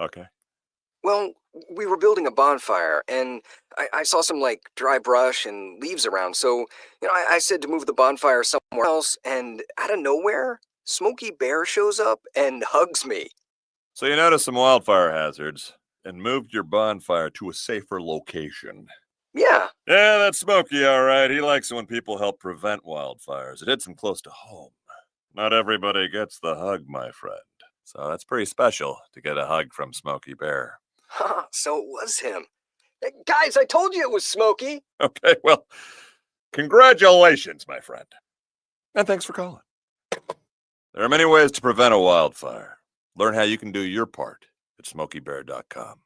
Okay. Well, we were building a bonfire, and I saw some, dry brush and leaves around, so, I said to move the bonfire somewhere else, and out of nowhere, Smokey Bear shows up and hugs me. So you noticed some wildfire hazards and moved your bonfire to a safer location. Yeah. Yeah, that's Smokey, all right. He likes it when people help prevent wildfires. It hits him close to home. Not everybody gets the hug, my friend. So that's pretty special to get a hug from Smokey Bear. So it was him. Hey, guys, I told you it was Smokey. Okay, well, congratulations, my friend. And thanks for calling. There are many ways to prevent a wildfire. Learn how you can do your part at SmokeyBear.com.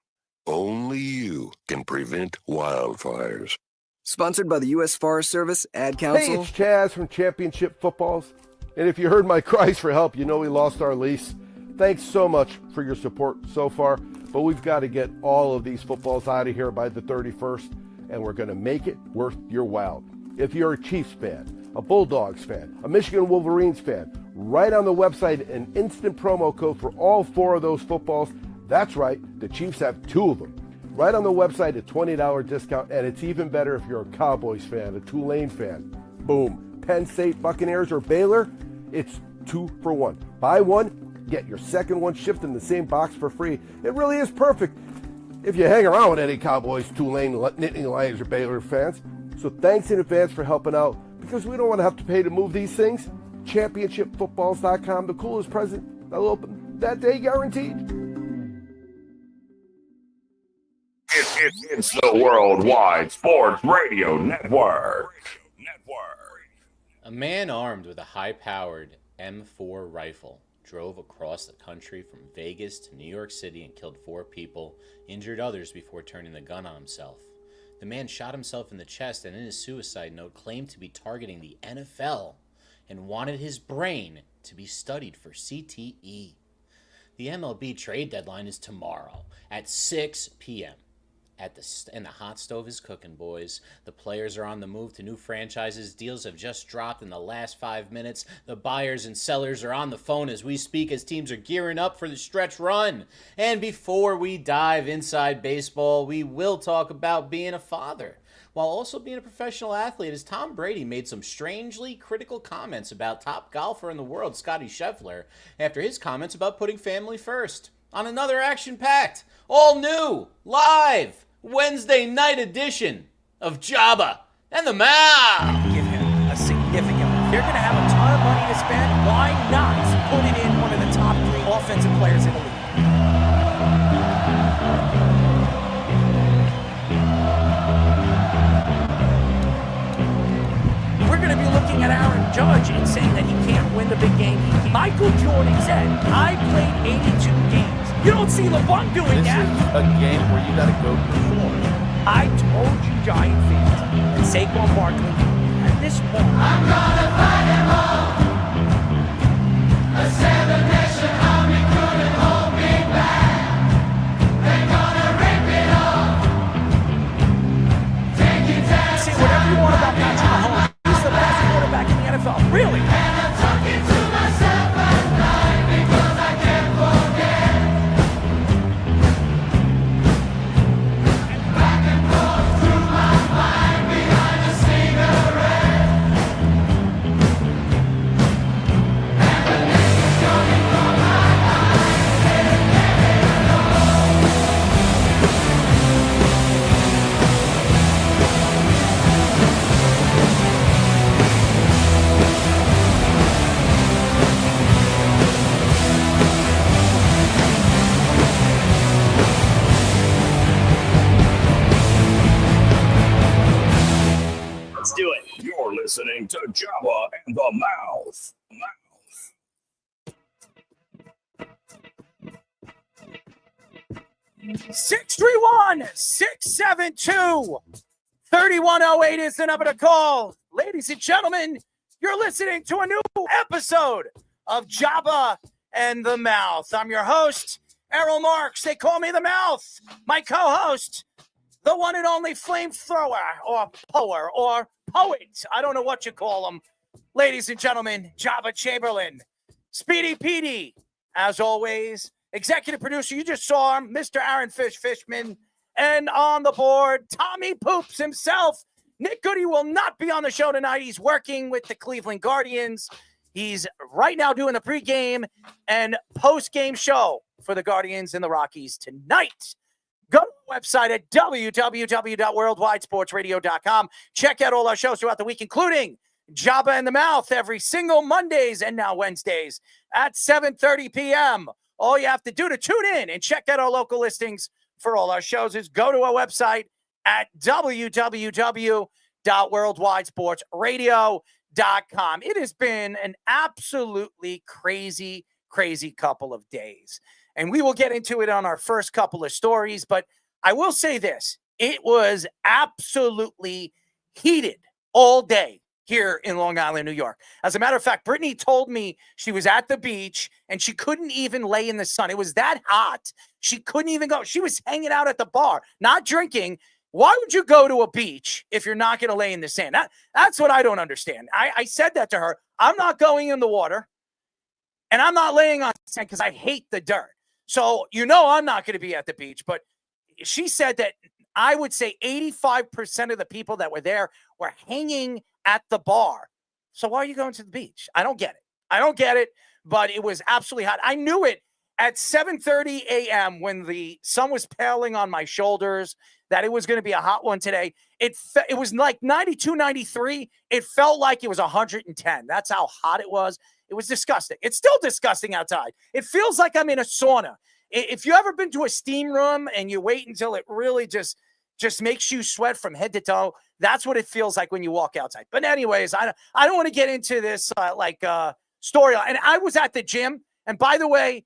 Only you can prevent wildfires. Sponsored by the U.S. Forest Service, Ad Council. Hey, it's Chaz from Championship Footballs. And if you heard my cries for help, you know we lost our lease. Thanks so much for your support so far, but we've got to get all of these footballs out of here by the 31st, and we're going to make it worth your while. If you're a Chiefs fan, a Bulldogs fan, a Michigan Wolverines fan, right on the website an instant promo code for all 4 of those footballs. That's right, the Chiefs have 2 of them. Right on the website, a $20 discount, and it's even better if you're a Cowboys fan, a Tulane fan. Boom. Penn State, Buccaneers, or Baylor, it's 2 for 1. Buy one, get your second one shipped in the same box for free. It really is perfect if you hang around with any Cowboys, Tulane, Nittany Lions, or Baylor fans. So thanks in advance for helping out, because we don't want to have to pay to move these things. ChampionshipFootballs.com, the coolest present that'll open that day, guaranteed. It's the Worldwide Sports Radio Network. A man armed with a high-powered M4 rifle drove across the country from Vegas to New York City and killed 4 people, injured others before turning the gun on himself. The man shot himself in the chest and in his suicide note claimed to be targeting the NFL and wanted his brain to be studied for CTE. The MLB Trade Deadline is tomorrow at 6 p.m. And the hot stove is cooking, boys. The players are on the move to new franchises. Deals have just dropped in the last 5 minutes. The buyers and sellers are on the phone as we speak, as teams are gearing up for the stretch run. And before we dive inside baseball, we will talk about being a father, while also being a professional athlete, as Tom Brady made some strangely critical comments about top golfer in the world, Scottie Scheffler, after his comments about putting family first. On another action-packed, all-new, live, Wednesday night edition of Jabba and the Mouse. Give him a significant. They're going to have a ton of money to spend. Why not put it in one of the top 3 offensive players in the league? We're going to be looking at Aaron Judge and saying that he can't win the big game. Michael Jordan said, I played 82 games. You don't see LeBron doing that. This is a game where you got to go perform. I told you, Giant fans, and Saquon Barkley, at this point, I'm gonna fight them all. The 7-nation army couldn't hold me back. They're gonna rip it off. Take it down. Say whatever you want about Patrick Mahomes. He's the best quarterback in the NFL. Really? And I'm talking to myself at night because I can't forget. You're listening to Jabba and the Mouth. 631-672-3108 is the number to call. Ladies and gentlemen, you're listening to a new episode of Jabba and the Mouth. I'm your host, Errol Marks. They call me the Mouth. My co-host, the one and only flamethrower or power or poet. I don't know what you call him. Ladies and gentlemen, Jabba Chamberlain. Speedy Petey, as always, Executive producer, you just saw him, Mr. Aaron Fishman. And on the board, Tommy Poops himself. Nick Goody will not be on the show tonight. He's working with the Cleveland Guardians. He's right now doing the pregame and postgame show for the Guardians and the Rockies tonight. Go to the website at www.worldwidesportsradio.com. Check out all our shows throughout the week, including Jabba in the Mouth every single Mondays and now Wednesdays at 7:30 p.m. All you have to do to tune in and check out our local listings for all our shows is go to our website at www.worldwidesportsradio.com. It has been an absolutely crazy couple of days. And we will get into it on our first couple of stories. But I will say this. It was absolutely heated all day here in Long Island, New York. As a matter of fact, Brittany told me she was at the beach and she couldn't even lay in the sun. It was that hot. She couldn't even go. She was hanging out at the bar, not drinking. Why would you go to a beach if you're not going to lay in the sand? That's what I don't understand. I said that to her. I'm not going in the water, and I'm not laying on sand because I hate the dirt. So, I'm not going to be at the beach. But she said that I would say 85% of the people that were there were hanging at the bar. So why are you going to the beach? I don't get it. But it was absolutely hot. I knew it at 7:30 a.m. when the sun was paling on my shoulders that it was going to be a hot one today. It was like 92, 93. It felt like it was 110. That's how hot it was. It was disgusting. It's still disgusting outside. It feels like I'm in a sauna. If you ever been to a steam room and you wait until it really just makes you sweat from head to toe, that's what it feels like when you walk outside. But anyways, I don't want to get into this story. And I was at the gym. And by the way,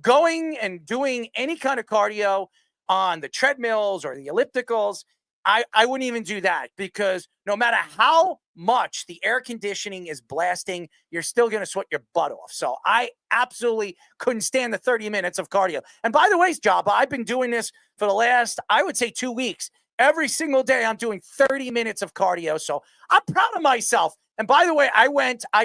going and doing any kind of cardio on the treadmills or the ellipticals, I wouldn't even do that because no matter how much the air conditioning is blasting, you're still going to sweat your butt off. So I absolutely couldn't stand the 30 minutes of cardio. And by the way, Jabba, I've been doing this for the last, I would say 2 weeks. Every single day I'm doing 30 minutes of cardio. So I'm proud of myself. And by the way, I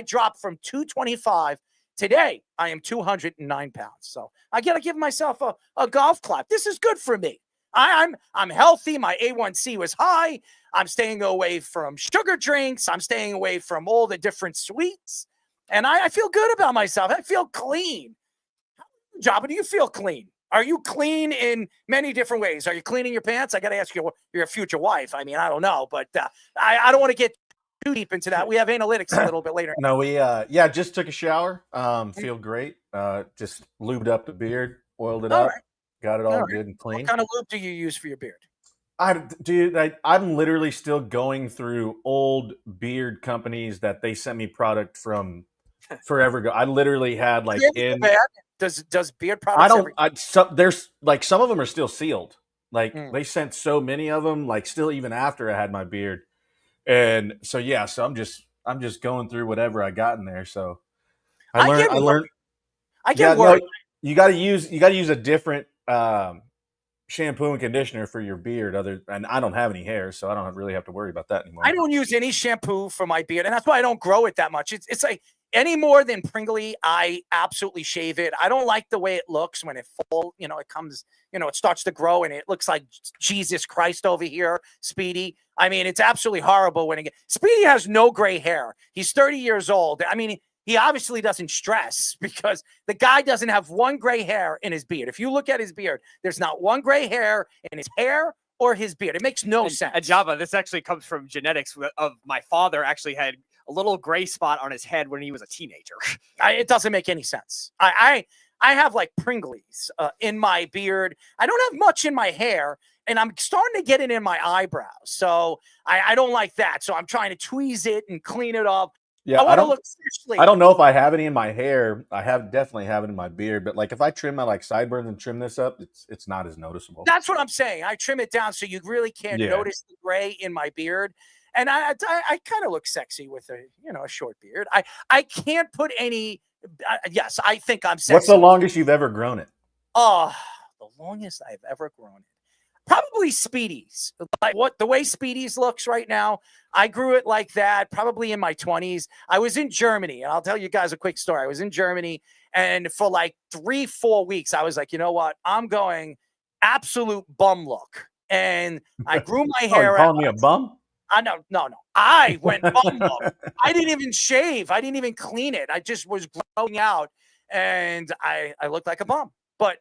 dropped from 225. Today, I am 209 pounds. So I got to give myself a golf clap. This is good for me. I'm healthy. My A1C was high. I'm staying away from sugar drinks. I'm staying away from all the different sweets. And I feel good about myself. I feel clean. Jabba, do you feel clean? Are you clean in many different ways? Are you cleaning your pants? I got to ask you, your future wife. I mean, I don't know, but I don't want to get too deep into that. We have analytics a little bit later. No, we just took a shower. Feel great. Just lubed up the beard, oiled it up, Right. got it all good and clean. What kind of lube do you use for your beard? I'm literally still going through old beard companies that they sent me product from forever ago. I literally had like Does beard products? There's like some of them are still sealed. Like they sent so many of them, like still even after I had my beard. And so I'm just going through whatever I got in there. So I learned. worried. No, you got to use a different shampoo and conditioner for your beard. And I don't have any hair, so I don't really have to worry about that anymore. I don't use any shampoo for my beard, and that's why I don't grow it that much. It's like any more than Pringly, I absolutely shave it. I don't like the way it looks when it falls. It comes, it starts to grow and it looks like Jesus Christ over here, Speedy. I mean, it's absolutely horrible when Speedy has no gray hair. He's 30 years old. I mean, he obviously doesn't stress because the guy doesn't have one gray hair in his beard. If you look at his beard, there's not one gray hair in his hair or his beard. It makes no sense. And Jabba, this actually comes from genetics of my father actually had a little gray spot on his head when he was a teenager. It doesn't make any sense. I have like Pringles in my beard. I don't have much in my hair, and I'm starting to get it in my eyebrows. So I don't like that. So I'm trying to tweeze it and clean it up. Yeah, I don't look seriously. I don't know if I have any in my hair. I definitely have it in my beard. But like if I trim my sideburns and trim this up, it's not as noticeable. That's what I'm saying. I trim it down so you really can't notice the gray in my beard. And I kind of look sexy with a short beard. I can't put any. Yes, I think I'm sexy. What's the longest you've ever grown it? Oh, the longest I've ever grown it. Probably Speedies. Like the way Speedies looks right now, I grew it like that probably in my 20s. I was in Germany, and I'll tell you guys a quick story. I was in Germany, and for like 3-4 weeks, I was like, you know what? I'm going absolute bum look. And I grew my Oh, you hair calling out. me a bum? No. I went bum look. I didn't even shave. I didn't even clean it. I just was growing out, and I looked like a bum. But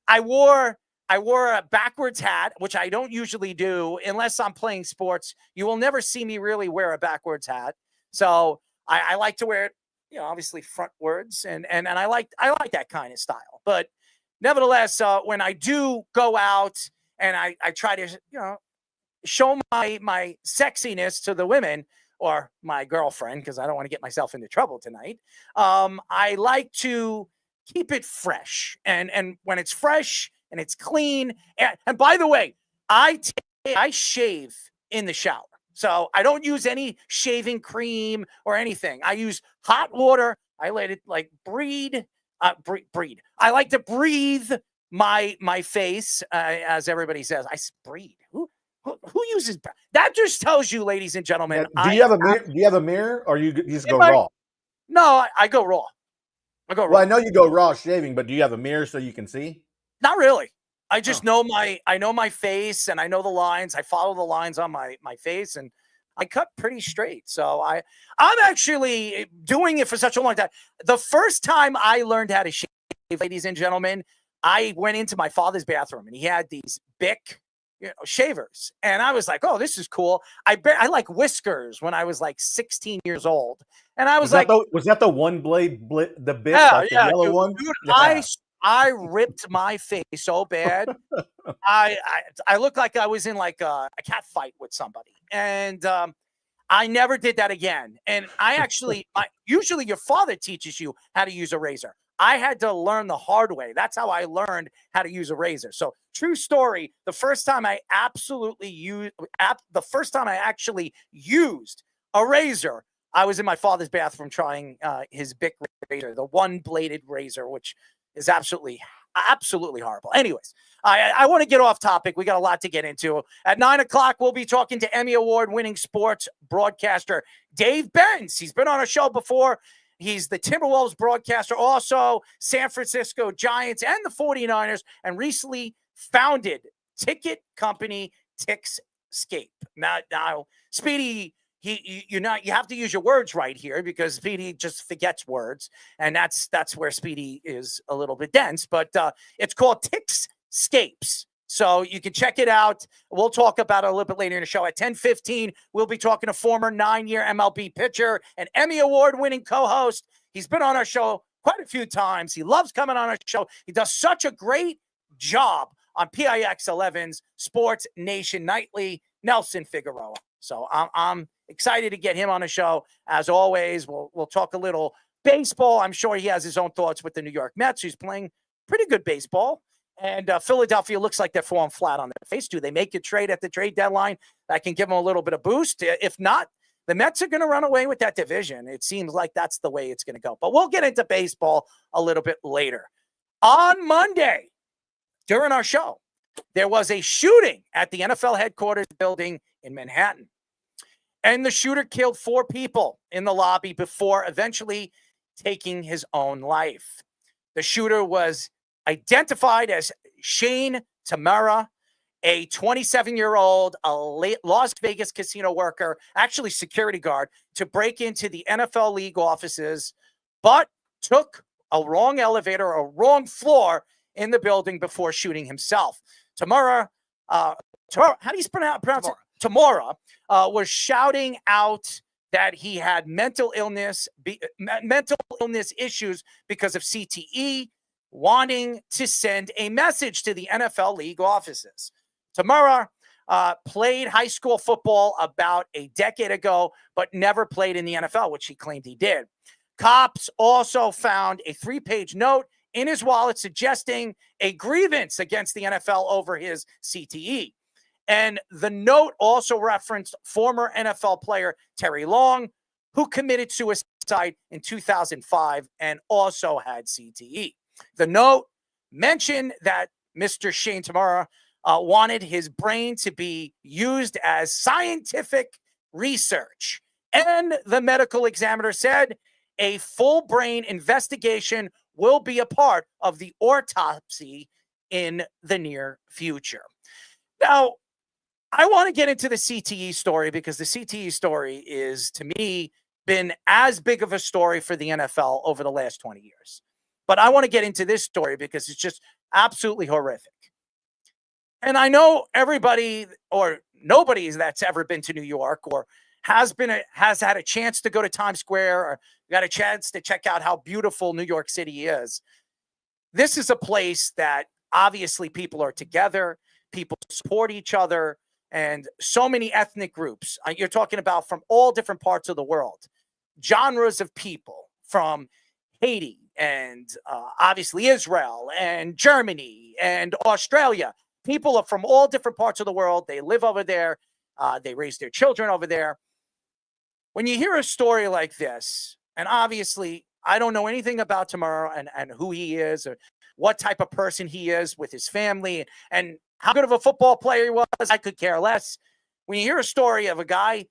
I wore a backwards hat, which I don't usually do unless I'm playing sports. You will never see me really wear a backwards hat. So I like to wear it, obviously frontwards, and I like that kind of style. But nevertheless, when I do go out and I try to, show my sexiness to the women or my girlfriend, because I don't want to get myself into trouble tonight. I like to keep it fresh, and when it's fresh and it's clean. And by the way, I shave in the shower, so I don't use any shaving cream or anything. I use hot water. I let it like breathe. I like to breathe my face, as everybody says. I breathe. Who uses that? Just tells you, ladies and gentlemen. Do you have a mirror? Do you have a mirror, or you just go raw? No, I go raw. Well, I know you go raw shaving, but do you have a mirror so you can see? Not really. I just know my face, and I know the lines. I follow the lines on my face, and I cut pretty straight. So I'm actually doing it for such a long time. The first time I learned how to shave, ladies and gentlemen, I went into my father's bathroom, and he had these Bic shavers, and I was like, "Oh, this is cool." I like whiskers when I was like 16 years old, and I was like, "Was that the one blade, the Bic, the yellow dude, one?" Dude, yeah. I ripped my face so bad. I looked like I was in like a cat fight with somebody, and I never did that again. And I actually, usually your father teaches you how to use a razor. I had to learn the hard way. That's how I learned how to use a razor. So true story. The first time I actually used a razor, I was in my father's bathroom trying his Bic razor, the one-bladed razor, which is absolutely horrible. Anyways, I want to get off topic. We got a lot to get into. At 9:00, we'll be talking to Emmy Award-winning sports broadcaster Dave Benz. He's been on a show before. He's the Timberwolves broadcaster, also San Francisco Giants and the 49ers, and recently founded ticket company Tixscape. Now, Speedy, you have to use your words right here, because Speedy just forgets words, and that's where Speedy is a little bit dense. But it's called Tixscapes. So you can check it out. We'll talk about it a little bit later in the show. At 10:15, we'll be talking to former 9-year MLB pitcher and Emmy Award-winning co-host. He's been on our show quite a few times. He loves coming on our show. He does such a great job on PIX 11's Sports Nation Nightly, Nelson Figueroa. So I'm excited to get him on the show. As always, we'll talk a little baseball. I'm sure he has his own thoughts with the New York Mets, who's playing pretty good baseball. And Philadelphia looks like they're falling flat on their face. Do they make a trade at the trade deadline that can give them a little bit of boost? If not, the Mets are going to run away with that division. It seems like that's the way it's going to go. But we'll get into baseball a little bit later. On Monday, during our show, there was a shooting at the NFL headquarters building in Manhattan. And the shooter killed 4 people in the lobby before eventually taking his own life. The shooter was identified as Shane Tamara, a 27-year-old Las Vegas casino worker, actually security guard, to break into the NFL league offices, but took a wrong elevator, a wrong floor in the building before shooting himself. Tamara, how do you pronounce it? Tamara was shouting out that he had mental illness issues because of CTE, wanting to send a message to the NFL league offices. Tamara played high school football about a decade ago, but never played in the NFL, which he claimed he did. Cops also found a 3-page note in his wallet suggesting a grievance against the NFL over his CTE. And the note also referenced former NFL player Terry Long, who committed suicide in 2005 and also had CTE. The note mentioned that Mr. Shane Tamara wanted his brain to be used as scientific research. And the medical examiner said a full brain investigation will be a part of the autopsy in the near future. Now, I want to get into the CTE story because the CTE story is, to me, been as big of a story for the NFL over the last 20 years. But I want to get into this story because it's just absolutely horrific. And I know everybody or nobody that's ever been to New York or has had a chance to go to Times Square or got a chance to check out how beautiful New York City is. This is a place that obviously people are together, people support each other, and so many ethnic groups. You're talking about from all different parts of the world, genres of people from Haiti and obviously Israel and Germany and Australia. People are from all different parts of the world. They live over there. They raise their children over there. When you hear a story like this, and obviously I don't know anything about Tomorrow and who he is or what type of person he is with his family and how good of a football player he was, I could care less. When you hear a story of a guy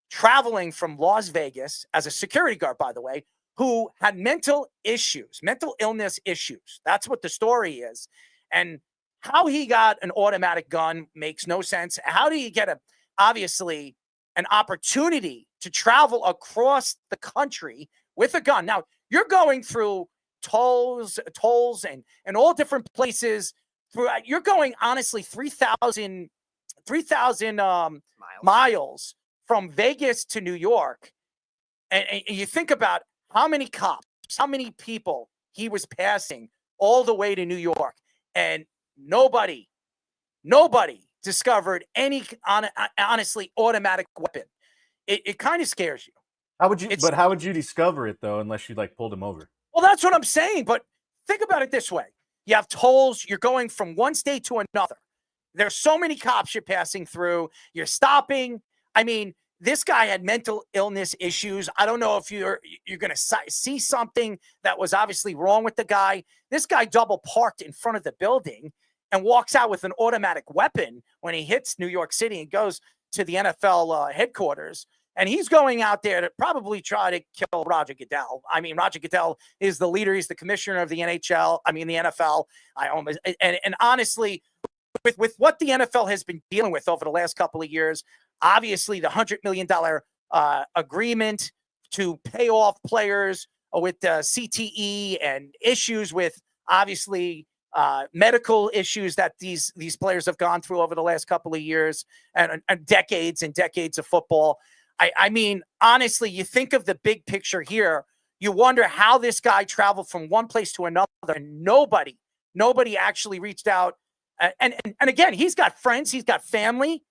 traveling from Las Vegas as a security guard, by the way, who had mental illness issues. That's what the story is. And how he got an automatic gun makes no sense. How do you get obviously an opportunity to travel across the country with a gun? Now, you're going through tolls and all different places. You're going, honestly, 3,000 miles from Vegas to New York. And you think about how many cops, how many people he was passing all the way to New York. And nobody discovered any, honestly, automatic weapon. It kind of scares you. How would you discover it, though, unless you, pulled him over? Well, that's what I'm saying. But think about it this way. You have tolls. You're going from one state to another. There's so many cops you're passing through. You're stopping. I mean, this guy had mental illness issues. I don't know if you're going to see something that was obviously wrong with the guy. This guy double parked in front of the building and walks out with an automatic weapon when he hits New York City and goes to the NFL headquarters. And he's going out there to probably try to kill Roger Goodell. I mean, Roger Goodell is the leader. He's the commissioner of the NFL. And honestly, with what the NFL has been dealing with over the last couple of years, obviously the $100 million agreement to pay off players with CTE and issues with obviously medical issues that these players have gone through over the last couple of years and decades and decades of football. I mean, honestly, you think of the big picture here. You wonder how this guy traveled from one place to another, and nobody actually reached out. And again, he's got friends, he's got family.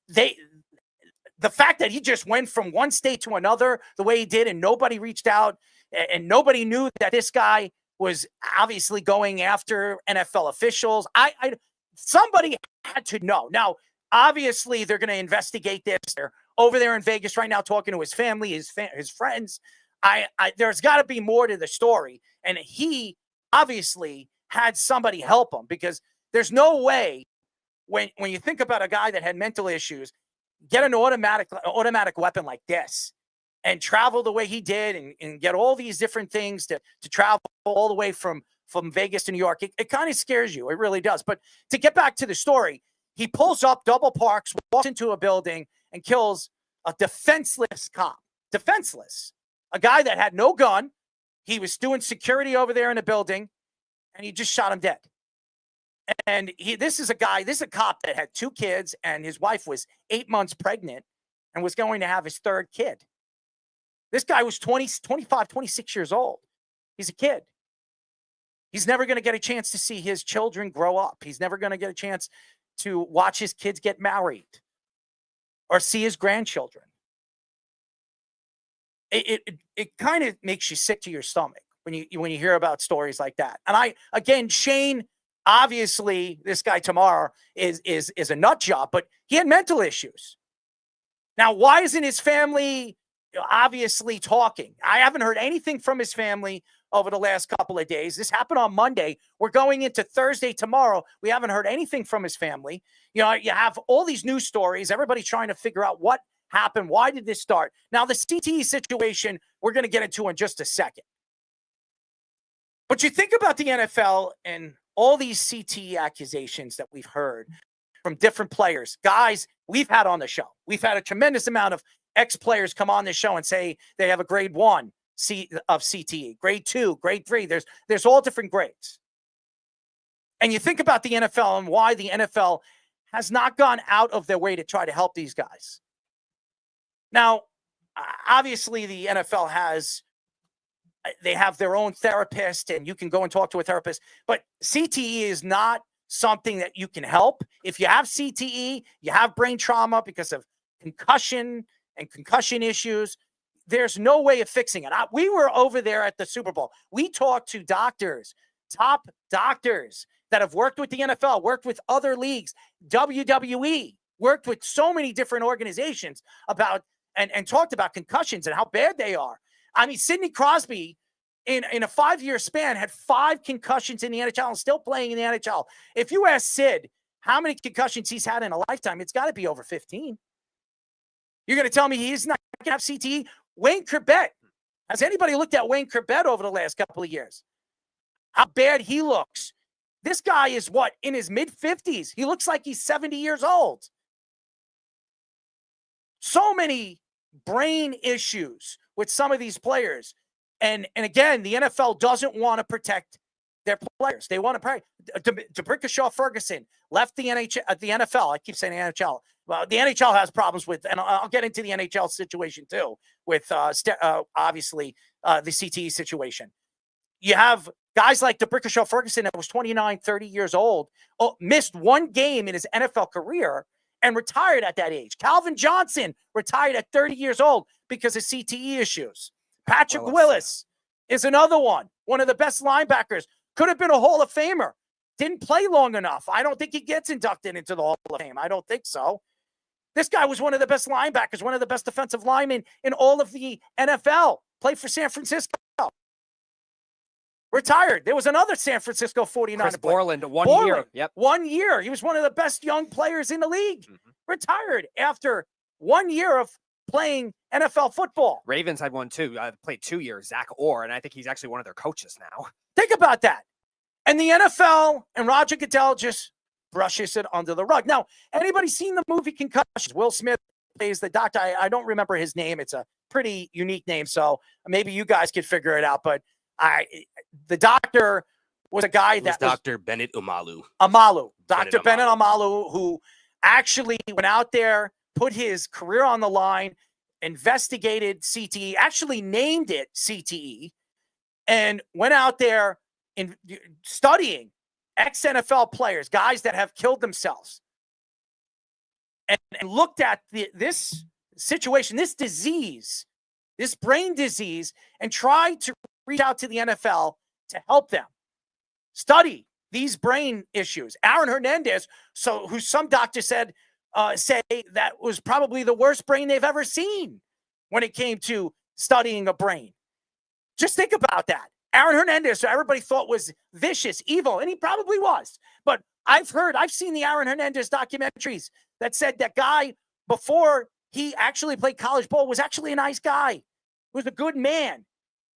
The fact that he just went from one state to another the way he did, and nobody reached out, and nobody knew that this guy was obviously going after NFL officials. Somebody had to know. Now, obviously, they're going to investigate this. They're over there in Vegas right now talking to his family, his friends. There's got to be more to the story. And he obviously had somebody help him, because there's no way when you think about a guy that had mental issues, get an automatic weapon like this and travel the way he did and get all these different things to travel all the way from Vegas to New York. It kind of scares you. It really does. But to get back to the story, he pulls up, double parks, walks into a building, and kills a defenseless cop. Defenseless. A guy that had no gun. He was doing security over there in the building, and he just shot him dead. And this is a cop that had 2 kids, and his wife was 8 months pregnant and was going to have his 3rd kid. This guy was 25, 26 years old. He's a kid. He's never going to get a chance to see his children grow up. He's never going to get a chance to watch his kids get married or see his grandchildren. It kind of makes you sick to your stomach when you hear about stories like that. And Shane, obviously, this guy Tomorrow is a nut job, but he had mental issues. Now, why isn't his family obviously talking? I haven't heard anything from his family over the last couple of days. This happened on Monday. We're going into Thursday tomorrow. We haven't heard anything from his family. You have all these news stories. Everybody's trying to figure out what happened. Why did this start? Now, the CTE situation, we're going to get into in just a second. But you think about the NFL and all these CTE accusations that we've heard from different players, guys we've had on the show. We've had a tremendous amount of ex-players come on this show and say they have a grade 1 of CTE, grade 2, grade 3. There's all different grades. And you think about the NFL and why the NFL has not gone out of their way to try to help these guys. Now, obviously the NFL they have their own therapist and you can go and talk to a therapist, but CTE is not something that you can help. If you have CTE, you have brain trauma because of concussion and concussion issues, there's no way of fixing it. We were over there at the Super Bowl. We talked to doctors, top doctors that have worked with the NFL, worked with other leagues, WWE, worked with so many different organizations about and talked about concussions and how bad they are. I mean, Sidney Crosby in a 5-year span had 5 concussions in the NHL and still playing in the NHL. If you ask Sid how many concussions he's had in a lifetime, it's got to be over 15. You're going to tell me he's not going to have CTE? Wayne Corbett. Has anybody looked at Wayne Corbett over the last couple of years? How bad he looks. This guy is in his mid-50s. He looks like he's 70 years old. So many brain issues with some of these players. And again, the NFL doesn't want to protect their players. They want to protect. DeBrickashaw Ferguson left the NFL. I keep saying NHL. Well, the NHL has problems with, and I'll get into the NHL situation too, with obviously the CTE situation. You have guys like DeBrickashaw Ferguson that was 29, 30 years old, missed 1 game in his NFL career and retired at that age. Calvin Johnson retired at 30 years old because of CTE issues. Patrick Willis is another one of the best linebackers. Could have been a Hall of Famer. Didn't play long enough. I don't think he gets inducted into the Hall of Fame. I don't think so. This guy was one of the best linebackers, one of the best defensive linemen in all of the NFL. Played for San Francisco. Retired. There was another San Francisco 49er. Chris Borland, 1 year. Yep. 1 year. He was one of the best young players in the league. Mm-hmm. Retired after 1 year of playing NFL football. Ravens had one too. Played 2 years, Zach Orr, and I think he's actually one of their coaches now. Think about that. And the NFL and Roger Goodell just brushes it under the rug. Now, anybody seen the movie Concussions? Will Smith plays the doctor. I don't remember his name. It's a pretty unique name, so maybe you guys could figure it out. But the doctor was a guy that was Dr. Bennett Omalu. Dr. Bennett Omalu, who actually went out there, put his career on the line, investigated CTE, actually named it CTE, and went out there in studying ex-NFL players, guys that have killed themselves, and looked at this situation, this disease, this brain disease, and tried to reach out to the NFL to help them study these brain issues. Aaron Hernandez, who some doctors said say that was probably the worst brain they've ever seen when it came to studying a brain. Just think about that. Aaron Hernandez, who everybody thought was vicious, evil, and he probably was. But I've seen the Aaron Hernandez documentaries that said that guy, before he actually played college ball, was actually a nice guy. He was a good man.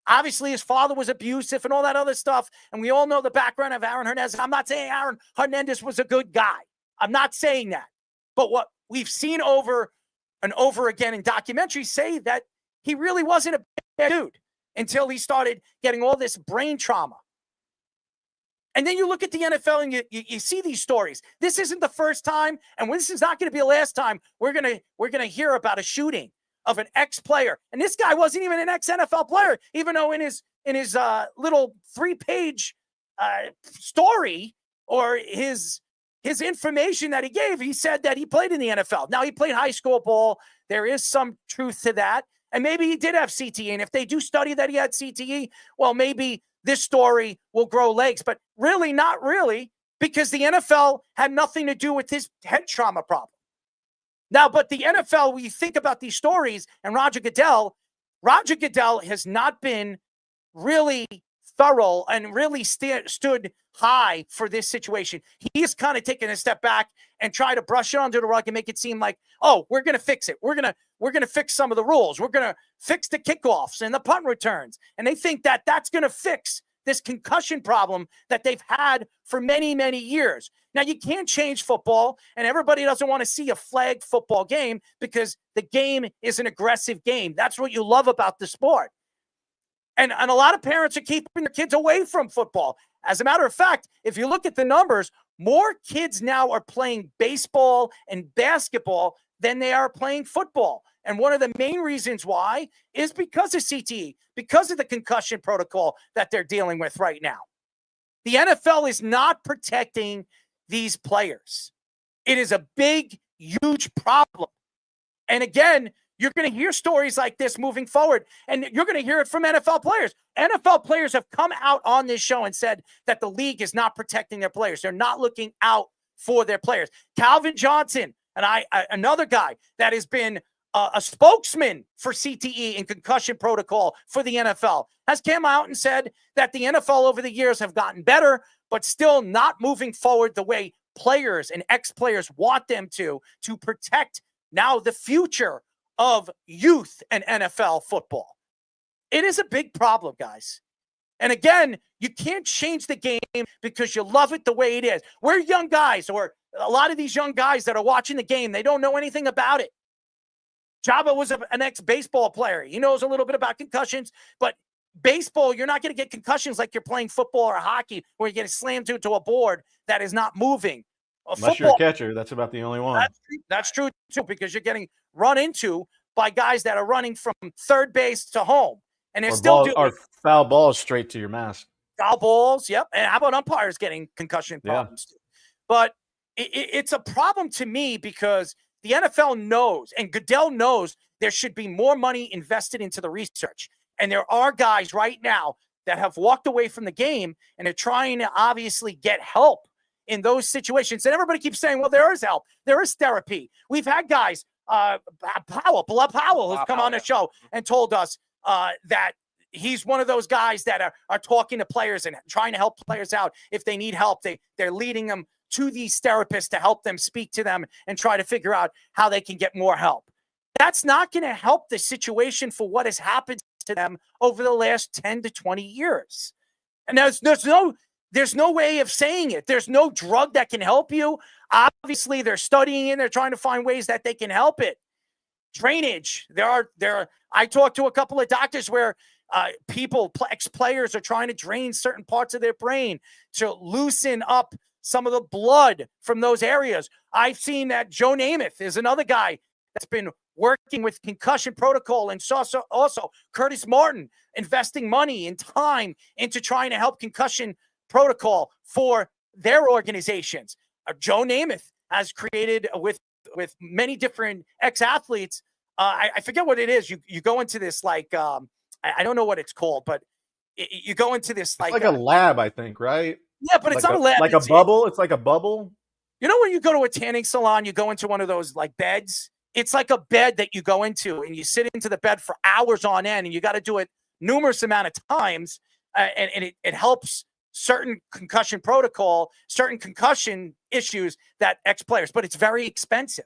Obviously, his father was abusive and all that other stuff. And we all know the background of Aaron Hernandez. I'm not saying Aaron Hernandez was a good guy. I'm not saying that. But what we've seen over and over again in documentaries say that he really wasn't a bad dude until he started getting all this brain trauma. And then you look at the NFL and you see these stories. This isn't the first time, and this is not going to be the last time we're gonna hear about a shooting of an ex-player. And this guy wasn't even an ex-NFL player, even though in his little 3-page story or his information that he gave, he said that he played in the NFL. Now, he played high school ball. There is some truth to that. And maybe he did have CTE. And if they do study that he had CTE, well, maybe this story will grow legs. But really, not really, because the NFL had nothing to do with his head trauma problem. Now, but the NFL, when you think about these stories and Roger Goodell has not been really thorough and really stood high for this situation. He is kind of taking a step back and try to brush it under the rug and make it seem like, oh, we're going to fix it. We're going to fix some of the rules. We're going to fix the kickoffs and the punt returns. And they think that that's going to fix this concussion problem that they've had for many, many years. Now, you can't change football, and everybody doesn't want to see a flag football game because the game is an aggressive game. That's what you love about the sport. And a lot of parents are keeping their kids away from football. As a matter of fact, if you look at the numbers, more kids now are playing baseball and basketball than they are playing football. And one of the main reasons why is because of CTE, because of the concussion protocol that they're dealing with right now. The NFL is not protecting these players. It is a big, huge problem. And again, you're going to hear stories like this moving forward, and you're going to hear it from NFL players. NFL players have come out on this show and said that the league is not protecting their players. They're not looking out for their players. Calvin Johnson, and another guy that has been a spokesman for CTE and concussion protocol for the NFL, has come out and said that the NFL over the years have gotten better, but still not moving forward the way players and ex-players want them to protect now the future of youth and NFL football. It is a big problem, guys. And again, you can't change the game because you love it the way it is. We're young guys, or a lot of these young guys that are watching the game, they don't know anything about it. Jabba was an ex-baseball player. He knows a little bit about concussions, but baseball, you're not going to get concussions like you're playing football or hockey where you get slammed into a board that is not moving. Unless you're a catcher, that's about the only one. That's true, too, because you're getting run into by guys that are running from third base to home. And they're still doing foul balls straight to your mask. Foul balls, yep. And how about umpires getting concussion problems? Too? But it's a problem to me because the NFL knows, and Goodell knows, there should be more money invested into the research. And there are guys right now that have walked away from the game and are trying to obviously get help in those situations. And everybody keeps saying, well, there is help. There is therapy. We've had guys, Blood Powell has come on the show and told us that he's one of those guys that are talking to players and trying to help players out. If they need help, they're leading them to these therapists to help them, speak to them, and try to figure out how they can get more help. That's not going to help the situation for what has happened to them over the last 10 to 20 years. And there's no way of saying it. There's no drug that can help you. Obviously, they're studying it. They're trying to find ways that they can help it. Drainage. I talked to a couple of doctors where ex-players are trying to drain certain parts of their brain to loosen up some of the blood from those areas. I've seen that Joe Namath is another guy that's been working with concussion protocol, and also Curtis Martin investing money and time into trying to help concussion protocol for their organizations. Joe Namath has created with many different ex-athletes. I forget what it is. You go into this like I don't know what it's called, but you go into this like a lab, I think, right? Yeah, but it's not a lab. Like a bubble. It's like a bubble. You know when you go to a tanning salon, you go into one of those like beds. It's like a bed that you go into, and you sit into the bed for hours on end, and you got to do it numerous amount of times, and it helps certain concussion protocol, certain concussion issues that ex-players, but it's very expensive.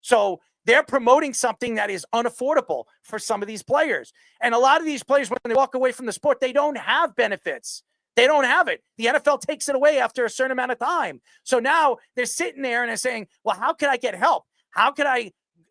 So they're promoting something that is unaffordable for some of these players. And a lot of these players, when they walk away from the sport, they don't have benefits. They don't have it. The NFL takes it away after a certain amount of time. So now they're sitting there and they're saying, well, how can I get help?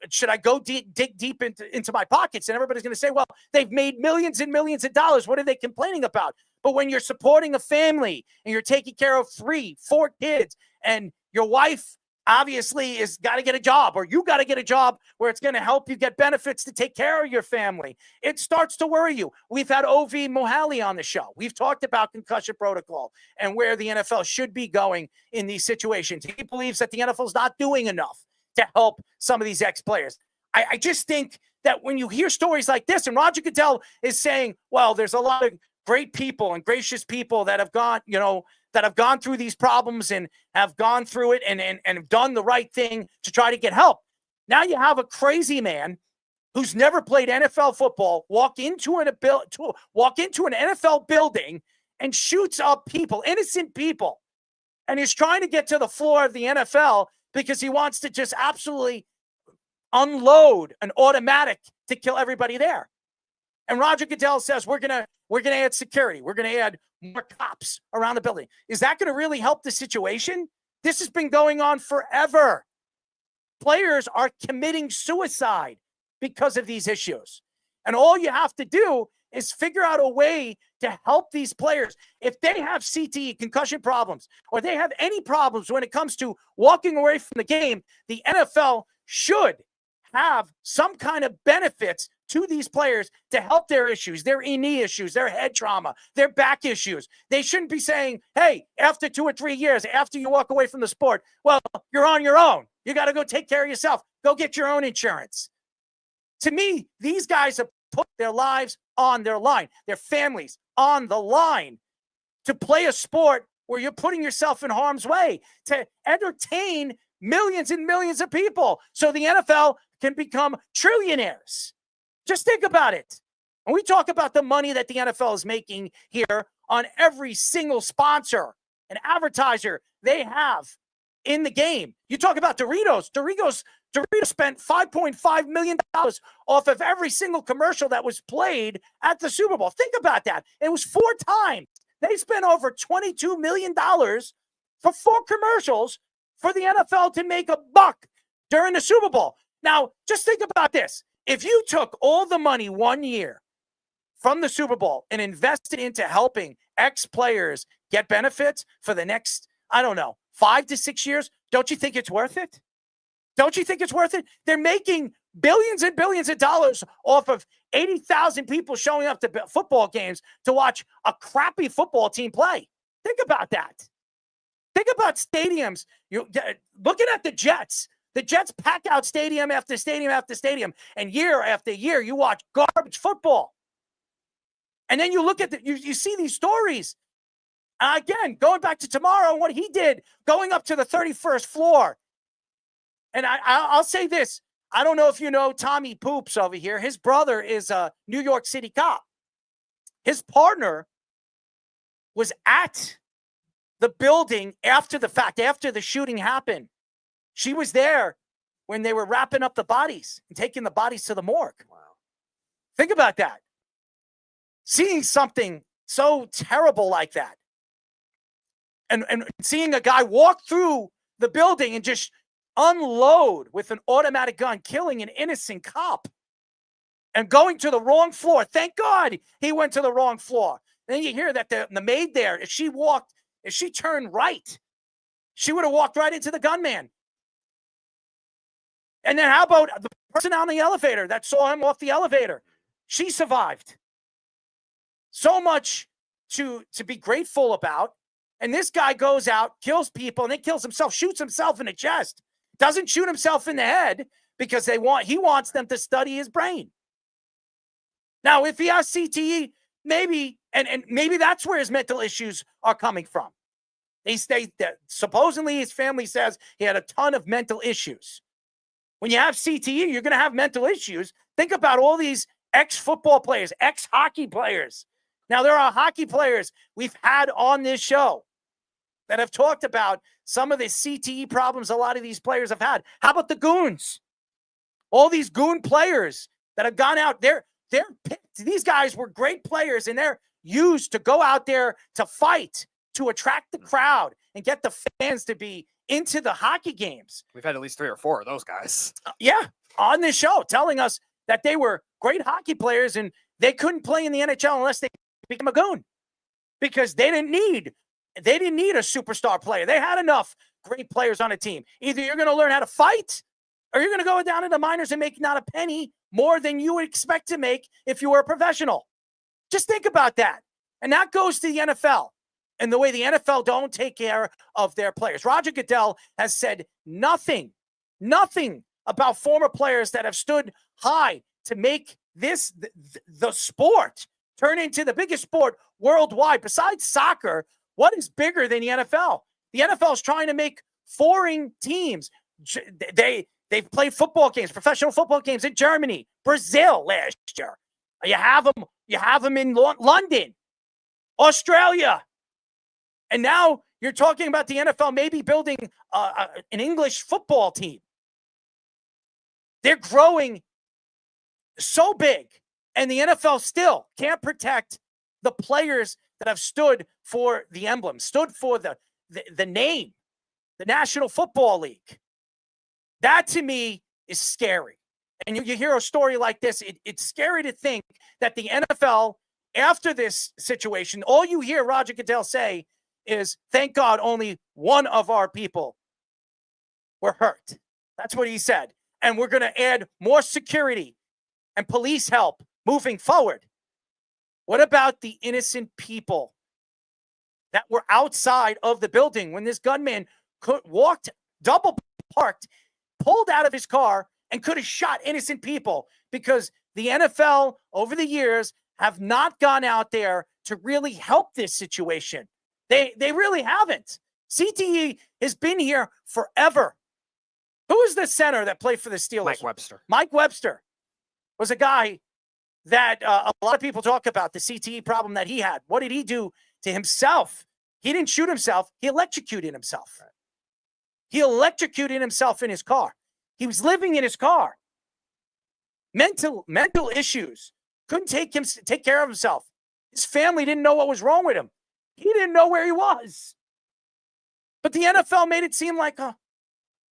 Should I go dig deep into my pockets? And everybody's going to say, well, they've made millions and millions of dollars. What are they complaining about? But when you're supporting a family and you're taking care of 3, 4 kids, and your wife obviously is got to get a job, or you got to get a job where it's going to help you get benefits to take care of your family, it starts to worry you. We've had Ovi Mohali on the show. We've talked about concussion protocol and where the NFL should be going in these situations. He believes that the NFL is not doing enough to help some of these ex-players. I just think that when you hear stories like this, and Roger Goodell is saying, well, there's a lot of great people and gracious people that have gone through these problems and have gone through it and have done the right thing to try to get help. Now you have a crazy man who's never played NFL football walk into an NFL building and shoots up people, innocent people. And he's trying to get to the floor of the NFL because he wants to just absolutely unload an automatic to kill everybody there. And Roger Goodell says, we're gonna add security. We're gonna add more cops around the building. Is that gonna really help the situation? This has been going on forever. Players are committing suicide because of these issues. And all you have to do is figure out a way to help these players. If they have CTE, concussion problems, or they have any problems when it comes to walking away from the game, the NFL should have some kind of benefits to these players to help their issues, their knee issues, their head trauma, their back issues. They shouldn't be saying, hey, after 2 or 3 years, after you walk away from the sport, well, you're on your own. You got to go take care of yourself. Go get your own insurance. To me, these guys have put their lives on their line, their families on the line to play a sport where you're putting yourself in harm's way, to entertain millions and millions of people so the NFL can become trillionaires. Just think about it. And we talk about the money that the NFL is making here on every single sponsor and advertiser they have in the game. You talk about Doritos. Doritos spent $5.5 million off of every single commercial that was played at the Super Bowl. Think about that. It was 4 times. They spent over $22 million for 4 commercials for the NFL to make a buck during the Super Bowl. Now, just think about this. If you took all the money 1 year from the Super Bowl and invested into helping ex-players get benefits for the next, 5 to 6 years, don't you think it's worth it? Don't you think it's worth it? They're making billions and billions of dollars off of 80,000 people showing up to football games to watch a crappy football team play. Think about that. Think about stadiums. You're looking at the Jets. The Jets pack out stadium after stadium after stadium, and year after year, you watch garbage football. And then you look at you see these stories. Again, going back to tomorrow, what he did, going up to the 31st floor. And I'll say this. I don't know if you know Tommy Poops over here. His brother is a New York City cop. His partner was at the building after the fact, after the shooting happened. She was there when they were wrapping up the bodies and taking the bodies to the morgue. Wow. Think about that. Seeing something so terrible like that. And seeing a guy walk through the building and just unload with an automatic gun, killing an innocent cop and going to the wrong floor. Thank God he went to the wrong floor. And then you hear that the maid there, if she turned right, she would have walked right into the gunman. And then how about the person on the elevator that saw him off the elevator? She survived. So much to be grateful about. And this guy goes out, kills people, and then kills himself, shoots himself in the chest. Doesn't shoot himself in the head because he wants them to study his brain. Now, if he has CTE, maybe, and maybe that's where his mental issues are coming from. They state that supposedly his family says he had a ton of mental issues. When you have CTE, you're going to have mental issues. Think about all these ex-football players, ex-hockey players. Now, there are hockey players we've had on this show that have talked about some of the CTE problems a lot of these players have had. How about the goons? All these goon players that have gone out there, these guys were great players, and they're used to go out there to fight, to attract the crowd and get the fans to be into the hockey games. We've had at least 3 or 4 of those guys. Yeah, on this show, telling us that they were great hockey players and they couldn't play in the NHL unless they became a goon because they didn't need a superstar player. They had enough great players on a team. Either you're going to learn how to fight or you're going to go down to the minors and make not a penny more than you would expect to make if you were a professional. Just think about that. And that goes to the NFL and the way the NFL don't take care of their players. Roger Goodell has said nothing about former players that have stood high to make this the sport turn into the biggest sport worldwide. Besides soccer, what is bigger than the NFL? The NFL is trying to make foreign teams. They've played football games, professional football games in Germany, Brazil last year. You have them in London. Australia. And now you're talking about the NFL maybe building an English football team. They're growing so big, and the NFL still can't protect the players that have stood for the emblem, stood for the name, the National Football League. That, to me, is scary. And you hear a story like this, it's scary to think that the NFL, after this situation, all you hear Roger Goodell say is, thank God only one of our people were hurt. That's what he said. And we're going to add more security and police help moving forward. What about the innocent people that were outside of the building when this gunman walked, double parked, pulled out of his car, and could have shot innocent people? Because the NFL over the years have not gone out there to really help this situation. They really haven't. CTE has been here forever. Who is the center that played for the Steelers? Mike Webster. Mike Webster was a guy that a lot of people talk about, the CTE problem that he had. What did he do to himself? He didn't shoot himself. He electrocuted himself. Right. He electrocuted himself in his car. He was living in his car. Mental issues. Couldn't take care of himself. His family didn't know what was wrong with him. He didn't know where he was. But the NFL made it seem like,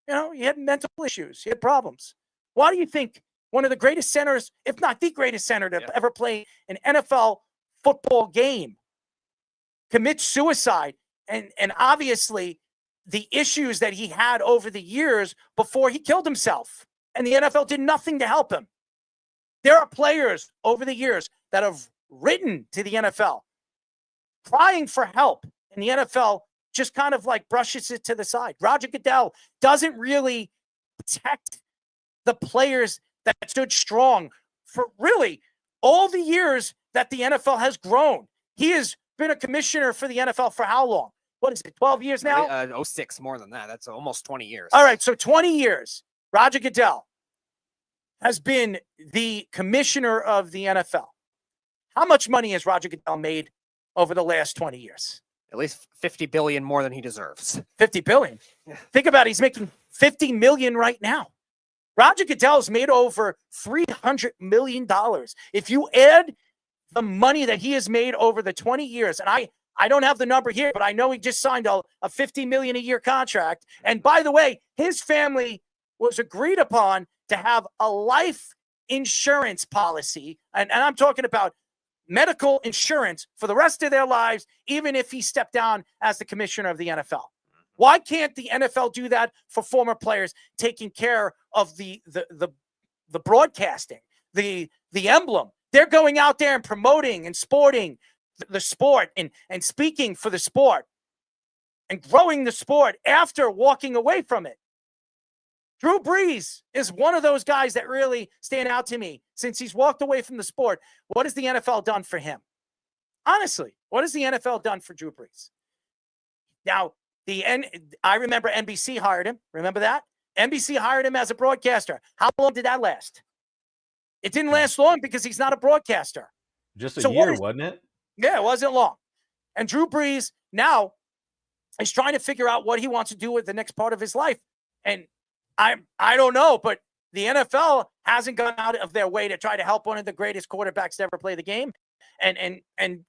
he had mental issues. He had problems. Why do you think one of the greatest centers, if not the greatest center to ever play an NFL football game, commits suicide? And obviously the issues that he had over the years before he killed himself. And the NFL did nothing to help him. There are players over the years that have written to the NFL crying for help, and the NFL just kind of like brushes it to the side. Roger Goodell doesn't really protect the players that stood strong for really all the years that the NFL has grown. He has been a commissioner for the NFL for how long? What is it, 12 years now? 06, more than that. That's almost 20 years. All right, so 20 years. Roger Goodell has been the commissioner of the NFL. How much money has Roger Goodell made over the last 20 years? At least $50 billion more than he deserves. $50 billion. Yeah. Think about it. He's making $50 million right now. Roger Goodell's made over $300 million. If you add the money that he has made over the 20 years, and I don't have the number here, but I know he just signed a $50 million a year contract. And by the way, his family was agreed upon to have a life insurance policy. And I'm talking about medical insurance for the rest of their lives, even if he stepped down as the commissioner of the NFL. Why can't the NFL do that for former players, taking care of the broadcasting, the emblem? They're going out there and promoting and sporting the sport and speaking for the sport and growing the sport after walking away from it. Drew Brees is one of those guys that really stand out to me since he's walked away from the sport. What has the NFL done for him? Honestly, what has the NFL done for Drew Brees? Now, I remember NBC hired him. Remember that? NBC hired him as a broadcaster. How long did that last? It didn't last long because he's not a broadcaster. Just a year, wasn't it? Yeah, it wasn't long. And Drew Brees now is trying to figure out what he wants to do with the next part of his life. And I don't know, but the NFL hasn't gone out of their way to try to help one of the greatest quarterbacks to ever play the game and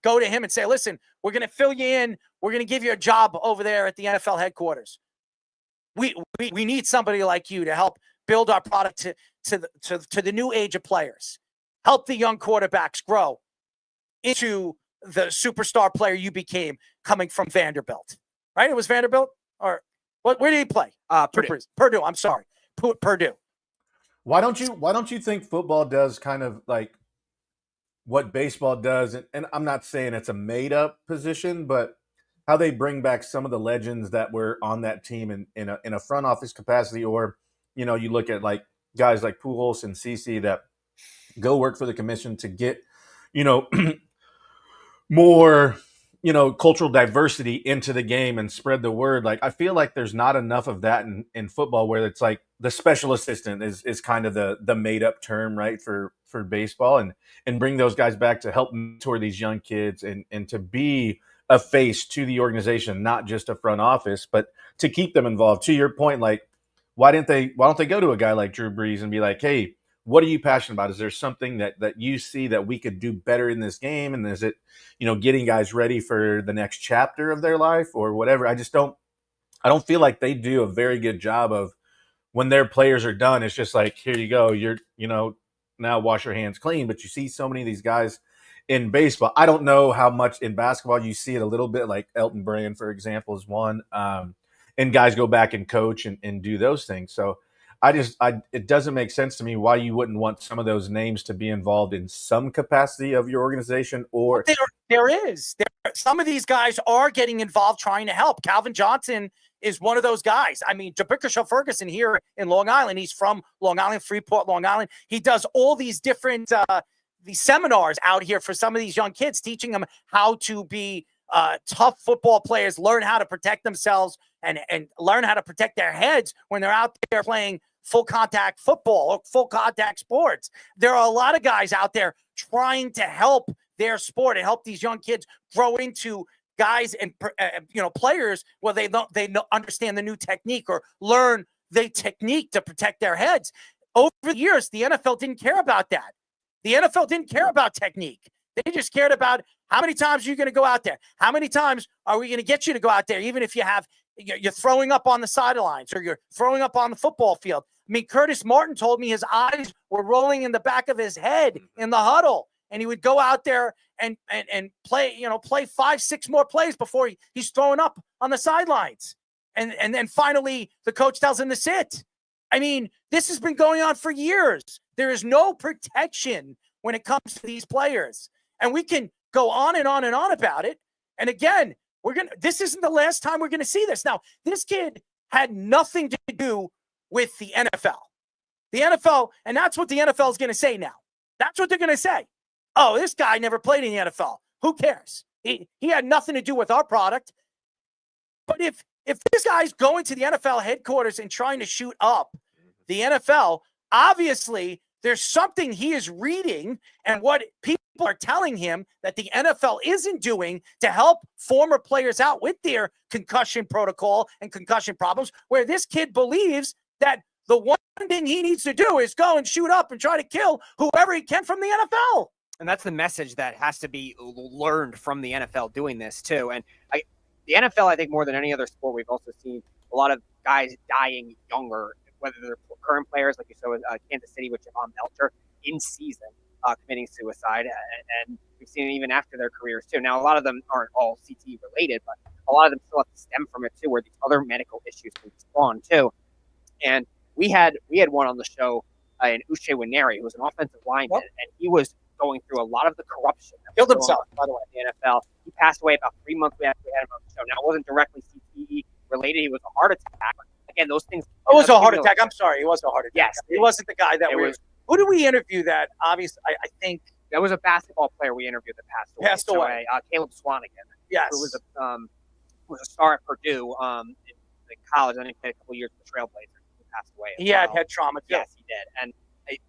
go to him and say, listen, we're going to fill you in. We're going to give you a job over there at the NFL headquarters. We need somebody like you to help build our product to the new age of players. Help the young quarterbacks grow into the superstar player you became coming from Vanderbilt. Right? It was Vanderbilt? Or where did he play? Purdue. I'm sorry. Purdue. Why don't you think football does kind of like what baseball does? And I'm not saying it's a made up position, but how they bring back some of the legends that were on that team in a front office capacity, or, you look at like guys like Pujols and CeCe that go work for the commission to get, more cultural diversity into the game and spread the word. Like, I feel like there's not enough of that in football, where it's like the special assistant is kind of the made up term, right, for baseball, and bring those guys back to help mentor these young kids and to be a face to the organization, not just a front office, but to keep them involved. To your point, like, why don't they go to a guy like Drew Brees and be like, hey, what are you passionate about? Is there something that you see that we could do better in this game? And is it, getting guys ready for the next chapter of their life or whatever? I don't feel like they do a very good job of, when their players are done, it's just like, here you go. You're, now wash your hands clean. But you see so many of these guys in baseball. I don't know how much in basketball you see it a little bit, like Elton Brand, for example, is one. And guys go back and coach and do those things. So it doesn't make sense to me why you wouldn't want some of those names to be involved in some capacity of your organization. Or some of these guys are getting involved trying to help. Calvin Johnson is one of those guys. I mean, Jabicka Ferguson here in Long Island. He's from Long Island, Freeport, Long Island. He does all these different these seminars out here for some of these young kids, teaching them how to be tough football players, learn how to protect themselves and learn how to protect their heads when they're out there playing full contact football or full contact sports. There are a lot of guys out there trying to help their sport and help these young kids grow into guys and players where they understand the new technique or learn the technique to protect their heads. Over the years, the NFL didn't care about that. The NFL didn't care about technique. They just cared about how many times are you going to go out there? How many times are we going to get you to go out there, even if you're throwing up on the sidelines or you're throwing up on the football field? I mean, Curtis Martin told me his eyes were rolling in the back of his head in the huddle, and he would go out there and play 5-6 more plays before he's throwing up on the sidelines. And then finally the coach tells him to sit. I mean, this has been going on for years. There is no protection when it comes to these players. And we can go on and on and on about it. And again, this isn't the last time we're going to see this. Now, this kid had nothing to do with the NFL. The NFL, and that's what the NFL is going to say now. That's what they're going to say. Oh, this guy never played in the NFL. Who cares? He had nothing to do with our product. But if this guy's going to the NFL headquarters and trying to shoot up the NFL, obviously there's something he is reading and what people are telling him that the NFL isn't doing to help former players out with their concussion protocol and concussion problems, where this kid believes that the one thing he needs to do is go and shoot up and try to kill whoever he can from the NFL. And that's the message that has to be learned from the NFL doing this too. And the NFL, I think more than any other sport, we've also seen a lot of guys dying younger, whether they're current players, like you saw with Kansas City with Javon Belcher, in season committing suicide. And we've seen it even after their careers too. Now, a lot of them aren't all CTE related, but a lot of them still have to stem from it too, where these other medical issues can spawn too. And we had one on the show in Uche Nwaneri, who was an offensive lineman, and he was going through a lot of the corruption. Killed himself, by the way, in the NFL. He passed away about 3 months after we had him on the show. Now, it wasn't directly CTE related. He was a heart attack. Again, those things. It was a heart attack. I'm sorry. It was a heart attack. Yes. He wasn't the guy that was. Who did we interview that? Obviously, I think. That was a basketball player we interviewed that passed away. Caleb Swanigan. Yes. Who was a star at Purdue in college. And he played a couple years for the Trailblazers. He passed away. He had head trauma too. Yes, he did. And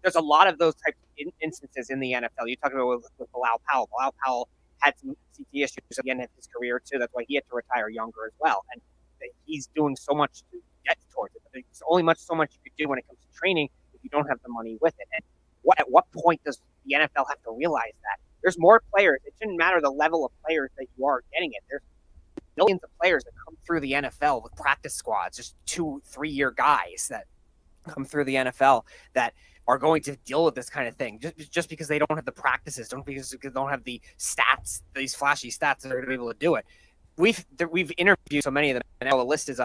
there's a lot of those types of instances in the NFL. You talked about with Bilal Powell. Bilal Powell had some CT issues at the end of his career too. That's why he had to retire younger as well. And he's doing so much to get towards it. There's only so much you could do when it comes to training if you don't have the money with it. And at what point does the NFL have to realize that? There's more players. It shouldn't matter the level of players that you are getting it. There's millions of players that come through the NFL with practice squads, just 2-3 year guys that come through the NFL that are going to deal with this kind of thing just because they don't have the practices, because they don't have the stats, these flashy stats that are going to be able to do it. We've interviewed so many of them, and the list is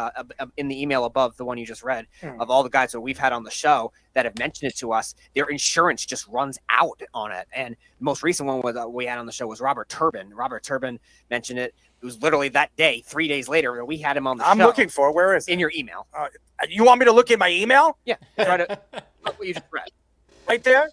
in the email above the one you just read of all the guys that we've had on the show that have mentioned it to us. Their insurance just runs out on it, and the most recent one we had on the show was Robert Turbin. Robert Turbin mentioned it. It was literally that day, 3 days later, we had him on the show. I'm looking for it. Where is it? In your email. You want me to look in my email? Yeah. Try to look what you just read. Right there?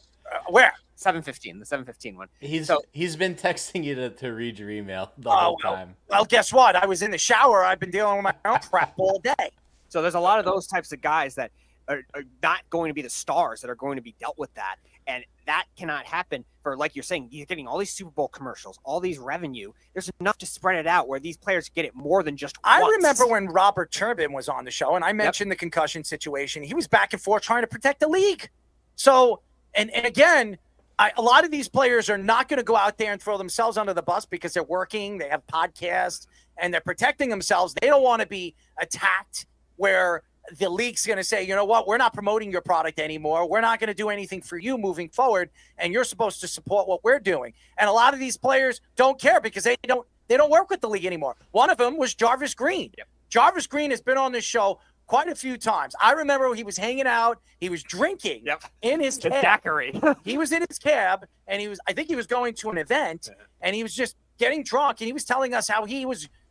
Where? 7:15, the 7:15 one. He's been texting you to read your email the whole time. Well, guess what? I was in the shower. I've been dealing with my own crap all day. So there's a lot of those types of guys that are not going to be the stars that are going to be dealt with that. And that cannot happen for, like you're saying, you're getting all these Super Bowl commercials, all these revenue. There's enough to spread it out where these players get it more than just once. I remember when Robert Turbin was on the show, and I mentioned the concussion situation. He was back and forth trying to protect the league. So, and again, a lot of these players are not going to go out there and throw themselves under the bus because they're working, they have podcasts, and they're protecting themselves. They don't want to be attacked where the league's going to say, you know what, we're not promoting your product anymore. We're not going to do anything for you moving forward, and you're supposed to support what we're doing. And a lot of these players don't care because they don't work with the league anymore. One of them was Jarvis Green. Yep. Jarvis Green has been on this show quite a few times. I remember he was hanging out, he was drinking in his cab. Daiquiri. He was in his cab, and I think he was going to an event, and he was just getting drunk, and he was telling us how he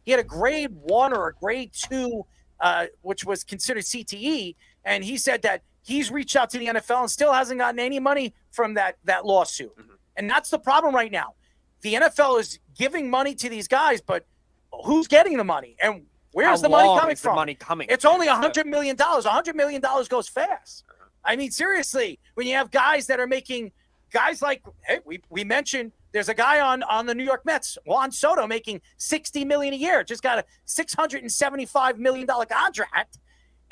had a grade 1 or a grade 2 which was considered CTE, and he said that he's reached out to the NFL and still hasn't gotten any money from that lawsuit. Mm-hmm. And that's the problem right now. The NFL is giving money to these guys, but who's getting the money? And where's the money coming from? The money coming? It's only $100 million. $100 million goes fast. I mean, seriously, when you have guys that are making guys like, hey, we mentioned there's a guy on the New York Mets, Juan Soto, making $60 million a year. Just got a $675 million contract.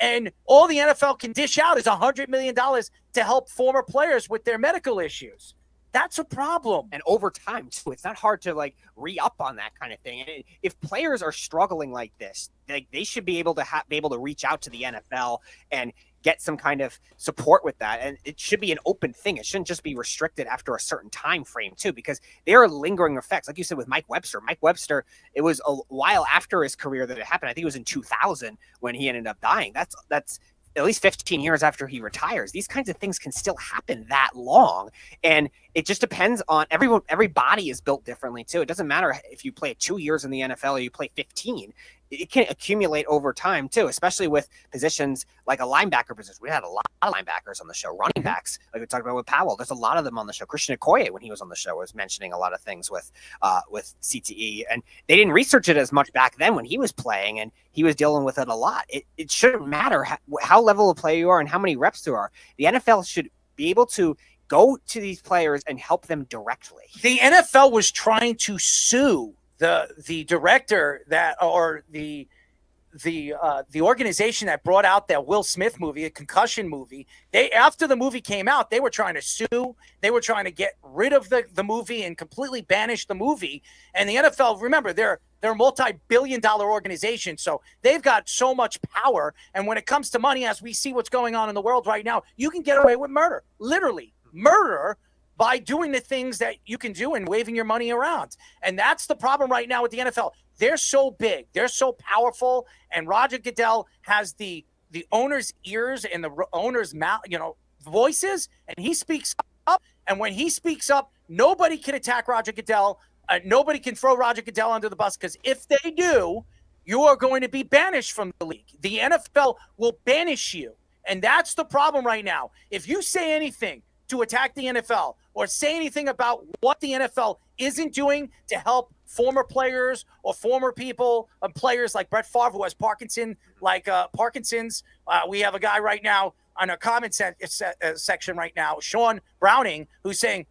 And all the NFL can dish out is $100 million to help former players with their medical issues. That's a problem. And over time, too, it's not hard to re-up on that kind of thing. And if players are struggling like this, they should be able to reach out to the NFL and get some kind of support with that. And it should be an open thing. It shouldn't just be restricted after a certain time frame, too, because there are lingering effects. Like you said with Mike Webster. Mike Webster, it was a while after his career that it happened. I think it was in 2000 when he ended up dying. That's at least 15 years after he retires. These kinds of things can still happen that long. And it just depends on everyone. Every body is built differently too. It doesn't matter if you play 2 years in the NFL or you play 15. It can accumulate over time too, especially with positions like a linebacker position. We had a lot of linebackers on the show, running backs, like we talked about with Powell. There's a lot of them on the show. Christian Okoye, when he was on the show, was mentioning a lot of things with CTE, and they didn't research it as much back then when he was playing, and he was dealing with it a lot. It shouldn't matter how level of player you are and how many reps there are. The NFL should be able to go to these players and help them directly. The NFL was trying to sue the director that, or the organization that brought out that Will Smith movie, a concussion movie. After the movie came out, they were trying to sue. They were trying to get rid of the movie and completely banish the movie. And the NFL, remember, they're a multi-billion-dollar organization, so they've got so much power. And when it comes to money, as we see what's going on in the world right now, you can get away with murder, literally murder, by doing the things that you can do and waving your money around. And that's the problem right now with the NFL. They're so big, they're so powerful, and Roger Goodell has the owner's ears and the owner's mouth, voices, and he speaks up. And when he speaks up, nobody can attack Roger Goodell. Nobody can throw Roger Goodell under the bus, because if they do, you are going to be banished from the league. The NFL will banish you. And that's the problem right now. If you say anything to attack the NFL or say anything about what the NFL isn't doing to help former players or former people, players like Brett Favre, who has Parkinson's. We have a guy right now on a comment section right now, Sean Browning, who's saying,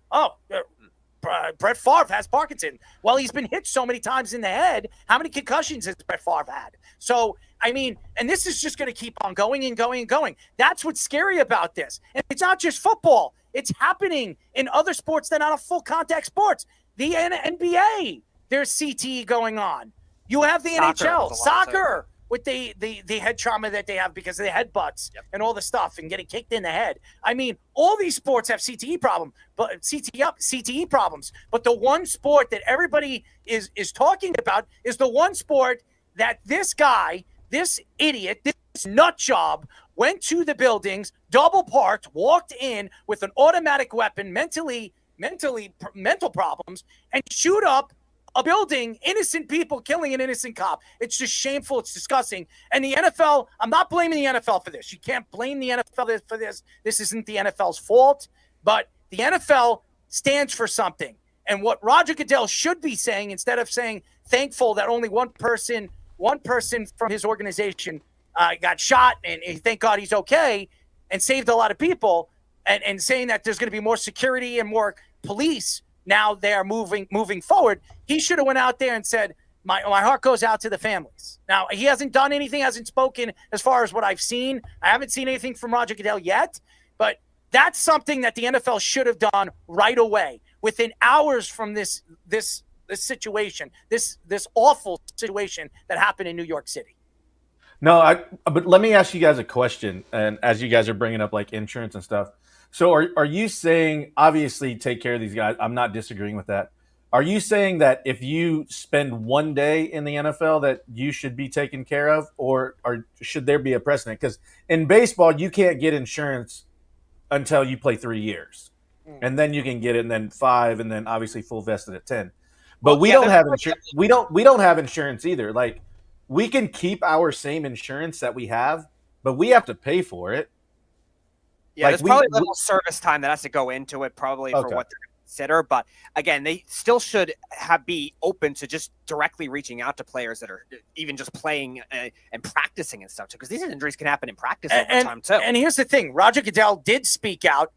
Brett Favre has Parkinson's. Well, he's been hit so many times in the head. How many concussions has Brett Favre had? So, and this is just going to keep on going and going and going. That's what's scary about this. And it's not just football. It's happening in other sports that are not full contact sports. The NBA, there's CTE going on. You have the NHL, soccer, with the head trauma that they have because of the headbutts and all the stuff and getting kicked in the head. All these sports have CTE problems, but CTE problems. But the one sport that everybody is talking about is the one sport that this guy, this idiot, this nut job went to the buildings, double parked, walked in with an automatic weapon, mental problems, and shoot up a building, innocent people, killing an innocent cop. It's just shameful. It's disgusting. And the NFL, I'm not blaming the NFL for this. You can't blame the NFL for this. This isn't the NFL's fault. But The NFL stands for something. And what Roger Goodell should be saying, instead of saying thankful that only one person from his organization got shot and thank God he's okay and saved a lot of people, and saying that there's going to be more security and more police now they're moving forward, he should have went out there and said, my heart goes out to the families. Now, he hasn't done anything, hasn't spoken as far as what I've seen. I haven't seen anything from Roger Goodell yet, but that's something that the NFL should have done right away, within hours from this situation, this awful situation that happened in New York City. No, but let me ask you guys a question. And as you guys are bringing up like insurance and stuff, so are you saying, obviously take care of these guys? I'm not disagreeing with that. Are you saying that if you spend one day in the NFL that you should be taken care of, or should there be a precedent? Because in baseball, you can't get insurance until you play 3 years, and then you can get it, and then 5, and then obviously full vested at 10. But we don't have insurance. We don't have insurance either. Like, we can keep our same insurance that we have, but we have to pay for it. Yeah, like there's probably a little service time that has to go into it, probably for what they're going to consider. But again, they still should be open to just directly reaching out to players that are even just playing and practicing and stuff, because these injuries can happen in practice over time too. And here's the thing: Roger Goodell did speak out.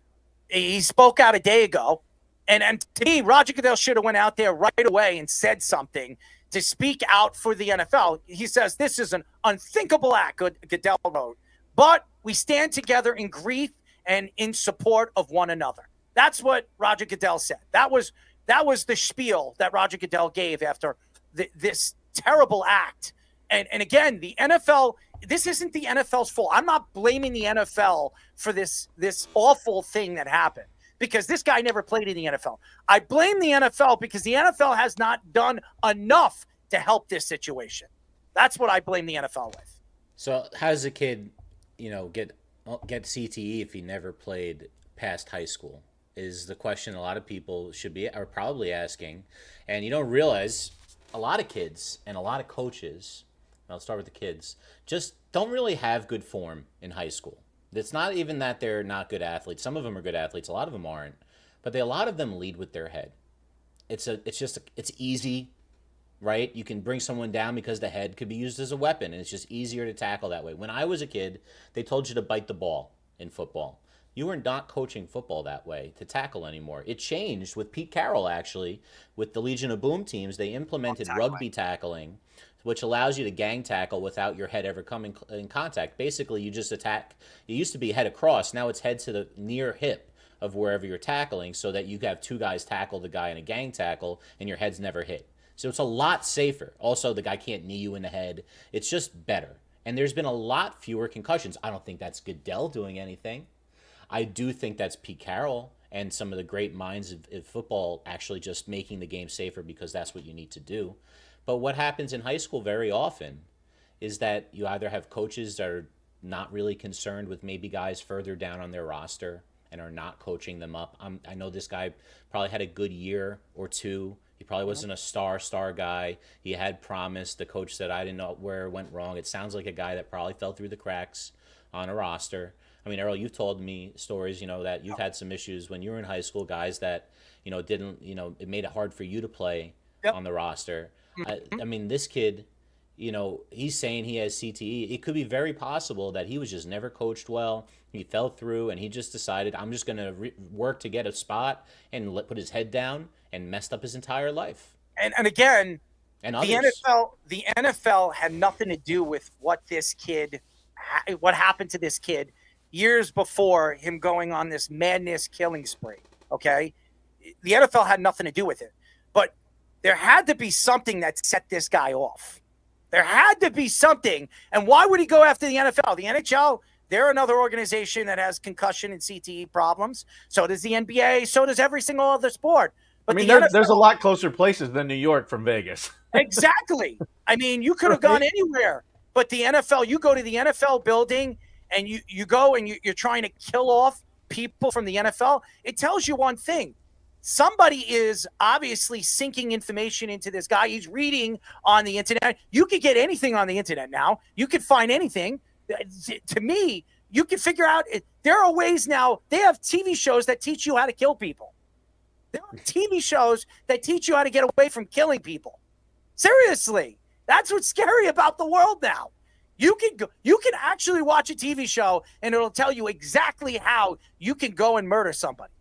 He spoke out a day ago, and to me, Roger Goodell should have went out there right away and said something to speak out for the NFL. He says this is an unthinkable act, Goodell wrote, but we stand together in grief and in support of one another. That's what Roger Goodell said. That was the spiel that Roger Goodell gave after this terrible act. And again, the NFL, this isn't the NFL's fault. I'm not blaming the NFL for this awful thing that happened, because this guy never played in the NFL. I blame the NFL because the NFL has not done enough to help this situation. That's what I blame the NFL with. So how does a kid, get CTE if he never played past high school? Is the question a lot of people are probably asking. And you don't realize a lot of kids and a lot of coaches, I'll start with the kids, just don't really have good form in high school. It's not even that they're not good athletes. Some of them are good athletes. A lot of them aren't. But a lot of them lead with their head. It's easy, right? You can bring someone down because the head could be used as a weapon, and it's just easier to tackle that way. When I was a kid, they told you to bite the ball in football. You were not coaching football that way to tackle anymore. It changed with Pete Carroll, actually. With the Legion of Boom teams, they implemented rugby tackling, which allows you to gang tackle without your head ever coming in contact. Basically, you just attack. It used to be head across. Now it's head to the near hip of wherever you're tackling, so that you have two guys tackle the guy in a gang tackle and your head's never hit. So it's a lot safer. Also, the guy can't knee you in the head. It's just better. And there's been a lot fewer concussions. I don't think that's Goodell doing anything. I do think that's Pete Carroll and some of the great minds of football actually just making the game safer, because that's what you need to do. But what happens in high school very often is that you either have coaches that are not really concerned with maybe guys further down on their roster and are not coaching them up. I know this guy probably had a good year or two. He probably wasn't a star guy. He had promise. The coach said, I didn't know where it went wrong. It sounds like a guy that probably fell through the cracks on a roster. I mean, Errol, you've told me stories, that you've had some issues when you were in high school, guys that, didn't, it made it hard for you to play on the roster. I mean, this kid, he's saying he has CTE. It could be very possible that he was just never coached well. He fell through and he just decided, I'm just going to work to get a spot and put his head down, and messed up his entire life. And again, and the NFL had nothing to do with what happened to this kid years before him going on this madness killing spree. Okay. The NFL had nothing to do with it, but there had to be something that set this guy off. There had to be something. And why would he go after the NFL? The NHL, they're another organization that has concussion and CTE problems. So does the NBA. So does every single other sport. But there's a lot closer places than New York from Vegas. Exactly. I mean, you could have gone anywhere, but the NFL, you go to the NFL building and you go and you're trying to kill off people from the NFL. It tells you one thing. Somebody is obviously sinking information into this guy. He's reading on the internet. You could get anything on the internet now. You could find anything. To me, You can figure out there are ways now. They have TV shows that teach you how to kill people. There are TV shows that teach you how to get away from killing people. Seriously, that's what's scary about the world now. You can actually watch a TV show and it'll tell you exactly how you can go and murder somebody.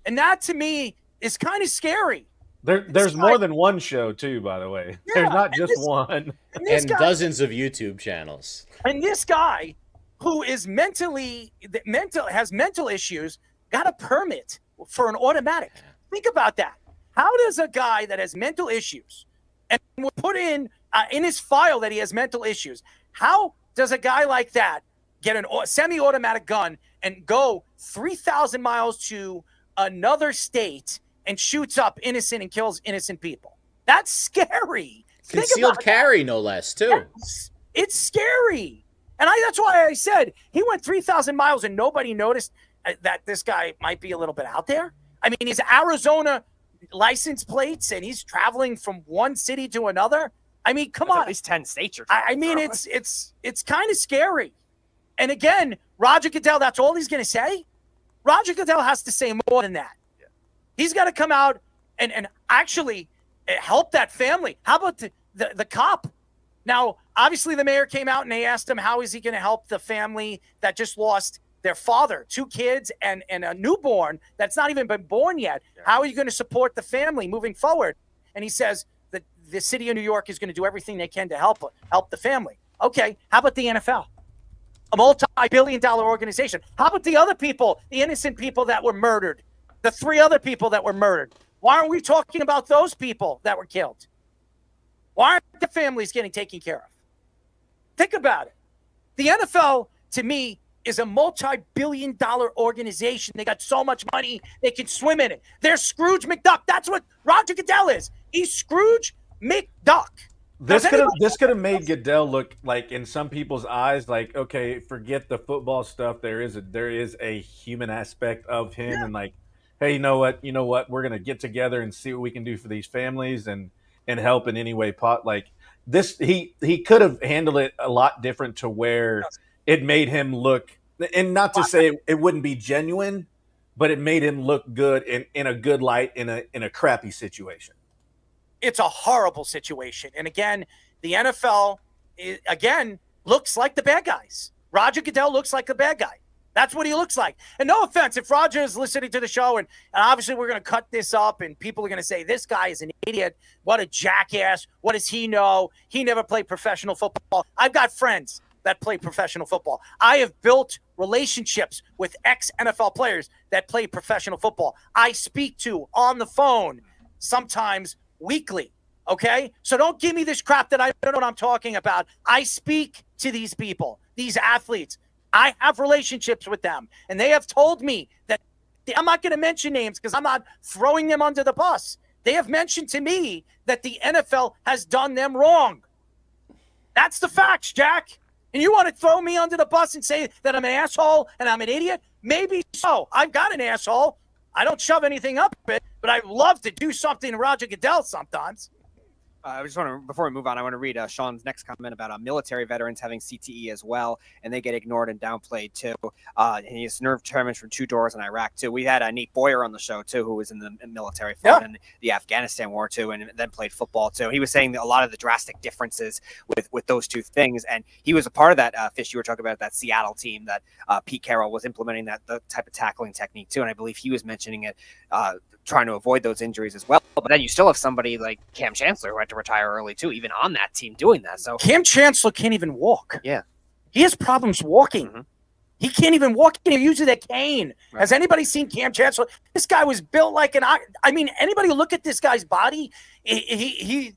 And that to me is kind of scary. There's more than one show too, by the way. Yeah, There's not just one. And dozens of YouTube channels. And this guy who is has mental issues got a permit for an automatic. Think about that. How does a guy that has mental issues and will put in his file that he has mental issues, how does a guy like that get a semi-automatic gun and go 3,000 miles to another state and shoots up innocent and kills innocent people? That's scary. Concealed carry, no less, too. It's scary. And that's why I said he went 3,000 miles and nobody noticed that this guy might be a little bit out there. I mean, he's Arizona license plates and he's traveling from one city to another. I mean, come on. At least 10 states. I mean, it's kind of scary. And again, Roger Goodell, that's all he's going to say? Roger Goodell has to say more than that. Yeah. He's got to come out and actually help that family. How about the cop? Now, obviously, the mayor came out and they asked him how is he going to help the family that just lost their father, 2 kids and a newborn that's not even been born yet. Yeah. How are you going to support the family moving forward? And he says that the city of New York is going to do everything they can to help the family. Okay, how about the NFL? A multi-billion-dollar organization. How about the other people, the innocent people that were murdered? The 3 other people that were murdered. Why aren't we talking about those people that were killed? Why aren't the families getting taken care of? Think about it. The NFL, to me, is a multi-billion-dollar organization. They got so much money, they can swim in it. They're Scrooge McDuck. That's what Roger Goodell is. He's Scrooge McDuck. This could have made Goodell look like, in some people's eyes, like, okay, forget the football stuff. There is a human aspect of him, yeah. And like, hey, you know what? We're gonna get together and see what we can do for these families and help in any way. Like this, he could have handled it a lot different to where it made him look, and not to say it wouldn't be genuine, but it made him look good in a good light in a crappy situation. It's a horrible situation. And again, the NFL, looks like the bad guys. Roger Goodell looks like the bad guy. That's what he looks like. And no offense, if Roger is listening to the show, and obviously we're going to cut this up, and people are going to say, this guy is an idiot. What a jackass. What does he know? He never played professional football. I've got friends that play professional football. I have built relationships with ex-NFL players that play professional football. I speak to on the phone sometimes weekly, okay? So don't give me this crap that I don't know what I'm talking about. I speak to these people, these athletes. I have relationships with them, and they have told me that I'm not going to mention names because I'm not throwing them under the bus. They have mentioned to me that the NFL has done them wrong. That's the facts, Jack. And you want to throw me under the bus and say that I'm an asshole and I'm an idiot? Maybe so. I've got an asshole. I don't shove anything up it, but I love to do something to Roger Goodell sometimes. I just want to, before we move on, I want to read Sean's next comment about military veterans having CTE as well, and they get ignored and downplayed too. And he has nerve damage from 2 doors in Iraq too. We had Nate Boyer on the show too, who was in the military in the Afghanistan war too, and then played football too. He was saying that a lot of the drastic differences with those 2 things, and he was a part of that. Fish, you were talking about that Seattle team that Pete Carroll was implementing the type of tackling technique too, and I believe he was mentioning it. Trying to avoid those injuries as well. But then you still have somebody like Cam Chancellor who had to retire early too, even on that team doing that. So Cam Chancellor can't even walk. Yeah. He has problems walking. Mm-hmm. He can't even walk. He uses a cane. Right. Has anybody seen Cam Chancellor? This guy was built like anybody look at this guy's body? He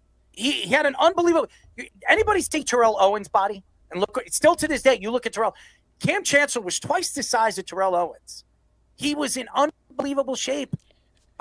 had an unbelievable. Anybody see Terrell Owens' body? And look, still to this day, you look at Terrell. Cam Chancellor was twice the size of Terrell Owens. He was in unbelievable shape.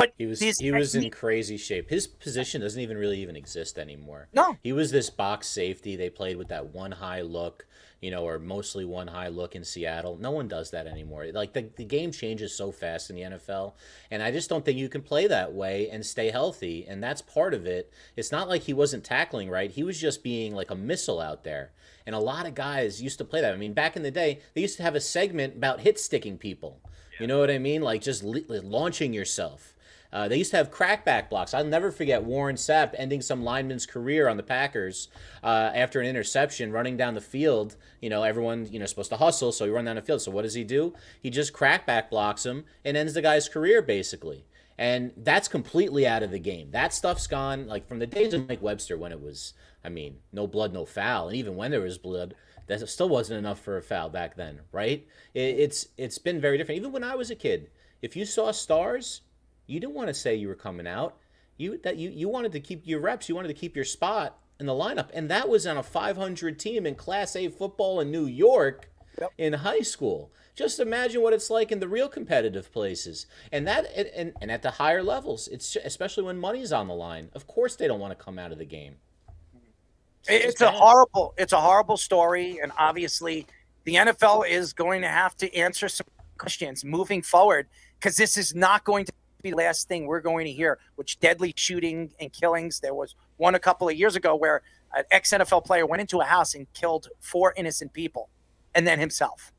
But He was this in crazy shape. His position doesn't even really exist anymore. No. He was this box safety. They played with that one high look, or mostly one high look in Seattle. No one does that anymore. Like the game changes so fast in the NFL, and I just don't think you can play that way and stay healthy. And that's part of it. It's not like he wasn't tackling right. He was just being like a missile out there. And a lot of guys used to play that. I mean, back in the day, they used to have a segment about hit sticking people. You know what I mean? Like just launching yourself. They used to have crackback blocks. I'll never forget Warren Sapp ending some lineman's career on the Packers after an interception, running down the field. Everyone, supposed to hustle, so he run down the field. So what does he do? He just crackback blocks him and ends the guy's career, basically. And that's completely out of the game. That stuff's gone, like from the days of Mike Webster when it was, no blood, no foul. And even when there was blood, that still wasn't enough for a foul back then, right? It's been very different. Even when I was a kid, if you saw stars, you didn't want to say you were coming out. You wanted to keep your reps. You wanted to keep your spot in the lineup. And that was on a 500 team in Class A football in New York in high school. Just imagine what it's like in the real competitive places. And at the higher levels, it's especially when money's on the line. Of course they don't want to come out of the game. It's a horrible story, and obviously the NFL is going to have to answer some questions moving forward, because this is not going to be the last thing we're going to hear, which deadly shooting and killings. There was one a couple of years ago where an ex-NFL player went into a house and killed 4 innocent people, and then himself.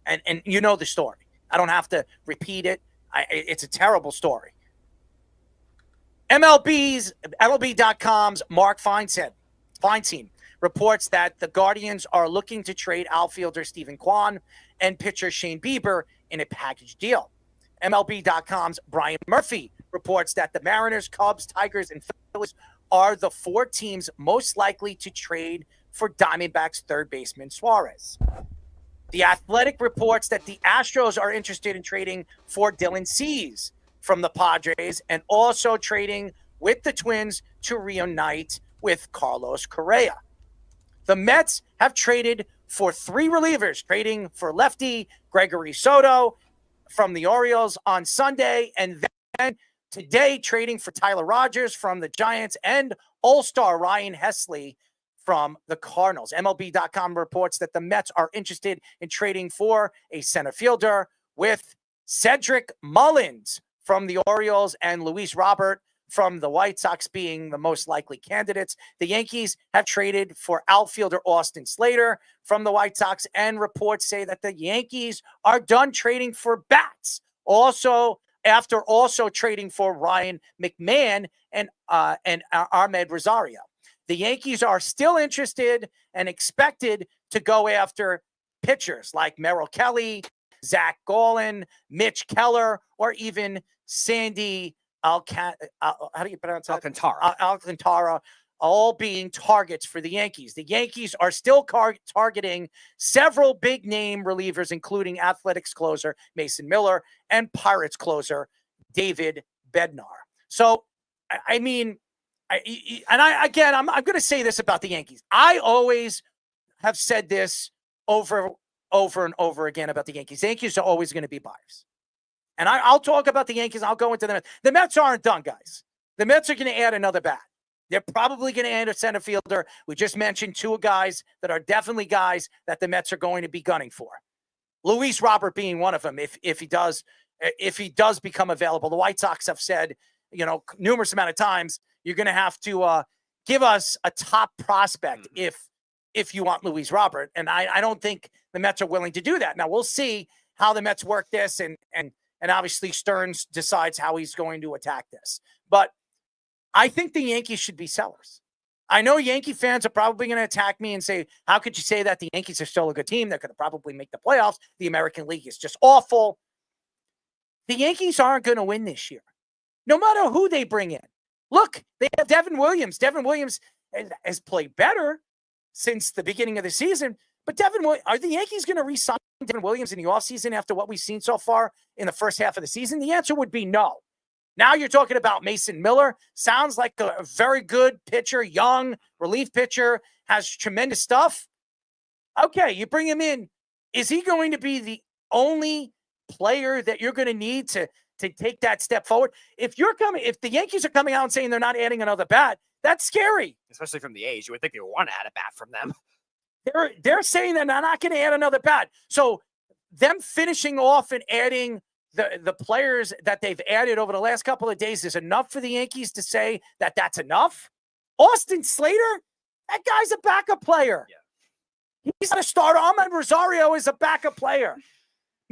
And you know the story. I don't have to repeat it. It's a terrible story. MLB.com's Mark Feinstein reports that the Guardians are looking to trade outfielder Stephen Kwan and pitcher Shane Bieber in a package deal. MLB.com's Brian Murphy reports that the Mariners, Cubs, Tigers, and Phillies are the 4 teams most likely to trade for Diamondbacks third baseman Suarez. The Athletic reports that the Astros are interested in trading for Dylan Cease from the Padres and also trading with the Twins to reunite with Carlos Correa. The Mets have traded for 3 relievers, trading for lefty Gregory Soto from the Orioles on Sunday, and then today trading for Tyler Rogers from the Giants and All-Star Ryan Hesley from the Cardinals. MLB.com reports that the Mets are interested in trading for a center fielder with Cedric Mullins from the Orioles and Luis Robert from the White Sox being the most likely candidates. The Yankees have traded for outfielder Austin Slater from the White Sox, and reports say that the Yankees are done trading for bats. After trading for Ryan McMahon and Ahmed Rosario. The Yankees are still interested and expected to go after pitchers like Merrill Kelly, Zach Gallen, Mitch Keller, or even Sandy Alcantara, all being targets for the Yankees. The Yankees are still targeting several big-name relievers, including Athletics closer Mason Miller and Pirates closer David Bednar. So, I'm going to say this about the Yankees. I always have said this over and over again about the Yankees. The Yankees are always going to be buyers. And I'll talk about the Yankees. I'll go into the Mets. The Mets aren't done, guys. The Mets are going to add another bat. They're probably going to add a center fielder. We just mentioned 2 guys that are definitely guys that the Mets are going to be gunning for. Luis Robert being one of them, if he does become available. The White Sox have said, numerous amount of times, you're going to have to give us a top prospect if you want Luis Robert. And I don't think the Mets are willing to do that. Now we'll see how the Mets work this, and obviously Stearns decides how he's going to attack this. But I think the Yankees should be sellers. I know Yankee fans are probably going to attack me and say, how could you say that? The Yankees are still a good team. They're going to probably make the playoffs. The American League is just awful. The Yankees aren't going to win this year, no matter who they bring in. Look, they have Devin Williams. Devin Williams has played better since the beginning of the season. But are the Yankees going to re-sign Devin Williams in the offseason after what we've seen so far in the first half of the season? The answer would be no. Now you're talking about Mason Miller. Sounds like a very good pitcher, young relief pitcher, has tremendous stuff. Okay, you bring him in. Is he going to be the only player that you're going to need to take that step forward. If the Yankees are coming out and saying they're not adding another bat, that's scary. Especially from the A's. You would think they would want to add a bat from them. They're saying they're not going to add another bat. So them finishing off and adding the players that they've added over the last couple of days is enough for the Yankees to say that that's enough. Austin Slater, that guy's a backup player. Yeah. He's not a starter. Ahmed Rosario is a backup player.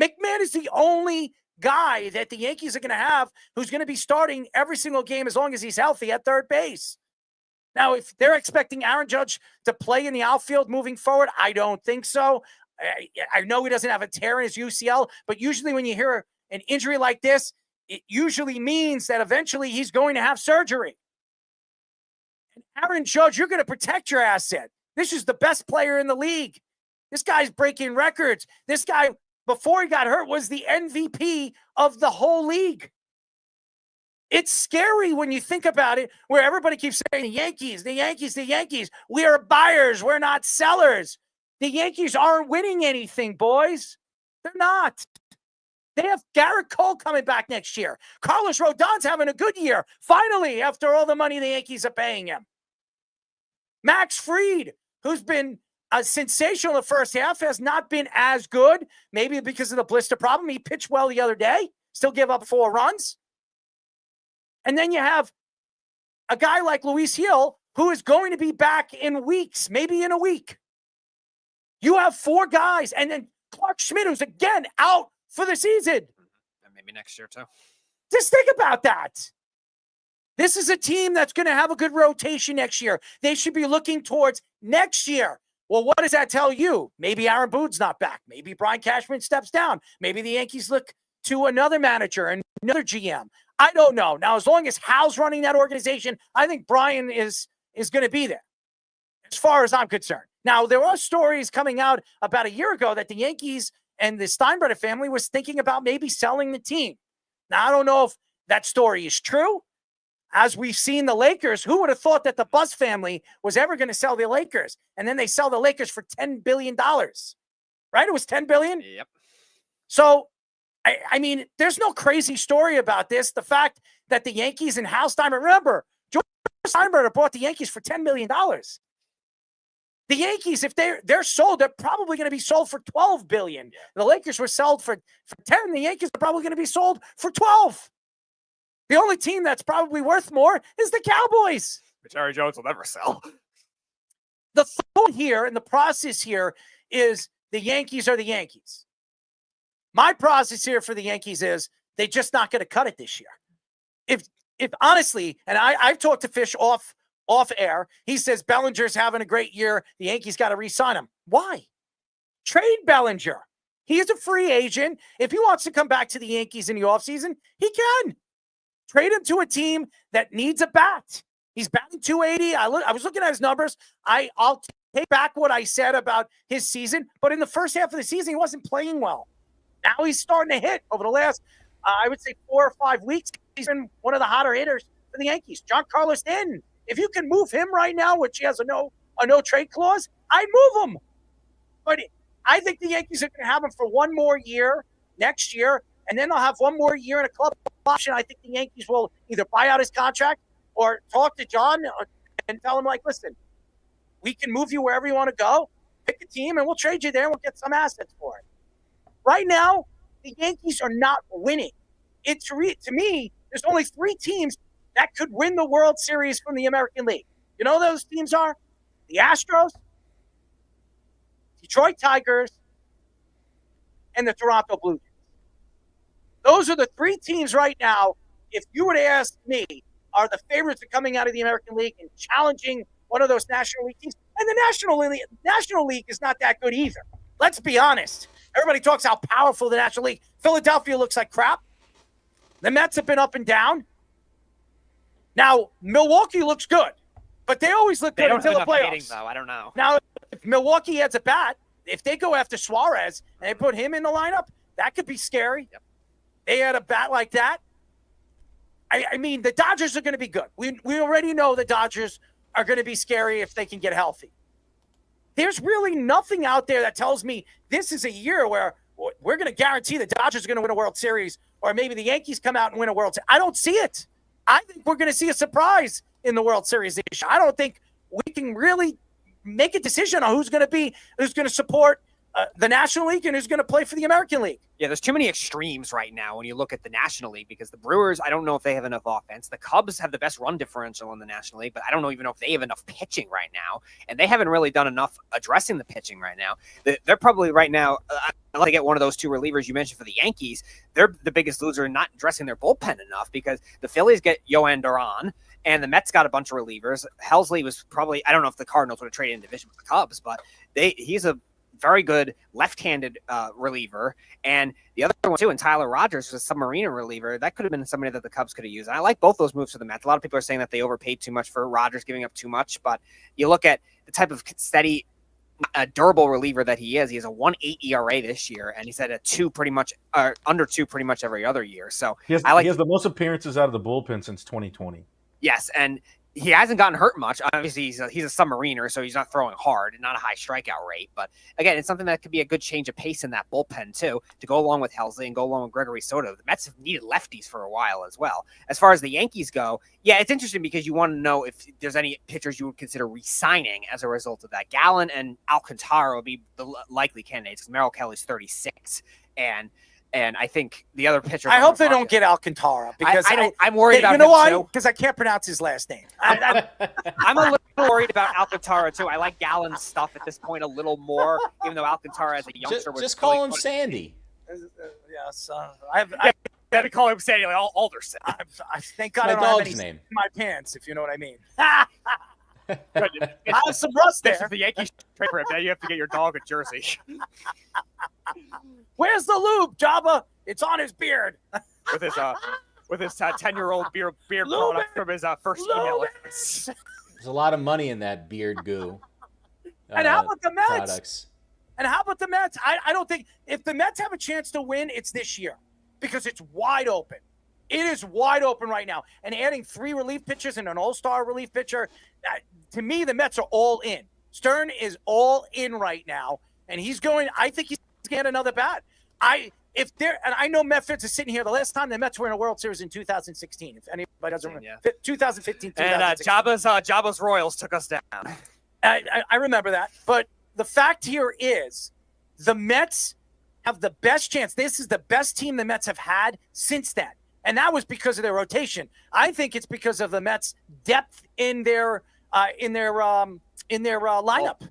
McMahon is the only guy that the Yankees are going to have who's going to be starting every single game as long as he's healthy at third base. Now, if they're expecting Aaron Judge to play in the outfield moving forward, I don't think so. I know he doesn't have a tear in his UCL, but usually when you hear an injury like this, it usually means that eventually he's going to have surgery. And Aaron Judge, you're going to protect your asset. This is the best player in the league. This guy's breaking records. This guy, before he got hurt, was the MVP of the whole league. It's scary when you think about it, where everybody keeps saying the Yankees, the Yankees, the Yankees. We are buyers. We're not sellers. The Yankees aren't winning anything, boys. They're not. They have Garrett Cole coming back next year. Carlos Rodon's having a good year, finally, after all the money the Yankees are paying him. Max Fried, who's been sensational in the first half, has not been as good, maybe because of the blister problem. He pitched well the other day, still gave up 4 runs. And then you have a guy like Luis Hill, who is going to be back in weeks, maybe in a week. You have 4 guys, and then Clark Schmidt, who's again out for the season. And maybe next year, too. Just think about that. This is a team that's going to have a good rotation next year. They should be looking towards next year. Well, what does that tell you? Maybe Aaron Boone's not back. Maybe Brian Cashman steps down. Maybe the Yankees look to another manager and another GM. I don't know. Now, as long as Hal's running that organization, I think Brian is going to be there, as far as I'm concerned. Now, there are stories coming out about a year ago that the Yankees and the Steinbrenner family was thinking about maybe selling the team. Now, I don't know if that story is true. As we've seen the Lakers, who would have thought that the Buzz family was ever going to sell the Lakers? And then they sell the Lakers for $10 billion, right? It was $10 billion? Yep. So, I mean, there's no crazy story about this. The fact that the Yankees and Hal Steinbrenner, remember, George Steinbrenner bought the Yankees for $10 million. The Yankees, if they're sold, they're probably going to be sold for $12 billion. Yeah. The Lakers were sold for 10. The Yankees are probably going to be sold for 12. The only team that's probably worth more is the Cowboys. But Jerry Jones will never sell. The thought here and the process here is the Yankees are the Yankees. My process here for the Yankees is they're just not going to cut it this year. If honestly, and I've talked to Fish off air, he says Bellinger's having a great year. The Yankees got to re-sign him. Why? Trade Bellinger. He is a free agent. If he wants to come back to the Yankees in the offseason, he can. Trade him to a team that needs a bat. He's batting 280. I was looking at his numbers. I'll take back what I said about his season, but in the first half of the season, he wasn't playing well. Now he's starting to hit over the last, I would say, 4 or 5 weeks. He's been one of the hotter hitters for the Yankees. John Carlos Stanton. If you can move him right now, which he has a no trade clause, I'd move him. But I think the Yankees are going to have him for one more year next year, and then they'll have one more year in a club option. I think the Yankees will either buy out his contract or talk to John and tell him, like, listen, we can move you wherever you want to go. Pick a team, and we'll trade you there, and we'll get some assets for it. Right now, the Yankees are not winning. To me, there's only 3 teams that could win the World Series from the American League. You know those teams are? The Astros, Detroit Tigers, and the Toronto Blue Jays. Those are the 3 teams right now, if you were to ask me, are the favorites of coming out of the American League and challenging one of those National League teams. And the National League is not that good either. Let's be honest. Everybody talks how powerful the National League. Philadelphia looks like crap. The Mets have been up and down. Now, Milwaukee looks good, but they always look good until the playoffs. Hitting, though. I don't know. Now, if Milwaukee adds a bat, if they go after Suarez and they put him in the lineup, that could be scary. Yep. They had a bat like that. I mean, the Dodgers are going to be good. We already know the Dodgers are going to be scary if they can get healthy. There's really nothing out there that tells me this is a year where we're going to guarantee the Dodgers are going to win a World Series, or maybe the Yankees come out and win a World Series. I don't see it. I think we're going to see a surprise in the World Series this year. I don't think we can really make a decision on who's going to support the National League and who's going to play for the American League. Yeah, there's too many extremes right now when you look at the National League, because the Brewers, I don't know if they have enough offense. The Cubs have the best run differential in the National League, but I don't even know if they have enough pitching right now. And they haven't really done enough addressing the pitching right now. They're probably right now, I'd like to get one of those two relievers you mentioned for the Yankees. They're the biggest loser in not addressing their bullpen enough, because the Phillies get Yohan Duran, and the Mets got a bunch of relievers. Helsley was probably, I don't know if the Cardinals would have traded in division with the Cubs, but he's a very good left-handed reliever. And the other one too, and Tyler Rogers was a submariner reliever. That could have been somebody that the Cubs could have used. And I like both those moves for the Mets. A lot of people are saying that they overpaid too much for Rogers, giving up too much. But you look at the type of steady, durable reliever that he is. He has a 1.8 ERA this year, and he's at a 2 pretty much, under 2 pretty much every other year. So he has the most appearances out of the bullpen since 2020. Yes, and he hasn't gotten hurt much. Obviously, he's a submariner, so he's not throwing hard and not a high strikeout rate. But again, it's something that could be a good change of pace in that bullpen too, to go along with Helsley and go along with Gregory Soto. The Mets have needed lefties for a while as well. As far as the Yankees go, yeah, it's interesting because you want to know if there's any pitchers you would consider re-signing as a result of that. Gallen and Alcantara would be the likely candidates, because Merrill Kelly's 36, and I think the other pitcher. I hope they don't get Alcantara, because I'm worried about him. You know why? Because I can't pronounce his last name. I'm a little worried about Alcantara too. I like Gallen's stuff at this point a little more, even though Alcantara as a youngster was just call him Sandy. Yes, I had to call him Sandy like Alderson. I thank God I don't have any name in my pants, if you know what I mean. I have some rust there. This is the Yankees trade for him. Now you have to get your dog a jersey. Where's the lube, Jabba? It's on his beard. with his 10-year-old beard product from his first email. There's a lot of money in that beard goo. And how about the Mets? Products. And how about the Mets? I don't think, if the Mets have a chance to win, it's this year, because it's wide open. It is wide open right now. And adding 3 relief pitchers and an all-star relief pitcher, to me, the Mets are all in. Stern is all in right now, and I think he's get another bat. I know Met fans are sitting here. The last time the Mets were in a World Series in 2016. If anybody doesn't remember, 2015. And Jabba's Royals took us down. I remember that. But the fact here is, the Mets have the best chance. This is the best team the Mets have had since then, and that was because of their rotation. I think it's because of the Mets' depth in their lineup.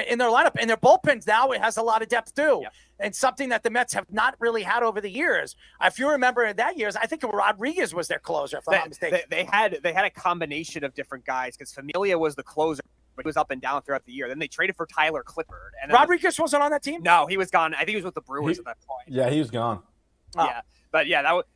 In their lineup, and their bullpens now, it has a lot of depth too, and something that the Mets have not really had over the years. If you remember that years, I think Rodriguez was their closer, if I'm not mistaken. They had a combination of different guys, because Familia was the closer, but he was up and down throughout the year. Then they traded for Tyler Clippard. And Rodriguez wasn't on that team? No, he was gone. I think he was with the Brewers at that point. Yeah, he was gone. Oh. Yeah. But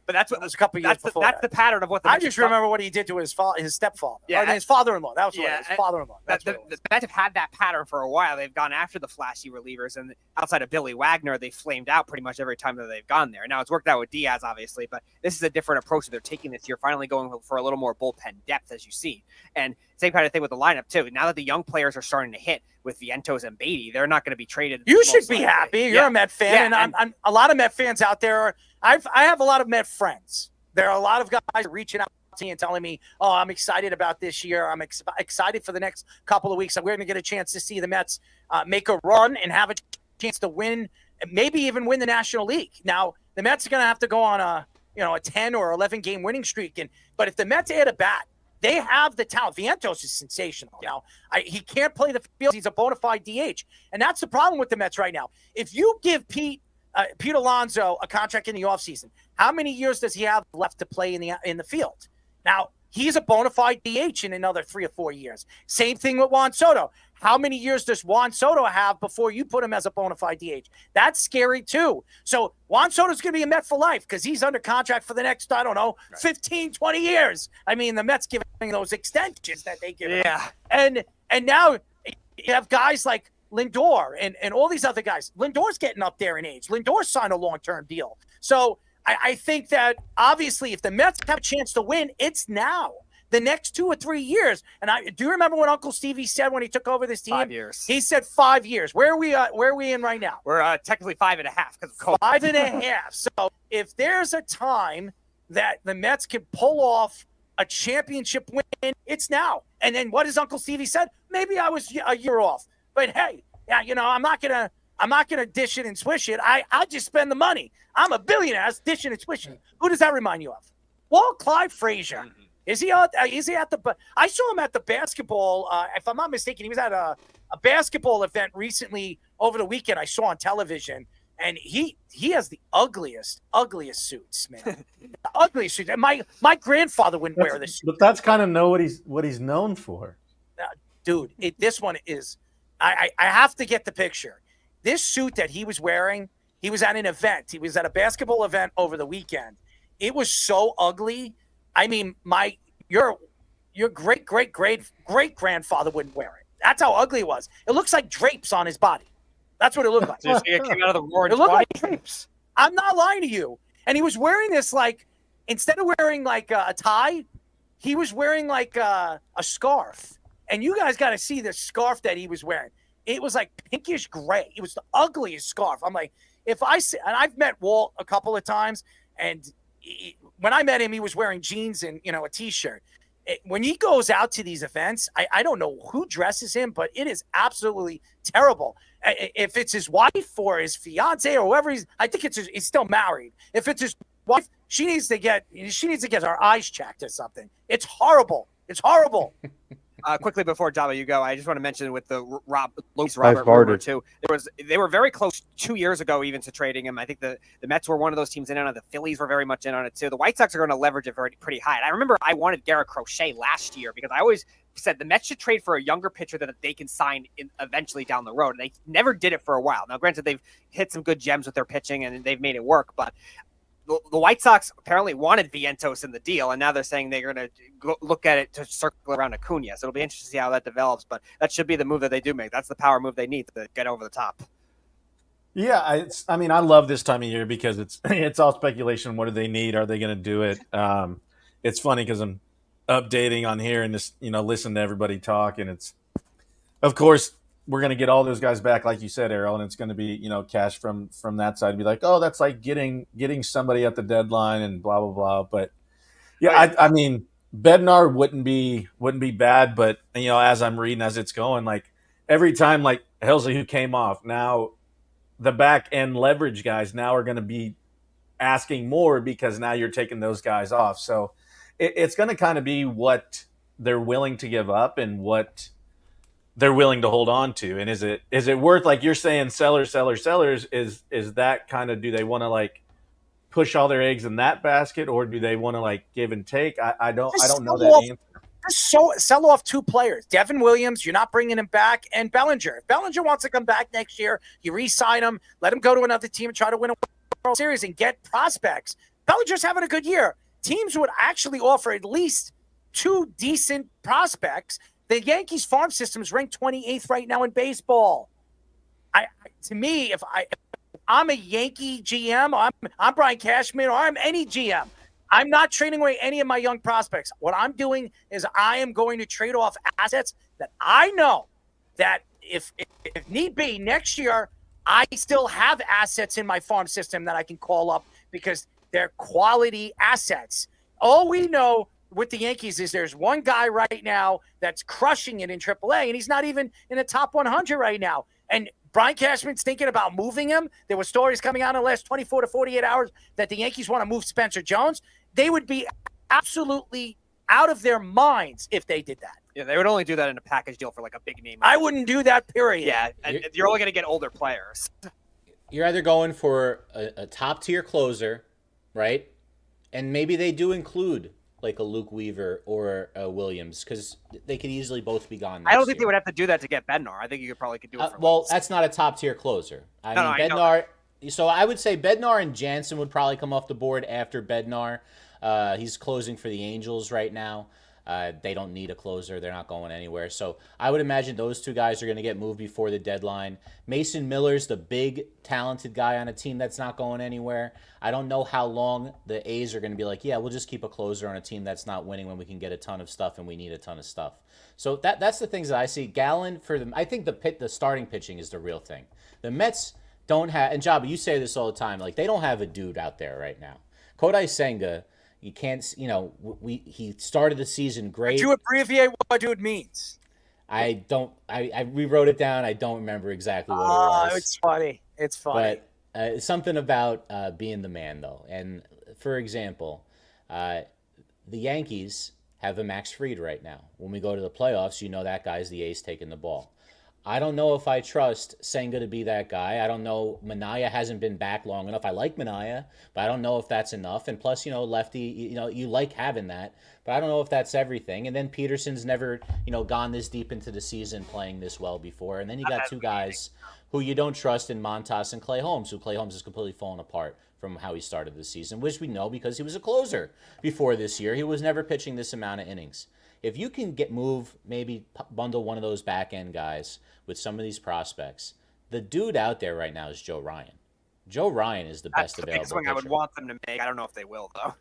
that's what was a couple years before. That's the pattern of what the I just remember what he did to his stepfather. Yeah, his father-in-law. That was his father-in-law. The Mets have had that pattern for a while. They've gone after the flashy relievers, and outside of Billy Wagner, they've flamed out pretty much every time that they've gone there. Now it's worked out with Diaz, obviously, but this is a different approach that they're taking this year. Finally going for a little more bullpen depth, as you see, and same kind of thing with the lineup too. Now that the young players are starting to hit with Vientos and Beatty, they're not going to be traded. You should be happy. You're a Met fan, and I'm a lot of Met fans out there. I have a lot of Met friends. There are a lot of guys reaching out to me and telling me, "Oh, I'm excited about this year. I'm excited for the next couple of weeks. We're going to get a chance to see the Mets make a run and have a chance to win, maybe even win the National League." Now, the Mets are going to have to go on a 10 or 11 game winning streak, but if the Mets add a bat, they have the talent. Vientos is sensational. He can't play the field. He's a bona fide DH, and that's the problem with the Mets right now. If you give Pete Alonso a contract in the offseason, how many years does he have left to play in the field? Now, he's a bona fide DH in another 3 or 4 years. Same thing with Juan Soto. How many years does Juan Soto have before you put him as a bona fide DH? That's scary too. So Juan Soto's going to be a Met for life, because he's under contract for the next, 15, 20 years. I mean, the Mets giving those extensions that they give him. And now you have guys like Lindor and all these other guys. Lindor's getting up there in age. Lindor signed a long-term deal. So I think that obviously if the Mets have a chance to win, it's now. the next 2 or 3 years. And I do you remember what Uncle Stevie said when he took over this team? 5 years. He said 5 years. Where are we in right now? We're technically 5.5 because of COVID. 5.5. So if there's a time that the Mets can pull off a championship win, it's now. And then what has Uncle Stevie said? Maybe I was a year off, but hey, yeah, I'm not gonna dish it and swish it. I just spend the money. I'm a billionaire. I dish it and swish it. Who does that remind you of? Well, Clyde Frazier. Is he at the? I saw him at the basketball. If I'm not mistaken, he was at a basketball event recently over the weekend. I saw on television, and he has the ugliest suits, man. The ugliest suits. And my grandfather wouldn't wear this suit. But that's kind of what he's known for. Dude, this one is. I have to get the picture. This suit that he was wearing, he was at an event. He was at a basketball event over the weekend. It was so ugly. I mean, your great grandfather wouldn't wear it. That's how ugly it was. It looks like drapes on his body. That's what it looked like. It came out of the roaring It looked 20s. like drapes. I'm not lying to you. And he was wearing this instead of wearing a tie, he was wearing a scarf. And you guys got to see the scarf that he was wearing. It was like pinkish gray. It was the ugliest scarf. I'm like, and I've met Walt a couple of times, and when I met him, he was wearing jeans and a t-shirt. When he goes out to these events, I don't know who dresses him, but it is absolutely terrible. If it's his wife or his fiance or whoever I think he's still married. If it's his wife, she needs to get her eyes checked or something. It's horrible. It's horrible. Quickly before Java, you go. I just want to mention with the Luis Robert rumor too. They were very close 2 years ago even to trading him. I think the Mets were one of those teams in on it. The Phillies were very much in on it too. The White Sox are going to leverage it pretty high. And I remember I wanted Garrett Crochet last year because I always said the Mets should trade for a younger pitcher that they can sign eventually down the road. And they never did it for a while. Now, granted, they've hit some good gems with their pitching and they've made it work, but the White Sox apparently wanted Vientos in the deal, and now they're saying they're going to look at it to circle around Acuna. So it'll be interesting to see how that develops, but that should be the move that they do make. That's the power move they need to get over the top. Yeah, I mean, I love this time of year because it's all speculation. What do they need? Are they going to do it? It's funny because I'm updating on here and just listen to everybody talk, and it's of course we're going to get all those guys back, like you said, Errol, and it's going to be cash from that side. Be like, oh, that's like getting somebody at the deadline and blah blah blah. But yeah, I mean, Bednar wouldn't be bad, but as I'm reading as it's going, like every time like Helsley who came off, now the back end leverage guys now are going to be asking more because now you're taking those guys off. So it's going to kind of be what they're willing to give up and what they're willing to hold on to. And is it worth, like you're saying, sellers, is that kind of, do they want to like push all their eggs in that basket, or do they want to like give and take? I don't know that answer. So sell off two players. Devin Williams, you're not bringing him back, and Bellinger. If Bellinger wants to come back next year, you re-sign him, let him go to another team and try to win a World Series and get prospects. Bellinger's having a good year. Teams would actually offer at least two decent prospects. The Yankees farm system is ranked 28th right now in baseball. To me, if I'm a Yankee GM, I'm Brian Cashman, or I'm any GM, I'm not trading away any of my young prospects. What I'm doing is I am going to trade off assets that I know that if need be next year, I still have assets in my farm system that I can call up because they're quality assets. All we know with the Yankees is there's one guy right now that's crushing it in AAA, and he's not even in the top 100 right now. And Brian Cashman's thinking about moving him. There were stories coming out in the last 24 to 48 hours that the Yankees want to move Spencer Jones. They would be absolutely out of their minds if they did that. Yeah, they would only do that in a package deal for like a big name. I wouldn't do that, period. Yeah, and you're only going to get older players. You're either going for a top-tier closer, right? And maybe they do include like a Luke Weaver or a Williams, because they could easily both be gone. I don't think they would have to do that to get Bednar. I think you probably could do it for well, that's not a top-tier closer. I mean, Bednar. So I would say Bednar and Jansen would probably come off the board after Bednar. He's closing for the Angels right now. They don't need a closer. They're not going anywhere. So I would imagine those two guys are going to get moved before the deadline. Mason Miller's the big, talented guy on a team that's not going anywhere. I don't know how long the A's are going to be like, yeah, we'll just keep a closer on a team that's not winning when we can get a ton of stuff and we need a ton of stuff. So that's the things that I see. Gallen, for them, I think the starting pitching is the real thing. The Mets don't have, and Jabba, you say this all the time, like they don't have a dude out there right now. Kodai Senga, you can't, he started the season great. Could you abbreviate what dude means? I rewrote it down. I don't remember exactly what it was. It's funny. It's funny. But something about being the man, though. And for example, the Yankees have a Max Fried right now. When we go to the playoffs, that guy's the ace taking the ball. I don't know if I trust Senga to be that guy. I don't know. Minaya hasn't been back long enough. I like Minaya, but I don't know if that's enough. And plus, lefty, you like having that, but I don't know if that's everything. And then Peterson's never, gone this deep into the season playing this well before. And then you got two guys who you don't trust in Montas and Clay Holmes, who Clay Holmes has completely fallen apart from how he started the season, which we know because he was a closer before this year. He was never pitching this amount of innings. If you can maybe bundle one of those back-end guys with some of these prospects, the dude out there right now is Joe Ryan. Joe Ryan is the best available big swing pitcher. I would want them to make. I don't know if they will, though.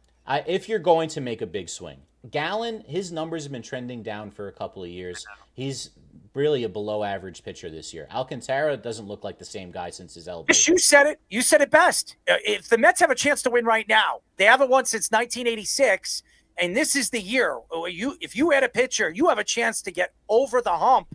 If you're going to make a big swing. Gallen, his numbers have been trending down for a couple of years. He's really a below-average pitcher this year. Alcantara doesn't look like the same guy since his elbow. Yes, you said it. You said it best. If the Mets have a chance to win right now, they haven't won since 1986, and this is the year. If you add a pitcher, you have a chance to get over the hump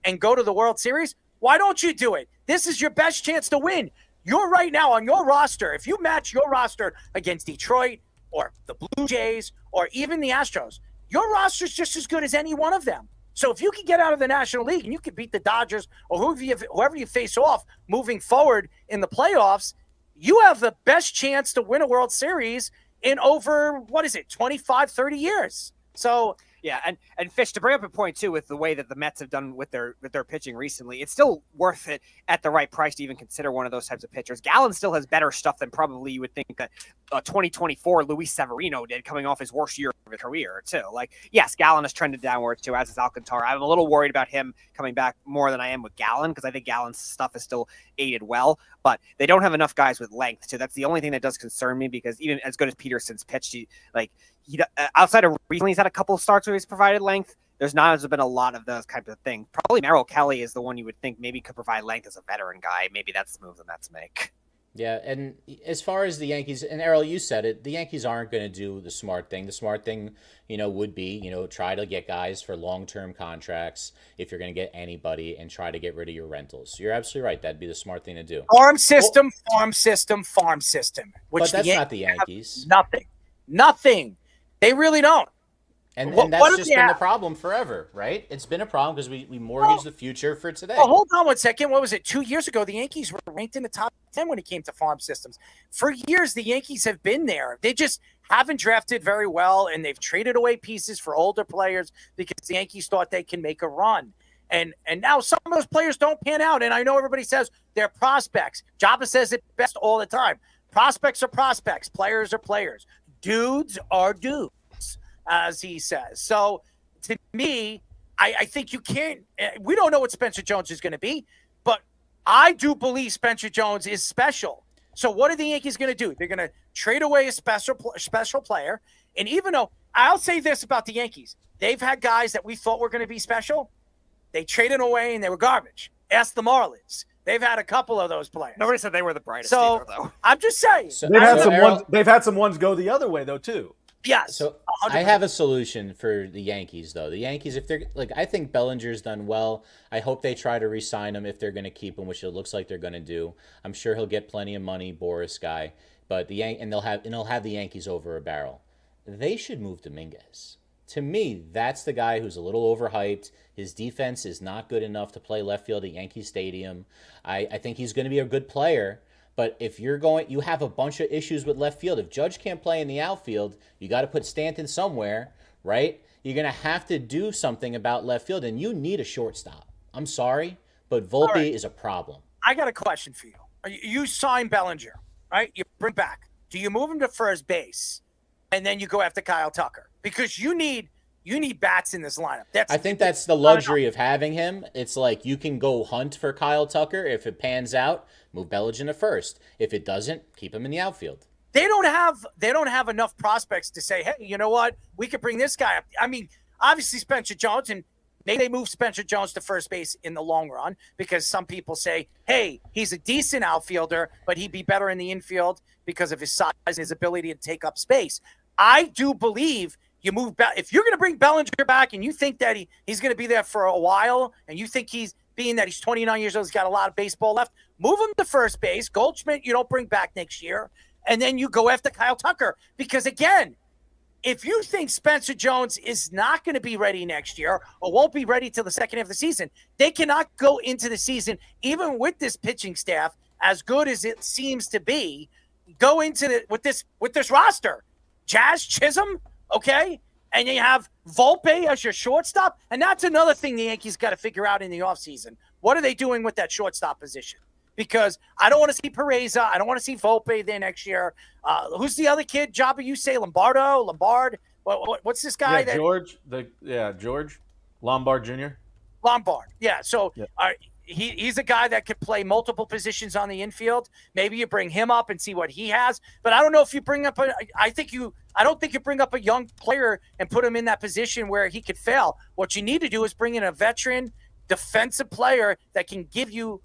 and go to the World Series. Why don't you do it? This is your best chance to win. You're right now on your roster. If you match your roster against Detroit or the Blue Jays or even the Astros, your roster is just as good as any one of them. So if you can get out of the National League and you can beat the Dodgers or whoever you face off moving forward in the playoffs, you have the best chance to win a World Series in over, 25, 30 years. So yeah, and Fish, to bring up a point too, with the way that the Mets have done with their pitching recently, it's still worth it at the right price to even consider one of those types of pitchers. Gallen still has better stuff than probably you would think that 2024 Luis Severino did, coming off his worst year of his career too. Like, yes, Gallen has trended downwards too, as is Alcantara. I'm a little worried about him coming back more than I am with Gallen, because I think Gallen's stuff is still aided well, but they don't have enough guys with length too. That's the only thing that does concern me, because even as good as Peterson's pitched, he outside of recently, he's had a couple of starts where he's provided length. There's not been a lot of those types of things. Probably Merrill Kelly is the one you would think maybe could provide length as a veteran guy. Maybe that's the move the Mets make. Yeah, and as far as the Yankees, and Errol, you said it, the Yankees aren't going to do the smart thing. The smart thing, would be, try to get guys for long-term contracts if you're going to get anybody, and try to get rid of your rentals. You're absolutely right. That'd be the smart thing to do. Farm system. Which but that's not the Yankees. Nothing. They really don't. And that's just been the problem forever, right? It's been a problem because we mortgage the future for today. Well, hold on one second. What was it? 2 years ago, the Yankees were ranked in the top 10 when it came to farm systems. For years, the Yankees have been there. They just haven't drafted very well, and they've traded away pieces for older players because the Yankees thought they can make a run. And now some of those players don't pan out. And I know everybody says they're prospects. Jabba says it best all the time. Prospects are prospects. Players are players. Dudes are dudes, as he says. So to me, I think you can't – we don't know what Spencer Jones is going to be, but I do believe Spencer Jones is special. So what are the Yankees going to do? They're going to trade away a special player. And even though – I'll say this about the Yankees. They've had guys that we thought were going to be special. They traded away and they were garbage. Ask the Marlins. They've had a couple of those players. Nobody said they were the brightest either, though. I'm just saying. So they've had some ones go the other way, though, too. Yes. So 100%. I have a solution for the Yankees, though. The Yankees, if they're like, I think Bellinger's done well. I hope they try to re-sign him if they're going to keep him, which it looks like they're going to do. I'm sure he'll get plenty of money, Boris guy. But they'll have the Yankees over a barrel. They should move Dominguez. To me, that's the guy who's a little overhyped. His defense is not good enough to play left field at Yankee Stadium. I think he's going to be a good player. But if you have a bunch of issues with left field. If Judge can't play in the outfield, you got to put Stanton somewhere, right? You're going to have to do something about left field, and you need a shortstop. I'm sorry, but Volpe is a problem. I got a question for you. You sign Bellinger, right? You bring back. Do you move him to first base, and then you go after Kyle Tucker? Because you need You need bats in this lineup. I think that's the luxury of having him. It's like you can go hunt for Kyle Tucker. If it pans out, move Bellinger to first. If it doesn't, keep him in the outfield. They don't have enough prospects to say, hey, you know what? We could bring this guy up. I mean, obviously Spencer Jones, and maybe they move Spencer Jones to first base in the long run because some people say, hey, he's a decent outfielder, but he'd be better in the infield because of his size and his ability to take up space. I do believe you move if you're going to bring Bellinger back and you think that he's going to be there for a while, and you think he's 29 years old, he's got a lot of baseball left, move him to first base. Goldschmidt, you don't bring back next year. And then you go after Kyle Tucker. Because, again, if you think Spencer Jones is not going to be ready next year or won't be ready till the second half of the season, they cannot go into the season, even with this pitching staff, as good as it seems to be, go into with this roster. Jazz Chisholm, okay? And you have Volpe as your shortstop. And that's another thing the Yankees got to figure out in the offseason. What are they doing with that shortstop position? Because I don't want to see Pereza. I don't want to see Volpe there next year. Who's the other kid? Jabba, you say Lombard? What's this guy? George Lombard Jr. Lombard. Yeah. So he's a guy that could play multiple positions on the infield. Maybe you bring him up and see what he has. But I don't know if you bring up I don't think you bring up a young player and put him in that position where he could fail. What you need to do is bring in a veteran defensive player that can give you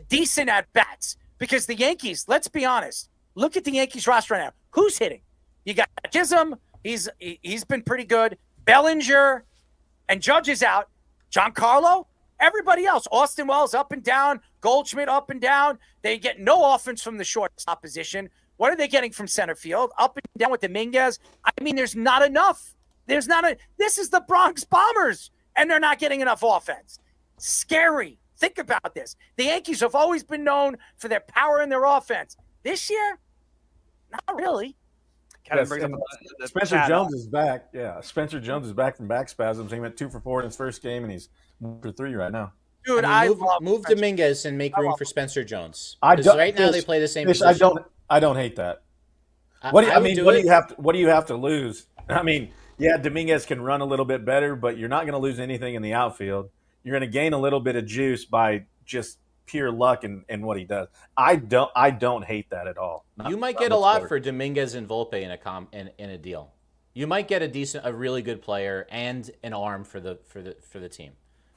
decent at bats, because the Yankees, let's be honest, look at the Yankees roster right now. Who's hitting? You got Chisholm. He's been pretty good. Bellinger and Judge is out. Giancarlo, everybody else. Austin Wells up and down. Goldschmidt up and down. They get no offense from the shortstop position. What are they getting from center field? Up and down with Dominguez. I mean, there's not enough. This is the Bronx Bombers, and they're not getting enough offense. Scary. Think about this. The Yankees have always been known for their power and their offense. This year, not really. Spencer Jones is back. Yeah, Spencer Jones is back from back spasms. He went 2 for 4 in his first game, and he's 1 for 3 right now. Dude, move Dominguez and make room for Spencer Jones. Right now they play the same position. I don't hate that. What do you have to lose? I mean, yeah, Dominguez can run a little bit better, but you're not going to lose anything in the outfield. You're going to gain a little bit of juice by just pure luck and what he does. I don't hate that at all. You might get a lot for Dominguez and Volpe in a deal. You might get a really good player and an arm for the team.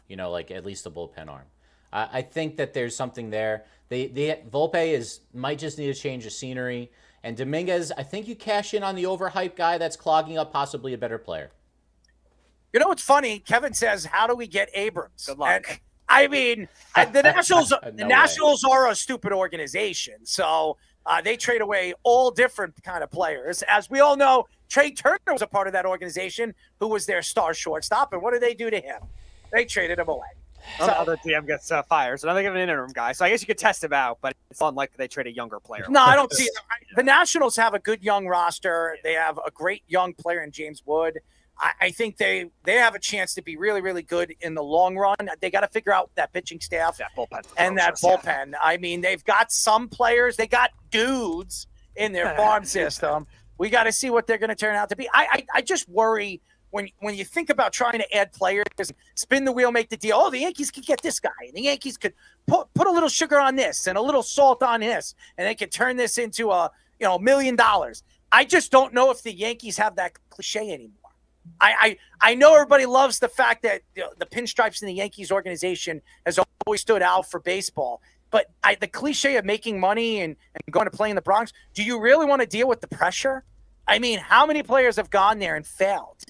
You know, like at least a bullpen arm. I think that there's something there. Volpe might just need a change of scenery, and Dominguez, I think you cash in on the overhyped guy that's clogging up possibly a better player. You know what's funny? Kevin says, "How do we get Abrams?" Good luck. And, I mean, the Nationals are a stupid organization, so they trade away all different kind of players. As we all know, Trey Turner was a part of that organization, who was their star shortstop. And what did they do to him? They traded him away. So the GM gets fired, so now they give an interim guy. So I guess you could test him out, but it's unlikely they trade a younger player. No, I don't see it. The Nationals have a good young roster. They have a great young player in James Wood. I think they have a chance to be really, really good in the long run. They got to figure out that pitching staff and that bullpen. Yeah. I mean, they've got some players. They got dudes in their farm system. We got to see what they're going to turn out to be. I just worry when you think about trying to add players, spin the wheel, make the deal. Oh, the Yankees could get this guy, and the Yankees could put a little sugar on this and a little salt on this, and they could turn this into $1 million. I just don't know if the Yankees have that cliche anymore. I know everybody loves the fact that the pinstripes in the Yankees organization has always stood out for baseball. But the cliche of making money and going to play in the Bronx, do you really want to deal with the pressure? I mean, how many players have gone there and failed?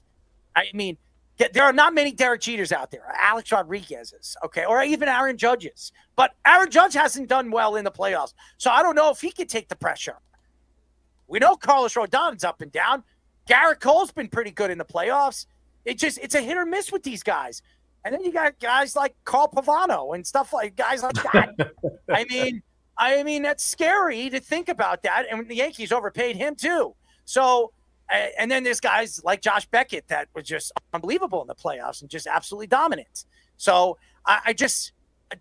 I mean, there are not many Derek Jeters out there, Alex Rodriguez's, okay, or even Aaron Judge's. But Aaron Judge hasn't done well in the playoffs. So I don't know if he could take the pressure. We know Carlos Rodon's up and down. Garrett Cole's been pretty good in the playoffs. It's a hit or miss with these guys. And then you got guys like Carl Pavano and stuff like guys like that. I mean, that's scary to think about that. And the Yankees overpaid him too. So, and then there's guys like Josh Beckett that was just unbelievable in the playoffs and just absolutely dominant. So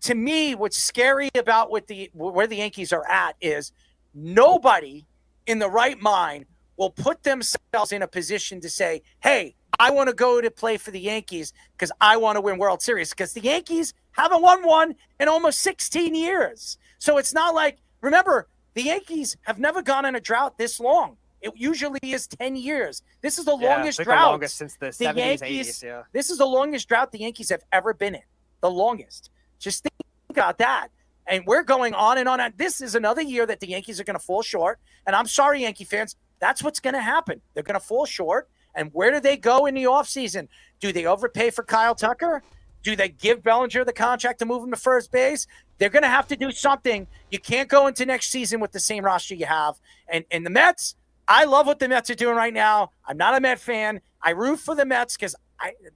to me, what's scary about where the Yankees are at is nobody in the right mind will put themselves in a position to say, hey, I want to go to play for the Yankees because I want to win World Series, because the Yankees haven't won one in almost 16 years. So it's not like, remember, the Yankees have never gone in a drought this long. It usually is 10 years. This is the longest drought. The longest since the 70s, Yankees, 80s, yeah. This is the longest drought the Yankees have ever been in. The longest. Just think about that. And we're going on and on. And this is another year that the Yankees are going to fall short. And I'm sorry, Yankee fans, that's what's going to happen. They're going to fall short. And where do they go in the offseason? Do they overpay for Kyle Tucker? Do they give Bellinger the contract to move him to first base? They're going to have to do something. You can't go into next season with the same roster you have. And the Mets, I love what the Mets are doing right now. I'm not a Met fan. I root for the Mets because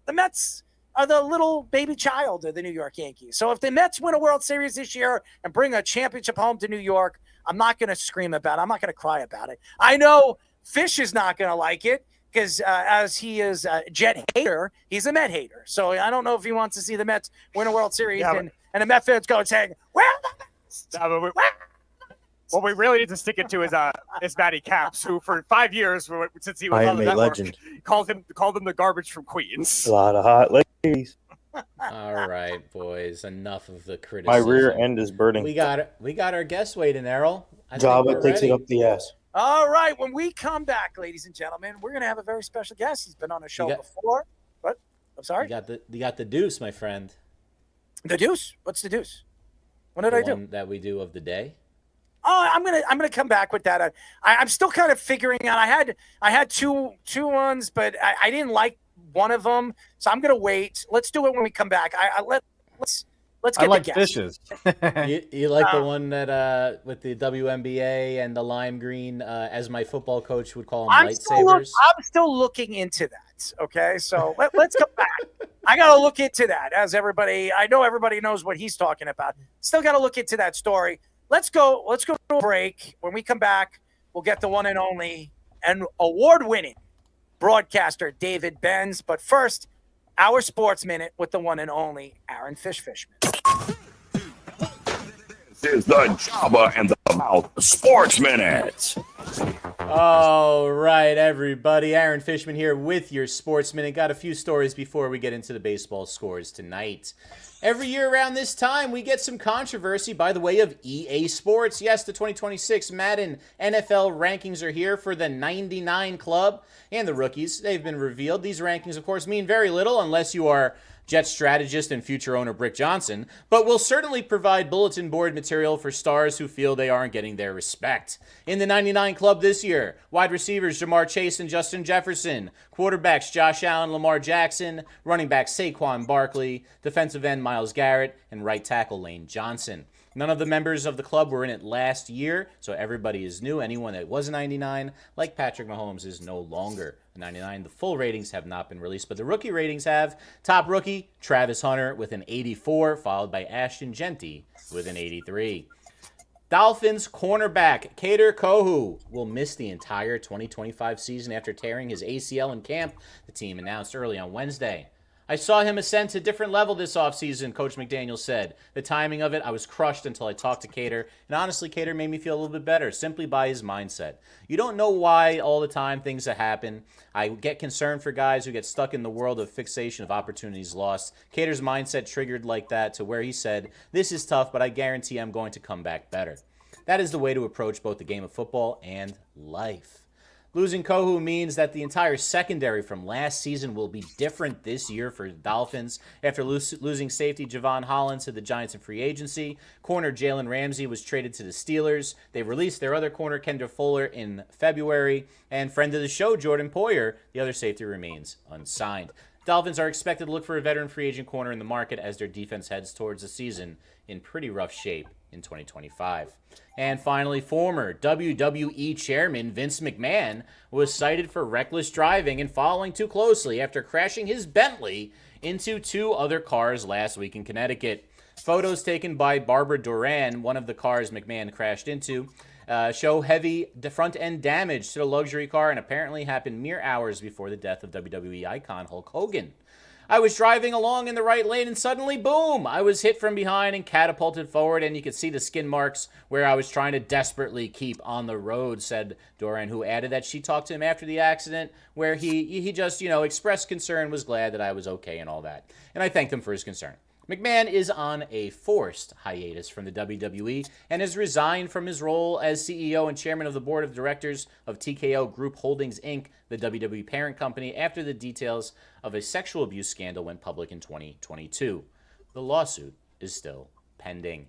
the Mets are the little baby child of the New York Yankees. So if the Mets win a World Series this year and bring a championship home to New York, I'm not going to scream about it. I'm not going to cry about it. I know Fish is not going to like it because as he is a Jet hater, he's a Met hater. So I don't know if he wants to see the Mets win a World Series and the Met fans go saying, "Where are the Mets?" What we really need to stick it to is Matty Caps, who for 5 years since he was on the network, called him the garbage from Queens. A lot of hot ladies. All right, boys. Enough of the criticism. My rear end is burning. We got our guest waiting, Errol. Java takes it up the ass. All right. When we come back, ladies and gentlemen, we're going to have a very special guest. He's been on the show before. What? I'm sorry? You got the deuce, my friend. The deuce? What's the deuce? What did I do? One that we do of the day. Oh, I'm gonna come back with that. I'm still kind of figuring out. I had two ones, but I didn't like one of them, so I'm gonna wait. Let's do it when we come back. Let's get I like the guest. fishes. You like the one that with the WNBA and the lime green, as my football coach would call them, lightsabers? I'm still looking into that. Okay, so let's come back. I gotta look into that. I know everybody knows what he's talking about. Still gotta look into that story. Let's go to a break. When we come back, we'll get the one and only and award-winning broadcaster David Benz. But first, our Sports Minute with the one and only Aaron Fishman. This is the Java and the Mouth Sports Minute. All right, everybody. Aaron Fishman here with your Sports Minute. Got a few stories before we get into the baseball scores tonight. Every year around this time, we get some controversy by the way of EA Sports. Yes, the 2026 Madden NFL rankings are here for the 99 Club and the rookies. They've been revealed. These rankings, of course, mean very little unless you are Jets strategist and future owner Brick Johnson, but will certainly provide bulletin board material for stars who feel they aren't getting their respect. In the 99 Club this year, wide receivers Jamar Chase and Justin Jefferson, quarterbacks Josh Allen, Lamar Jackson, running backs Saquon Barkley, defensive end Myles Garrett, and right tackle Lane Johnson. None of the members of the club were in it last year, so everybody is new. Anyone that was a 99, like Patrick Mahomes, is no longer a 99. The full ratings have not been released, but the rookie ratings have. Top rookie, Travis Hunter with an 84, followed by Ashton Genty with an 83. Dolphins cornerback Kader Kohou will miss the entire 2025 season after tearing his ACL in camp, the team announced early on Wednesday. I saw him ascend to a different level this offseason, Coach McDaniel said. The timing of it, I was crushed until I talked to Kader. And honestly, Kader made me feel a little bit better simply by his mindset. You don't know why all the time things that happen. I get concerned for guys who get stuck in the world of fixation of opportunities lost. Kader's mindset triggered like that to where he said, this is tough, but I guarantee I'm going to come back better. That is the way to approach both the game of football and life. Losing Kohou means that the entire secondary from last season will be different this year for the Dolphins. After losing safety Javon Holland to the Giants in free agency, corner Jalen Ramsey was traded to the Steelers. They released their other corner, Kendra Fuller, in February. And friend of the show, Jordan Poyer, the other safety, remains unsigned. Dolphins are expected to look for a veteran free agent corner in the market as their defense heads towards the season in pretty rough shape in 2025. And finally, former WWE chairman Vince McMahon was cited for reckless driving and following too closely after crashing his Bentley into two other cars last week in Connecticut. Photos taken by Barbara Duran, one of the cars McMahon crashed into, show heavy front-end damage to the luxury car and apparently happened mere hours before the death of WWE icon Hulk Hogan. I was driving along in the right lane and suddenly, boom, I was hit from behind and catapulted forward, and you could see the skin marks where I was trying to desperately keep on the road, said Doran, who added that she talked to him after the accident where he just, expressed concern, was glad that I was okay and all that. And I thanked him for his concern. McMahon is on a forced hiatus from the WWE and has resigned from his role as CEO and chairman of the board of directors of TKO Group Holdings, Inc., the WWE parent company, after the details of a sexual abuse scandal went public in 2022. The lawsuit is still pending.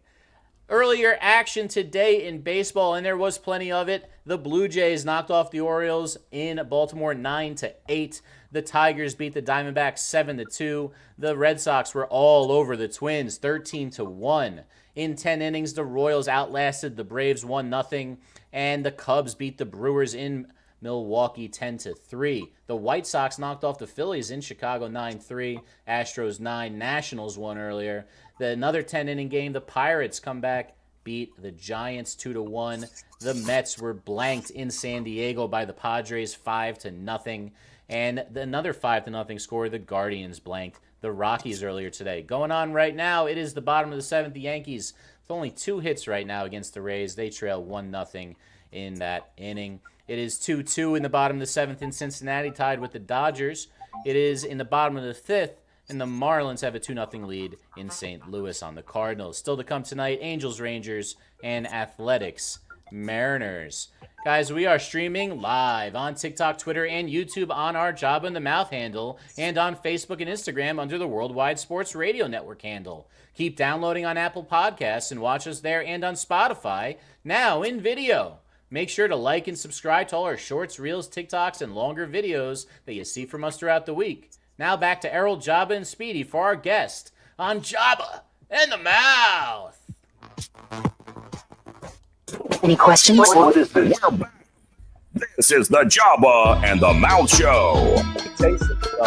Earlier action today in baseball, and there was plenty of it. The Blue Jays knocked off the Orioles in Baltimore 9-8. The Tigers beat the Diamondbacks 7-2. The Red Sox were all over the Twins 13-1. In 10 innings, the Royals outlasted the Braves 1-0, and the Cubs beat the Brewers in Milwaukee 10-3. The White Sox knocked off the Phillies in Chicago 9-3. Astros 9. Nationals won earlier. Another 10-inning game, the Pirates come back, beat the Giants 2-1. The Mets were blanked in San Diego by the Padres 5-0. And another 5-0 score, the Guardians blanked the Rockies earlier today. Going on right now, it is the bottom of the 7th. The Yankees with only 2 hits right now against the Rays. They trail 1-0 in that inning. It is 2-2 in the bottom of the 7th in Cincinnati, tied with the Dodgers. It is in the bottom of the 5th, and the Marlins have a 2-0 lead in St. Louis on the Cardinals. Still to come tonight, Angels, Rangers, and Athletics, Mariners. Guys, we are streaming live on TikTok, Twitter, and YouTube on our Job in the Mouth handle, and on Facebook and Instagram under the Worldwide Sports Radio Network handle. Keep downloading on Apple Podcasts and watch us there, and on Spotify, now in video. Make sure to like and subscribe to all our shorts, reels, TikToks, and longer videos that you see from us throughout the week. Now back to Errol, Jabba, and Speedy for our guest on Jabba in the Mouth. Any questions? What is this? We're back. This is the Jabba and the Mouth Show. Taste it. So,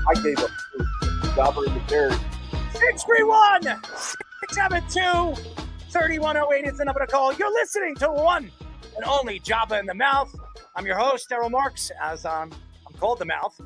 I gave up food. Jabba in the dirt. 631-672-3108 is the number to call. You're listening to one and only Jabba in the Mouth. I'm your host, Errol Marks, as I'm called the Mouth.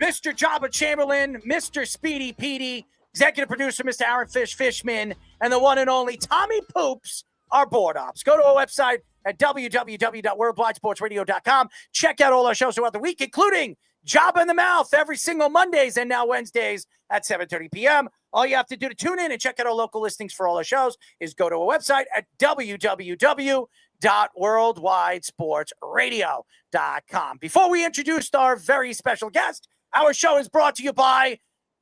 Mr. Jabba Chamberlain, Mr. Speedy Petey, executive producer, Mr. Aaron Fishman, and the one and only Tommy Poops, our board ops. Go to our website at www.worldwidesportsradio.com. Check out all our shows throughout the week, including Jabba in the Mouth every single Mondays and now Wednesdays at 7:30 p.m. All you have to do to tune in and check out our local listings for all our shows is go to our website at www.worldwidesportsradio.com. Before we introduce our very special guest, our show is brought to you by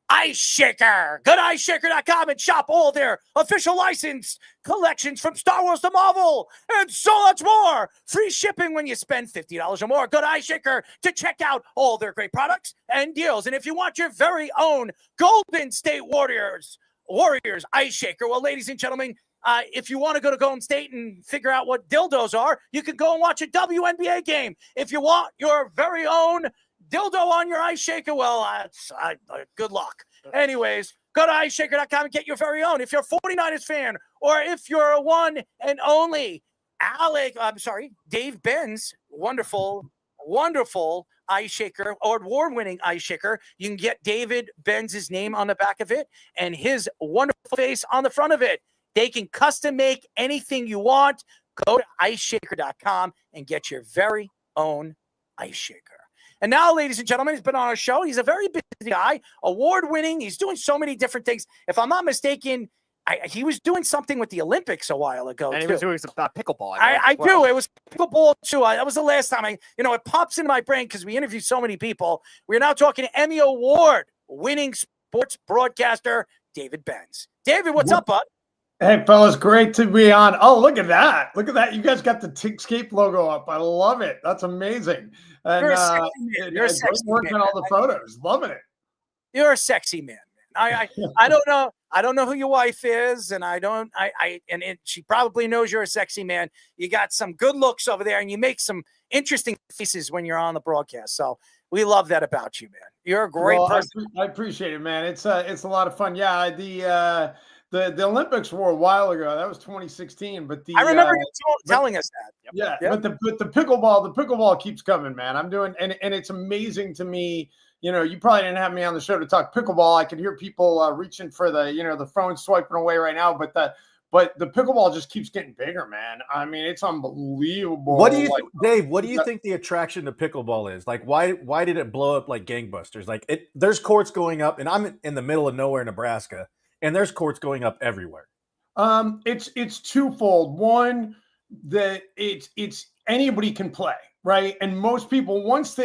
Ice Shaker. Go to iceshaker.com and shop all their official licensed collections from Star Wars to Marvel and so much more. Free shipping when you spend $50 or more. Go to Ice Shaker to check out all their great products and deals. And if you want your very own Golden State Warriors Ice Shaker, well, ladies and gentlemen, if you want to go to Golden State and figure out what dildos are, you can go and watch a WNBA game. If you want your very own dildo on your Ice Shaker, well, good luck. Anyways, go to iceshaker.com and get your very own. If you're a 49ers fan, or if you're a one and only Dave Benz, wonderful Ice Shaker, or award-winning Ice Shaker, you can get David Benz's name on the back of it and his wonderful face on the front of it. They can custom make anything you want. Go to iceshaker.com and get your very own Ice Shaker. And now, ladies and gentlemen, he's been on our show. He's a very busy guy, award-winning. He's doing so many different things. If I'm not mistaken, he was doing something with the Olympics a while ago, and too. he was doing some pickleball. I do. It was pickleball, too. That was the last time. It pops into my brain because we interview so many people. We're now talking to Emmy Award-winning sports broadcaster David Benz. David, what's up, bud? Hey, fellas, great to be on. Oh, look at that. Look at that. You guys got the Tickscape logo up. I love it. That's amazing. And You're a sexy man. You're a sexy work man. on all the photos. Loving it. You're a sexy man. I don't know. I don't know who your wife is, and she probably knows you're a sexy man. You got some good looks over there, and you make some interesting faces when you're on the broadcast. So we love that about you, man. You're a great person. I appreciate it, man. It's a lot of fun. Yeah, The Olympics were a while ago. That was 2016. But I remember you telling us that. Yeah, but the pickleball keeps coming, man. I'm doing, and it's amazing to me. You know, you probably didn't have me on the show to talk pickleball. I could hear people reaching for the phone swiping away right now, but the pickleball just keeps getting bigger, man. I mean, it's unbelievable. What do you, Dave? What do you think the attraction to pickleball is? Like, why did it blow up like gangbusters? Like, there's courts going up, and I'm in the middle of nowhere, Nebraska, and there's courts going up everywhere. It's twofold. One, that it's anybody can play, right? And most people, once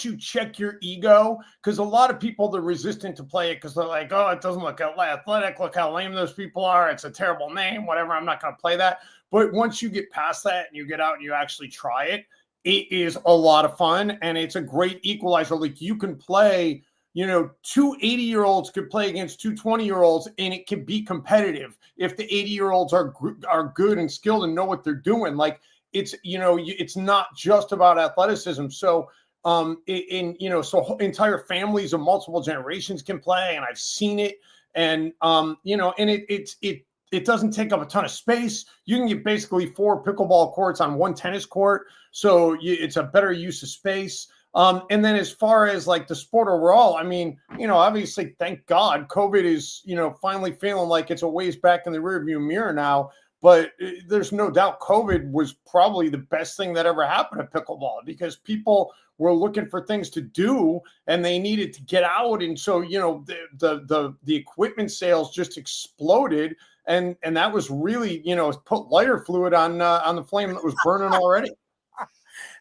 you check your ego, because a lot of people, they're resistant to play it because they're like, oh, it doesn't look athletic. Look how lame those people are. It's a terrible name, whatever. I'm not going to play that. But once you get past that and you get out and you actually try it, it is a lot of fun. And it's a great equalizer. Like, you can play, two 80-year-olds could play against two 20-year-olds, and it can be competitive if the 80-year-olds are good and skilled and know what they're doing. Like, it's not just about athleticism. So, so entire families of multiple generations can play, and I've seen it. And and it doesn't take up a ton of space. You can get basically 4 pickleball courts on 1 tennis court, so it's a better use of space. And then as far as like the sport overall, I mean, obviously, thank God, COVID is, finally feeling like it's a ways back in the rearview mirror now. But there's no doubt COVID was probably the best thing that ever happened to pickleball, because people were looking for things to do and they needed to get out. And so, the equipment sales just exploded. And that was really, put lighter fluid on the flame that was burning already.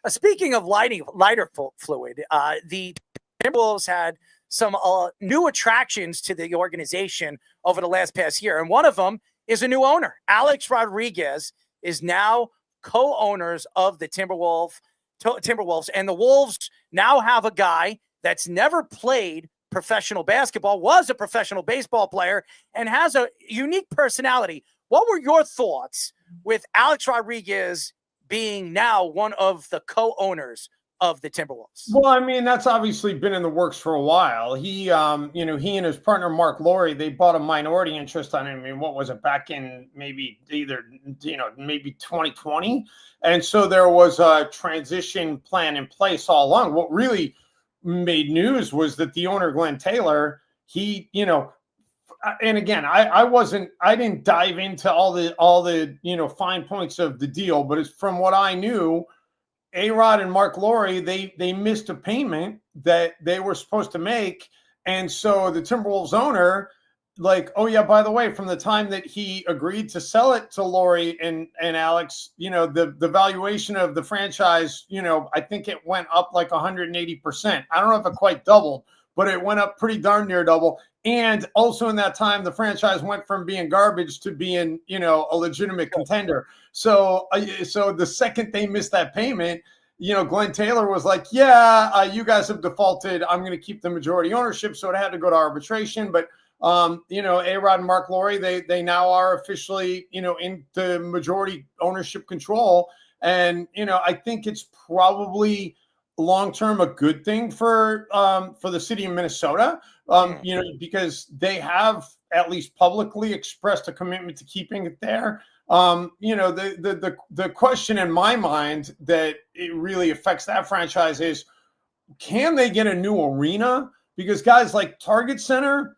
Speaking of lighter fluid, the Timberwolves had some new attractions to the organization over the past year. And one of them is a new owner. Alex Rodriguez is now co-owners of the Timberwolves. And the Wolves now have a guy that's never played professional basketball, was a professional baseball player, and has a unique personality. What were your thoughts with Alex Rodriguez being now one of the co-owners of the Timberwolves? Well, I mean, that's obviously been in the works for a while. He and his partner, Mark Laurie, they bought a minority interest on him. I mean, what was it, back in maybe 2020? And so there was a transition plan in place all along. What really made news was that the owner, Glenn Taylor, and again, I didn't dive into all the fine points of the deal, but it's from what I knew, A-Rod and Mark Laurie, they missed a payment that they were supposed to make. And so the Timberwolves owner, like, oh yeah, by the way, from the time that he agreed to sell it to Laurie and Alex, the valuation of the franchise, I think it went up like 180%. I don't know if it quite doubled, but it went up pretty darn near double. And also in that time, the franchise went from being garbage to being, a legitimate contender. So the second they missed that payment, Glenn Taylor was like, you guys have defaulted. I'm going to keep the majority ownership. So it had to go to arbitration. But, A-Rod and Mark Laurie, they now are officially, in the majority ownership control. And, I think it's probably long-term a good thing for the city of Minnesota, because they have at least publicly expressed a commitment to keeping it there. The question in my mind that it really affects that franchise is, can they get a new arena? Because guys, like Target Center,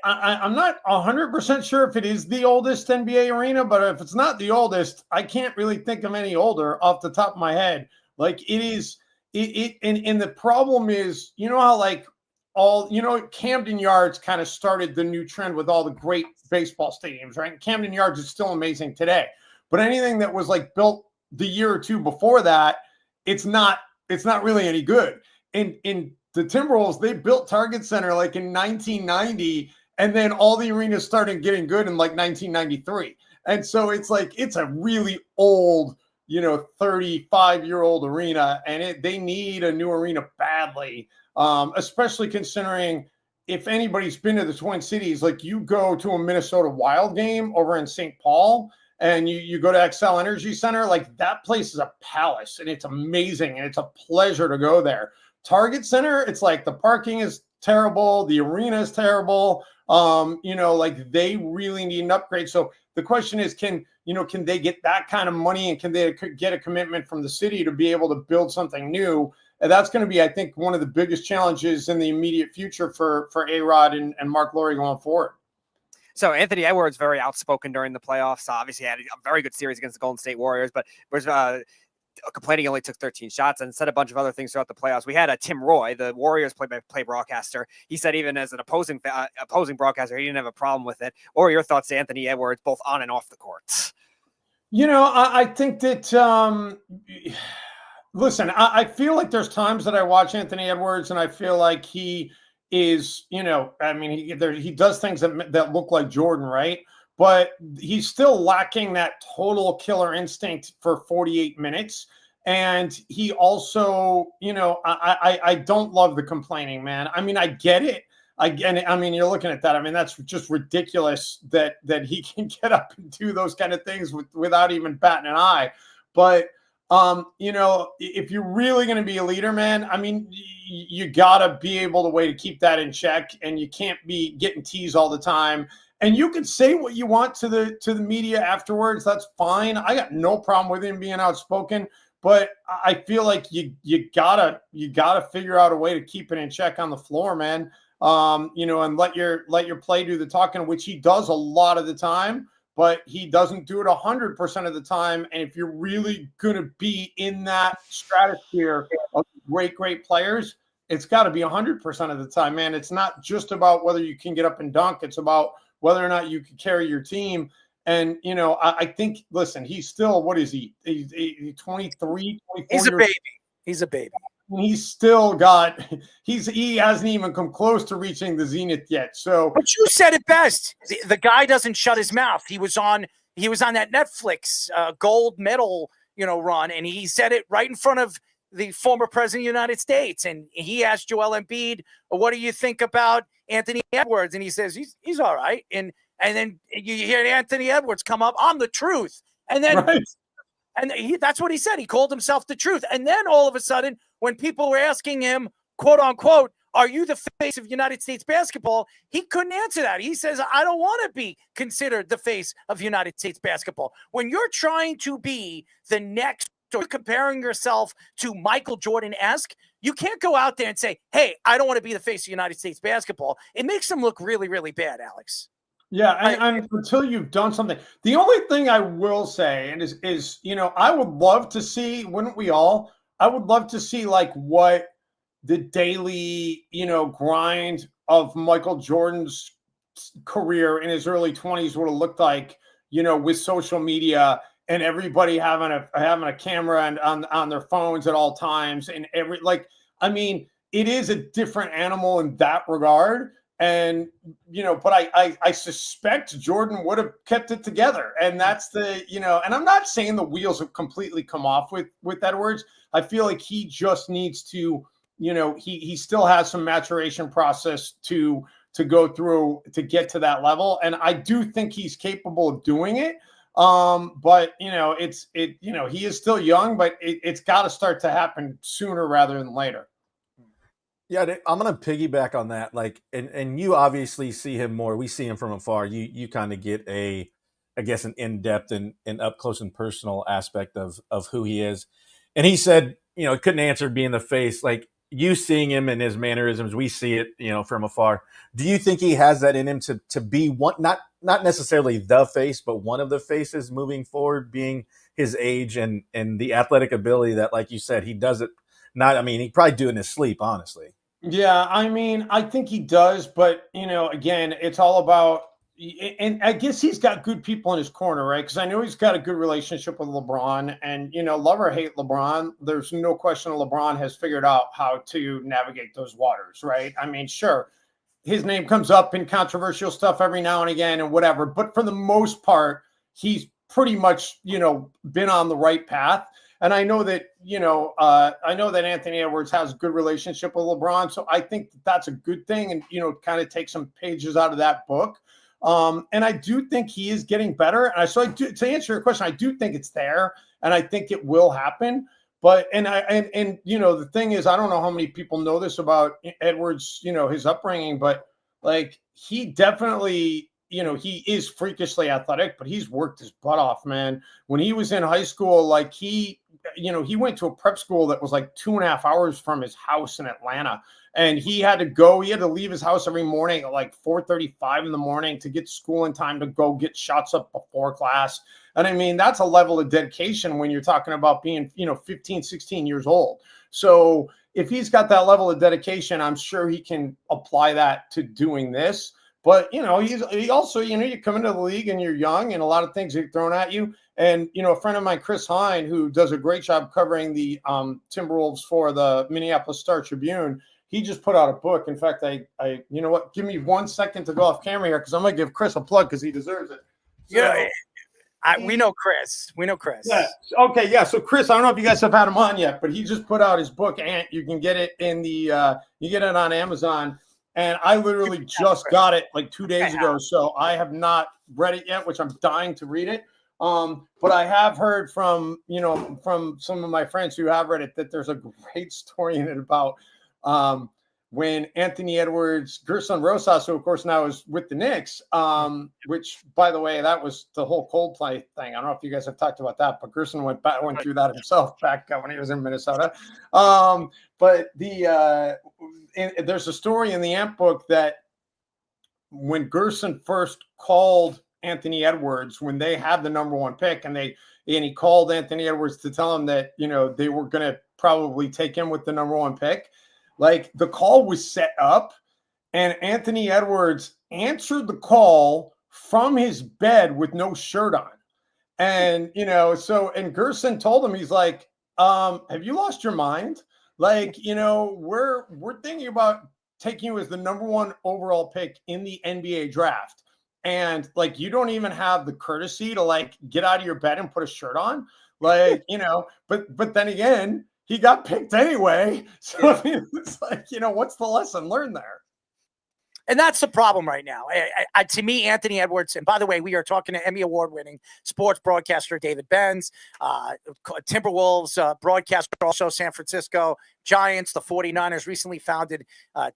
I'm not 100% sure if it is the oldest NBA arena, but if it's not the oldest, I can't really think of any older off the top of my head. Like, it is, and the problem is, how like Camden Yards kind of started the new trend with all the great baseball stadiums, right? Camden Yards is still amazing today, but anything that was like built the year or two before that, it's not really any good. In the Timberwolves, they built Target Center like in 1990, and then all the arenas started getting good in like 1993. And so it's like, it's a really old, 35-year-old arena, and they need a new arena badly, especially considering if anybody's been to the Twin Cities, like you go to a Minnesota Wild game over in St. Paul and you go to Xcel Energy Center, like that place is a palace and it's amazing and it's a pleasure to go there. Target Center, it's like the parking is terrible, the arena is terrible, Like they really need an upgrade. So the question is, can they get that kind of money, and can they get a commitment from the city to be able to build something new? And that's going to be, I think, one of the biggest challenges in the immediate future for A-Rod and Mark Lowry going forward. So Anthony Edwards, very outspoken during the playoffs. Obviously had a very good series against the Golden State Warriors, but was complaining he only took 13 shots and said a bunch of other things throughout the playoffs. We had Tim Roy, the Warriors play-by-play broadcaster. He said even as an opposing broadcaster, he didn't have a problem with it. What are your thoughts to Anthony Edwards, both on and off the courts? I think that, listen, I feel like there's times that I watch Anthony Edwards and I feel like he is, he does things that look like Jordan, right? But he's still lacking that total killer instinct for 48 minutes. And he also, I don't love the complaining, man. I mean, I get it. You're looking at that. I mean, that's just ridiculous that he can get up and do those kind of things without even batting an eye. But, if you're really going to be a leader, man, I mean, you got to be able to keep that in check, and you can't be getting teased all the time. And you can say what you want to the media afterwards. That's fine. I got no problem with him being outspoken, but I feel like you gotta figure out a way to keep it in check on the floor, man. And let your play do the talking, which he does a lot of the time, but he doesn't do it 100% of the time. And if you're really gonna be in that stratosphere of great players, it's got to be 100% of the time, man. It's not just about whether you can get up and dunk. It's about whether or not you can carry your team. And, I think, listen, he's still, what is he? He's 23, 24 He's a baby. He's a baby. He's still got, he hasn't even come close to reaching the zenith yet. So, but you said it best. The guy doesn't shut his mouth. He was on that Netflix gold medal, run. And he said it right in front of the former president of the United States. And he asked Joel Embiid, what do you think about Anthony Edwards? And he says, he's all right. And then you hear Anthony Edwards come up, I'm the truth. And then, right. That's what he said. He called himself the truth. And then all of a sudden, when people were asking him, quote unquote, are you the face of United States basketball? He couldn't answer that. He says, I don't want to be considered the face of United States basketball. When you're trying to be the next, or comparing yourself to Michael Jordan-esque, you can't go out there and say, hey, I don't want to be the face of United States basketball. It makes them look really, really bad, Alex. Yeah, and until you've done something. The only thing I will say is I would love to see, wouldn't we all? I would love to see like what the daily, grind of Michael Jordan's career in his early 20s would have looked like, with social media and everybody having a camera and on their phones at all times, and it is a different animal in that regard. And but I suspect Jordan would have kept it together, and that's and I'm not saying the wheels have completely come off with Edwards. I feel like he just needs to, he still has some maturation process to go through to get to that level, and I do think he's capable of doing it. But he is still young, but it's got to start to happen sooner rather than later. Yeah, I'm going to piggyback on that. Like, and you obviously see him more. We see him from afar. You kind of get an in-depth and up close and personal aspect of who he is. And he said, couldn't answer being the face. Like, you seeing him and his mannerisms, we see it, from afar. Do you think he has that in him to be one, not necessarily the face, but one of the faces moving forward, being his age and the athletic ability that, like you said, he does it he'd probably do it in his sleep, honestly. Yeah, I think he does, but again, it's all about, and I guess he's got good people in his corner, right? Because I know he's got a good relationship with LeBron, and love or hate LeBron, there's no question LeBron has figured out how to navigate those waters, right? I mean, sure, his name comes up in controversial stuff every now and again and whatever, but for the most part, he's pretty much been on the right path. And I know that, Anthony Edwards has a good relationship with LeBron. So I think that's a good thing, and, kind of take some pages out of that book. And I do think he is getting better. And to answer your question, I do think it's there, and I think it will happen. But, the thing is, I don't know how many people know this about Edwards, his upbringing, but like he definitely, he is freakishly athletic, but he's worked his butt off, man. When he was in high school, like he went to a prep school that was like 2.5 hours from his house in Atlanta. And he had to leave his house every morning at like 4:35 in the morning to get to school in time to go get shots up before class. And I mean, that's a level of dedication when you're talking about being, 15, 16 years old. So if he's got that level of dedication, I'm sure he can apply that to doing this. But, he also, you come into the league and you're young and a lot of things are thrown at you. And, a friend of mine, Chris Hine, who does a great job covering the Timberwolves for the Minneapolis Star-Tribune, he just put out a book. In fact, I you know what? Give me 1 second to go off camera here because I'm going to give Chris a plug because he deserves it. So, we know Chris. We know Chris. Yeah. Okay. Yeah. So Chris, I don't know if you guys have had him on yet, but he just put out his book, and you can get it you get it on Amazon. And I literally just got it like 2 days ago, so I have not read it yet, which I'm dying to read it. But I have heard from some of my friends who have read it that there's a great story in it about when Anthony Edwards, Gerson Rosas, who of course now is with the Knicks, which by the way, that was the whole Coldplay thing. I don't know if you guys have talked about that, but Gerson went through that himself back when he was in Minnesota. But there's a story in the Ant book that when Gerson first called Anthony Edwards, when they had the number 1 pick, and he called Anthony Edwards to tell him that, they were going to probably take him with the number 1 pick. Like the call was set up and Anthony Edwards answered the call from his bed with no shirt on. And, and Gerson told him, he's like, have you lost your mind? Like, we're thinking about taking you as the number 1 overall pick in the NBA draft. And like, you don't even have the courtesy to like get out of your bed and put a shirt on. Like, but then again, he got picked anyway. So I mean, it's like, what's the lesson learned there? And that's the problem right now. To me, Anthony Edwards, and by the way, we are talking to Emmy Award-winning sports broadcaster David Benz, Timberwolves broadcaster, also San Francisco Giants, the 49ers recently founded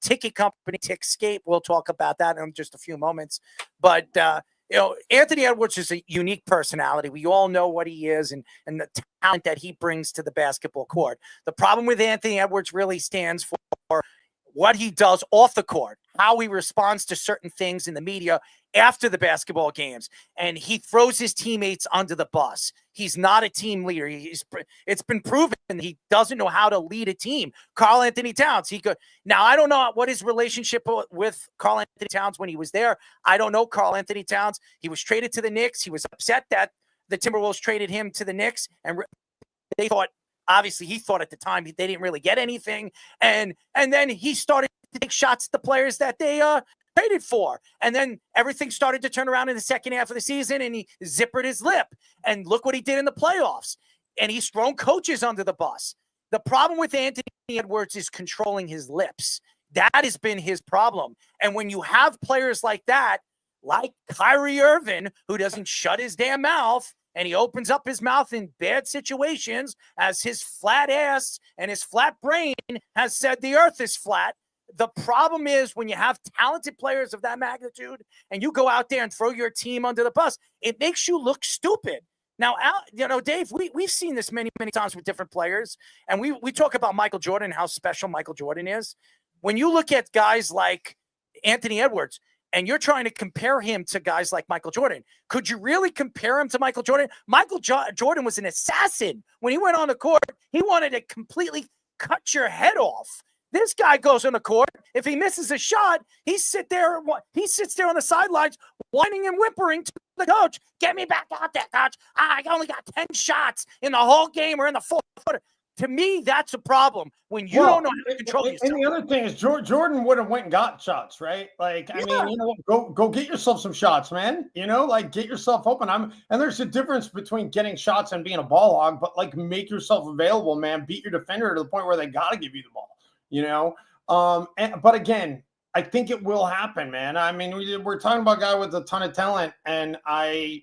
ticket company, Tickscape. We'll talk about that in just a few moments. But, Anthony Edwards is a unique personality. We all know what he is and the talent that he brings to the basketball court. The problem with Anthony Edwards really stands for what he does off the court, how he responds to certain things in the media after the basketball games. And he throws his teammates under the bus. He's not a team leader. It's been proven he doesn't know how to lead a team. Karl Anthony Towns, now I don't know what his relationship with Karl Anthony Towns when he was there. I don't know Karl Anthony Towns. He was traded to the Knicks. He was upset that the Timberwolves traded him to the Knicks, and they thought, obviously, he thought at the time they didn't really get anything. And then he started to take shots at the players that they traded for. And then everything started to turn around in the second half of the season, and he zippered his lip. And look what he did in the playoffs. And he's thrown coaches under the bus. The problem with Anthony Edwards is controlling his lips. That has been his problem. And when you have players like that, like Kyrie Irving, who doesn't shut his damn mouth, and he opens up his mouth in bad situations, as his flat ass and his flat brain has said the earth is flat. The problem is when you have talented players of that magnitude and you go out there and throw your team under the bus, it makes you look stupid. Now, Dave, we've seen this many, many times with different players, and we talk about Michael Jordan, how special Michael Jordan is. When you look at guys like Anthony Edwards, and you're trying to compare him to guys like Michael Jordan, could you really compare him to Michael Jordan? Michael Jordan was an assassin. When he went on the court, he wanted to completely cut your head off. This guy goes on the court. If he misses a shot, he sits there on the sidelines, whining and whimpering to the coach. Get me back out there, coach. I only got 10 shots in the whole game or in the fourth quarter. To me, that's a problem when you don't know how to control yourself. And the other thing is Jordan would have went and got shots, right? Like, I mean, go get yourself some shots, man. Like get yourself open. And there's a difference between getting shots and being a ball hog, but like make yourself available, man. Beat your defender to the point where they got to give you the ball, but again, I think it will happen, man. I mean, we're talking about a guy with a ton of talent, and I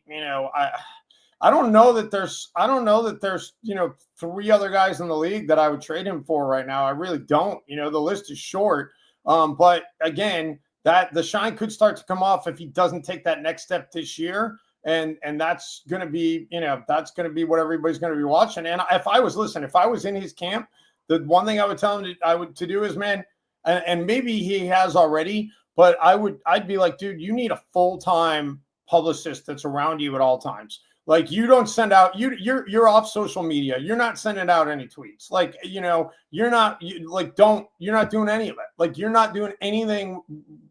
don't know that there's 3 other guys in the league that I would trade him for right now. I really don't. The list is short. But again, that the shine could start to come off if he doesn't take that next step this year. And that's going to be, that's going to be what everybody's going to be watching. And if I was in his camp, the one thing I would tell him to do is, man, and maybe he has already, but I'd be like, dude, you need a full-time publicist that's around you at all times. Like, you don't send out, you're off social media. You're not sending out any tweets. Like, you're not doing any of it. Like, you're not doing anything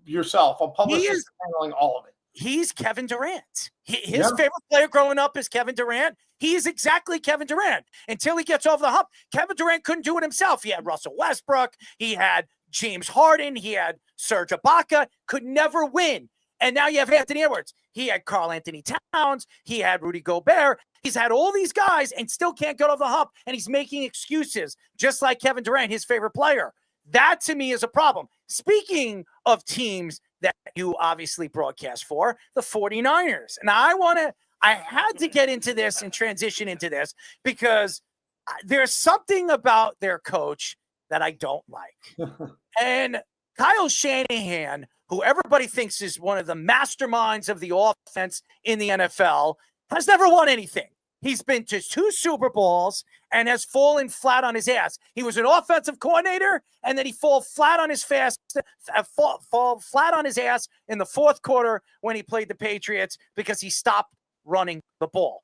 yourself. A publicist is handling all of it. He's Kevin Durant. His favorite player growing up is Kevin Durant. He is exactly Kevin Durant until he gets over the hump. Kevin Durant couldn't do it himself. He had Russell Westbrook. He had James Harden. He had Serge Ibaka. Could never win. And now you have Anthony Edwards. He had Karl Anthony Towns. He had Rudy Gobert. He's had all these guys and still can't get over the hump. And he's making excuses, just like Kevin Durant, his favorite player. That, to me, is a problem. Speaking of teams that you obviously broadcast for, the 49ers. And I had to get into this and transition into this because there's something about their coach that I don't like. And Kyle Shanahan, who everybody thinks is one of the masterminds of the offense in the NFL, has never won anything. He's been to 2 Super Bowls and has fallen flat on his ass. He was an offensive coordinator, and then he fall flat on his ass in the fourth quarter when he played the Patriots because he stopped running the ball.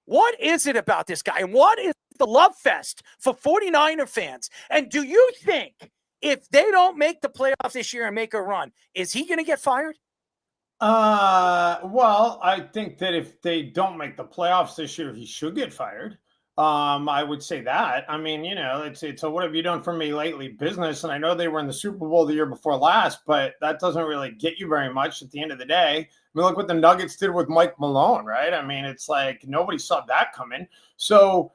What is it about this guy? And what is the love fest for 49er fans? And do you think if they don't make the playoffs this year and make a run, is he going to get fired? Well, I think that if they don't make the playoffs this year, he should get fired. I would say that. I mean, it's a what have you done for me lately business. And I know they were in the Super Bowl the year before last, but that doesn't really get you very much at the end of the day. I mean, look what the Nuggets did with Mike Malone, right? I mean, it's like nobody saw that coming. So,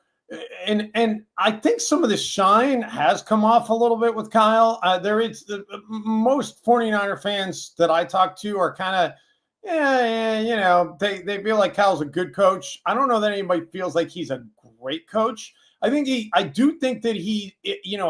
and I think some of the shine has come off a little bit with Kyle. Most 49er fans that I talk to are kind of, they feel like Kyle's a good coach. I don't know that anybody feels like he's a great coach. I do think that he,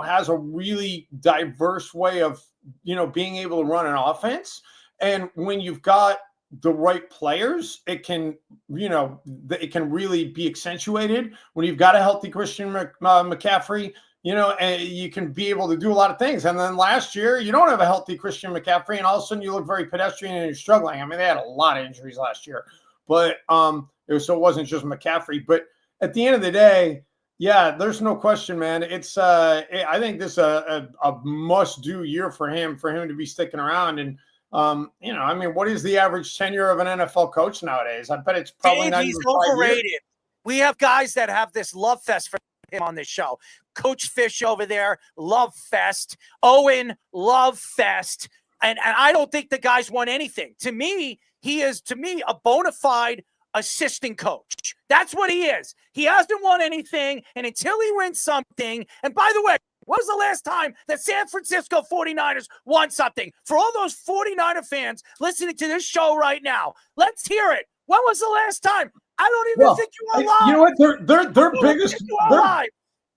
has a really diverse way of, being able to run an offense. And when you've got the right players, it can really be accentuated. When you've got a healthy Christian McCaffrey, and you can be able to do a lot of things. And then last year, you don't have a healthy Christian McCaffrey, and all of a sudden you look very pedestrian and you're struggling. I mean, they had a lot of injuries last year, but so it wasn't just McCaffrey. But at the end of the day, yeah, there's no question, man. It's I think this is a must-do year for him to be sticking around. And I mean, what is the average tenure of an NFL coach nowadays? I bet it's probably not he's even 5 overrated. years. We have guys that have this love fest for him on this show. Coach Fish over there, love fest. Owen, love fest. And I don't think the guy's won anything. To me, he is, a bona fide assistant coach. That's what he is. He hasn't won anything, and until he wins something, and by the way, when was the last time that San Francisco 49ers won something? For all those 49er fans listening to this show right now, let's hear it. When was the last time? I don't even think you are alive. You know what?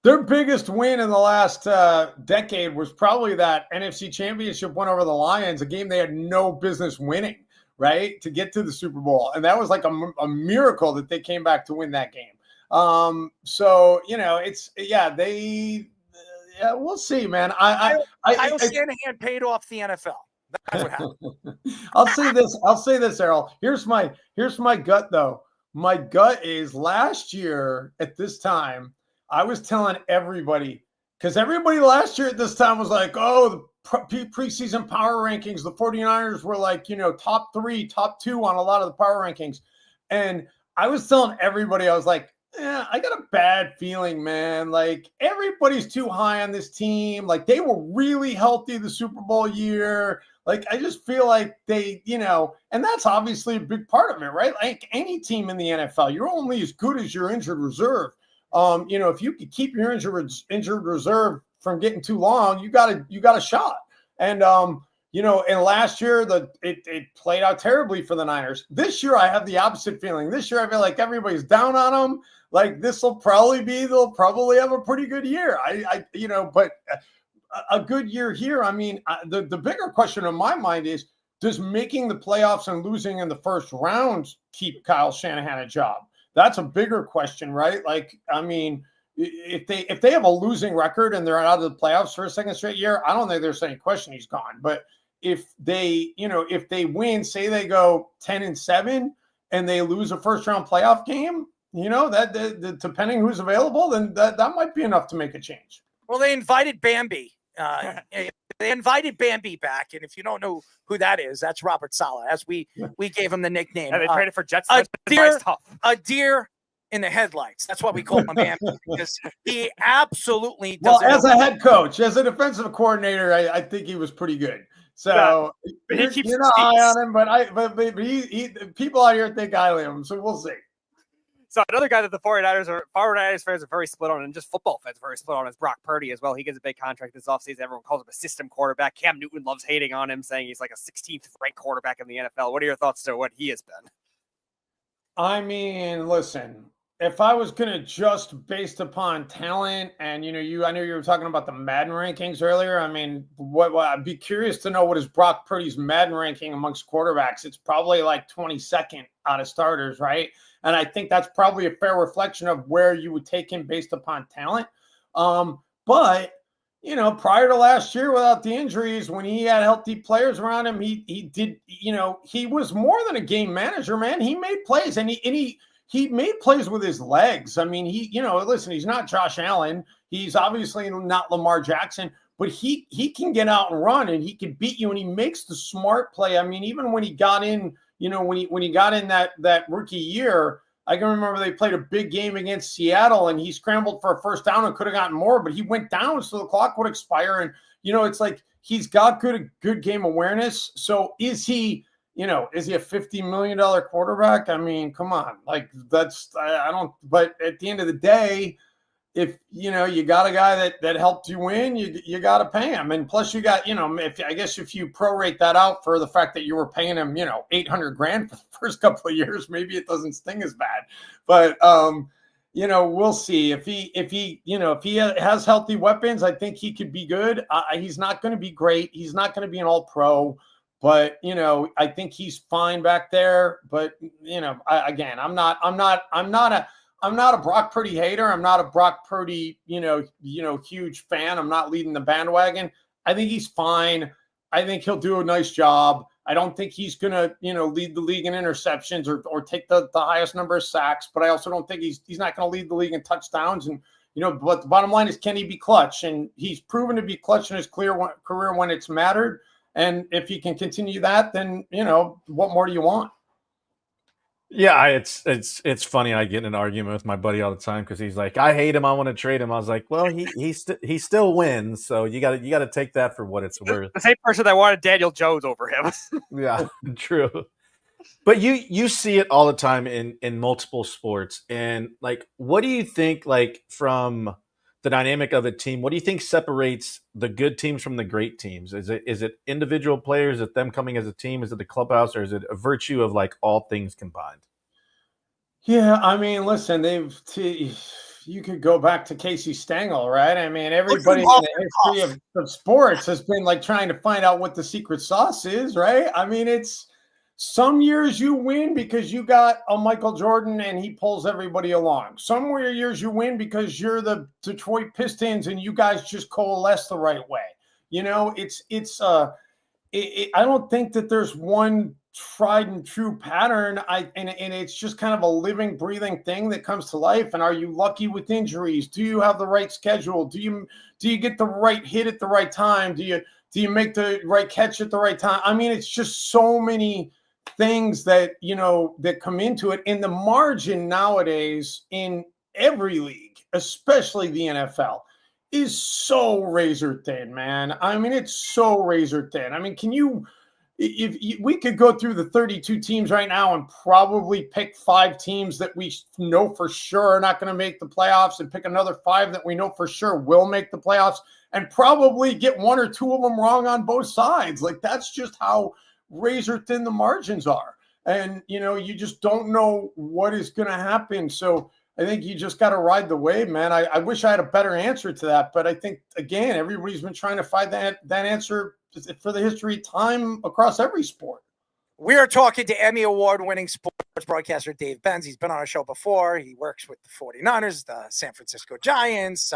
Their biggest win in the last decade was probably that NFC Championship win over the Lions, a game they had no business winning, right, to get to the Super Bowl. And that was like a miracle that they came back to win that game. So, we'll see, man. Kyle Shanahan paid off the NFL. That's what happened. I'll say this, Errol. Here's my gut, though. My gut is last year at this time, I was telling everybody, because everybody last year at this time was like, oh, the preseason power rankings, the 49ers were like, top 3, top 2 on a lot of the power rankings. And I was telling everybody, I was like, I got a bad feeling, man. Like, everybody's too high on this team. Like, they were really healthy the Super Bowl year. Like, I just feel like they, and that's obviously a big part of it, right? Like any team in the NFL, you're only as good as your injured reserve. If you could keep your injured reserve from getting too long, you got a shot. And and last year it played out terribly for the Niners. This year I have the opposite feeling. This year I feel like everybody's down on them. Like they'll probably have a pretty good year. But a good year here. I mean, the bigger question in my mind is, does making the playoffs and losing in the first round keep Kyle Shanahan a job? That's a bigger question, right? Like, I mean, if they have a losing record and they're out of the playoffs for a second straight year, I don't think there's any question he's gone. But if they win, say they go 10-7 and they lose a first round playoff game, that depending who's available, then that might be enough to make a change. Well, they invited Bambi. They invited Bambi back, and if you don't know who that is, that's Robert Saleh, as we gave him the nickname. And they traded for Jets. A deer in the headlights. That's what we call him, Bambi, because he absolutely doesn't. Well, as a head coach, as a defensive coordinator, I think he was pretty good. So but he keeps you're not high on him, but he people out here think highly of him. So we'll see. So another guy that the 49ers fans are very split on, and just football fans are very split on, is Brock Purdy as well. He gets a big contract this offseason. Everyone calls him a system quarterback. Cam Newton loves hating on him, saying he's like a 16th ranked quarterback in the NFL. What are your thoughts to what he has been? I mean, listen, if I was going to just based upon talent, and I know you were talking about the Madden rankings earlier. I mean, what I'd be curious to know, what is Brock Purdy's Madden ranking amongst quarterbacks? It's probably like 22nd out of starters, right? And I think that's probably a fair reflection of where you would take him based upon talent. But prior to last year, without the injuries, when he had healthy players around him, he did. He was more than a game manager, man. He made plays, and he made plays with his legs. I mean, listen, he's not Josh Allen. He's obviously not Lamar Jackson, but he can get out and run, and he can beat you, and he makes the smart play. I mean, even when he got in, when he got in that rookie year, I can remember they played a big game against Seattle, and he scrambled for a first down and could have gotten more, but he went down so the clock would expire. And, it's like he's got good game awareness. So is he a $50 million quarterback? I mean, come on. Like, but at the end of the day, if you got a guy that helped you win, you got to pay him. And plus you got, if you prorate that out for the fact that you were paying him, $800,000 for the first couple of years, maybe it doesn't sting as bad. But we'll see if he has healthy weapons. I think he could be good. He's not going to be great. He's not going to be an all-pro, but I think he's fine back there. But I'm not a Brock Purdy hater. I'm not a Brock Purdy, huge fan. I'm not leading the bandwagon. I think he's fine. I think he'll do a nice job. I don't think he's going to, lead the league in interceptions or take the highest number of sacks, but I also don't think he's not going to lead the league in touchdowns. And, but the bottom line is, can he be clutch? And he's proven to be clutch in his career when it's mattered. And if he can continue that, then, what more do you want? Yeah, it's funny. I get in an argument with my buddy all the time because he's like, I hate him, I want to trade him. I was like, well, he still wins, so you got to take that for what it's worth. The same person that wanted Daniel Jones over him. Yeah, true. But you see it all the time in multiple sports, and like, what do you think, like, from the dynamic of a team? What do you think separates the good teams from the great teams? Is it individual players? Is it them coming as a team? Is it the clubhouse, or is it a virtue of like all things combined? Yeah, I mean, listen, you could go back to Casey Stengel, right? I mean, everybody in the history of sports has been like trying to find out what the secret sauce is, right? I mean, it's some years you win because you got a Michael Jordan and he pulls everybody along. Some years you win because you're the Detroit Pistons and you guys just coalesce the right way. I don't think that there's one tried and true pattern. And it's just kind of a living, breathing thing that comes to life. And are you lucky with injuries? Do you have the right schedule? Do you get the right hit at the right time? Do you make the right catch at the right time? I mean, it's just so many things that that come into it. And the margin nowadays in every league, especially the NFL, is so razor thin, man. I mean, it's so razor thin. I mean, if we could go through the 32 teams right now and probably pick 5 teams that we know for sure are not going to make the playoffs, and pick another 5 that we know for sure will make the playoffs, and probably get 1 or 2 of them wrong on both sides. Like, that's just how razor thin the margins are. And, you just don't know what is going to happen. So I think you just got to ride the wave, man. I wish I had a better answer to that, but I think, again, everybody's been trying to find that answer for the history of time across every sport. We are talking to Emmy Award-winning sports broadcaster Dave Benz. He's been on our show before. He works with the 49ers, the San Francisco Giants,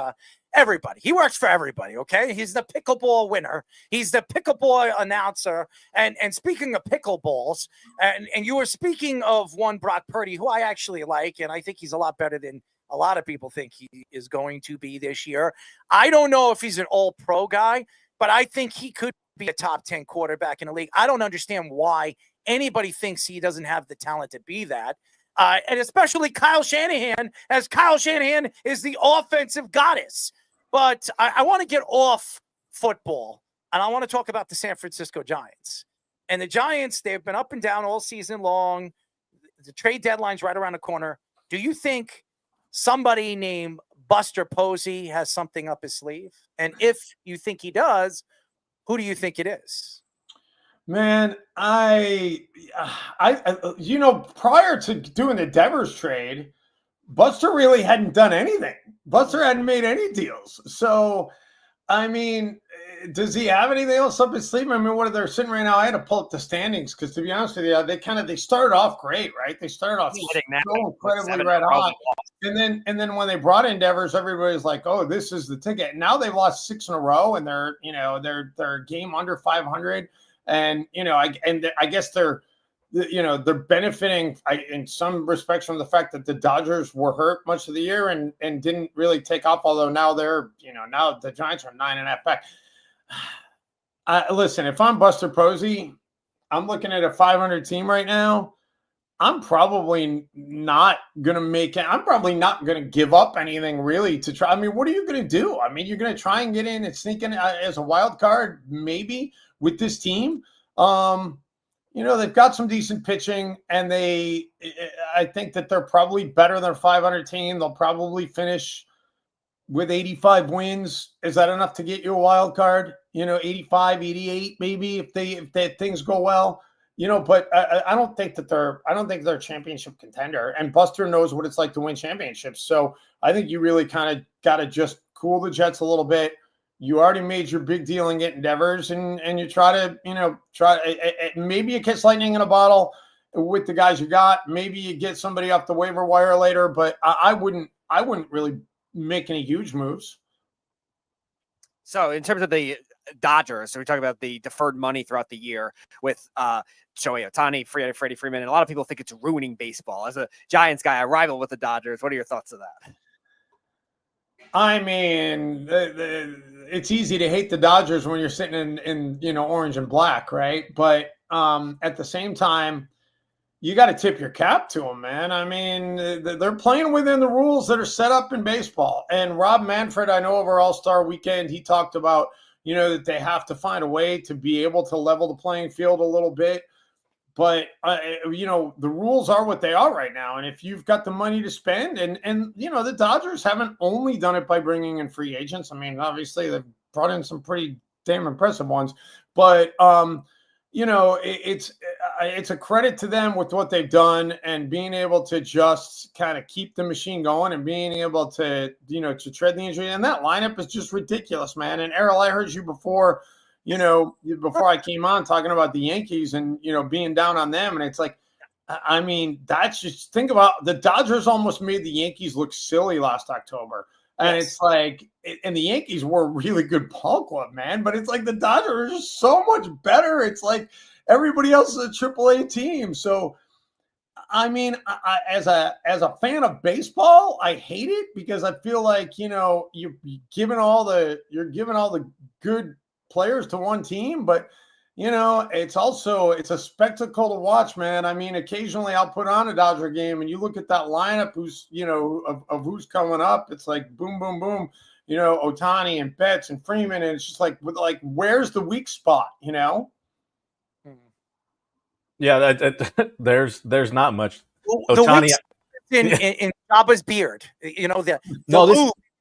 everybody. He works for everybody, okay? He's the pickleball winner. He's the pickleball announcer. And speaking of pickleballs, and you were speaking of one Brock Purdy, who I actually like, and I think he's a lot better than a lot of people think he is going to be this year. I don't know if he's an all-pro guy, but I think he could be a top 10 quarterback in the league. I don't understand why anybody thinks he doesn't have the talent to be that. And especially Kyle Shanahan, as Kyle Shanahan is the offensive goddess. But I want to get off football, and I want to talk about the San Francisco Giants. And the Giants, they've been up and down all season long. The trade deadline's right around the corner. Do you think somebody named Buster Posey has something up his sleeve? And if you think he does, who do you think it is? Man, I prior to doing the Devers trade, Buster really hadn't done anything. Buster hadn't made any deals. So, I mean, does he have anything else up his sleeve? I mean, what are they sitting right now? I had to pull up the standings because, to be honest with you, they started off great, right? They started off so incredibly red hot, and then when they brought in Devers, everybody was like, "Oh, this is the ticket." Now they've lost 6 in a row, and they're a game under 500, and I guess they're benefiting in some respects from the fact that the Dodgers were hurt much of the year and didn't really take off. Although now now the Giants are 9.5 back. Listen, if I'm Buster Posey, I'm looking at a 500 team right now. I'm probably not going to make it. I'm probably not going to give up anything really to try. I mean, what are you going to do? I mean, you're going to try and get in and sneak in as a wild card, maybe with this team. They've got some decent pitching, and I think that they're probably better than a 500 team. They'll probably finish with 85 wins. Is that enough to get you a wild card? 85, 88, maybe if things go well. But I don't think that they're a championship contender. And Buster knows what it's like to win championships. So I think you really kind of got to just cool the jets a little bit. You already made your big deal in getting Devers, and you try maybe you catch lightning in a bottle with the guys you got. Maybe you get somebody off the waiver wire later, but I wouldn't really make any huge moves. So in terms of the Dodgers, so we're talking about the deferred money throughout the year with Shohei Ohtani, Freddie Freeman, and a lot of people think it's ruining baseball. As a Giants guy, a rival with the Dodgers, what are your thoughts of that? I mean, it's easy to hate the Dodgers when you're sitting in orange and black, right? But at the same time, you got to tip your cap to them, man. I mean, they're playing within the rules that are set up in baseball. And Rob Manfred, I know over All-Star Weekend, he talked about, that they have to find a way to be able to level the playing field a little bit. But, the rules are what they are right now. And if you've got the money to spend, and the Dodgers haven't only done it by bringing in free agents. I mean, obviously, they've brought in some pretty damn impressive ones. But, it's a credit to them with what they've done and being able to just kind of keep the machine going and being able to, to tread the injury. And that lineup is just ridiculous, man. And Errol, I heard you before I came on talking about the Yankees and, being down on them. And it's like, I mean, that's just, think about the Dodgers almost made the Yankees look silly last October. And It's like, and the Yankees were a really good ball club, man. But it's like the Dodgers are just so much better. It's like everybody else is a AAA team. So, I mean, I as a fan of baseball, I hate it because I feel like, you're giving all the good players to one team, but it's a spectacle to watch, man. I mean, occasionally I'll put on a Dodger game and you look at that lineup who's of who's coming up. It's like boom, boom, boom, Ohtani and Betts and Freeman, and it's just like where's the weak spot, Yeah, there's not much. Ohtani in Jabba's beard,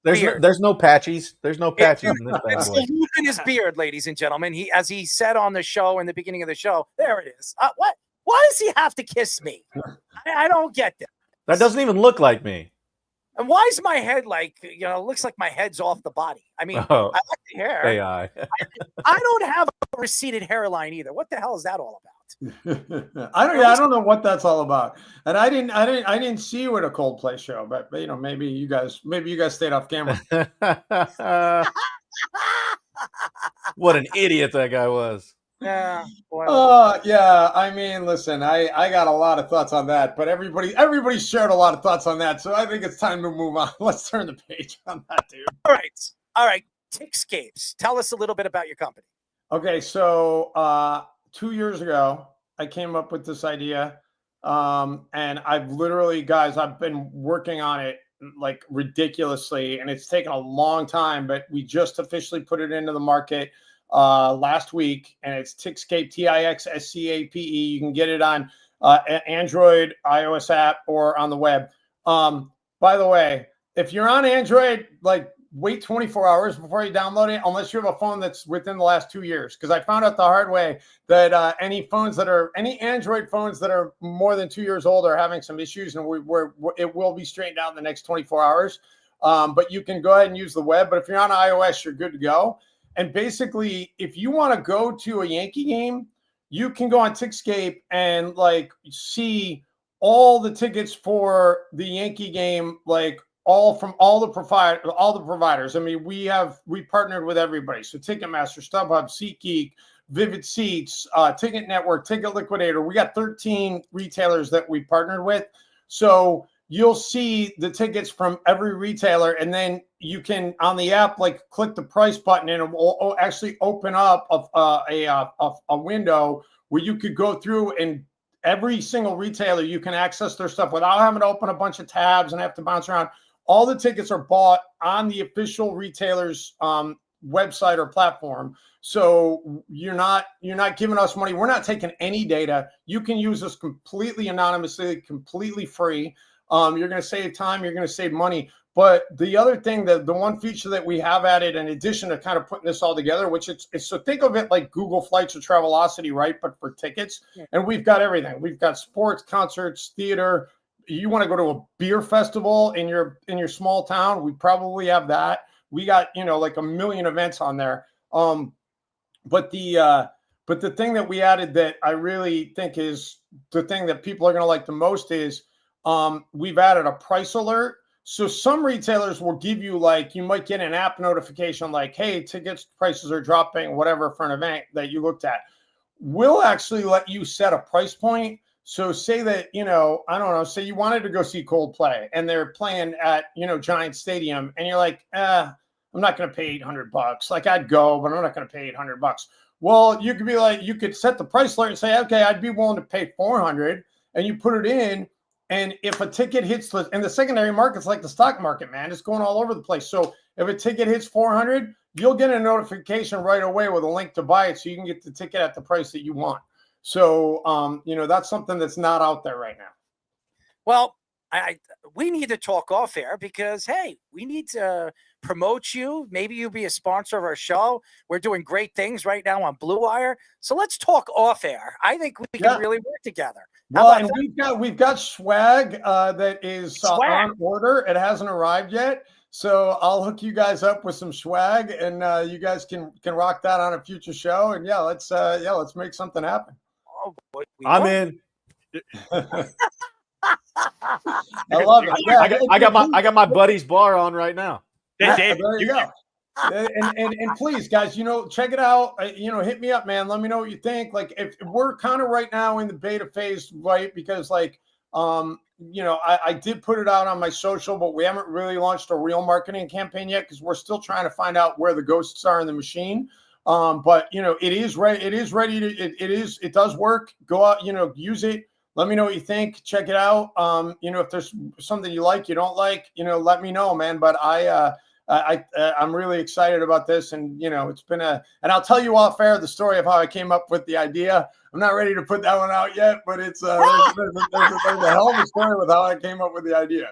There's no patches. There's no patches in this bad it's boy. the loop in his beard, ladies and gentlemen. As he said on the show in the beginning of the show, there it is. Why does he have to kiss me? I don't get that. That doesn't even look like me. And why is my head like, looks like my head's off the body? I mean, I like the hair. AI. I don't have a receded hairline either. What the hell is that all about? I don't know what that's all about. And I didn't see you at a Coldplay show, but maybe you guys stayed off camera. What an idiot that guy was. Yeah. Well. Yeah. I mean, listen, I got a lot of thoughts on that, but everybody shared a lot of thoughts on that. So I think it's time to move on. Let's turn the page on that, dude. All right. Tickscapes. Tell us a little bit about your company. Okay. So 2 years ago, I came up with this idea. And I've been working on it like ridiculously, and it's taken a long time, but we just officially put it into the market last week, and it's Tickscape, Tixscape. You can get it on Android, iOS app, or on the web. By the way, if you're on Android, like, wait 24 hours before you download it, unless you have a phone that's within the last 2 years. Because I found out the hard way that any Android phones that are more than 2 years old are having some issues, and it will be straightened out in the next 24 hours. But you can go ahead and use the web. But if you're on iOS, you're good to go. And basically, if you want to go to a Yankee game, you can go on Tickscape and like see all the tickets for the Yankee game, like all the providers. I mean, we partnered with everybody. So Ticketmaster, StubHub, SeatGeek, Vivid Seats, Ticket Network, Ticket Liquidator. We got 13 retailers that we partnered with. So you'll see the tickets from every retailer, and then you can, on the app, like click the price button, and it will actually open up a window where you could go through, and every single retailer, you can access their stuff without having to open a bunch of tabs and have to bounce around. All the tickets are bought on the official retailer's website or platform. So you're not giving us money. We're not taking any data. You can use this completely anonymously, completely free. You're going to save time. You're going to save money. But the other thing, the one feature that we have added in addition to kind of putting this all together, which it's so think of it like Google Flights or Travelocity, right? But for tickets. And we've got everything. We've got sports, concerts, theater. You want to go to a beer festival in your small town, we probably have that. We got, like a million events on there. But the thing that we added that I really think is the thing that people are going to like the most is we've added a price alert. So some retailers will give you, like, you might get an app notification like, hey, tickets prices are dropping, whatever, for an event that you looked at. We'll actually let you set a price point. So say that, I don't know, say you wanted to go see Coldplay and they're playing at, Giant Stadium, and you're like, I'm not going to pay $800. Like, I'd go, but I'm not going to pay $800. Well, you could be like, you could set the price alert and say, okay, I'd be willing to pay $400, and you put it in. And if a ticket hits, and the secondary market's like the stock market, man, it's going all over the place. So if a ticket hits 400, you'll get a notification right away with a link to buy it, so you can get the ticket at the price that you want. So, that's something that's not out there right now. Well, we need to talk off air because, hey, we need to promote you. Maybe you'll be a sponsor of our show. We're doing great things right now on Blue Wire. So let's talk off air. I think we can really work together. Well, and we've got swag that is on order. It hasn't arrived yet. So I'll hook you guys up with some swag, and you guys can rock that on a future show. And let's make something happen. Oh, boy, I'm in. I love it. Yeah, I got my buddy's bar on right now. Dave, there you go. And please, guys, check it out. Hit me up, man. Let me know what you think. Like, if we're kind of right now in the beta phase, right? Because I did put it out on my social, but we haven't really launched a real marketing campaign yet because we're still trying to find out where the ghosts are in the machine. But it is ready. It is ready to. It does work. Go out. Use it. Let me know what you think. Check it out. If there's something you like, you don't like, let me know, man. But I'm really excited about this, and it's been and I'll tell you off air the story of how I came up with the idea. I'm not ready to put that one out yet, but it's there's a hell of a story with how I came up with the idea.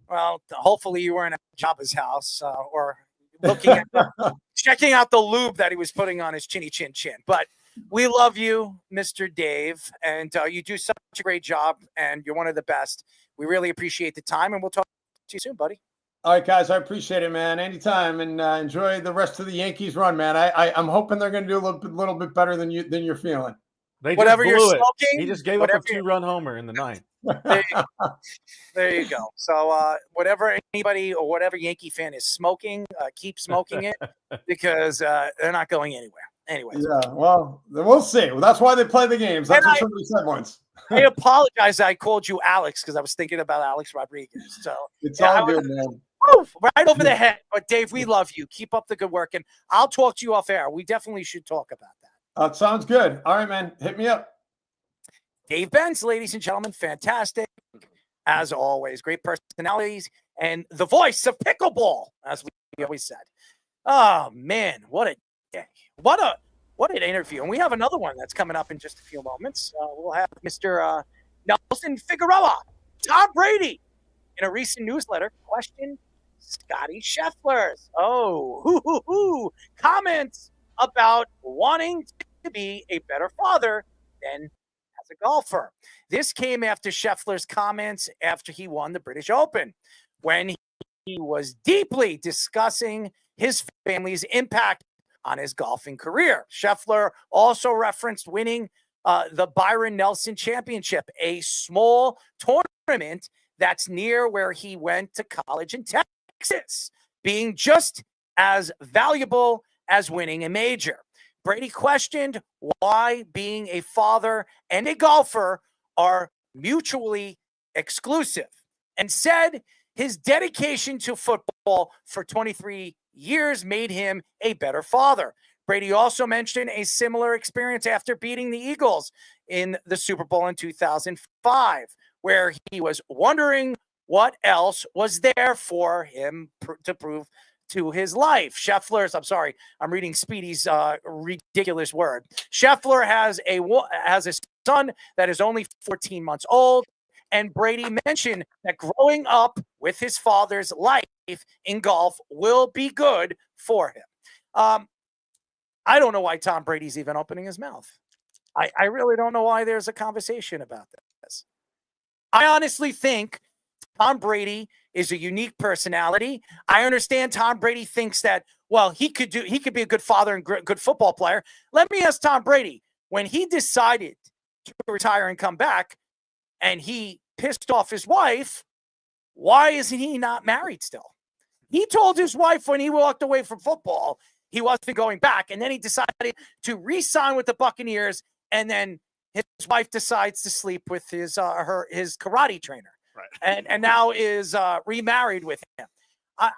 Well, hopefully you weren't at Jabba's house or looking at checking out the lube that he was putting on his chinny chin chin. But we love you, Mr. Dave, and you do such a great job, and you're one of the best. We really appreciate the time, and we'll talk to you soon, buddy. All right, guys, I appreciate it, man. Anytime, and enjoy the rest of the Yankees run, man. I'm hoping they're going to do a little bit better than you're feeling. They Whatever just you're blew it. smoking, He just gave up a 2-run homer in the ninth. There you go. So whatever anybody or whatever Yankee fan is smoking, keep smoking it because they're not going anywhere. Anyways. Yeah, well, we'll see. Well, that's why they play the games. That's what somebody said once. I apologize. I called you Alex because I was thinking about Alex Rodriguez. So it's all good, man. Right over the head. But Dave, we love you. Keep up the good work, and I'll talk to you off air. We definitely should talk about that. Sounds good. All right, man. Hit me up. Dave Benz, ladies and gentlemen, fantastic. As always, great personalities and the voice of pickleball, as we always said. Oh, man, what a day. What an interview. And we have another one that's coming up in just a few moments. We'll have Mr. Nelson Figueroa, Tom Brady, in a recent newsletter, questioned Scotty Scheffler's comments about wanting to be a better father than as a golfer. This came after Scheffler's comments after he won the British Open, when he was deeply discussing his family's impact on his golfing career. Scheffler also referenced winning the Byron Nelson Championship, a small tournament that's near where he went to college in Texas, being just as valuable as winning a major. Brady questioned why being a father and a golfer are mutually exclusive and said his dedication to football for 23 years made him a better father. Brady also mentioned a similar experience after beating the Eagles in the Super Bowl in 2005, where he was wondering what else was there for him to prove to his life. I'm reading Speedy's ridiculous word. Scheffler has a son that is only 14 months old, and Brady mentioned that growing up with his father's life in golf will be good for him. I don't know why Tom Brady's even opening his mouth. I really don't know why there's a conversation about this. I honestly think Tom Brady is a unique personality. I understand Tom Brady thinks that, well, he could be a good father and good football player. Let me ask Tom Brady, when he decided to retire and come back and he pissed off his wife, why isn't he not married still? He told his wife when he walked away from football, he wasn't going back. And then he decided to re-sign with the Buccaneers. And then his wife decides to sleep with his karate trainer. Right. And now is remarried with him.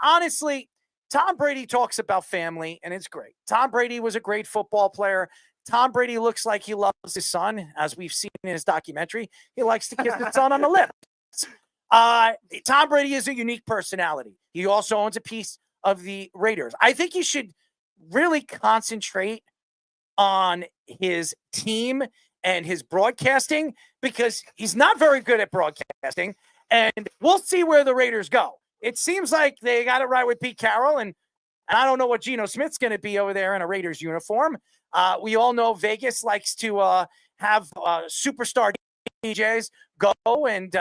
Honestly, Tom Brady talks about family, and it's great. Tom Brady was a great football player. Tom Brady looks like he loves his son, as we've seen in his documentary. He likes to kiss his son on the lips. Tom Brady is a unique personality. He also owns a piece of the Raiders. I think he should really concentrate on his team and his broadcasting, because he's not very good at broadcasting. And we'll see where the Raiders go. It seems like they got it right with Pete Carroll, and I don't know what Geno Smith's going to be over there in a Raiders uniform. We all know Vegas likes to have superstar DJs go and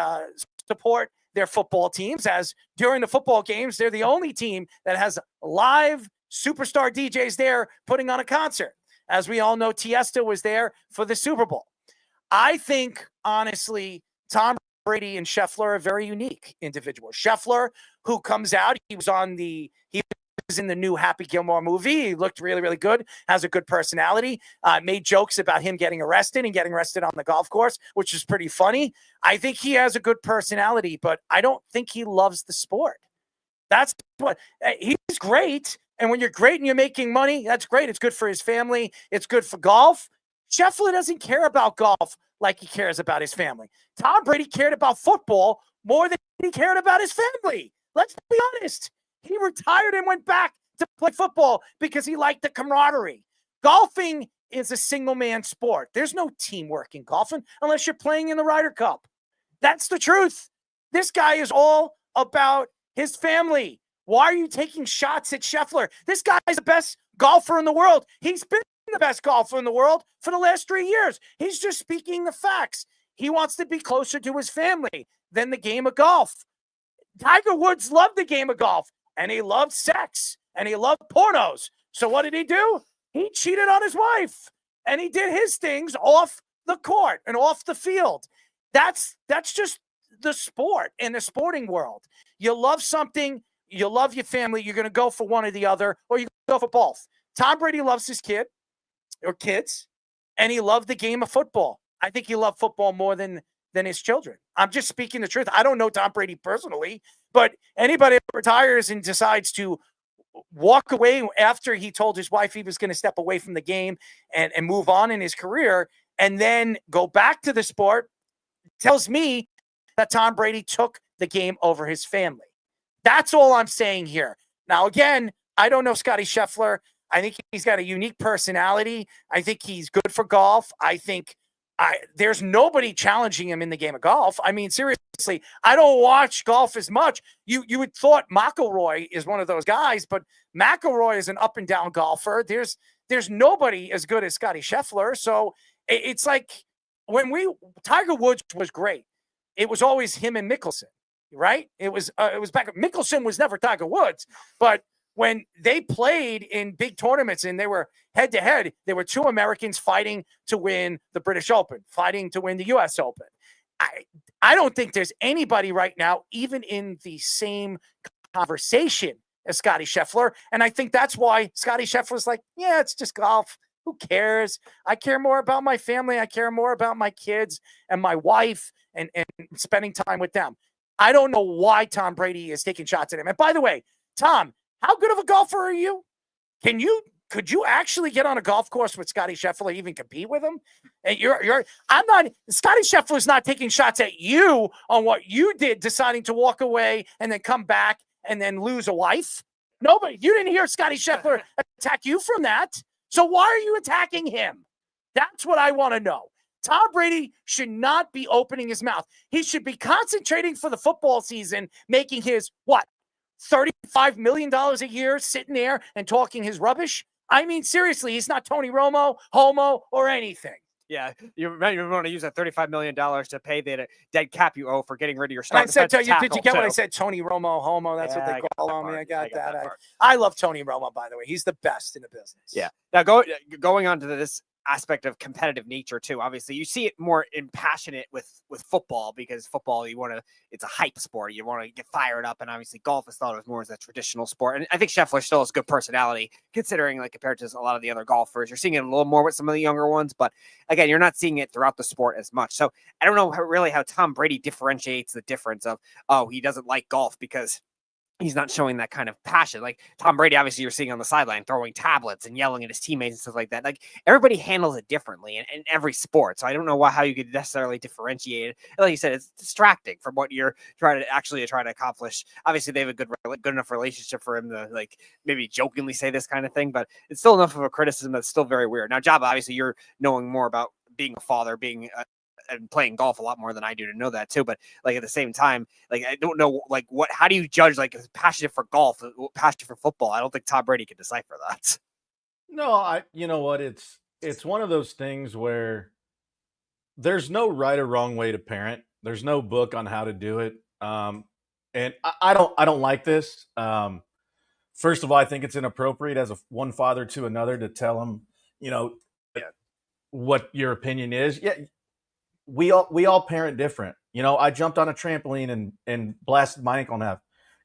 support their football teams, as during the football games, they're the only team that has live superstar DJs there putting on a concert. As we all know, Tiesto was there for the Super Bowl. I think, honestly, Tom Brady and Scheffler are very unique individuals. Scheffler, who comes out, he was in the new Happy Gilmore movie. He looked really, really good, has a good personality, made jokes about him getting arrested on the golf course, which is pretty funny. I think he has a good personality, but I don't think he loves the sport. That's what he's great. And when you're great and you're making money, that's great. It's good for his family. It's good for golf. Scheffler doesn't care about golf like he cares about his family. Tom Brady cared about football more than he cared about his family. Let's be honest. He retired and went back to play football because he liked the camaraderie. Golfing is a single-man sport. There's no teamwork in golfing unless you're playing in the Ryder Cup. That's the truth. This guy is all about his family. Why are you taking shots at Scheffler? This guy is the best golfer in the world. He's been the best golfer in the world for the last 3 years. He's just speaking the facts. He wants to be closer to his family than the game of golf. Tiger Woods loved the game of golf, and he loved sex, and he loved pornos. So what did he do? He cheated on his wife, and he did his things off the court and off the field. That's just the sport in the sporting world. You love something, you love your family, you're going to go for one or the other, or you go for both. Tom Brady loves his kid or kids, and he loved the game of football. I think he loved football more than his children. I'm just speaking the truth. I don't know Tom Brady personally, but anybody that retires and decides to walk away after he told his wife he was going to step away from the game and move on in his career and then go back to the sport tells me that Tom Brady took the game over his family. That's all I'm saying here. Now, again, I don't know Scotty Scheffler. I think he's got a unique personality. I think he's good for golf. I think there's nobody challenging him in the game of golf. I mean, seriously, I don't watch golf as much. You would thought McIlroy is one of those guys, but McIlroy is an up and down golfer. There's nobody as good as Scotty Scheffler. So it's like when Tiger Woods was great. It was always him and Mickelson, right? It was back. Mickelson was never Tiger Woods, but when they played in big tournaments and they were head to head, there were two Americans fighting to win the British Open, fighting to win the US Open. I don't think there's anybody right now, even in the same conversation as Scotty Scheffler. And I think that's why Scotty Scheffler's like, yeah, it's just golf. Who cares? I care more about my family. I care more about my kids and my wife and spending time with them. I don't know why Tom Brady is taking shots at him. And by the way, Tom, how good of a golfer are you? Could you actually get on a golf course with Scotty Scheffler, even compete with him? And Scotty Scheffler's not taking shots at you on what you did, deciding to walk away and then come back and then lose a wife. Nobody, you didn't hear Scotty Scheffler attack you from that. So why are you attacking him? That's what I want to know. Tom Brady should not be opening his mouth. He should be concentrating for the football season, making his, $35 million a year sitting there and talking his rubbish? I mean, seriously, he's not Tony Romo, homo, or anything. Yeah, you want to use that $35 million to pay the dead cap you owe for getting rid of your star. Did you get what I too. said? Tony Romo, homo. That's what they call me. I got that. I love Tony Romo, by the way. He's the best in the business. Yeah. Now, going on to this aspect of competitive nature too. Obviously, you see it more impassionate with football, because football, it's a hype sport. You want to get fired up, and obviously golf is thought of more as a traditional sport. And I think Scheffler still has good personality, considering compared to a lot of the other golfers. You're seeing it a little more with some of the younger ones, but again, you're not seeing it throughout the sport as much. So I don't know how Tom Brady differentiates the difference of, he doesn't like golf because he's not showing that kind of passion. Like Tom Brady, obviously you're seeing on the sideline throwing tablets and yelling at his teammates and stuff like that. Like everybody handles it differently in every sport. So I don't know how you could necessarily differentiate it. Like you said, it's distracting from what you're trying to accomplish. Obviously they have a good enough relationship for him to maybe jokingly say this kind of thing, but it's still enough of a criticism that's still very weird. Now, Jabba, obviously you're knowing more about being a father, and playing golf a lot more than I do to know that too. But at the same time, I don't know, how do you judge passionate for golf, passionate for football? I don't think Tom Brady can decipher that. No, you know what? It's one of those things where there's no right or wrong way to parent. There's no book on how to do it. And I don't like this. First of all, I think it's inappropriate as one father to another to tell him, what your opinion is. Yeah. We all parent different. I jumped on a trampoline and blasted my ankle in half.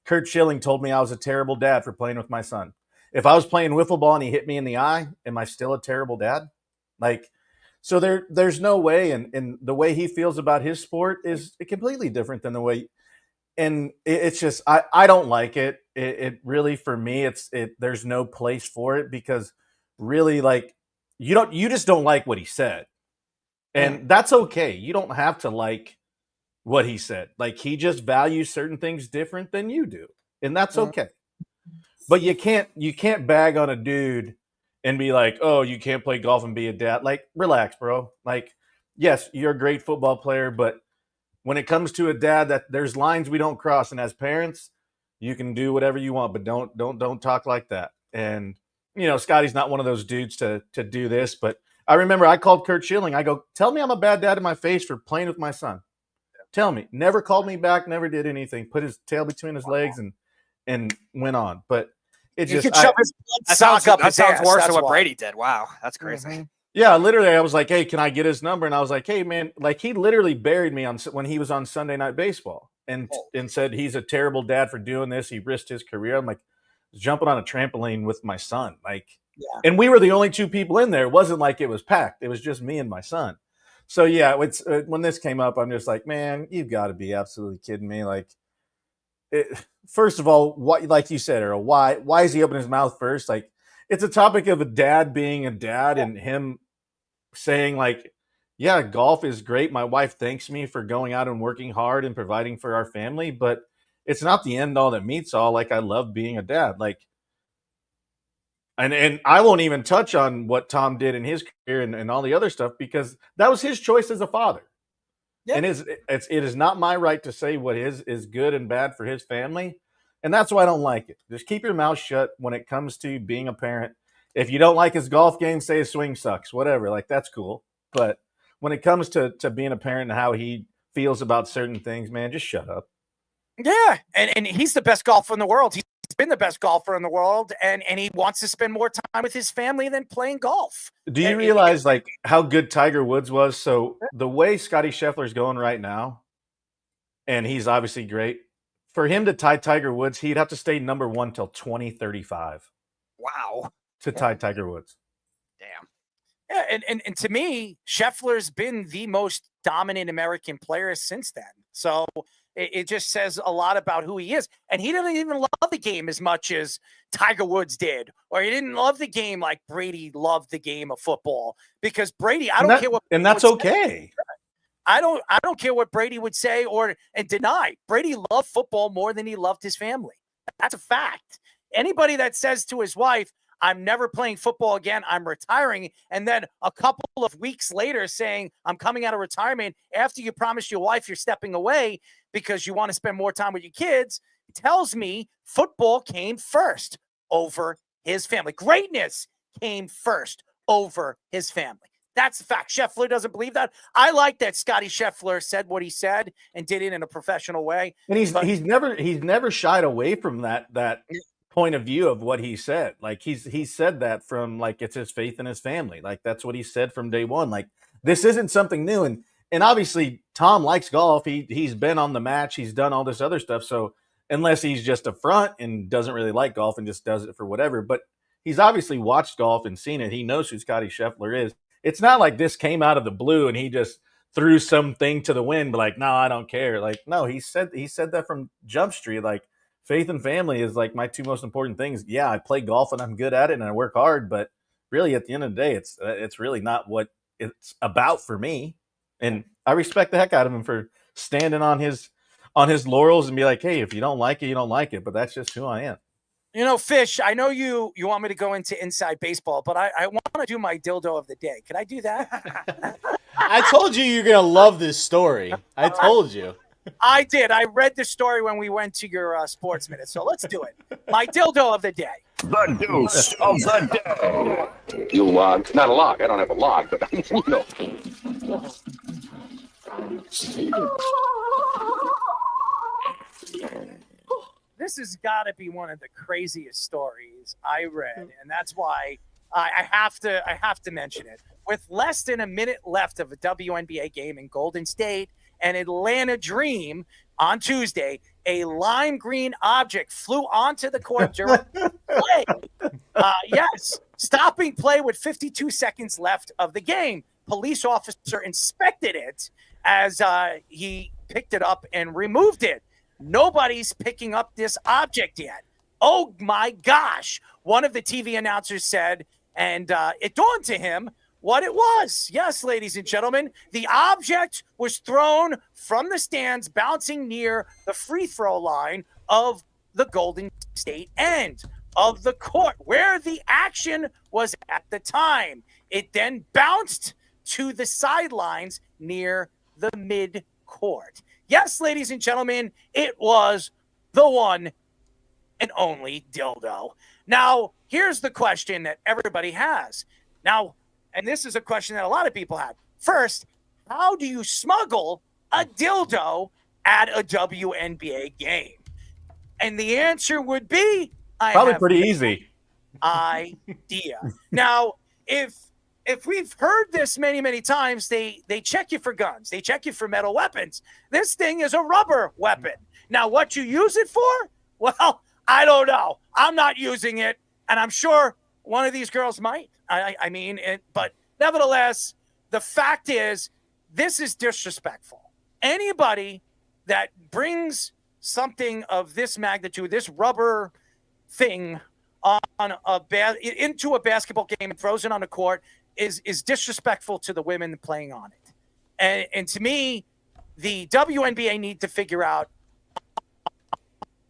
Kurt Schilling told me I was a terrible dad for playing with my son. If I was playing wiffle ball and he hit me in the eye, am I still a terrible dad? So there's no way. And the way he feels about his sport is completely different than the way. And it's just, I don't like it. It really, for me, there's no place for it, because really, you just don't like what he said. And that's okay. You don't have to like what he said. He just values certain things different than you do. And that's okay. But you can't bag on a dude and be like, oh, you can't play golf and be a dad. Relax, bro. Yes, you're a great football player, but when it comes to a dad, that there's lines we don't cross. And as parents, you can do whatever you want, but don't talk like that. And Scotty's not one of those dudes to do this, but I remember I called Kurt Schilling. I go, tell me I'm a bad dad in my face for playing with my son. Tell me. Never called me back, never did anything. Put his tail between his legs and went on. But it You just could shove his blood sock up his ass. worse That's than what why. Brady did. Wow, that's crazy. Mm-hmm. yeah, literally I was like, "Hey, can I get his number?" And I was like, "Hey man, like he literally buried me when he was on Sunday Night Baseball and said he's a terrible dad for doing this. He risked his career." I'm like, jumping on a trampoline with my son. Like and we were the only two people in there. It wasn't like it was packed. It was just me and my son. So yeah, it's when this came up, I'm just like, man, you've got to be absolutely kidding me. Like, first of all, what, like you said, Earl, why is he opening his mouth first? Like, it's a topic of a dad being a dad and him saying like, yeah, golf is great. My wife thanks me for going out and working hard and providing for our family, but it's not the end all that meets all. Like, I love being a dad. Like, and I won't even touch on what Tom did in his career and all the other stuff because that was his choice as a father. Yeah. And it is not my right to say what is good and bad for his family. And that's why I don't like it. Just keep your mouth shut when it comes to being a parent. If you don't like his golf game, say his swing sucks, whatever. Like, that's cool. But when it comes to being a parent and how he feels about certain things, man, just shut up. Yeah. And he's the best golfer in the world. He's been the best golfer in the world. And he wants to spend more time with his family than playing golf. Do you realize like how good Tiger Woods was? So the way Scotty Scheffler's going right now, and he's obviously great, for him to tie Tiger Woods, he'd have to stay number one till 2035. Wow. To tie Tiger Woods. Damn. Yeah, and to me, Scheffler's been the most dominant American player since then. So it just says a lot about who he is. And he didn't even love the game as much as Tiger Woods did. Or he didn't love the game like Brady loved the game of football. Because Brady, I don't care what... And that's okay. I don't care what Brady would say and deny. Brady loved football more than he loved his family. That's a fact. Anybody that says to his wife, I'm never playing football again, I'm retiring, and then a couple of weeks later saying, I'm coming out of retirement after you promised your wife you're stepping away because you want to spend more time with your kids, tells me football came first over his family. Greatness came first over his family. That's the fact. Scheffler doesn't believe that. I like that Scotty Scheffler said what he said and did it in a professional way. And he's never shied away from that point of view of what he said. Like he said that from like it's his faith in his family. Like that's what he said from day one. Like this isn't something new. And obviously Tom likes golf. He's been on the match. He's done all this other stuff. So unless he's just a front and doesn't really like golf and just does it for whatever, but he's obviously watched golf and seen it. He knows who Scotty Scheffler is. It's not like this came out of the blue and he just threw something to the wind, but like, no, I don't care. Like, no, he said that from Jump Street. Like, faith and family is like my two most important things. Yeah, I play golf and I'm good at it and I work hard, but really at the end of the day, it's really not what it's about for me. And I respect the heck out of him for standing on his laurels and be like, hey, if you don't like it, you don't like it. But that's just who I am. You know, Fish, I know you want me to go into inside baseball, but I want to do my dildo of the day. Can I do that? I told you you're going to love this story. I told you. I did. I read the story when we went to your sports minute. So let's do it. My dildo of the day. The deuce of the day. You not a log. I don't have a log, but you know. This has got to be one of the craziest stories I read, and that's why I have to mention it. With less than a minute left of a WNBA game in Golden State and Atlanta Dream on Tuesday, a lime green object flew onto the court during play. Yes, stopping play with 52 seconds left of the game. Police officer inspected it as he picked it up and removed it. Nobody's picking up this object yet. Oh my gosh. One of the TV announcers said, and it dawned to him what it was. Yes, ladies and gentlemen, the object was thrown from the stands, bouncing near the free throw line of the Golden State end of the court, where the action was at the time. It then bounced to the sidelines near the mid-court. Yes, ladies and gentlemen, it was the one and only dildo. Now, here's the question that everybody has. Now, and this is a question that a lot of people have. First, how do you smuggle a dildo at a WNBA game? And the answer would be, Probably pretty easy. Idea. Now, if we've heard this many times, they check you for guns. They check you for metal weapons. This thing is a rubber weapon. Now, what you use it for? Well, I don't know. I'm not using it, and I'm sure one of these girls might. But nevertheless, the fact is, this is disrespectful. Anybody that brings something of this magnitude, this rubber thing, into a basketball game and throws it on the court is disrespectful to the women playing on it. And to me, the WNBA need to figure out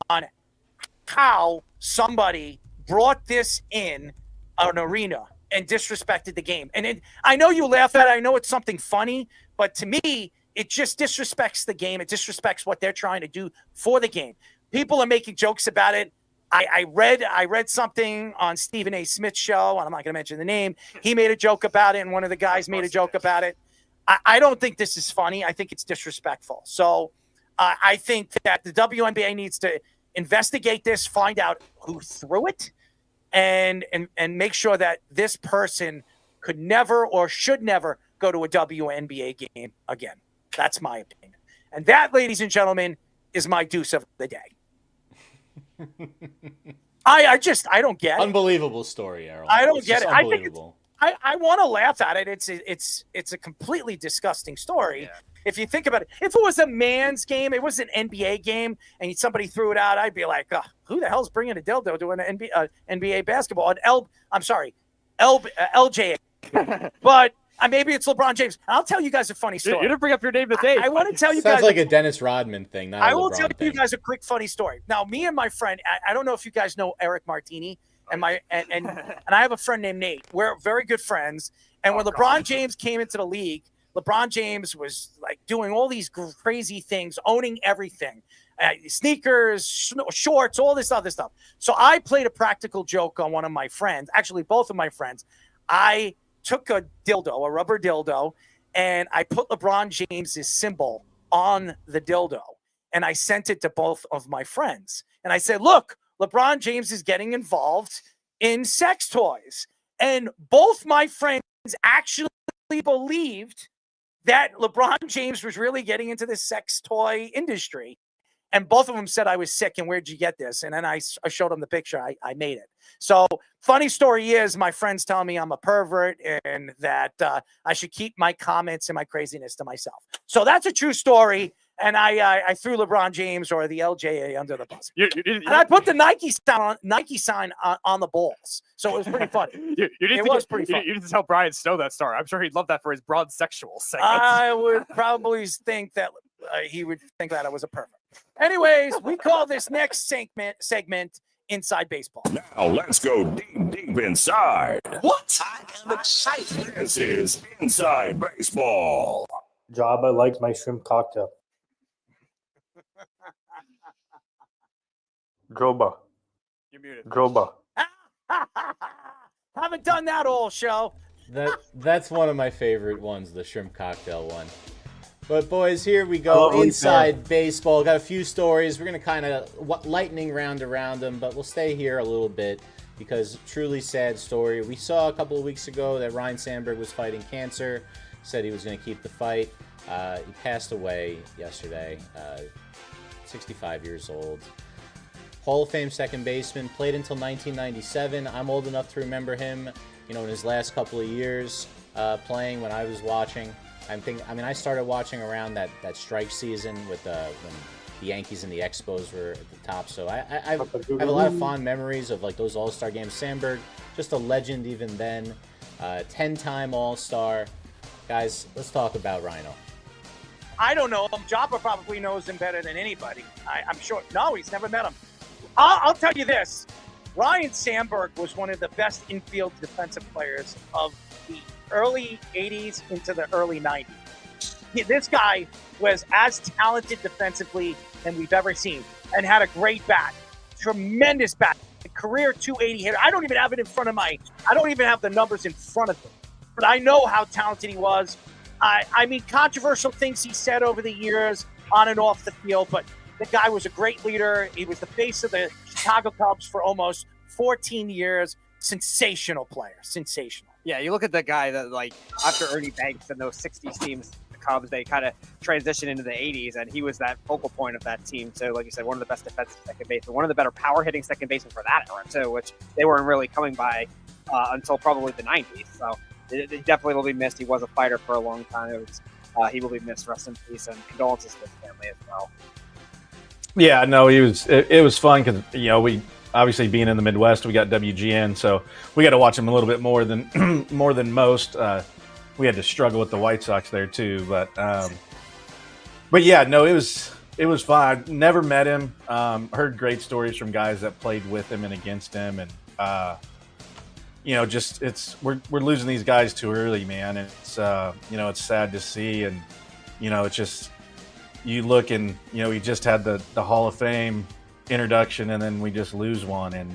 on how somebody brought this in an arena and disrespected the game. And I know you laugh at it. I know it's something funny, but to me, it just disrespects the game. It disrespects what they're trying to do for the game. People are making jokes about it. I read something on Stephen A. Smith's show, and I'm not going to mention the name. He made a joke about it, and one of the guys made a joke about it. I don't think this is funny. I think it's disrespectful. So I think that the WNBA needs to investigate this, find out who threw it, and make sure that this person could never or should never go to a WNBA game again. That's my opinion. And that, ladies and gentlemen, is my deuce of the day. I don't get it. Unbelievable story, Errol. I don't get it. Unbelievable. I want to laugh at it. It's a completely disgusting story. Yeah. If you think about it, if it was a man's game, it was an NBA game, and somebody threw it out, I'd be like, oh, who the hell's bringing a dildo to an NBA basketball? LJ. But maybe it's LeBron James. I'll tell you guys a funny story. You didn't bring up your name today. I want to tell you Sounds guys. like a Dennis Rodman thing. Not I will tell you guys a quick funny story. Now, me and my friend, I don't know if you guys know Eric Martini, and I have a friend named Nate. We're very good friends. And when LeBron James came into the league, LeBron James was like doing all these crazy things, owning everything. Sneakers, shorts, all this other stuff. So I played a practical joke on one of my friends, actually both of my friends. I took a rubber dildo, and I put LeBron James's symbol on the dildo, and I sent it to both of my friends. And I said, look, LeBron James is getting involved in sex toys. And both my friends actually believed that LeBron James was really getting into the sex toy industry. And both of them said I was sick, and where'd you get this? And then I showed them the picture. I made it. So funny story is my friends tell me I'm a pervert and that I should keep my comments and my craziness to myself. So that's a true story. And I threw LeBron James or the LJA under the bus. And I put the Nike sign on the balls. So it was pretty funny. It was pretty funny. You need to tell Brian Snow that story. I'm sure he'd love that for his broad sexual segment. I would probably think that he would think that I was a pervert. Anyways, we call this next segment Inside Baseball. Now let's go deep inside. What? I am excited. This is Inside Baseball. Jabba likes my shrimp cocktail. Droba. You're muted. Droba. Haven't done that all show. That's one of my favorite ones, the shrimp cocktail one. But boys, here we go. Inside Baseball. Got a few stories. We're going to kind of lightning round around them, but we'll stay here a little bit because truly sad story. We saw a couple of weeks ago that Ryan Sandberg was fighting cancer. Said he was going to keep the fight. He passed away yesterday, 65 years old. Hall of Fame second baseman, played until 1997. I'm old enough to remember him, in his last couple of years playing when I was watching. I started watching around that strike season with when the Yankees and the Expos were at the top. So I have a lot of fond memories of like those All-Star games. Sandberg, just a legend even then, 10-time All-Star. Guys, let's talk about Rhino. I don't know him. Joppa probably knows him better than anybody. I'm sure. No, he's never met him. I'll tell you this. Ryan Sandberg was one of the best infield defensive players of the early 80s into the early 90s. This guy was as talented defensively than we've ever seen and had a great bat. Tremendous bat. Career 280 hitter. I don't even have it in front of I don't even have the numbers in front of me. But I know how talented he was. I mean, controversial things he said over the years on and off the field, but the guy was a great leader. He was the face of the Chicago Cubs for almost 14 years. Sensational player. Sensational. Yeah, you look at the guy that, like, after Ernie Banks and those 60s teams, the Cubs, they kind of transitioned into the 80s, and he was that focal point of that team. So, like you said, one of the best defensive second basemen, one of the better power-hitting second basemen for that era, too, which they weren't really coming by until probably the 90s. So, it definitely will be missed. He was a fighter for a long time. He will be missed. Rest in peace, and condolences to his family as well. Yeah, no, it was fun because, you know, we obviously being in the Midwest, we got WGN, so we got to watch him a little bit more than most. We had to struggle with the White Sox there too, but yeah, no, it was fun. I never met him. Heard great stories from guys that played with him and against him, and you know, just we're losing these guys too early, man. And it's you know, it's sad to see, and you know, it's just you look and you know, he just had the Hall of Fame introduction, and then we just lose one, and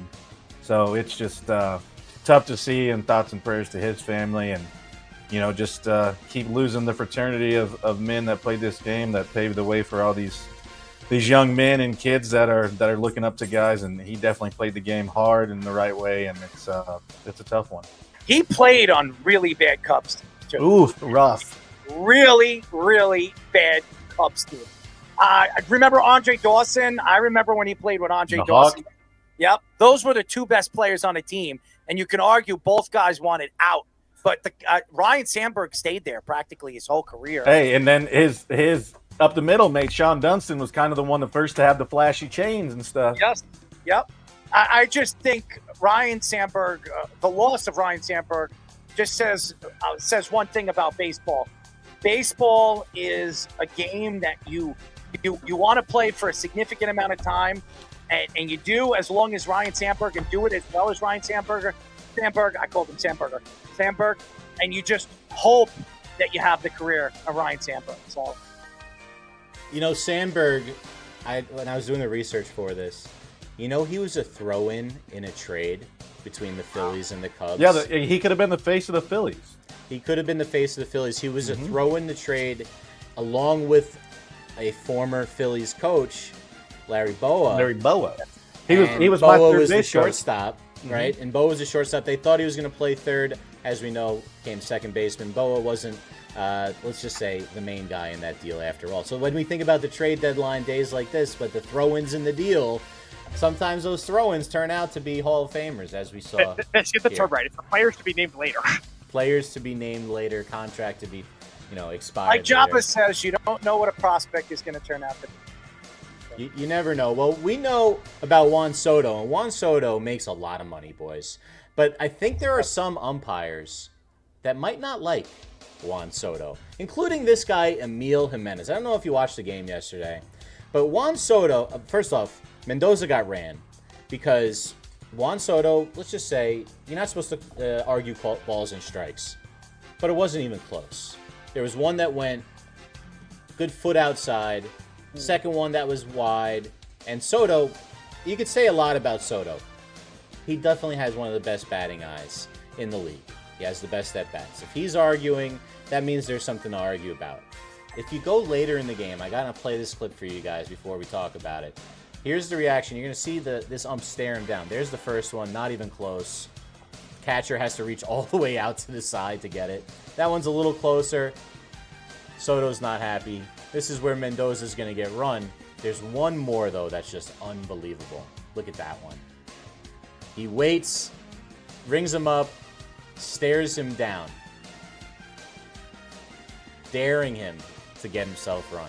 so it's just tough to see. And thoughts and prayers to his family, and you know, just keep losing the fraternity of men that played this game, that paved the way for all these young men and kids that are looking up to guys. And he definitely played the game hard and the right way, and it's a tough one. He played on really bad Cubs teams too. Ooh, rough. Really, really bad Cubs team. I remember Andre Dawson. I remember when he played with Andre Dawson. Hawk. Yep. Those were the two best players on the team. And you can argue both guys wanted out. But Ryan Sandberg stayed there practically his whole career. Hey, and then his up the middle mate, Sean Dunston, was kind of the one, the first to have the flashy chains and stuff. Yes. Yep. I just think Ryan Sandberg, the loss of Ryan Sandberg, just says one thing about baseball. Baseball is a game that you want to play for a significant amount of time, and you do as long as Ryan Sandberg can do it as well as Ryan Sandberg, I called him Sandberg, and you just hope that you have the career of Ryan Sandberg. So, you know, Sandberg, when I was doing the research for this, you know, he was a throw-in in a trade between the Phillies and the Cubs. Yeah, he could have been the face of the Phillies. He could have been the face of the Phillies. He was a throw-in the trade along with a former Phillies coach, Larry Boa. He was my Boa third was the base shortstop, right? And Boa was the shortstop. They thought he was going to play third. As we know, came second baseman. Boa wasn't, let's just say, the main guy in that deal after all. So when we think about the trade deadline days like this, but the throw-ins in the deal, sometimes those throw-ins turn out to be Hall of Famers, as we saw. Let's get the term right. It's the players to be named later. Players to be named later, contract to be, expired. like Jabba says, you don't know what a prospect is going to turn out to be. You never know. Well, we know about Juan Soto, and Juan Soto makes a lot of money, boys. But I think there are some umpires that might not like Juan Soto, including this guy, Emil Jimenez. I don't know if you watched the game yesterday, but Juan Soto, first off, Mendoza got ran because Juan Soto, let's just say, you're not supposed to argue balls and strikes, but it wasn't even close. There was one that went good foot outside, second one that was wide, and Soto, you could say a lot about Soto. He definitely has one of the best batting eyes in the league. He has the best at-bats. If he's arguing, that means there's something to argue about. If you go later in the game, I gotta play this clip for you guys before we talk about it. Here's the reaction. You're gonna see this ump stare him down. There's the first one, not even close. Catcher has to reach all the way out to the side to get it. That one's a little closer. Soto's not happy. This is where Mendoza's gonna get run. There's one more though that's just unbelievable. Look at that one. He waits, rings him up, stares him down, daring him to get himself run.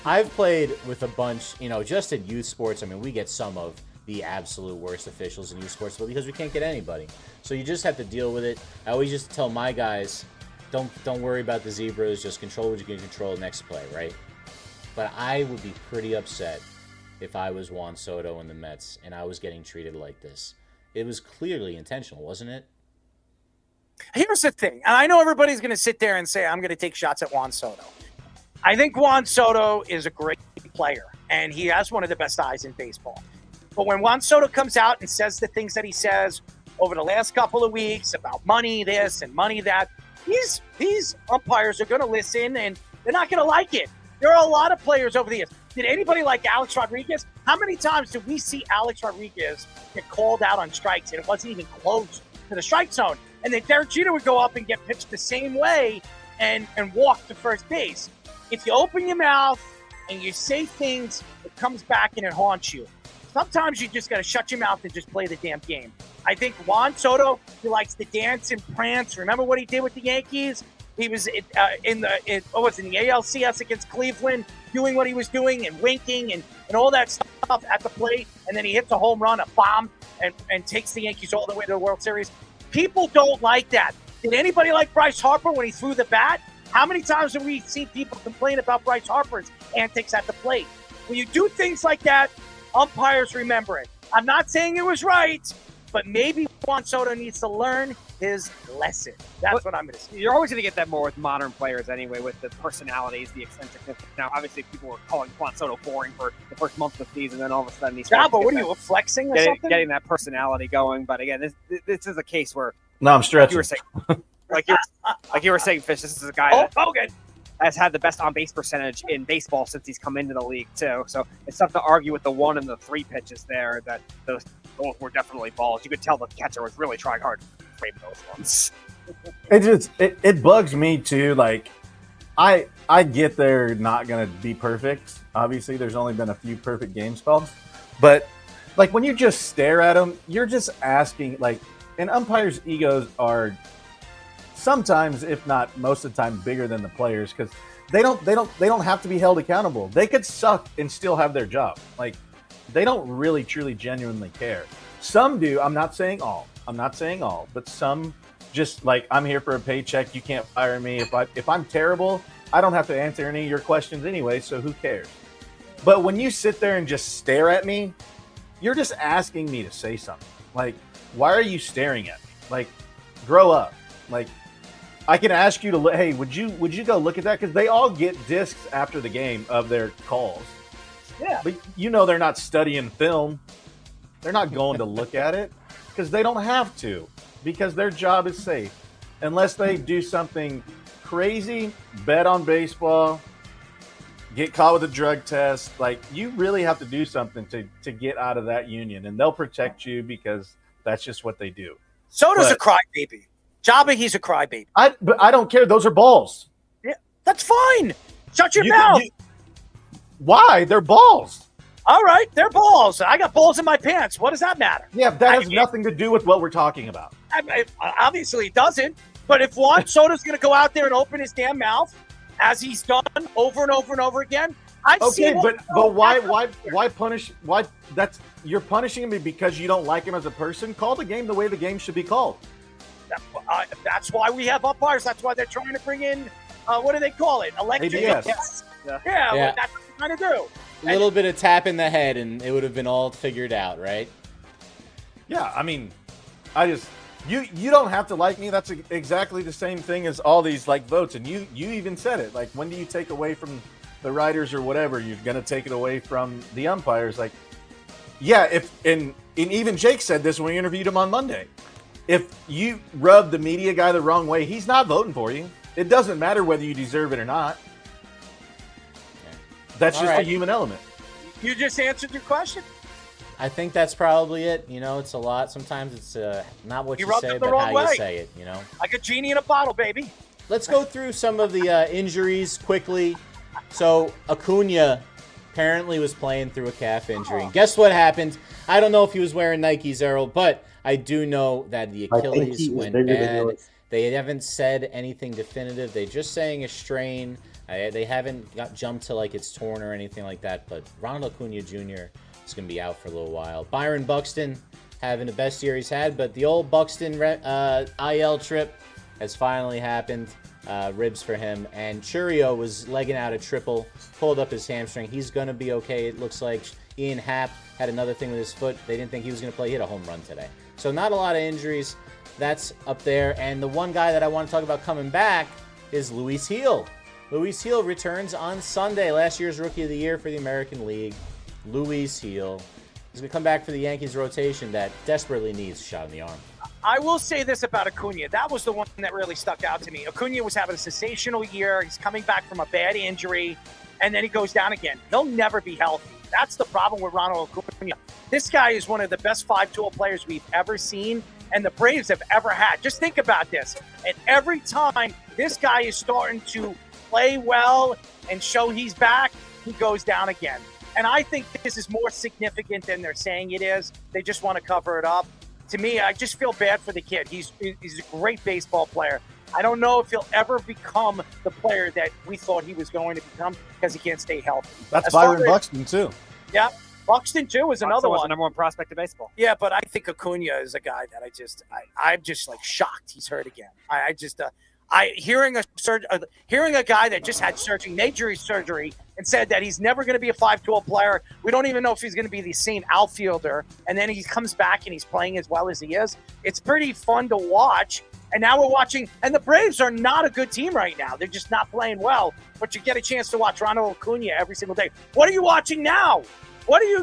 I've played with a bunch, just in youth sports. I mean, we get some of the absolute worst officials in youth sports because we can't get anybody. So you just have to deal with it. I always just tell my guys, don't worry about the zebras, just control what you can control next play, right? But I would be pretty upset if I was Juan Soto in the Mets and I was getting treated like this. It was clearly intentional, wasn't it? Here's the thing, and I know everybody's going to sit there and say, I'm going to take shots at Juan Soto. I think Juan Soto is a great player, and he has one of the best eyes in baseball. But when Juan Soto comes out and says the things that he says over the last couple of weeks about money this and money that, these umpires are going to listen, and they're not going to like it. There are a lot of players over the years. Did anybody like Alex Rodriguez? How many times did we see Alex Rodriguez get called out on strikes, and it wasn't even close to the strike zone? And then Derek Jeter would go up and get pitched the same way and walk to first base. If you open your mouth and you say things, it comes back and it haunts you. Sometimes you just got to shut your mouth and just play the damn game. I think Juan Soto, he likes to dance and prance. Remember what he did with the Yankees? He was in the ALCS against Cleveland, doing what he was doing and winking and all that stuff at the plate. And then he hits a home run, a bomb, and takes the Yankees all the way to the World Series. People don't like that. Did anybody like Bryce Harper when he threw the bat? How many times have we seen people complain about Bryce Harper's antics at the plate? When you do things like that, umpires remember it. I'm not saying it was right, but maybe Juan Soto needs to learn his lesson. That's what I'm going to say. You're always going to get that more with modern players anyway, with the personalities, the eccentricness. Now, obviously, people were calling Juan Soto boring for the first month of the season, then all of a sudden he's but what are you, flexing or something? Getting that personality going. But again, this is a case where No, I'm stretching. Like you were saying, Fish, this is a guy that has had the best on-base percentage in baseball since he's come into the league, too. So it's tough to argue with the 1 and the 3 pitches there that those were definitely balls. You could tell the catcher was really trying hard to frame those ones. It bugs me, too. Like, I get they're not going to be perfect. Obviously, there's only been a few perfect games called. But, like, when you just stare at them, you're just asking, like, and umpires' egos are sometimes, if not most of the time, bigger than the players because they don't have to be held accountable. They could suck and still have their job. Like, they don't really, truly, genuinely care. Some do. I'm not saying all, but some just like, I'm here for a paycheck. You can't fire me. If I'm terrible, I don't have to answer any of your questions anyway. So who cares? But when you sit there and just stare at me, you're just asking me to say something. Like, why are you staring at me? Like, grow up. Like, I can ask you to, hey, would you go look at that? Because they all get discs after the game of their calls. Yeah. But they're not studying film. They're not going to look at it because they don't have to, because their job is safe. Unless they do something crazy, bet on baseball, get caught with a drug test. Like, you really have to do something to get out of that union, and they'll protect you because that's just what they do. Soto's a crybaby. Jabba, he's a crybaby. But I don't care. Those are balls. Yeah, that's fine. Shut your mouth. Why? They're balls. All right, they're balls. I got balls in my pants. What does that matter? Yeah, that has nothing to do with what we're talking about. Obviously, it doesn't. But if Juan Soto's going to go out there and open his damn mouth, as he's done over and over and over again, I've seen. Okay, but why punish? Why you're punishing me because you don't like him as a person? Call the game the way the game should be called. That's why we have umpires. That's why they're trying to bring in, what do they call it? Electric. ABS. Yeah. Well, that's what they're trying to do. A little bit of tap in the head, and it would have been all figured out, right? Yeah, I mean, you don't have to like me. That's exactly the same thing as all these like votes, and you even said it. Like, when do you take away from the writers or whatever? You're gonna take it away from the umpires. Like, yeah, and even Jake said this when we interviewed him on Monday. If you rub the media guy the wrong way, he's not voting for you. It doesn't matter whether you deserve it or not. That's just a human element. You just answered your question. I think that's probably it. It's a lot. Sometimes it's not what you say, but how you say it, Like a genie in a bottle, baby. Let's go through some of the injuries quickly. So, Acuna apparently was playing through a calf injury. And guess what happened? I don't know if he was wearing Nikes, Errol, but I do know that the Achilles went bad. They haven't said anything definitive. They're just saying a strain. They haven't jumped to like it's torn or anything like that. But Ronald Acuna Jr. is going to be out for a little while. Byron Buxton having the best year he's had, but the old Buxton IL trip has finally happened. Ribs for him. And Churio was legging out a triple, pulled up his hamstring. He's going to be okay, it looks like. Ian Happ had another thing with his foot. They didn't think he was going to play. He hit a home run today. So not a lot of injuries. That's up there. And the one guy that I want to talk about coming back is Luis Gil. Luis Gil returns on Sunday. Last year's Rookie of the Year for the American League. Luis Gil is going to come back for the Yankees rotation that desperately needs a shot in the arm. I will say this about Acuna. That was the one that really stuck out to me. Acuna was having a sensational year. He's coming back from a bad injury, and then he goes down again. He'll never be healthy. That's the problem with Ronald Acuna. This guy is one of the best 5-tool players we've ever seen, and the Braves have ever had. Just think about this. And every time this guy is starting to play well and show he's back, he goes down again. And I think this is more significant than they're saying it is. They just want to cover it up. To me, I just feel bad for the kid. He's a great baseball player. I don't know if he'll ever become the player that we thought he was going to become because he can't stay healthy. That's Byron Buxton, too. Yeah, Buxton, too, is another was one. the number one prospect in baseball. Yeah, but I think Acuna is a guy that I'm just like shocked he's hurt again. Hearing a guy that just had major surgery and said that he's never going to be a 5-tool player. We don't even know if he's going to be the same outfielder. And then he comes back and he's playing as well as he is. It's pretty fun to watch. And now we're watching, and the Braves are not a good team right now. They're just not playing well. But you get a chance to watch Ronald Acuna every single day. What are you watching now? What are you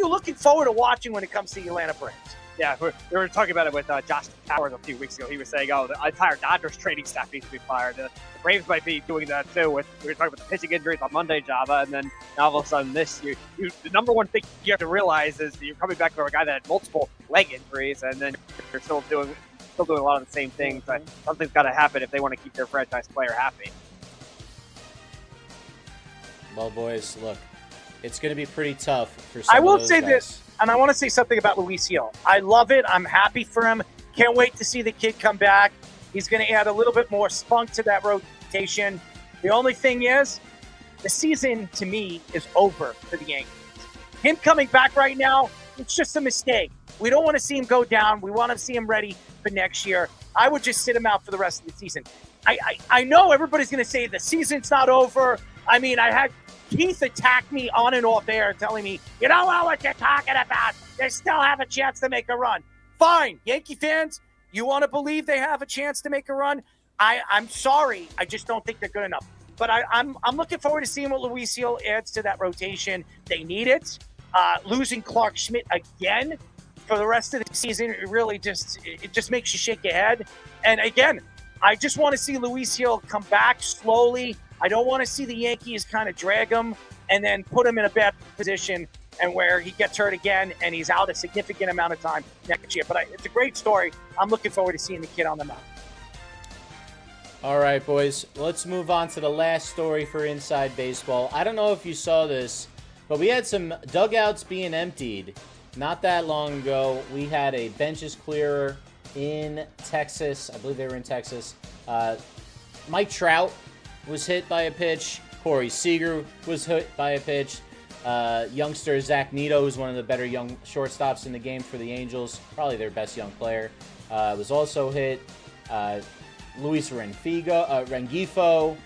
looking forward to watching when it comes to the Atlanta Braves? Yeah, we were talking about it with Josh Towers a few weeks ago. He was saying, the entire Dodgers training staff needs to be fired. The Braves might be doing that too. We were talking about the pitching injuries on Monday, Java, and then now all of a sudden this, the number one thing you have to realize is that you're coming back from a guy that had multiple leg injuries, and then you're still doing a lot of the same things. But something's got to happen if they want to keep their franchise player happy. Well, boys, look, it's going to be pretty tough for some I will of those say guys. this. And I want to say something about Luis Hill. I love it. I'm happy for him. Can't wait to see the kid come back. He's going to add a little bit more spunk to that rotation. The only thing is, the season, to me, is over for the Yankees. Him coming back right now, it's just a mistake. We don't want to see him go down. We want to see him ready for next year. I would just sit him out for the rest of the season. I know everybody's going to say the season's not over. I mean, I had Keith attacked me on and off air telling me, you don't know what you're talking about. They still have a chance to make a run. Fine. Yankee fans, you want to believe they have a chance to make a run? I'm sorry. I just don't think they're good enough. But I'm looking forward to seeing what Luis Hill adds to that rotation. They need it. Losing Clark Schmidt again for the rest of the season, it just makes you shake your head. And again, I just want to see Luis Hill come back slowly. I don't want to see the Yankees kind of drag him and then put him in a bad position and where he gets hurt again and he's out a significant amount of time next year. But it's a great story. I'm looking forward to seeing the kid on the mound. All right, boys, let's move on to the last story for Inside Baseball. I don't know if you saw this, but we had some dugouts being emptied not that long ago. We had a benches clearer in Texas. I believe they were in Texas. Mike Trout was hit by a pitch. Corey Seager was hit by a pitch. Youngster Zach Neto, who's one of the better young shortstops in the game for the Angels, probably their best young player, was also hit. Luis Rengifo.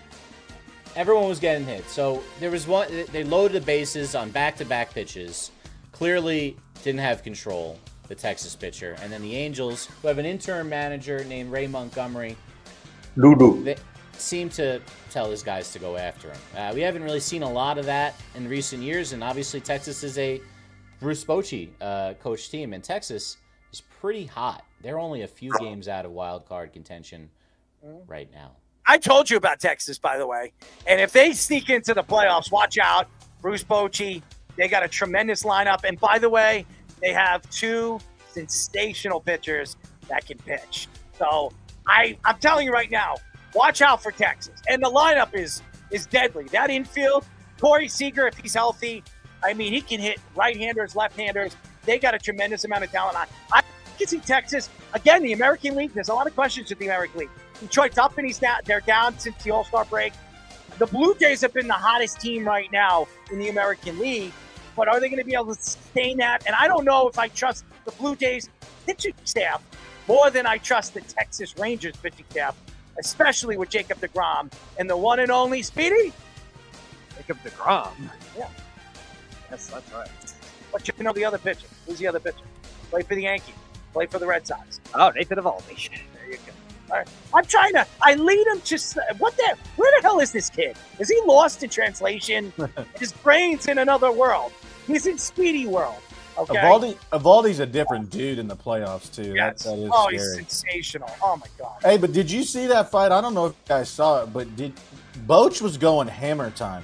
Everyone was getting hit. So there was one. They loaded the bases on back-to-back pitches. Clearly didn't have control, the Texas pitcher. And then the Angels, who have an interim manager named Ray Montgomery, they seem to tell his guys to go after him. We haven't really seen a lot of that in recent years, and obviously Texas is a Bruce Bochy coach team, and Texas is pretty hot. They're only a few games out of wild card contention right now. I told you about Texas, by the way. And if they sneak into the playoffs, watch out. Bruce Bochy, they got a tremendous lineup. And by the way, they have two sensational pitchers that can pitch. So I'm telling you right now, watch out for Texas. And the lineup is deadly. That infield, Corey Seager, if he's healthy, I mean, he can hit right-handers, left-handers. They got a tremendous amount of talent. I can see Texas, again, the American League, there's a lot of questions with the American League. Detroit's up and they're down since the All-Star break. The Blue Jays have been the hottest team right now in the American League, but are they going to be able to sustain that? And I don't know if I trust the Blue Jays pitching staff more than I trust the Texas Rangers pitching staff, especially with Jacob deGrom and the one and only Speedy. Jacob deGrom? Yeah. Yes, that's right. But you know the other pitcher. Who's the other pitcher? Play for the Yankees. Play for the Red Sox. Oh, Nathan Eovaldi. There you go. All right. I lead him to, where the hell is this kid? Is he lost in translation? His brain's in another world. He's in Speedy world. Okay. Evaldi's a different dude in the playoffs too. Yes. That is scary. He's sensational. Oh my God. Hey, but did you see that fight? I don't know if you guys saw it, but Boach was going hammer time.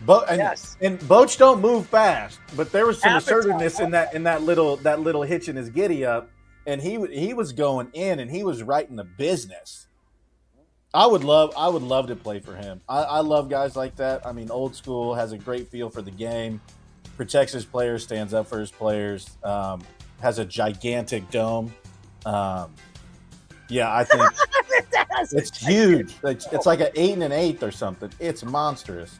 Yes. And Boach don't move fast, but there was some Hammer assertiveness time. in that little hitch in his giddy up, and he was going in, and he was right in the business. I would love to play for him. I love guys like that. I mean, old school, has a great feel for the game, protects his players, stands up for his players, has a gigantic dome. Yeah, I think it's huge. It's like an 8 1/8 or something. It's monstrous.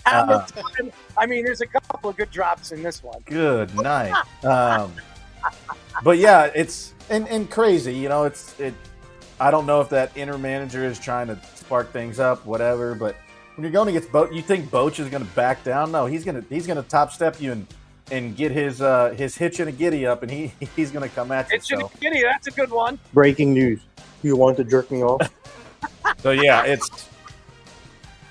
I mean, there's a couple of good drops in this one. Good night. But yeah, it's and crazy. You know, I don't know if that inner manager is trying to spark things up, whatever. But when you're going against Boach, you think Boach is going to back down? No, he's gonna top step you and get his hitch and a giddy up, and he's gonna come at you. Hitch and a giddy, that's a good one. Breaking news. You want to jerk me off? So yeah,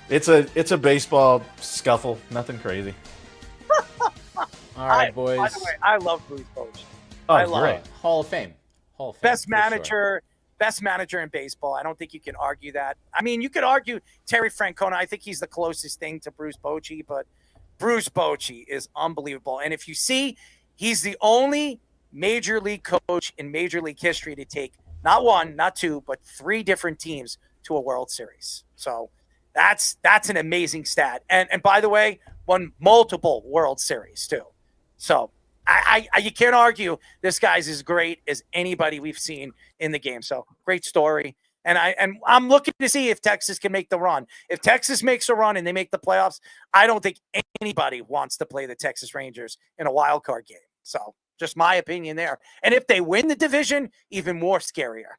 it's a baseball scuffle, nothing crazy. All right, boys. By the way, I love Bruce Boach. Oh, I love Great. it. Hall of Fame. Best manager in baseball. I don't think you can argue that. I mean, you could argue Terry Francona. I think he's the closest thing to Bruce Bochy, but Bruce Bochy is unbelievable. And if you see, he's the only major league coach in major league history to take not one, not two, but 3 different teams to a World Series. So that's an amazing stat. And by the way, won multiple World Series too. So I you can't argue this guy's as great as anybody we've seen in the game. So great story. And I'm looking to see if Texas can make the run. If Texas makes a run and they make the playoffs, I don't think anybody wants to play the Texas Rangers in a wild card game. So just my opinion there. And if they win the division, even more scarier.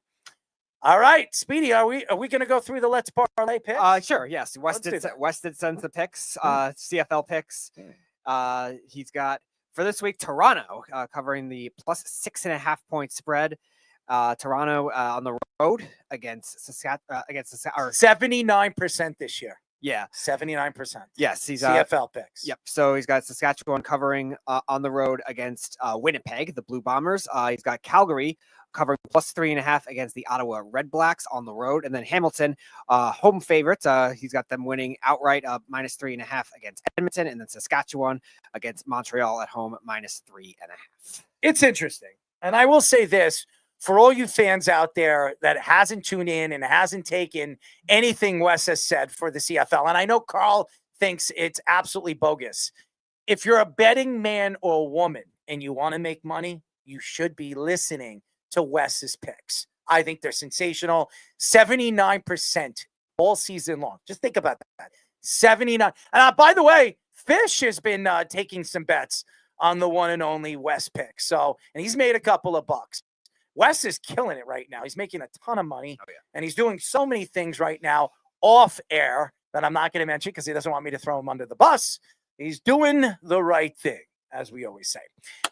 All right, Speedy, are we going to go through the Let's Parlay picks? Sure, yes. Weston sends the picks, CFL picks. He's got, for this week, Toronto covering the plus 6.5 point spread. Toronto on the road against Saskatchewan. 79% this year. Yeah. 79%. Yes, he's CFL picks. Yep. So he's got Saskatchewan covering on the road against Winnipeg, the Blue Bombers. He's got Calgary covering plus 3.5 against the Ottawa Red Blacks on the road. And then Hamilton, home favorites. He's got them winning outright minus 3.5 against Edmonton. And then Saskatchewan against Montreal at home minus 3.5. It's interesting. And I will say this, for all you fans out there that hasn't tuned in and hasn't taken anything Wes has said for the CFL, and I know Carl thinks it's absolutely bogus. If you're a betting man or woman and you want to make money, you should be listening to Wes's picks. I think they're sensational. 79% all season long. Just think about that. 79. And by the way, Fish has been taking some bets on the one and only Wes pick. So, and he's made a couple of bucks. Wes is killing it right now. He's making a ton of money, and he's doing so many things right now off air that I'm not going to mention because he doesn't want me to throw him under the bus. He's doing the right thing, as we always say.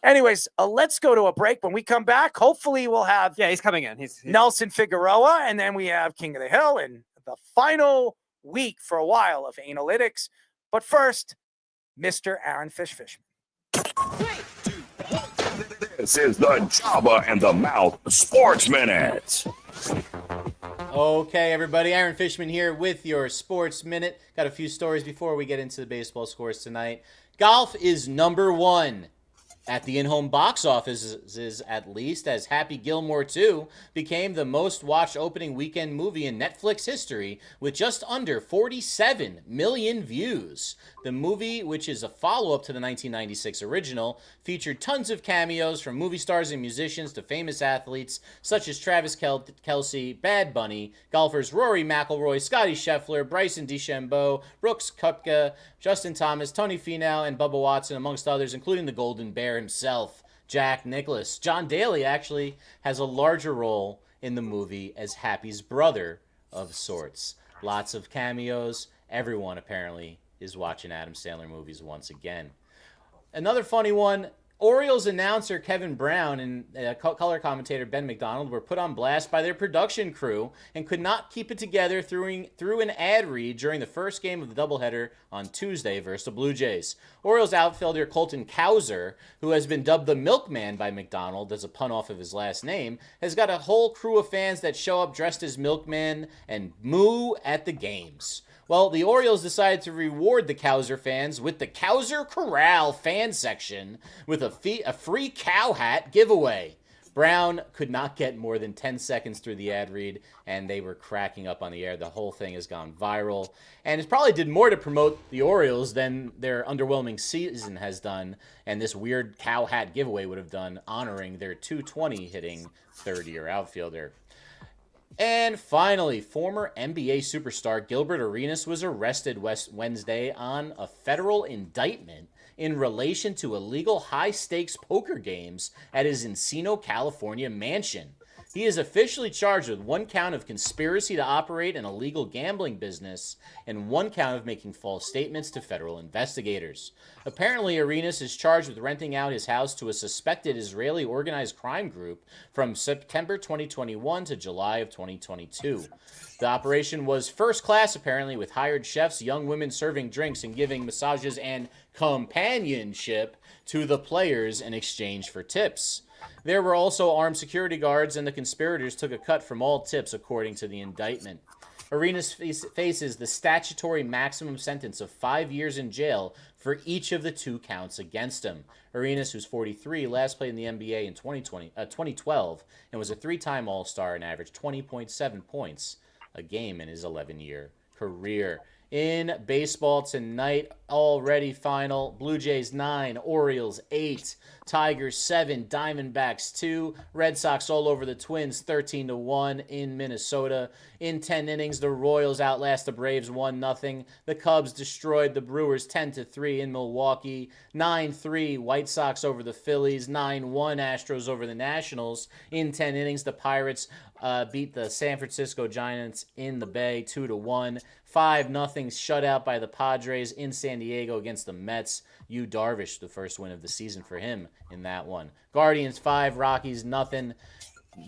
Anyways, let's go to a break. When we come back, hopefully we'll have he's coming in. He's Nelson Figueroa, and then we have King of the Hill and the final week for a while of analytics. But first, Mr. Aaron Fishman. This is the Jabba and the Mouth Sports Minute. Okay, everybody. Aaron Fishman here with your Sports Minute. Got a few stories before we get into the baseball scores tonight. Golf is number 1 at the in-home box offices, at least, as Happy Gilmore 2 became the most watched opening weekend movie in Netflix history with just under 47 million views. The movie, which is a follow-up to the 1996 original, featured tons of cameos from movie stars and musicians to famous athletes such as Travis Kelce, Bad Bunny, golfers Rory McIlroy, Scotty Scheffler, Bryson DeChambeau, Brooks Koepka, Justin Thomas, Tony Finau, and Bubba Watson, amongst others, including the Golden Bear himself, Jack Nicklaus. John Daly actually has a larger role in the movie as Happy's brother of sorts. Lots of cameos. Everyone apparently is watching Adam Sandler movies once again. Another funny one, Orioles announcer Kevin Brown and color commentator Ben McDonald were put on blast by their production crew and could not keep it together through an ad read during the first game of the doubleheader on Tuesday versus the Blue Jays. Orioles outfielder Colton Cowser, who has been dubbed the Milkman by McDonald as a pun off of his last name, has got a whole crew of fans that show up dressed as milkmen and moo at the games. Well, the Orioles decided to reward the Cowser fans with the Cowser Corral fan section with a free cow hat giveaway. Brown could not get more than 10 seconds through the ad read, and they were cracking up on the air. The whole thing has gone viral, and it probably did more to promote the Orioles than their underwhelming season has done, and this weird cow hat giveaway would have done, honoring their .220 hitting third-year outfielder. And finally, former NBA superstar Gilbert Arenas was arrested Wednesday on a federal indictment in relation to illegal high-stakes poker games at his Encino, California mansion. He is officially charged with 1 count of conspiracy to operate an illegal gambling business and 1 count of making false statements to federal investigators. Apparently, Arenas is charged with renting out his house to a suspected Israeli organized crime group from September 2021 to July of 2022. The operation was first class, apparently, with hired chefs, young women serving drinks and giving massages and companionship to the players in exchange for tips. There were also armed security guards, and the conspirators took a cut from all tips, according to the indictment. Arenas faces the statutory maximum sentence of 5 years in jail for each of the 2 counts against him. Arenas, who's 43, last played in the NBA in 2012 and was a 3-time All-Star and averaged 20.7 points a game in his 11-year career. In baseball tonight, already final, Blue Jays 9, Orioles 8, Tigers 7, Diamondbacks 2, Red Sox all over the Twins 13-1 in Minnesota. In 10 innings, the Royals outlast the Braves 1-0. The Cubs destroyed the Brewers 10-3 in Milwaukee. 9-3, White Sox over the Phillies. 9-1, Astros over the Nationals. In 10 innings, the Pirates beat the San Francisco Giants in the Bay 2-1. 5-0 shutout by the Padres in San Diego against the Mets. Yu Darvish, the first win of the season for him in that one. Guardians 5, Rockies 0,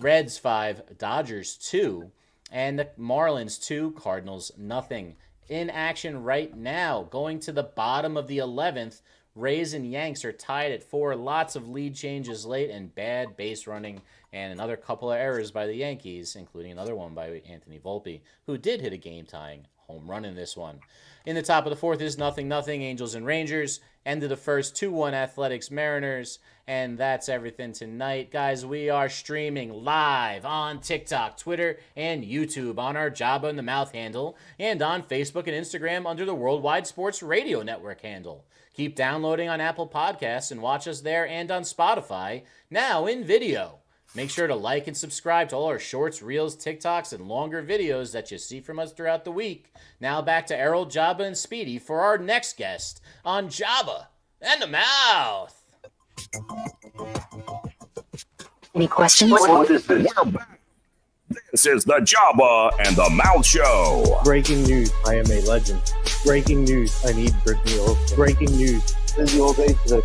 Reds 5, Dodgers 2, and the Marlins 2, Cardinals 0. In action right now, going to the bottom of the 11th, Rays and Yanks are tied at 4. Lots of lead changes late and bad base running and another couple of errors by the Yankees, including another one by Anthony Volpe, who did hit a game-tying home run in this one. In the top of the 4th is 0-0, Angels and Rangers. End of the first, 2-1 Athletics Mariners. And that's everything tonight. Guys, we are streaming live on TikTok, Twitter, and YouTube on our Jabba in the Mouth handle and on Facebook and Instagram under the Worldwide Sports Radio Network handle. Keep downloading on Apple Podcasts and watch us there and on Spotify, now in video. Make sure to like and subscribe to all our shorts, reels, TikToks, and longer videos that you see from us throughout the week. Now back to Errol, Jabba, and Speedy for our next guest on Jabba and the Mouth. Any questions? What is this? We're back. This is the Jabba and the Mouth Show. Breaking news, I am a legend. Breaking news, I need Brittany Olsen. Breaking news, busy all day today.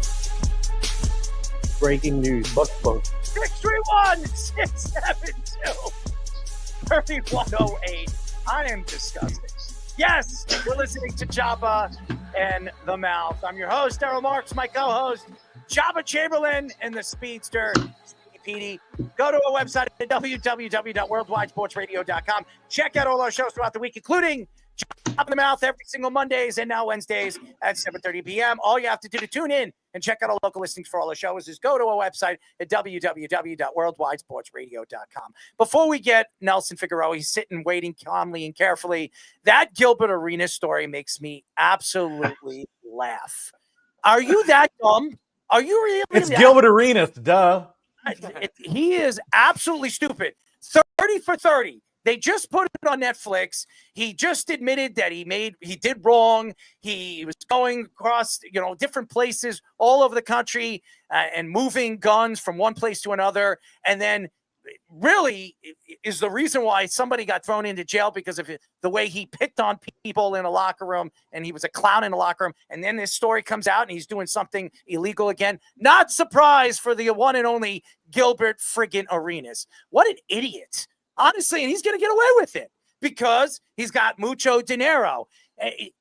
Breaking news, Buck Bunk. 631-672-3108. I am disgusting. Yes, we're listening to Jabba and the Mouth. I'm your host, Daryl Marks, my co-host, Jabba Chamberlain, and the Speedster, Petey. Go to our website at www.worldwidesportsradio.com. Check out all our shows throughout the week, including Jabba in the Mouth every single Mondays and now Wednesdays at 7:30 p.m. All you have to do to tune in and check out our local listings for all the shows is go to our website at www.worldwidesportsradio.com. Before we get Nelson Figueroa, he's sitting, waiting calmly and carefully. That Gilbert Arenas story makes me absolutely laugh. Are you that dumb? Are you really? It's Gilbert Arenas, duh. He is absolutely stupid. 30 for 30. They just put it on Netflix. He just admitted that he did wrong. He was going across, different places all over the country and moving guns from one place to another. And then really is the reason why somebody got thrown into jail because of the way he picked on people in a locker room, and he was a clown in a locker room. And then this story comes out and he's doing something illegal again. Not surprised for the one and only Gilbert friggin' Arenas. What an idiot. Honestly, and he's going to get away with it because he's got mucho dinero.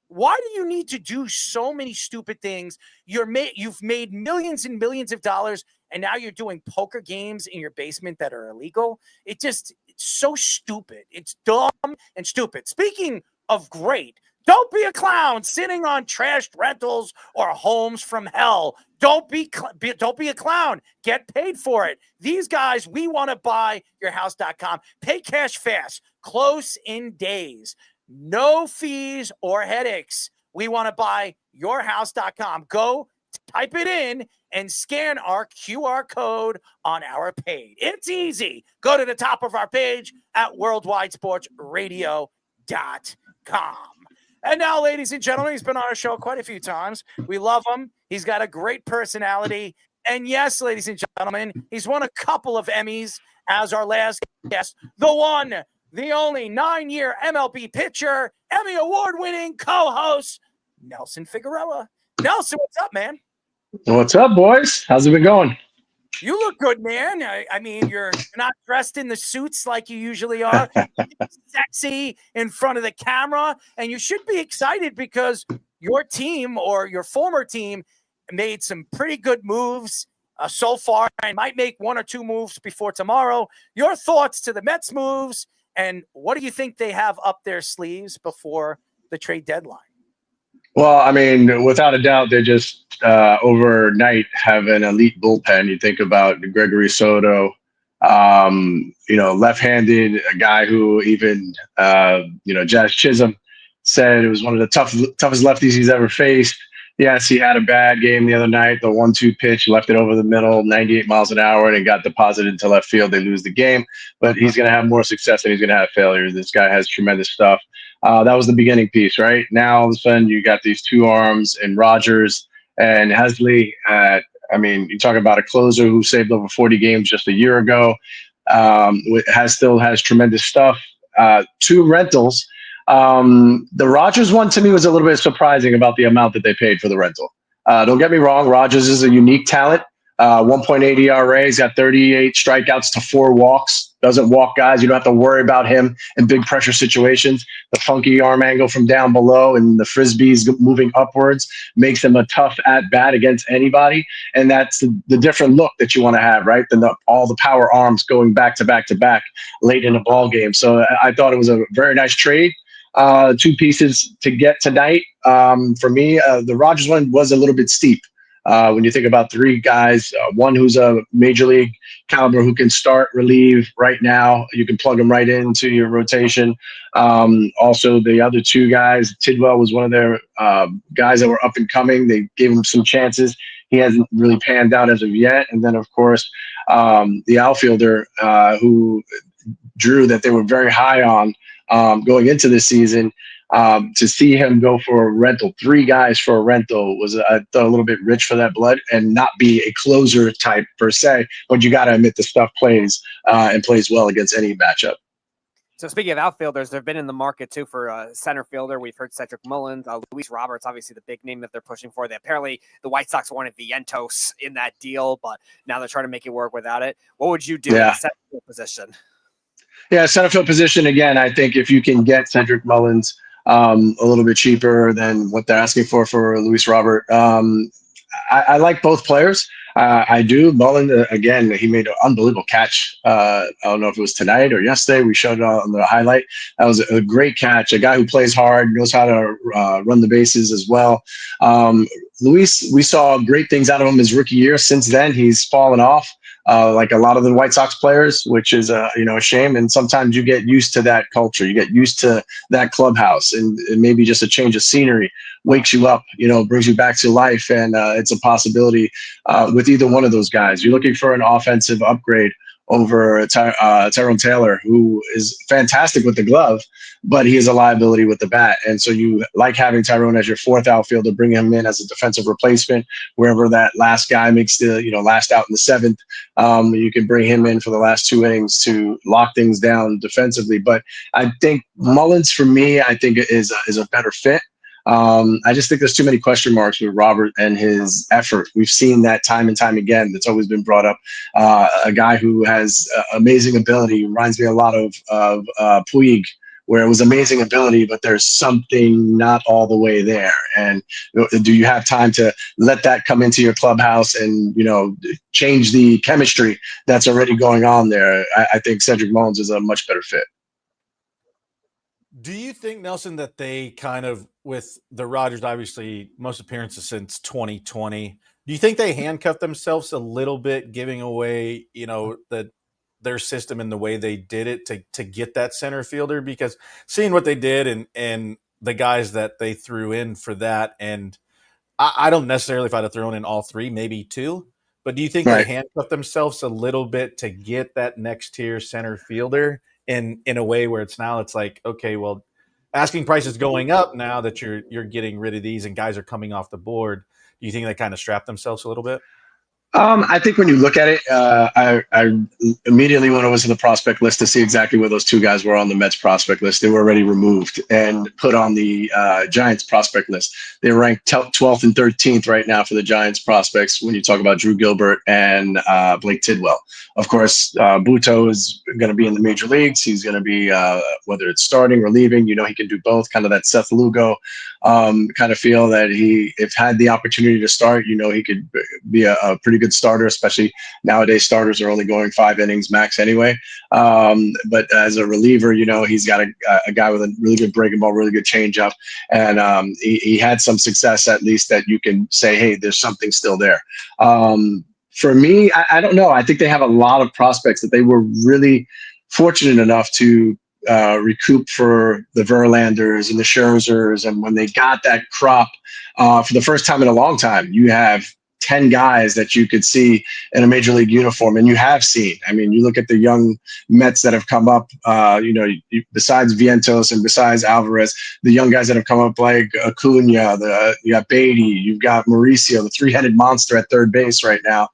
Why do you need to do so many stupid things? You've made millions and millions of dollars, and now you're doing poker games in your basement that are illegal. It's so stupid. It's dumb and stupid. Speaking of great, don't be a clown sitting on trashed rentals or homes from hell. Don't be a clown. Get paid for it. These guys, we want to buy yourhouse.com. Pay cash fast. Close in days. No fees or headaches. We want to buy yourhouse.com. Go type it in and scan our QR code on our page. It's easy. Go to the top of our page at worldwidesportsradio.com. And now, ladies and gentlemen, he's been on our show quite a few times. We love him. He's got a great personality. And yes, ladies and gentlemen, he's won a couple of Emmys as our last guest. The one, the only 9-year MLB pitcher, Emmy award-winning co-host, Nelson Figueroa. Nelson, what's up, man? What's up, boys? How's it been going? You look good, man. I mean, you're not dressed in the suits like you usually are. You're sexy in front of the camera, and you should be excited because your team or your former team made some pretty good moves so far and might make one or two moves before tomorrow. Your thoughts to the Mets moves, and what do you think they have up their sleeves before the trade deadline? Well, I mean, without a doubt, they just overnight have an elite bullpen. You think about Gregory Soto, left-handed, a guy who even, Jazz Chisholm said it was one of the toughest lefties he's ever faced. Yes, he had a bad game the other night. The 1-2 pitch left it over the middle, 98 miles an hour, and it got deposited to left field. They lose the game, but he's going to have more success than he's going to have failure. This guy has tremendous stuff. That was the beginning piece, right? Now, all of a sudden, you got these two arms and Rogers and Hesley. You talk about a closer who saved over 40 games just a year ago. Still has tremendous stuff. Two rentals. The Rogers one to me was a little bit surprising about the amount that they paid for the rental. Don't get me wrong. Rogers is a unique talent. 1.8 ERA. He's got 38 strikeouts to 4 walks. Doesn't walk guys. You don't have to worry about him in big pressure situations. The funky arm angle from down below and the frisbees moving upwards makes him a tough at bat against anybody. And that's the different look that you want to have, right? Than all the power arms going back to back to back late in the ball game. So I thought it was a very nice trade. Two pieces to get tonight. For me, the Rogers one was a little bit steep. When you think about 3 guys, one who's a major league caliber who can start, relieve right now, you can plug him right into your rotation. Also, the other 2 guys, Tidwell was one of their guys that were up and coming. They gave him some chances. He hasn't really panned out as of yet. And then, of course, the outfielder who Drew that they were very high on going into this season. To see him go for a rental, 3 guys for a rental was I thought a little bit rich for that blood and not be a closer type per se, but you got to admit the stuff plays and plays well against any matchup. So speaking of outfielders, they've been in the market too for center fielder. We've heard Cedric Mullins, Luis Roberts, obviously the big name that they're pushing for. Apparently the White Sox wanted Vientos in that deal, but now they're trying to make it work without it. What would you do in the center field position? Yeah, center field position, again, I think if you can get Cedric Mullins a little bit cheaper than what they're asking for Luis Robert. I like both players. I do. Mullen, again, he made an unbelievable catch. I don't know if it was tonight or yesterday. We showed it on the highlight. That was a great catch. A guy who plays hard, knows how to run the bases as well. Luis, we saw great things out of him his rookie year. Since then, he's fallen off. Like a lot of the White Sox players, which is a shame. And sometimes you get used to that culture, you get used to that clubhouse, and maybe just a change of scenery wakes you up, brings you back to life. And it's a possibility with either one of those guys. You're looking for an offensive upgrade over Tyrone Taylor, who is fantastic with the glove, but he is a liability with the bat. And so you like having Tyrone as your fourth outfielder, bring him in as a defensive replacement wherever that last guy makes the last out in the seventh. You can bring him in for the last 2 innings to lock things down defensively. But I think Mullins, for me, I think is a better fit. I just think there's too many question marks with Robert and his effort. We've seen that time and time again. That's always been brought up. A guy who has amazing ability, reminds me a lot of Puig, where it was amazing ability, but there's something not all the way there. And do you have time to let that come into your clubhouse and change the chemistry that's already going on there? I think Cedric Mullins is a much better fit. Do you think, Nelson, that they kind of, with the Rodgers, obviously most appearances since 2020, do you think they handcuffed themselves a little bit, giving away, their system and the way they did it to get that center fielder? Because seeing what they did and the guys that they threw in for that, and I don't necessarily, if I'd have thrown in all three, maybe two, but do you think they handcuffed themselves a little bit to get that next tier center fielder in a way where it's like, okay, well, asking prices going up now that you're getting rid of these and guys are coming off the board? Do you think they kind of strapped themselves a little bit? I think when you look at it, I immediately went over to the prospect list to see exactly where those two guys were on the Mets prospect list. They were already removed and put on the Giants prospect list. They're ranked 12th and 13th right now for the Giants prospects when you talk about Drew Gilbert and Blake Tidwell. Of course, Buto is going to be in the major leagues. He's going to be, whether it's starting or leaving, he can do both, kind of that Seth Lugo kind of feel that if had the opportunity to start, he could be a pretty good starter, especially nowadays starters are only going 5 innings max anyway. But as a reliever, he's got a guy with a really good breaking ball, really good changeup. And he had some success, at least, that you can say, hey, there's something still there. For me, I don't know. I think they have a lot of prospects that they were really fortunate enough to recoup for the Verlanders and the Scherzers. And when they got that crop for the first time in a long time, you have 10 guys that you could see in a major league uniform, and you have seen. I mean, you look at the young Mets that have come up, besides Vientos and besides Alvarez, the young guys that have come up like Acuna, you got Beatty, you've got Mauricio, the three-headed monster at third base right now.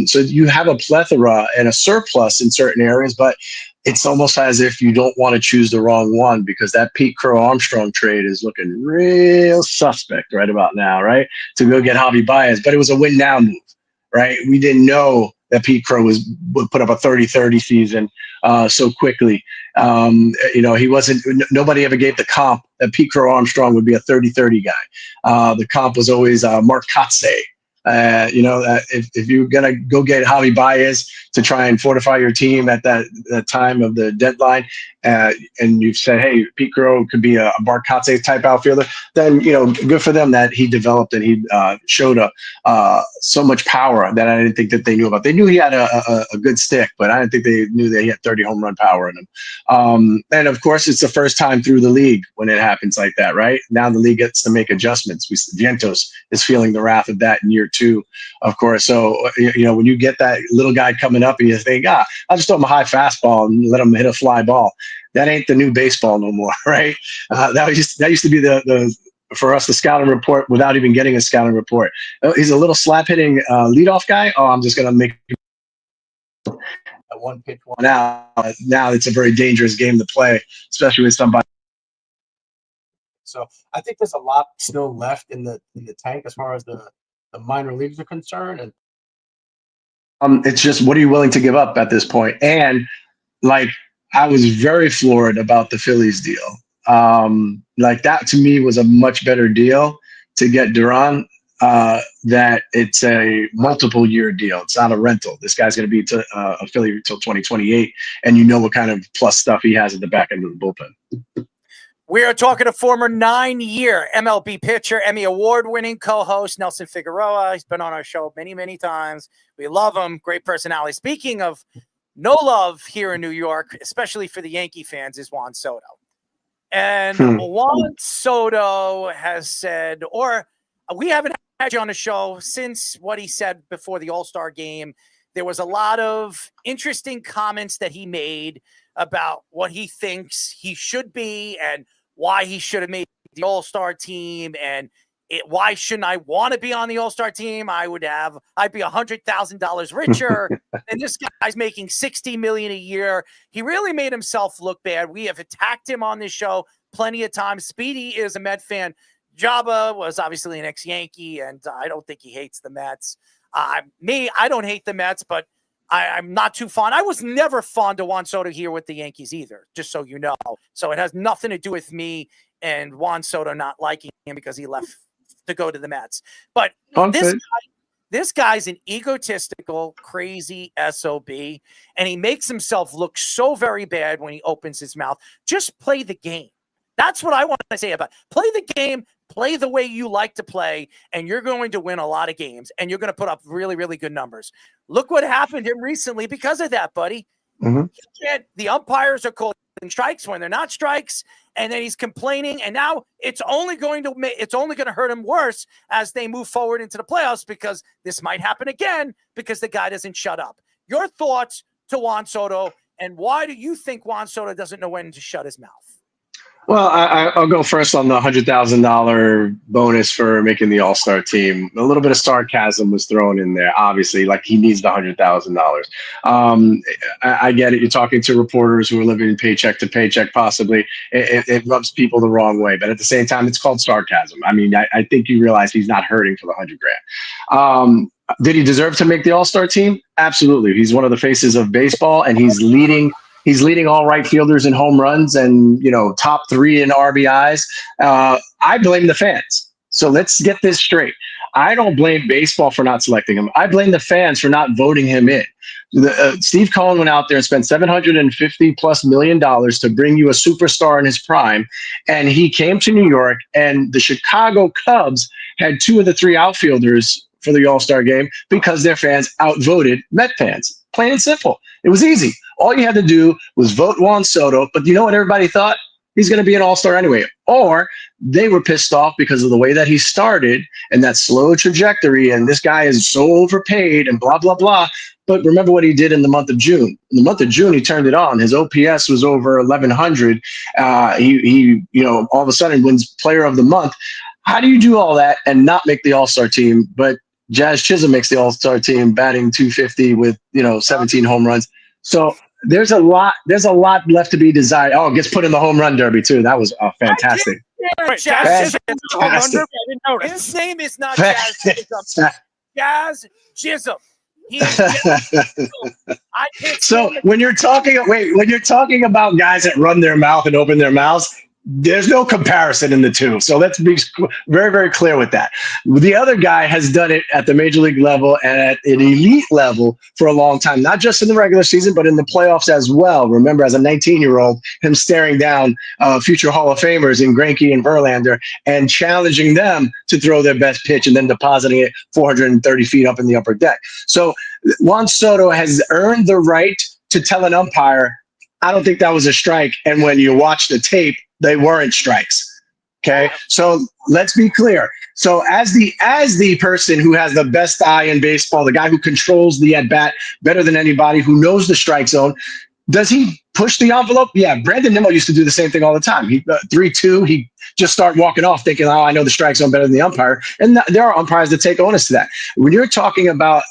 So you have a plethora and a surplus in certain areas, but it's almost as if you don't want to choose the wrong one, because that Pete Crow-Armstrong trade is looking real suspect right about now, right? To go get Javi Baez. But it was a win-now move, right? We didn't know that Pete Crow would put up a 30-30 season so quickly. He wasn't – nobody ever gave the comp that Pete Crow-Armstrong would be a 30-30 guy. The comp was always Mark Kotsay. If you're going to go get Javi Baez to try and fortify your team at that time of the deadline, and you've said, hey, Pete Crow could be a Bart Kotsay type outfielder, then, good for them that he developed and he showed so much power that I didn't think that they knew about. They knew he had a good stick, but I didn't think they knew that he had 30 home run power in him. And of course, it's the first time through the league when it happens like that, right? Now the league gets to make adjustments. Vientos is feeling the wrath of that in year 2, of course. So, when you get that little guy coming up and you think, I'll just throw him a high fastball and let him hit a fly ball. That ain't the new baseball no more, right? That used to be the for us, the scouting report without even getting a scouting report. He's a little slap hitting leadoff guy. Oh, I'm just going to make a one pitch one out. Now it's a very dangerous game to play, especially with somebody. So I think there's a lot still left in the tank as far as the minor leagues are concerned. And it's just, what are you willing to give up at this point? And I was very floored about the Phillies deal. That to me was a much better deal to get Duran, that it's a multiple year deal. It's not a rental. This guy's going to be a Philly until 2028. And you know what kind of plus stuff he has at the back end of the bullpen. We are talking to former 9-year MLB pitcher, Emmy Award-winning co-host Nelson Figueroa. He's been on our show many, many times. We love him. Great personality. Speaking of no love here in New York, especially for the Yankee fans, is Juan Soto. And Juan Soto has said, or we haven't had you on the show since what he said before the All-Star game, There was a lot of interesting comments that he made about what he thinks he should be and why he should have made the All-Star team and why shouldn't I want to be on the All-Star team? I'd be $100,000 richer. And this guy's making $60 million a year. He really made himself look bad. We have attacked him on this show plenty of times. Speedy is a Met fan. Jabba was obviously an ex-Yankee, and I don't think he hates the Mets. I don't hate the Mets, but I'm not too fond. I was never fond of Juan Soto here with the Yankees either, just so you know. So it has nothing to do with me and Juan Soto not liking him because he left to go to the Mets. But this guy's an egotistical, crazy SOB, and he makes himself look so very bad when he opens his mouth. Just play the game. That's what I want to say about it. Play the game, play the way you like to play, and you're going to win a lot of games, and you're going to put up really, really good numbers. Look what happened to him recently because of that, buddy. The umpires are calling strikes when they're not strikes, and then he's complaining, and now it's only going to hurt him worse as they move forward into the playoffs because this might happen again because the guy doesn't shut up. Your thoughts to Juan Soto, and why do you think Juan Soto doesn't know when to shut his mouth? Well, I'll go first on the $100,000 bonus for making the All-Star team. A little bit of sarcasm was thrown in there, obviously, like he needs the $100,000. I get it. You're talking to reporters who are living paycheck to paycheck, possibly. It rubs people the wrong way. But at the same time, it's called sarcasm. I mean, I think you realize he's not hurting for the $100,000. Did he deserve to make the All-Star team? Absolutely. He's one of the faces of baseball, and he's leading all right fielders in home runs and, top 3 in RBIs. I blame the fans. So let's get this straight. I don't blame baseball for not selecting him. I blame the fans for not voting him in. Steve Cohen went out there and spent $750+ million to bring you a superstar in his prime. And he came to New York, and the Chicago Cubs had 2 of the 3 outfielders for the All-Star game because their fans outvoted Met fans. Plain and simple. It was easy. All you had to do was vote Juan Soto, but you know what everybody thought? He's going to be an all-star anyway. Or they were pissed off because of the way that he started and that slow trajectory, and this guy is so overpaid and blah, blah, blah. But remember what he did in the month of June. In the month of June, he turned it on. His OPS was over 1,100. He all of a sudden wins Player of the Month. How do you do all that and not make the all-star team? But Jazz Chisholm makes the all-star team, batting .250 with 17 home runs. So there's a lot left to be desired. Oh, it gets put in the home run derby too. That was fantastic. His name is not Jazz Chisholm. Jazz Chisholm. So when you're talking about guys that run their mouth and open their mouths, there's no comparison in the two. So let's be very, very clear with that. The other guy has done it at the major league level and at an elite level for a long time, not just in the regular season, but in the playoffs as well. Remember, as a 19-year-old, him staring down future Hall of Famers in Greinke and Verlander and challenging them to throw their best pitch and then depositing it 430 feet up in the upper deck. So Juan Soto has earned the right to tell an umpire, I don't think that was a strike. And when you watch the tape, they weren't strikes. Okay. So let's be clear. So as the person who has the best eye in baseball, the guy who controls the at bat better than anybody, who knows the strike zone, does he push the envelope? Yeah. Brandon Nimmo used to do the same thing all the time. He 3-2, he just start walking off thinking, oh, I know the strike zone better than the umpire. And there are umpires that take onus to that. When you're talking about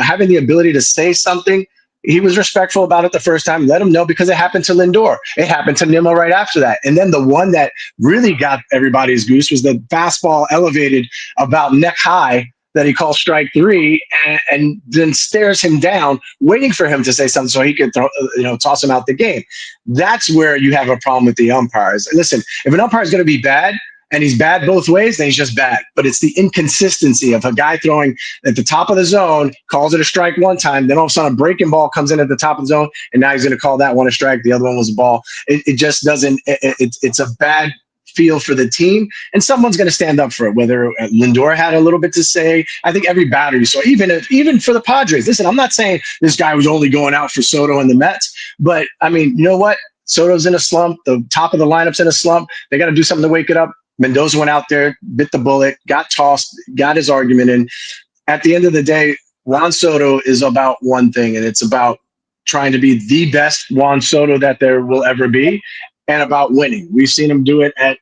having the ability to say something, he was respectful about it the first time. Let him know, because it happened to Lindor. It happened to Nimmo right after that. And then the one that really got everybody's goose was the fastball elevated about neck high that he calls strike 3 and then stares him down, waiting for him to say something so he could toss him out the game. That's where you have a problem with the umpires. Listen, if an umpire is going to be bad, and he's bad both ways, then he's just bad. But it's the inconsistency of a guy throwing at the top of the zone, calls it a strike one time, then all of a sudden a breaking ball comes in at the top of the zone, and now he's going to call that one a strike. The other one was a ball. It just doesn't. It's a bad feel for the team, and someone's going to stand up for it. Whether Lindor had a little bit to say, I think every batter you saw, even for the Padres. Listen, I'm not saying this guy was only going out for Soto and the Mets, but I mean, you know what? Soto's in a slump. The top of the lineup's in a slump. They got to do something to wake it up. Mendoza went out there, bit the bullet, got tossed, got his argument in. At the end of the day, Juan Soto is about one thing, and it's about trying to be the best Juan Soto that there will ever be, and about winning. We've seen him do it at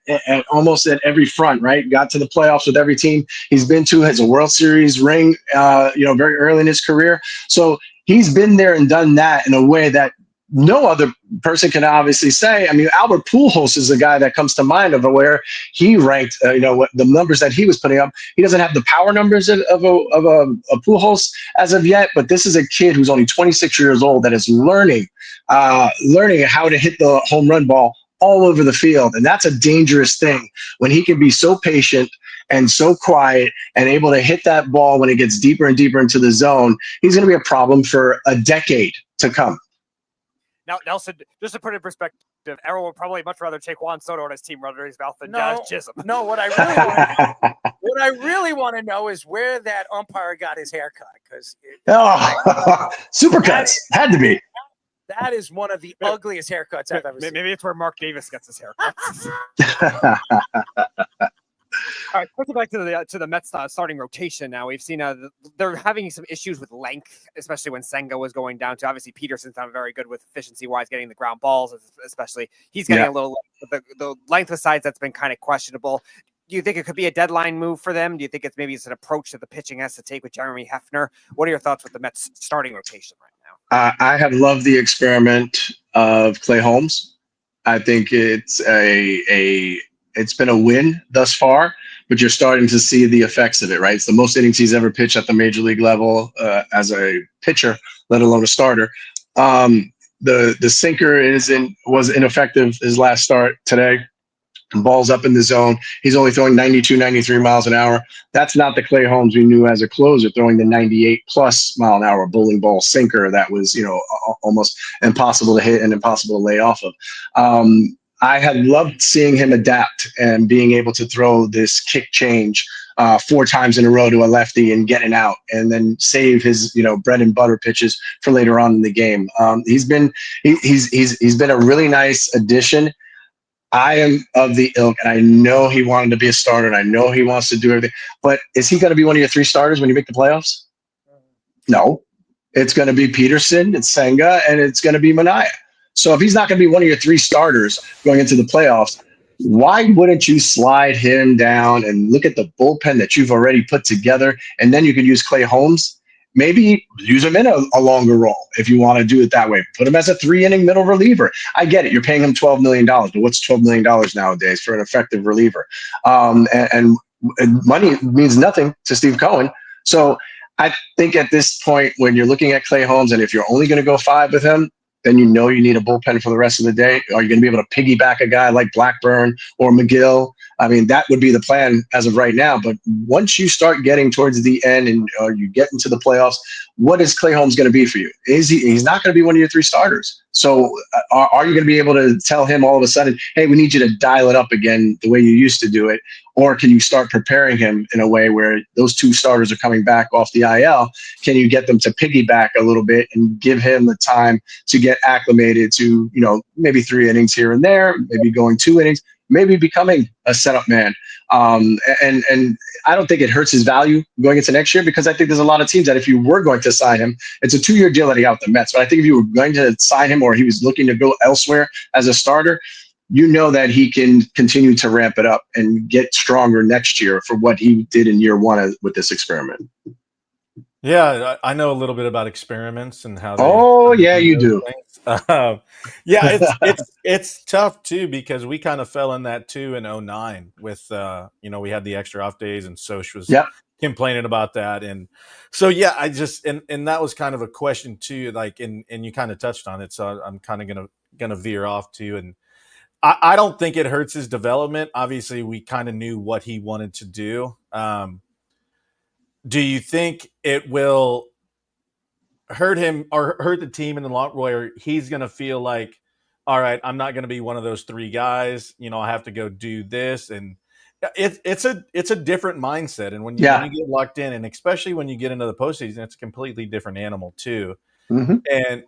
almost at every front, right? Got to the playoffs with every team he's been to, has a World Series ring, very early in his career. So he's been there and done that in a way that no other person can obviously say. I mean, Albert Pujols is a guy that comes to mind of where he ranked, what the numbers that he was putting up. He doesn't have the power numbers of a Pujols as of yet, but this is a kid who's only 26 years old that is learning how to hit the home run ball all over the field. And that's a dangerous thing when he can be so patient and so quiet and able to hit that ball when it gets deeper and deeper into the zone. He's going to be a problem for a decade to come. Now, Nelson, just to put it in perspective, Errol would probably much rather take Juan Soto on his team under his mouth than Jazz Chisholm. No, what I really want to know is where that umpire got his haircut, because Supercuts had to be. That is one of the ugliest haircuts I've ever seen. Maybe it's where Mark Davis gets his haircut. All right, quickly back to the Mets starting rotation now. We've seen they're having some issues with length, especially when Senga was going down to. Obviously, Peterson's not very good with efficiency-wise, getting the ground balls, especially. He's getting a little the length of sides that's been kind of questionable. Do you think it could be a deadline move for them? Do you think it's an approach that the pitching has to take with Jeremy Hefner? What are your thoughts with the Mets starting rotation right now? I have loved the experiment of Clay Holmes. I think it's been a win thus far, but you're starting to see the effects of it, right? It's the most innings he's ever pitched at the major league level as a pitcher, let alone a starter. The sinker was ineffective his last start today. Ball's up in the zone. He's only throwing 92, 93 miles an hour. That's not the Clay Holmes we knew as a closer, throwing the 98 plus mile an hour bowling ball sinker that was, almost impossible to hit and impossible to lay off of. I had loved seeing him adapt and being able to throw this kick change 4 times in a row to a lefty and getting out, and then save his bread and butter pitches for later on in the game. He's been a really nice addition. I am of the ilk, and I know he wanted to be a starter, and I know he wants to do everything. But is he going to be one of your 3 starters when you make the playoffs? No, it's going to be Peterson, it's Senga, and it's going to be Manaea. So if he's not going to be one of your 3 starters going into the playoffs, why wouldn't you slide him down and look at the bullpen that you've already put together? And then you could use Clay Holmes, maybe use him in a longer role if you want to do it that way. Put him as a 3-inning middle reliever. I get it. You're paying him $12 million, but what's $12 million nowadays for an effective reliever? And money means nothing to Steve Cohen. So I think at this point, when you're looking at Clay Holmes, and if you're only going to go 5 with him, then you need a bullpen for the rest of the day. Are you going to be able to piggyback a guy like Blackburn or McGill? I mean, that would be the plan as of right now. But once you start getting towards the end and you get into the playoffs, what is Clay Holmes going to be for you? He's not going to be one of your 3 starters. So are you going to be able to tell him all of a sudden, hey, we need you to dial it up again the way you used to do it? Or can you start preparing him in a way where those 2 starters are coming back off the IL? Can you get them to piggyback a little bit and give him the time to get acclimated to, maybe 3 innings here and there, maybe going 2 innings, maybe becoming a setup man. And I don't think it hurts his value going into next year, because I think there's a lot of teams that if you were going to sign him, it's a 2-year deal that he got with the Mets. But I think if you were going to sign him or he was looking to go elsewhere as a starter, that he can continue to ramp it up and get stronger next year for what he did in year 1 with this experiment. Yeah, I know a little bit about experiments and how. You do. It's tough too, because we kind of fell in that too in 2009 with we had the extra off days and Soch was complaining about that, and so I just and that was kind of a question too, like and you kind of touched on it, so I'm kind of gonna veer off too, and I don't think it hurts his development. Obviously, we kind of knew what he wanted to do. Do you think it will hurt him or hurt the team in the long run where he's going to feel like, all right, I'm not going to be one of those 3 guys. I have to go do this. And it's a different mindset. And when you get locked in, and especially when you get into the postseason, it's a completely different animal too. Mm-hmm. And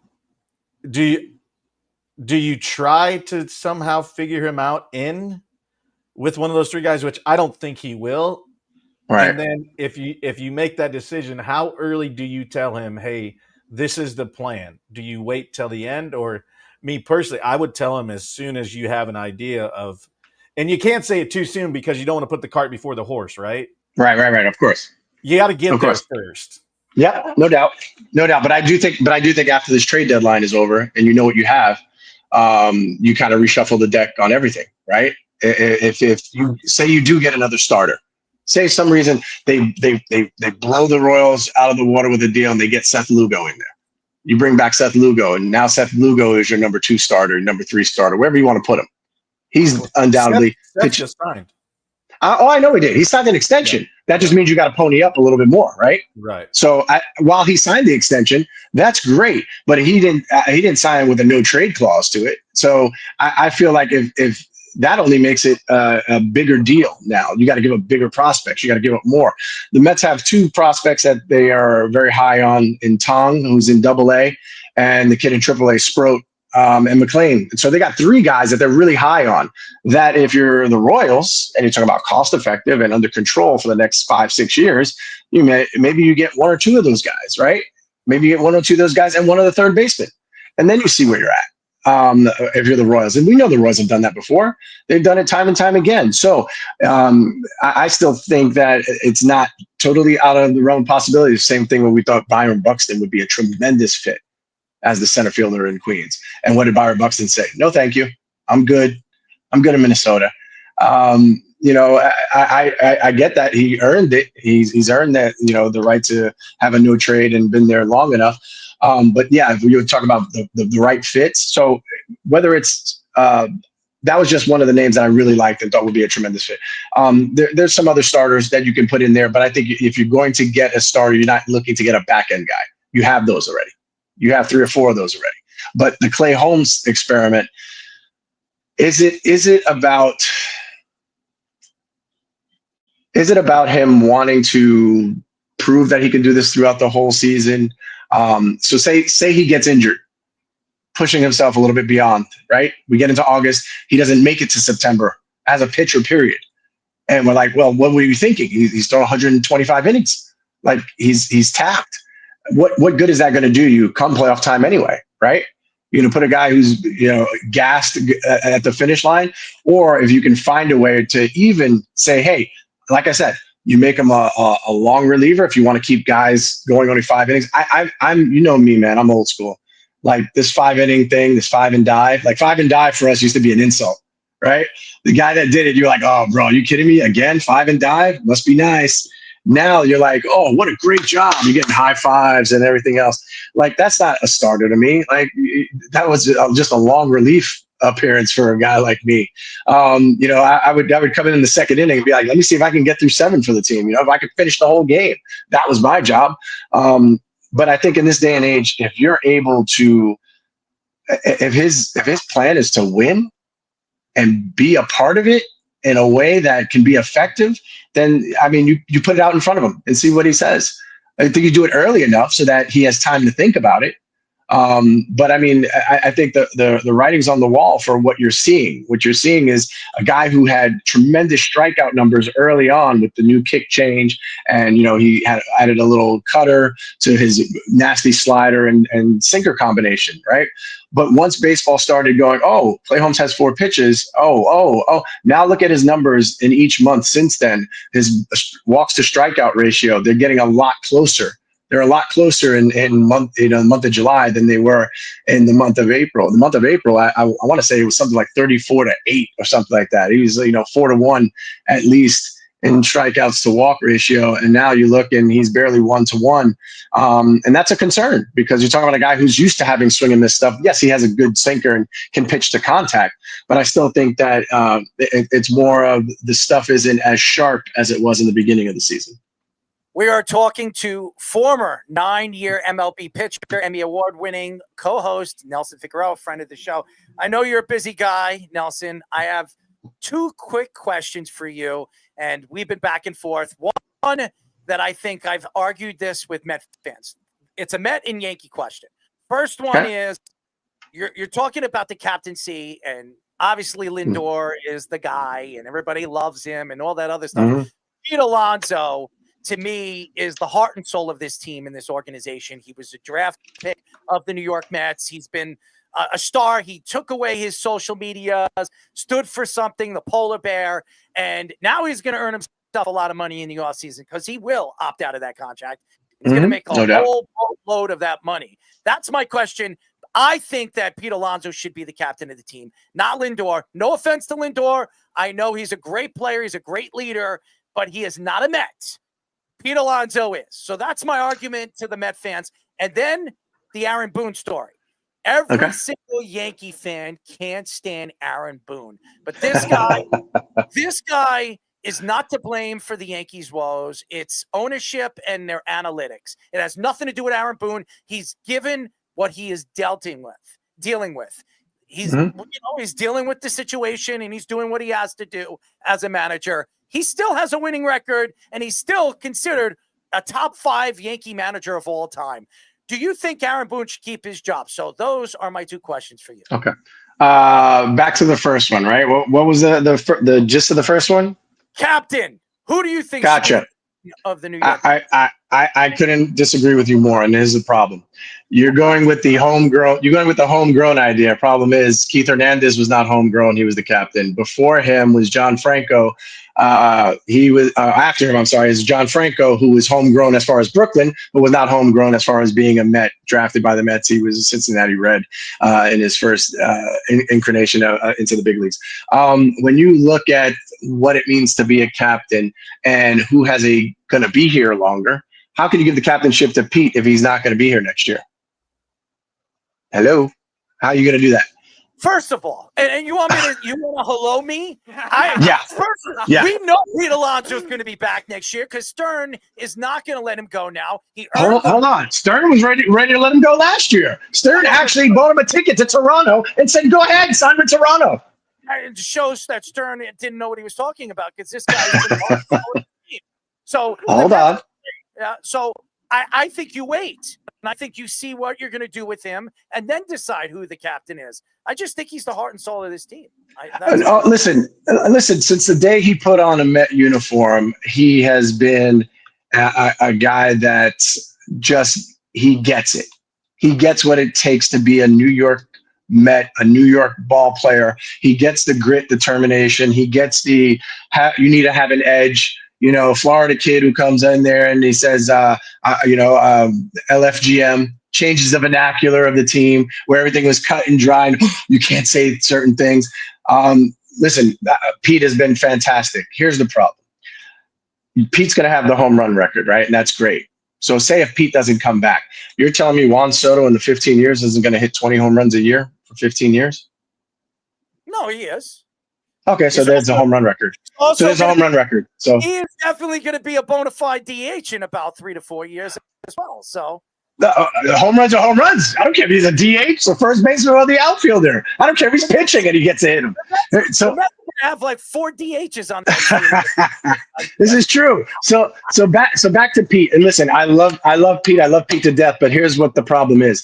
do you try to somehow figure him out in with one of those 3 guys, which I don't think he will, Right. And then if you make that decision, how early do you tell him, hey, this is the plan? Do you wait till the end? Or me personally, I would tell him as soon as you have an idea of, and you can't say it too soon because you don't want to put the cart before the horse, right? Right. Of course. You got to get Of there course. first. Yeah, no doubt. But I do think after this trade deadline is over and you know what you have, you kind of reshuffle the deck on everything, right? If you say you do get another starter, say some reason they blow the Royals out of the water with a deal and they get Seth Lugo in there. You bring back Seth Lugo, and now Seth Lugo is your number 2 starter, number 3 starter, wherever you want to put him. He's undoubtedly Seth just signed. I know he did. He signed an extension. Yeah. That just means you got to pony up a little bit more, right? Right. So while he signed the extension, that's great, but he didn't sign with a no trade clause to it. So I feel like if that only makes it a bigger deal now. You got to give up bigger prospects. You got to give up more. The Mets have 2 prospects that they are very high on in Tong, who's in AA, and the kid in AAA, Sproat, and McLean. So they got 3 guys that they're really high on, that if you're the Royals and you're talking about cost effective and under control for the next 5-6 years, maybe you get 1 or 2 of those guys, right? Maybe you get 1 or 2 of those guys and 1 of the third baseman. And then you see where you're at. If you're the Royals, and we know the Royals have done that before. They've done it time and time again. So I still think that it's not totally out of the realm of possibility. The same thing when we thought Byron Buxton would be a tremendous fit as the center fielder in Queens. And what did Byron Buxton say? No, thank you. I'm good. I'm good in Minnesota. I get that he earned it. He's earned that, the right to have a no trade and been there long enough. But yeah, if you talk about the right fits. So whether it's, that was just one of the names that I really liked and thought would be a tremendous fit. There's some other starters that you can put in there, but I think if you're going to get a starter, you're not looking to get a back end guy. You have those already. You have 3 or 4 of those already. But the Clay Holmes experiment, is it about him wanting to prove that he can do this throughout the whole season? So say he gets injured, pushing himself a little bit beyond, right? We get into August, he doesn't make it to September as a pitcher, period. And we're like, well, what were you thinking? He's thrown 125 innings. Like he's tapped. What good is that going to do you come playoff time anyway, right? You're going to put a guy who's, gassed at the finish line, or if you can find a way to even say, hey, like I said, you make him a long reliever if you want to keep guys going only 5 innings. I'm me, man. I'm old school. Like this 5-inning thing, this 5 and dive. Like 5 and dive for us used to be an insult, right? The guy that did it, you're like, oh, bro, you kidding me? Again, 5 and dive? Must be nice. Now you're like, oh, what a great job. You're getting high fives and everything else. Like, that's not a starter to me. Like, that was just a long relief appearance for a guy like me. I would come in the 2nd inning and be like, let me see if I can get through 7 for the team. If I could finish the whole game, that was my job. But I think in this day and age, if you're able to, if his plan is to win and be a part of it in a way that can be effective, then, you put it out in front of him and see what he says. I think you do it early enough so that he has time to think about it. But I think the writing's on the wall for what you're seeing. What you're seeing is a guy who had tremendous strikeout numbers early on with the new kick change. And, he had added a little cutter to his nasty slider and sinker combination, right? But once baseball started going, oh, Clay Holmes has 4 pitches. Oh, now look at his numbers in each month since then. His walks to strikeout ratio, they're getting a lot closer. They're a lot closer in the month of July than they were in the month of April. The month of April, I want to say it was something like 34-8 or something like that. He was 4-1 at least in strikeouts to walk ratio, and now you look and he's barely 1-1, and that's a concern because you're talking about a guy who's used to having swing and miss stuff. Yes, he has a good sinker and can pitch to contact, but I still think that it's more of the stuff isn't as sharp as it was in the beginning of the season. We are talking to former 9-year MLB pitcher, Emmy Award-winning co-host Nelson Figueroa, friend of the show. I know you're a busy guy, Nelson. I have 2 quick questions for you, and we've been back and forth. One that I think I've argued this with Met fans. It's a Met and Yankee question. First one is you're talking about the captaincy, and obviously Lindor is the guy, and everybody loves him and all that other stuff. Pete Alonso, to me, is the heart and soul of this team and this organization. He was a draft pick of the New York Mets. He's been a star. He took away his social media, stood for something, the polar bear, and now he's going to earn himself a lot of money in the offseason because he will opt out of that contract. He's going to make a whole load of that money. That's my question. I think that Pete Alonso should be the captain of the team, not Lindor. No offense to Lindor. I know he's a great player. He's a great leader, but he is not a Met. Pete Alonso is. So that's my argument to the Met fans. And then the Aaron Boone story. Every single Yankee fan can't stand Aaron Boone. But this guy is not to blame for the Yankees' woes. It's ownership and their analytics. It has nothing to do with Aaron Boone. He's given what he is dealing with. He's he's dealing with the situation and he's doing what he has to do as a manager. He still has a winning record and he's still considered a top 5 Yankee manager of all time. Do you think Aaron Boone should keep his job? So those are my 2 questions for you. Okay. Back to the first one, right? What was the gist of the first one? Captain, who do you think Gotcha. Of the New York? I couldn't disagree with you more, and here's the problem. You're going with the homegrown idea. Problem is Keith Hernandez was not homegrown. He was the captain. Before him was John Franco. After him, I'm sorry, is John Franco, who was homegrown as far as Brooklyn, but was not homegrown as far as being a Met, drafted by the Mets. He was a Cincinnati Red in his first incarnation into the big leagues. When you look at what it means to be a captain and who has going to be here longer, how can you give the captainship to Pete if he's not going to be here next year? Hello? How are you going to do that? First of all, and you want to hello me? We know Pete Alonso is going to be back next year because Stern is not going to let him go now. Hold on. Stern was ready to let him go last year. Stern actually bought him a ticket to Toronto and said, go ahead, sign with Toronto. It shows that Stern didn't know what he was talking about because this guy is on the team. So hold on. So I think you wait. And I think you see what you're going to do with him and then decide who the captain is. I just think he's the heart and soul of this team. Listen, since the day he put on a Met uniform, he has been a guy that he gets it. He gets what it takes to be a New York Met, a New York ball player. He gets the grit, determination. He gets you need to have an edge. Florida kid who comes in there and he says, LFGM, changes the vernacular of the team where everything was cut and dry and you can't say certain things. Listen, Pete has been fantastic. Here's the problem. Pete's going to have the home run record, right? And that's great. So say if Pete doesn't come back, you're telling me Juan Soto in the 15 years isn't going to hit 20 home runs a year for 15 years? No, he is. Okay, so there's a home run record. So there's a home run record. So he is definitely going to be a bona fide DH in about 3 to 4 years as well. So the home runs are home runs. I don't care if he's a DH, the first baseman, or the outfielder. I don't care if he's pitching and he gets to hit him. So we're going to have like 4 DHs on that team. This is true. So back to Pete. And listen, I love Pete. I love Pete to death. But here's what the problem is: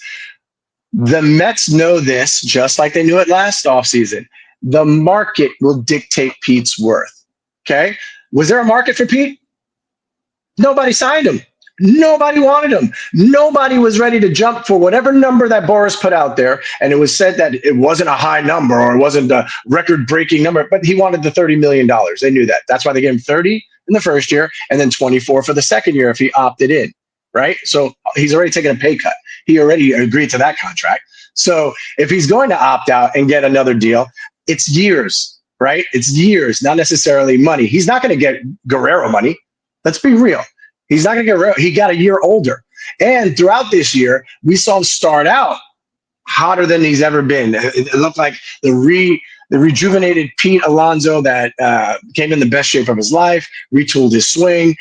the Mets know this, just like they knew it last offseason. The market will dictate Pete's worth. Okay. Was there a market for Pete? Nobody signed him. Nobody wanted him. Nobody was ready to jump for whatever number that Boris put out there. And it was said that it wasn't a high number or it wasn't a record-breaking number, but he wanted the $30 million. They knew that. That's why they gave him 30 in the first year and then 24 for the second year if he opted in, right? So he's already taken a pay cut. He already agreed to that contract. So if he's going to opt out and get another deal, it's years, right? It's years, not necessarily money. He's not going to get Guerrero money. Let's be real. He's not going to get Guerrero. He got a year older. And throughout this year, we saw him start out hotter than he's ever been. It looked like the rejuvenated Pete Alonso that came in the best shape of his life, retooled his swing.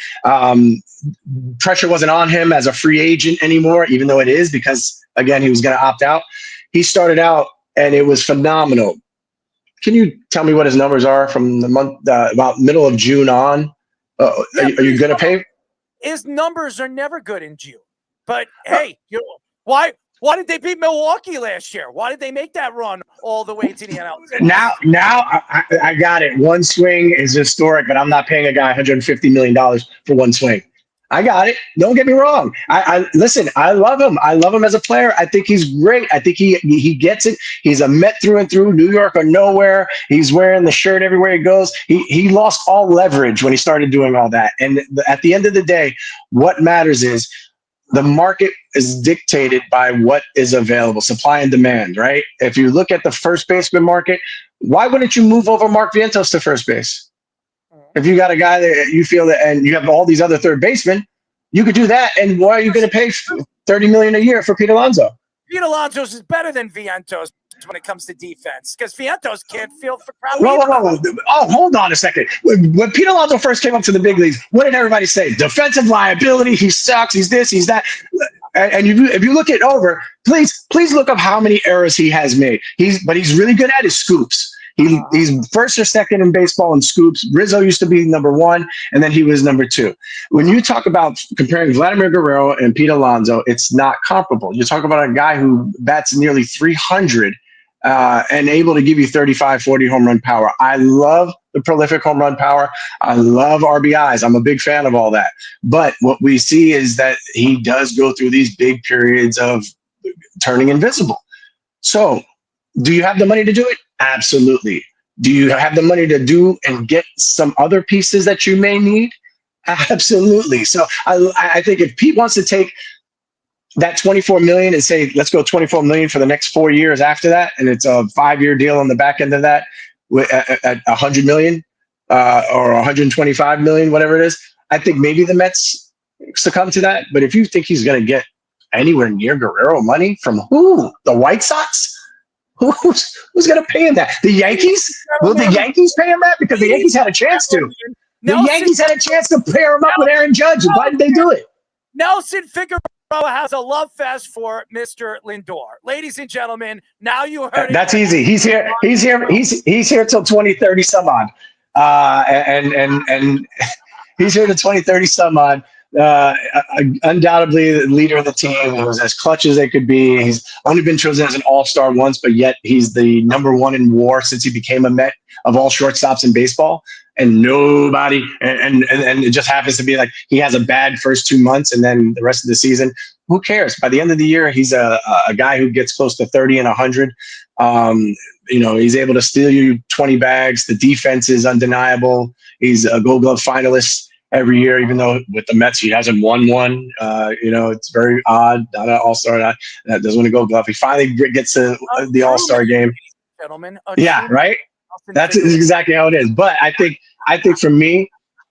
Pressure wasn't on him as a free agent anymore, even though it is because, again, he was going to opt out. He started out, and it was phenomenal. Can you tell me what his numbers are from the month, about middle of June on? Are you going to pay? His numbers are never good in June. But hey, why Why did they beat Milwaukee last year? Why did they make that run all the way to the NL? Now I got it. One swing is historic, but I'm not paying a guy $150 million for one swing. I got it. Don't get me wrong. I listen. I love him. I love him as a player. I think he's great. I think he gets it. He's a Met through and through. New York or nowhere. He's wearing the shirt everywhere he goes. He lost all leverage when he started doing all that. And at the end of the day, what matters is the market is dictated by what is available, supply and demand, right? If you look at the first baseman market, why wouldn't you move over Mark Vientos to first base? If you got a guy that you feel that, and you have all these other third basemen, you could do that. And why are you going to pay $30 million a year for Pete Alonso? Pete Alonso is better than Vientos when it comes to defense, because Vientos can't field for crowd. Whoa. Oh, hold on a second. When Pete Alonso first came up to the big leagues, what did everybody say? Defensive liability. He sucks. He's this. He's that. And if you look it over, please look up how many errors he has made. He's really good at his scoops. He's first or second in baseball in scoops. Rizzo used to be number one, and then he was number two. When you talk about comparing Vladimir Guerrero and Pete Alonso, it's not comparable. You talk about a guy who bats nearly 300 and able to give you 35, 40 home run power. I love the prolific home run power. I love RBIs. I'm a big fan of all that. But what we see is that he does go through these big periods of turning invisible. So do you have the money to do it? Absolutely. Do you have the money to do and get some other pieces that you may need? Absolutely. So I think if Pete wants to take that $24 million and say, let's go $24 million for the next 4 years after that, and it's a 5-year deal on the back end of that at $100 million or $125 million, whatever it is, I think maybe the Mets succumb to that. But if you think he's going to get anywhere near Guerrero money from who? The White Sox? Who's going to pay him that? The Yankees? Will the Yankees pay him that? Because the Yankees had a chance to. The Yankees had a chance to pair him up with Aaron Judge. Why did they do it? Nelson Figueroa has a love fest for Mr. Lindor. Ladies and gentlemen, now you heard it. That's easy. He's here till 2030 some odd. And he's here to 2030 some odd. Undoubtedly the leader of the team. He was as clutch as they could be. He's only been chosen as an all-star once, but yet he's the number one in WAR since he became a Met of all shortstops in baseball. And nobody, and it just happens to be like he has a bad first 2 months, and then the rest of the season, who cares? By the end of the year, he's a guy who gets close to 30 and 100. He's able to steal you 20 bags. The defense is undeniable. He's a Gold Glove finalist every year, even though with the Mets he hasn't won one. It's very odd. Not an all-star. That doesn't win a Gold Glove. He finally gets to the all-star game. Gentlemen, yeah, right. That's exactly how it is. But I think for me,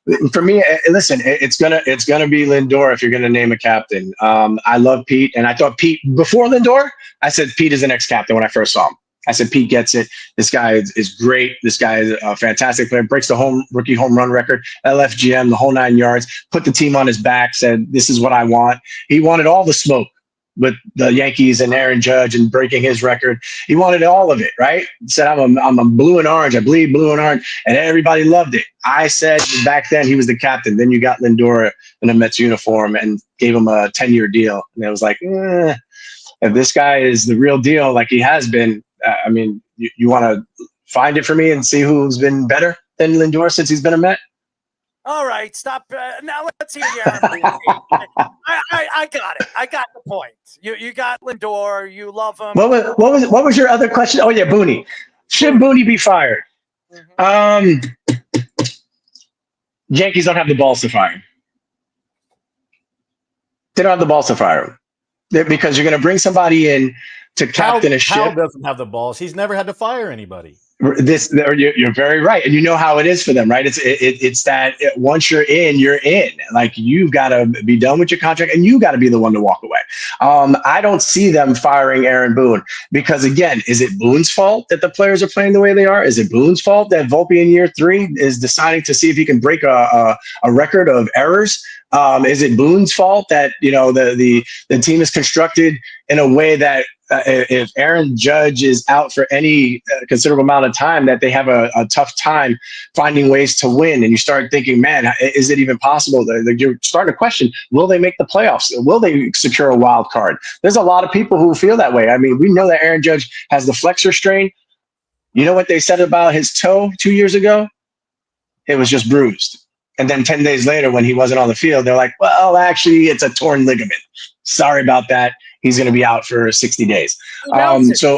listen, it's gonna be Lindor if you're gonna name a captain. I love Pete, and I thought Pete before Lindor. I said Pete is the next captain when I first saw him. I said Pete gets it. This guy is great. This guy is a fantastic player. Breaks the rookie home run record, LFGM, the whole 9 yards. Put the team on his back. Said this is what I want. He wanted all the smoke with the Yankees and Aaron Judge and breaking his record. He wanted all of it, right? He said, I'm a blue and orange. I bleed blue and orange. And everybody loved it. I said back then he was the captain. Then you got Lindor in a Mets uniform and gave him a 10-year deal. And it was like, if this guy is the real deal like he has been, you want to find it for me and see who's been better than Lindor since he's been a Met? All right, stop. Now let's hear you. I got it. I got the point. You got Lindor. You love him. What was your other question? Oh yeah, Booney. Should Booney be fired? Yankees don't have the balls to fire him. They don't have the balls to fire him because you're going to bring somebody in to captain a ship. Powell doesn't have the balls. He's never had to fire anybody. You're very right, and you know how it is for them, right? It's that once you're in, you're in. Like you've got to be done with your contract, and you got to be the one to walk away. I don't see them firing Aaron Boone because, again, is it Boone's fault that the players are playing the way they are? Is it Boone's fault that Volpe in year 3 is deciding to see if he can break a record of errors? Is it Boone's fault that the team is constructed in a way that if Aaron Judge is out for any considerable amount of time, that they have a tough time finding ways to win. And you start thinking, man, is it even possible? You're starting to question, will they make the playoffs? Will they secure a wild card? There's a lot of people who feel that way. I mean, we know that Aaron Judge has the flexor strain. You know what they said about his toe 2 years ago? It was just bruised. And then 10 days later, when he wasn't on the field, they're like, well, actually, it's a torn ligament. Sorry about that. He's going to be out for 60 days. Hey, Nelson,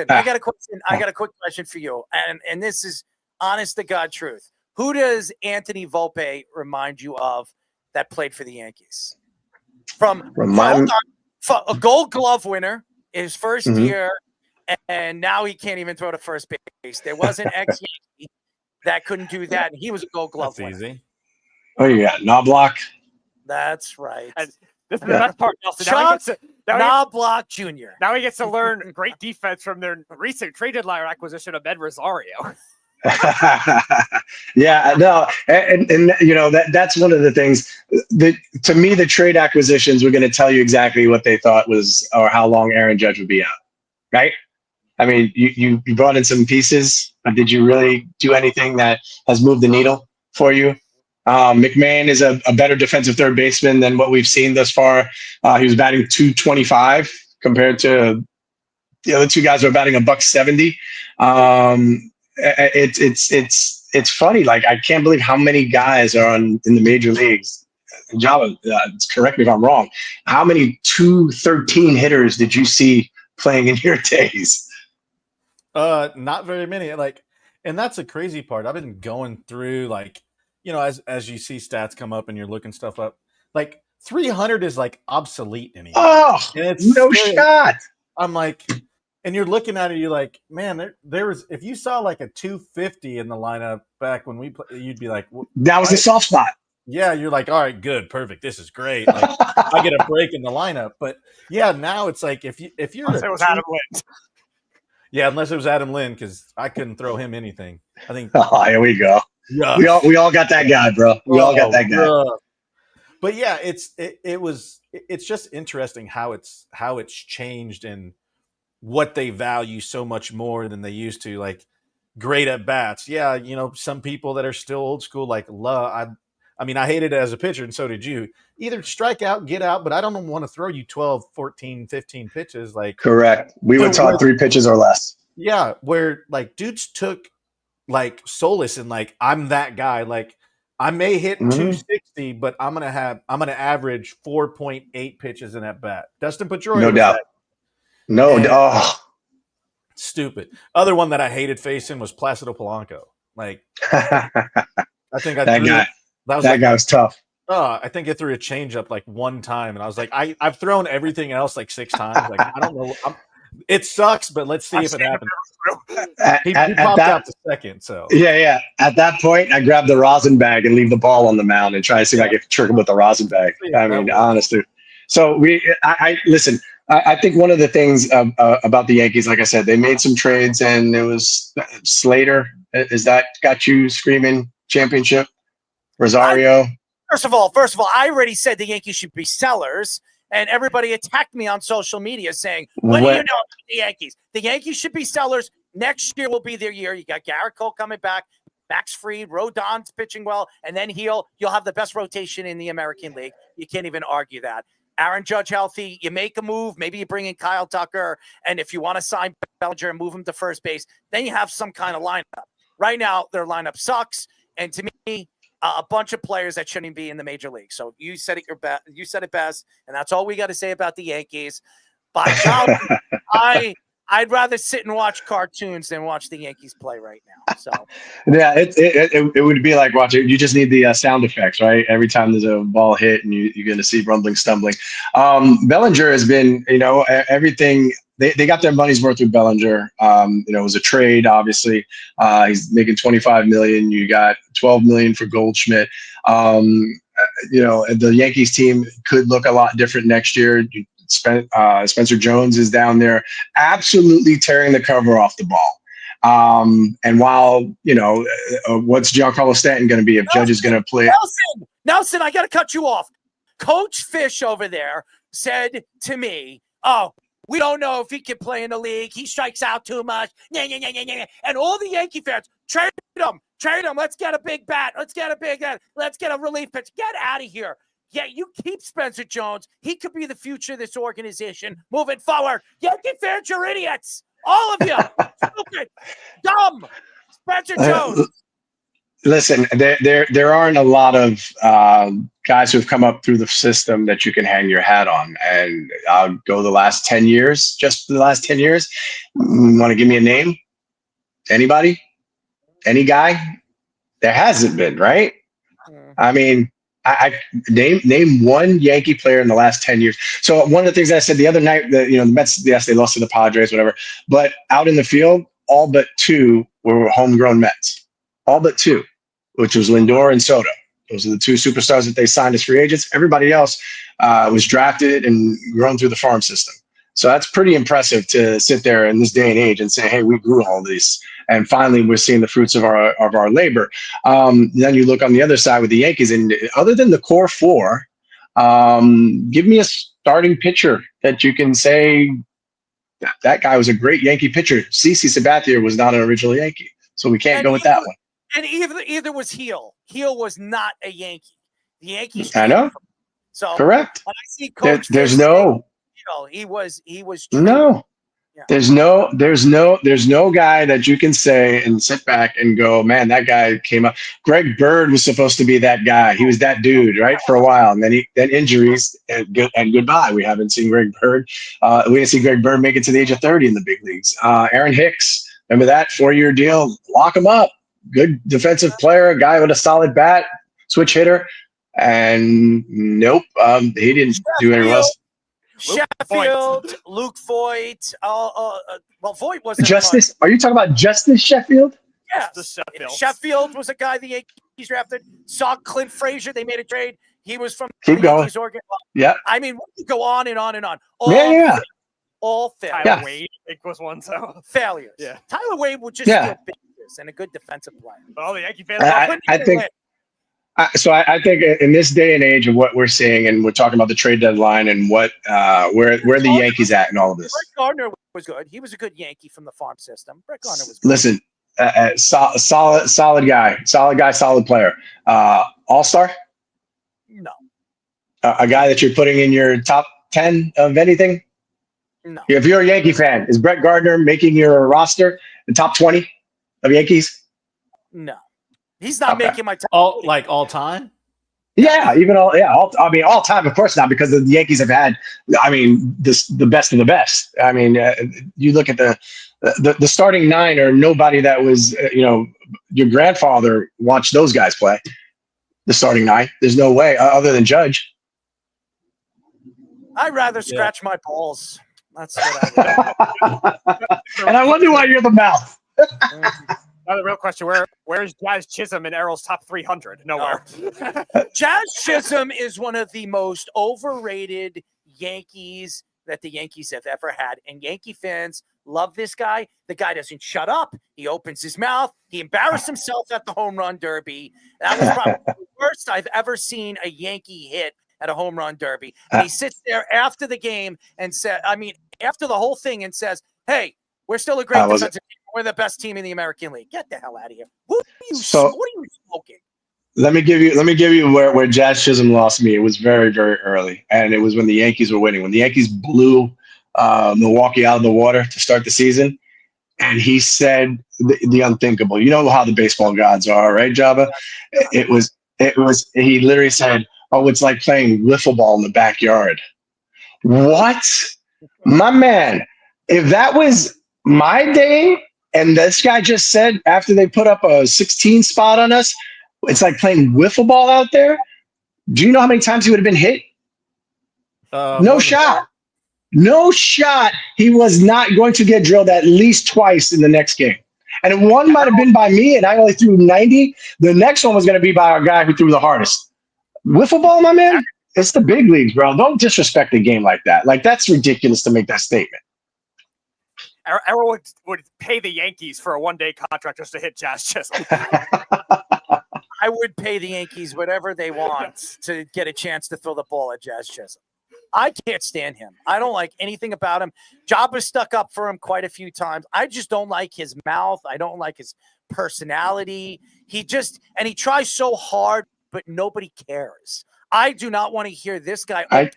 I got a question. I got a quick question for you. And this is honest to God truth. Who does Anthony Volpe remind you of that played for the Yankees? From a Gold Glove winner in his first year, and now he can't even throw to first base. There was an ex-Yankee that couldn't do that, and he was a Gold Glove winner. Easy. Oh, yeah. Knobloch. That's right. And this is the best part, Nelson. Knobloch Jr. Now he gets to learn great defense from their recent trade deadline acquisition of Ed Rosario. Yeah, no, and you know that's one of the things that to me the trade acquisitions were going to tell you exactly what they thought was or how long Aaron Judge would be out, right? I mean, you brought in some pieces, but did you really do anything that has moved the needle for you? McMahon is a better defensive third baseman than what we've seen thus far. He was batting .225 compared to the other two guys who are batting $170. It's funny. Like, I can't believe how many guys are in the major leagues. Java, correct me if I'm wrong. How many 213 hitters did you see playing in your days? Not very many. Like, and that's the crazy part. I've been going through, like, you know, as you see stats come up and you're looking stuff up, like 300 is like obsolete anymore. Oh, and it's no shot. I'm like, and you're looking at it, you're like, man, there was, if you saw like a 250 in the lineup back when we played, you'd be like, that was the soft spot. Yeah, you're like, all right, good, perfect. This is great. Like, I get a break in the lineup. But yeah, now it's like if you're unless it was Adam Lynn. Yeah, unless it was Adam Lynn, because I couldn't throw him anything. I think. Oh, here we go. Yeah, we all got that guy, bro. We all got that guy. But yeah, it's just interesting how it's changed and what they value so much more than they used to. Like, great at bats. Yeah, you know, some people that are still old school, like I mean, I hated it as a pitcher, and so did you. Either strike out, get out, but I don't want to throw you 12, 14, 15 pitches. Like, correct. We would talk 3 pitches or less. Yeah, where like dudes took like solace in like, I'm that guy. Like, I may hit 260, but I'm gonna average 4.8 pitches in at bat. Dustin Pedroia, no doubt. Stupid. Other one that I hated facing was Placido Polanco. Like, I think that guy was tough. I think I threw a changeup like one time, and I was like, I've thrown everything else like 6 times. Like, I don't know. It sucks, but let's see if it happens. He popped out the second, so yeah. At that point, I grabbed the rosin bag and leave the ball on the mound and try to see if I could trick him with the rosin bag. I mean, honestly. So I listen. I think one of the things about the Yankees, like I said, they made some trades, and it was Slater. Is that got you screaming championship? Rosario. First of all, I already said the Yankees should be sellers, and everybody attacked me on social media saying, what do you know about the Yankees? The Yankees should be sellers. Next year will be their year. You got Garrett Cole coming back, Max Fried, Rodon's pitching well, and then you'll have the best rotation in the American League. You can't even argue that. Aaron Judge healthy, you make a move, maybe you bring in Kyle Tucker, and if you want to sign Bellinger and move him to first base, then you have some kind of lineup. Right now, their lineup sucks, and to me, a bunch of players that shouldn't be in the major league. So you said it you said it best, and that's all we got to say about the Yankees. By God, I'd rather sit and watch cartoons than watch the Yankees play right now. So yeah, it would be like watching. You just need the sound effects, right? Every time there's a ball hit, and you're going to see rumbling, stumbling. Bellinger has been, you know, everything. They got their money's worth with Bellinger. You know, it was a trade, obviously. He's making $25 million. You got $12 million for Goldschmidt. You know, the Yankees team could look a lot different next year. Spencer Jones is down there, absolutely tearing the cover off the ball. And while, you know, what's Giancarlo Stanton going to be if Judge is going to play? Nelson, I got to cut you off. Coach Fish over there said to me, "Oh, We don't know if he can play in the league. He strikes out too much. And all the Yankee fans, trade him. Let's get a big bat. Let's get a relief pitch. Get out of here. Yeah, you keep Spencer Jones. He could be the future of this organization moving forward. Yankee fans, you're idiots. All of you. Stupid. Dumb. Spencer Jones. Listen, there aren't a lot of guys who've come up through the system that you can hang your hat on. And I'll go the last 10 years, just the last 10 years. Want to give me a name? Anybody? Any guy? There hasn't been, right? I mean, I name one Yankee player in the last 10 years. So one of the things that I said the other night, that the Mets, yes, they lost to the Padres, whatever. But out in the field, all but two were homegrown Mets. All but two, which was Lindor and Soto. Those are the two superstars that they signed as free agents. Everybody else was drafted and grown through the farm system. So that's pretty impressive to sit there in this day and age and say, hey, we grew all these. And finally, we're seeing the fruits of our labor. Then you look on the other side with the Yankees, and other than the core four, give me a starting pitcher that you can say that guy was a great Yankee pitcher. CeCe Sabathia was not an original Yankee, so we can't go with that one. And either was Heel. Heel was not a Yankee. The Yankees. I know. So correct. When I see Coach There's no. He was. No. Yeah. There's no guy that you can say and sit back and go, man, that guy came up. Greg Bird was supposed to be that guy. He was that dude, right, for a while, and then injuries and goodbye. We haven't seen Greg Bird. We didn't see Greg Bird make it to the age of 30 in the big leagues. Aaron Hicks, remember that 4-year deal? Lock him up. Good defensive player, a guy with a solid bat, switch hitter, and nope, he didn't do anything else. Sheffield, Luke Voigt. Well, Voigt wasn't. Justice? Are you talking about Justice Sheffield? Yes. Sheffield was a guy the Yankees drafted. Saw Clint Frazier. They made a trade. He was from the Yankees organ. Yeah. I mean, we could go on and on and on. All failures. Tyler Wade, I think, was one. So failures. Yeah. Tyler Wade would just get failures and a good defensive player. But all the Yankee fans. I think. So I think in this day and age of what we're seeing, and we're talking about the trade deadline and what where the Yankees at in all of this. Brett Gardner was good. He was a good Yankee from the farm system. Brett Gardner was good. Listen, solid guy, solid player. All-star? No. A guy that you're putting in your top 10 of anything? No. If you're a Yankee fan, is Brett Gardner making your roster the top 20 of Yankees? No. He's not making my top. All time? Yeah, all time, of course not, because the Yankees have had, the best of the best. I mean, you look at the starting nine, or nobody that was, your grandfather watched those guys play. The starting nine, there's no way other than Judge. I'd rather scratch my balls. That's what I would. And I wonder why you're the mouth. Now the real question: where's Jazz Chisholm in Errol's top 300? Nowhere. No. Jazz Chisholm is one of the most overrated Yankees that the Yankees have ever had, and Yankee fans love this guy. The guy doesn't shut up. He opens his mouth. He embarrassed himself at the home run derby. That was probably the worst I've ever seen a Yankee hit at a home run derby. And he sits there after the game and after the whole thing, and says, "Hey, we're still a great defensive team. We're the best team in the American League. Get the hell out of here." What are you smoking? Let me give you where Jazz Chisholm lost me. It was very, very early, and it was when the Yankees were winning. When the Yankees blew Milwaukee out of the water to start the season, and he said the unthinkable. You know how the baseball gods are, right, Jabba? It was. He literally said, "Oh, it's like playing wiffle ball in the backyard." What, my man? If that was my day, and this guy just said after they put up a 16 spot on us, it's like playing wiffle ball out there. Do you know how many times he would have been hit? No shot. No shot. He was not going to get drilled at least twice in the next game. And one might have been by me, and I only threw 90. The next one was going to be by our guy who threw the hardest. Wiffle ball, my man? It's the big leagues, bro. Don't disrespect a game like that. Like, that's ridiculous to make that statement. Errol would pay the Yankees for a one-day contract just to hit Jazz Chisholm. I would pay the Yankees whatever they want to get a chance to throw the ball at Jazz Chisholm. I can't stand him. I don't like anything about him. Jabba stuck up for him quite a few times. I just don't like his mouth. I don't like his personality. He tries so hard, but nobody cares. I do not want to hear this guy.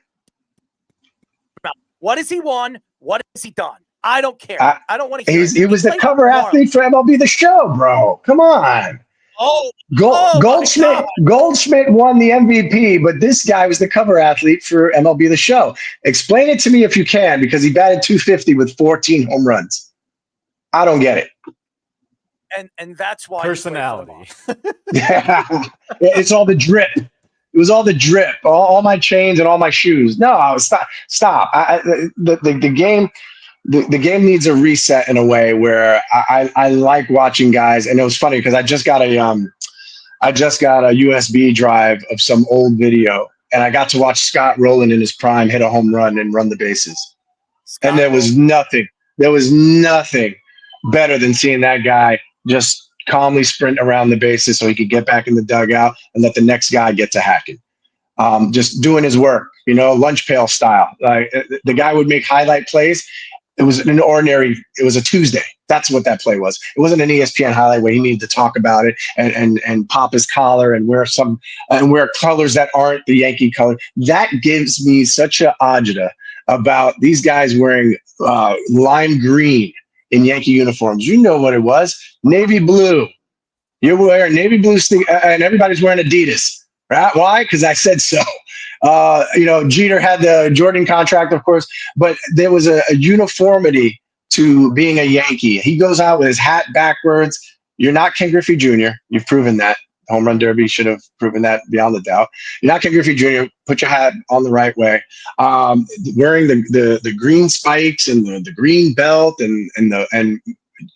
What has he won? What has he done? I don't care. I don't want to hear it. He was the cover athlete for MLB The Show, bro. Come on. Goldschmidt won the MVP, but this guy was the cover athlete for MLB The Show. Explain it to me if you can, because he batted 250 with 14 home runs. I don't get it. And that's why personality. Yeah, it's all the drip. It was all the drip, all my chains and all my shoes. No, stop. The game. The game needs a reset in a way where I like watching guys, and it was funny because I just got a USB drive of some old video, and I got to watch Scott Rowland in his prime hit a home run and run the bases, and there was nothing better than seeing that guy just calmly sprint around the bases so he could get back in the dugout and let the next guy get to hacking. Just doing his work, lunch pail style. The guy would make highlight plays. It was it was a Tuesday. That's what that play was. It wasn't an ESPN highlight where he needed to talk about it and pop his collar and wear colors that aren't the Yankee color. That gives me such a agita about these guys wearing lime green in Yankee uniforms. You know what it was? Navy blue. You're wearing navy blue and everybody's wearing Adidas. Right? Why? Because I said so. Jeter had the Jordan contract, of course, but there was a uniformity to being a Yankee. He goes out with his hat backwards. You're not Ken Griffey Jr. You've proven that. Home Run Derby should have proven that beyond the doubt. You're not Ken Griffey Jr. Put your hat on the right way. Wearing the green spikes and the green belt and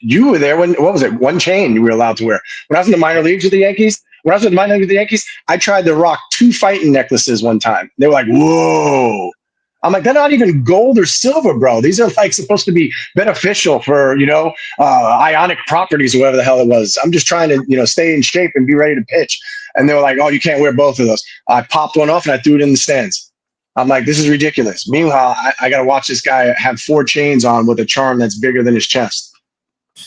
you were there when, what was it? One chain you were allowed to wear. When I was in the minor leagues with the Yankees, I tried to rock 2 fighting necklaces one time. They were like, whoa. I'm like, they're not even gold or silver, bro. These are like supposed to be beneficial for, ionic properties or whatever the hell it was. I'm just trying to, stay in shape and be ready to pitch. And they were like, oh, you can't wear both of those. I popped one off and I threw it in the stands. I'm like, this is ridiculous. Meanwhile, I got to watch this guy have 4 chains on with a charm that's bigger than his chest.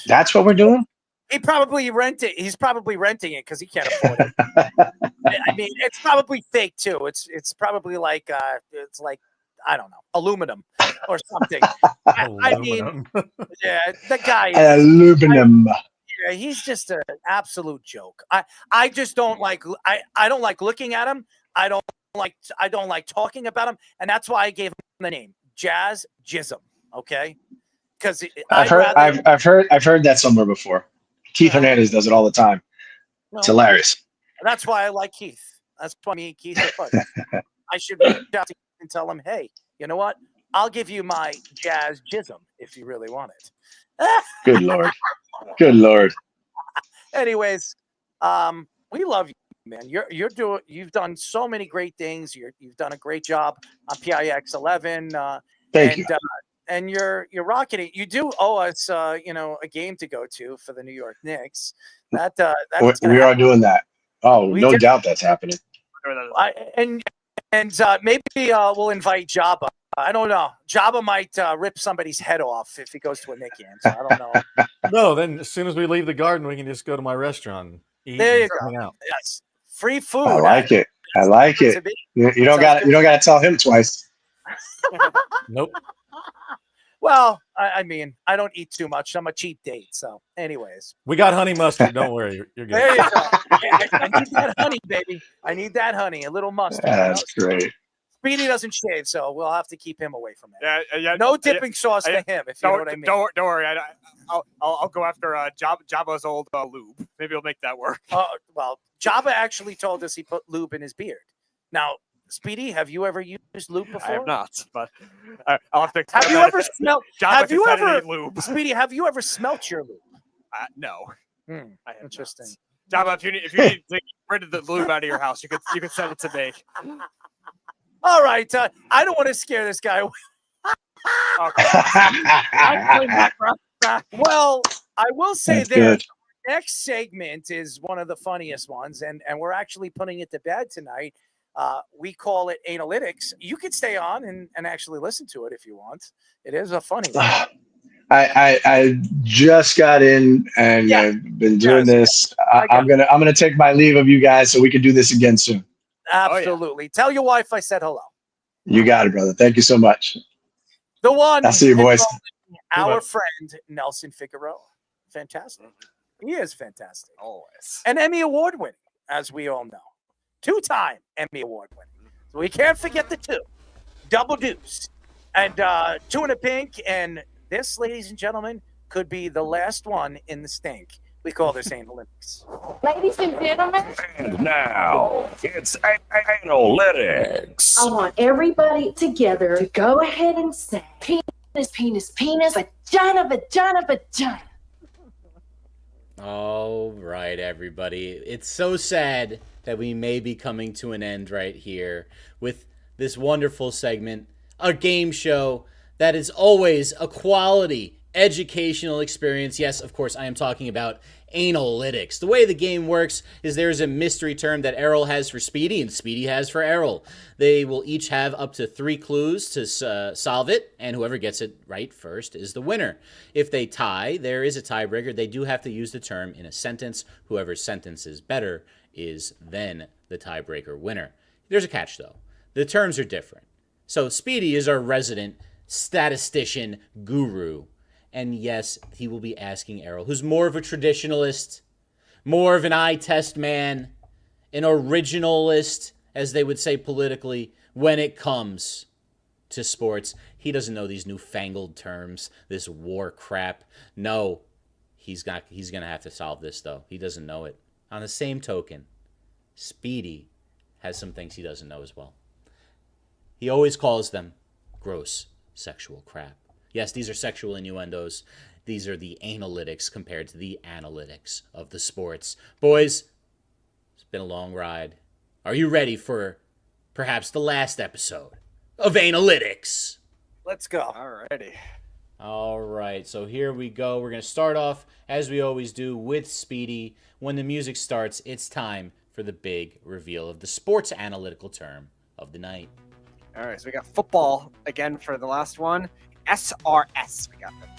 That's what we're doing? He's probably renting it because he can't afford it. I mean, it's probably fake too. It's probably like I don't know, aluminum or something. I mean, yeah, the guy. Aluminum. He's just an absolute joke. I just don't like. I don't like looking at him. I don't like talking about him, and that's why I gave him the name Jazz Jism. Okay, because I've heard that somewhere before. Keith Hernandez does it all the time. It's hilarious. That's why I like Keith. That's why me and Keith are buddies. I should reach out to Keith and tell him, hey, you know what? I'll give you my Jazz Jism if you really want it. Good Lord. Good Lord. Anyways, we love you, man. You've done so many great things. You've done a great job on PIX 11. Thank you. And you're rocking it. You do owe us, a game to go to for the New York Knicks. We are doing that. Oh, no doubt that's happening. Maybe we'll invite Jabba. I don't know. Jabba might rip somebody's head off if he goes to a Knicks game. So I don't know. No, then as soon as we leave the garden, we can just go to my restaurant and eat. There you and go. out. Yes, free food. I like it. You don't got to tell him twice. Nope. Well, I mean, I don't eat too much. I'm a cheap date. So, anyways. We got honey mustard. Don't worry. You're good. There you go. I need that honey, baby. I need that honey. A little mustard. That's great. Speedy doesn't shave, so we'll have to keep him away from it. Yeah. No dipping sauce for him, if you know what I mean. Don't worry. I'll go after Jabba's old lube. Maybe he'll make that work. Well, Jabba actually told us he put lube in his beard. Now, Speedy, have you ever used lube before? I have not, but I'll have to. Have you ever smelled? Lube? Speedy, have you ever smelt your lube? No. I have Interesting. Jabba, if you need to get rid of the lube out of your house, you could send it to me. All right. I don't want to scare this guy away. Well, I will say the next segment is one of the funniest ones, and we're actually putting it to bed tonight. We call it analytics. You could stay on and actually listen to it if you want. It is a funny one. I just got in and I've been doing this. I'm gonna take my leave of you guys so we can do this again soon. Absolutely. Tell your wife I said hello. You got it, brother. Thank you so much. The one. I'll see you, boys. Our friend Nelson Figueroa. Fantastic. He is fantastic. Always. An Emmy Award winning, as we all know. 2-time Emmy Award winning. So we can't forget the 2. Double deuce. And 2 in a pink. And this, ladies and gentlemen, could be the last one in the stink. We call this analytics. Ladies and gentlemen, And now it's analytics. I want everybody together to go ahead and say penis, penis, penis, vagina, vagina, vagina. All right, everybody. It's so sad that we may be coming to an end right here with this wonderful segment, a game show that is always a quality educational experience. Yes, of course, I am talking about analytics. The way the game works is there's a mystery term that Errol has for Speedy and Speedy has for Errol. They will each have up to 3 clues to solve it, and whoever gets it right first is the winner. If they tie, there is a tiebreaker. They do have to use the term in a sentence. Whoever's sentence is better is then the tiebreaker winner. There's a catch, though. The terms are different. So Speedy is our resident statistician guru. And yes, he will be asking Errol, who's more of a traditionalist, more of an eye test man, an originalist, as they would say politically, when it comes to sports. He doesn't know these newfangled terms, this war crap. No, he's going to have to solve this, though. He doesn't know it. On the same token, Speedy has some things he doesn't know as well. He always calls them gross sexual crap. Yes, these are sexual innuendos. These are the analytics compared to the analytics of the sports. Boys, it's been a long ride. Are you ready for perhaps the last episode of analytics? Let's go. Alrighty. All right, so here we go. We're going to start off, as we always do, with Speedy. When the music starts, it's time for the big reveal of the sports analytical term of the night. All right, so we got football again for the last one. SRS. We got them.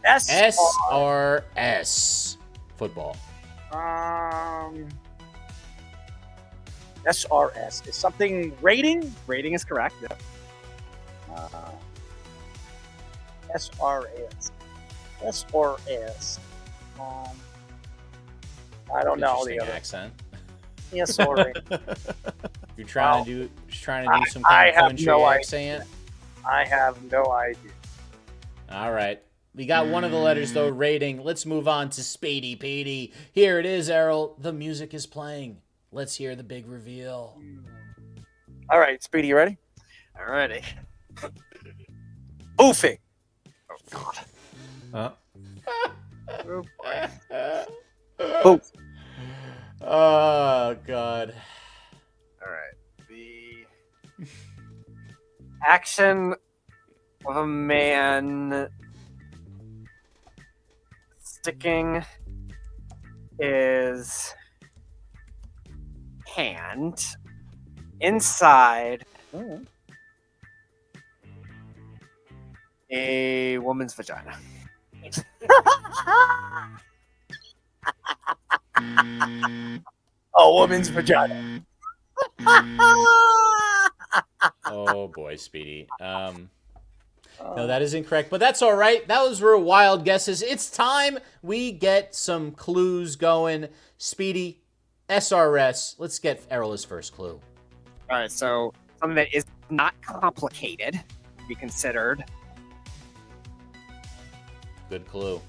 SRS. Football. SRS is something rating. Rating is correct. Yeah. SRS. SRS. I don't know the other accent. SRS. You're trying to do some kind of country accent. I have no idea. All right. We got one of the letters, though, rating. Let's move on to Speedy Petey. Here it is, Errol. The music is playing. Let's hear the big reveal. All right, Speedy, you ready? Alrighty. Boofing. Oh, God. Boof. Oh, God. All right. The action of a man sticking his hand inside a woman's vagina. A woman's vagina. Oh, boy, Speedy. No, that is incorrect, but that's all right. Those were wild guesses. It's time we get some clues going. Speedy, SRS. Let's get Errol his first clue. All right, so something that is not complicated to be considered. Good clue.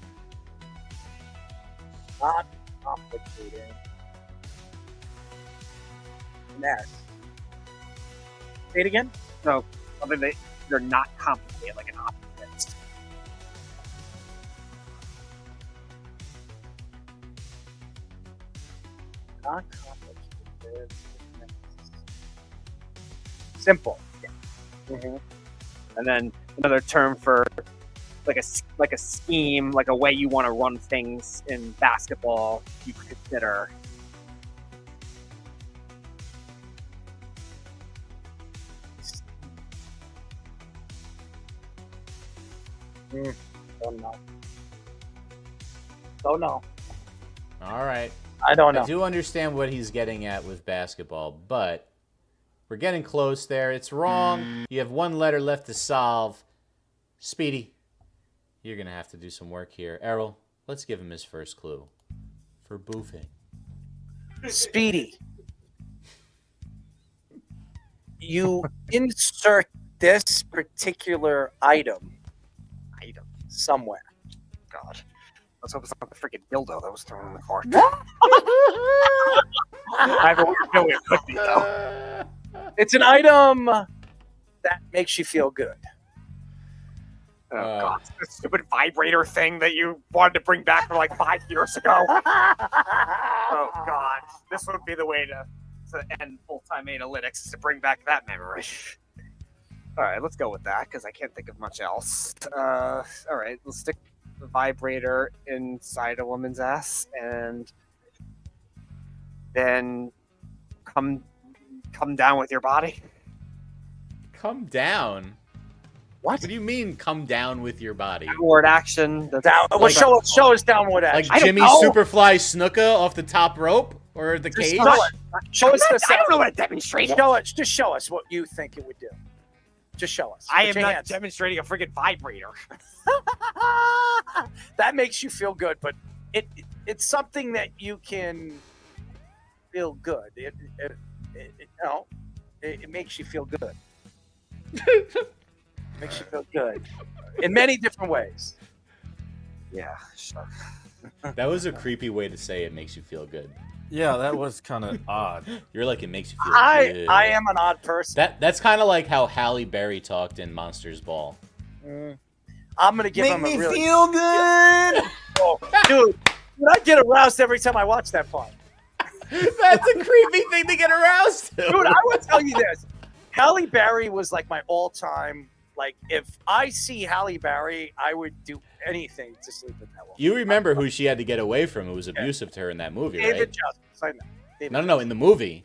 Not complicated. Mess. Say it again? So something that they're not complicated, like an opposite. Not complicated. Simple. Yeah. Mm-hmm. And then another term for like a scheme, like a way you want to run things in basketball, you could consider Don't know. Don't know. All right. I don't know. I do understand what he's getting at with basketball, but we're getting close there. It's wrong. You have one letter left to solve. Speedy, you're going to have to do some work here. Errol, let's give him his first clue for boofing. Speedy. You insert this particular item somewhere. God. Let's hope it's not the freaking dildo that was thrown in the car. I have a weird feeling it could be, though. It's an item that makes you feel good. Oh, God. The stupid vibrator thing that you wanted to bring back from like 5 years ago. Oh, God. This would be the way to end full-time analytics, to bring back that memory. All right, let's go with that, because I can't think of much else. All right, let's stick the vibrator inside a woman's ass, and then come down with your body. Come down? What? What do you mean, come down with your body? Downward action. Well, show us downward action. Like Jimmy Superfly Snuka off the top rope? Or the cage? Show us this. I don't know what to demonstrate. Just show us what you think it would do. Just show us. I am not demonstrating a freaking vibrator. That makes you feel good, but it's something that you can feel good. It makes you feel good. It makes you feel good in many different ways. Yeah, sure. That was a creepy way to say it makes you feel good. Yeah, that was kind of odd. You're like, it makes you feel good. I am an odd person. That's kind of like how Halle Berry talked in Monsters Ball. I'm gonna give him a really feel good. Oh, dude, I get aroused every time I watch that part. That's a creepy thing to get aroused to. Dude, I will tell you this. Halle Berry was like my all-time. Like, if I see Halle Berry, I would do anything to sleep with that woman. You remember who she had to get away from who was abusive to her in that movie, right? David Justice, I know. No, in the movie.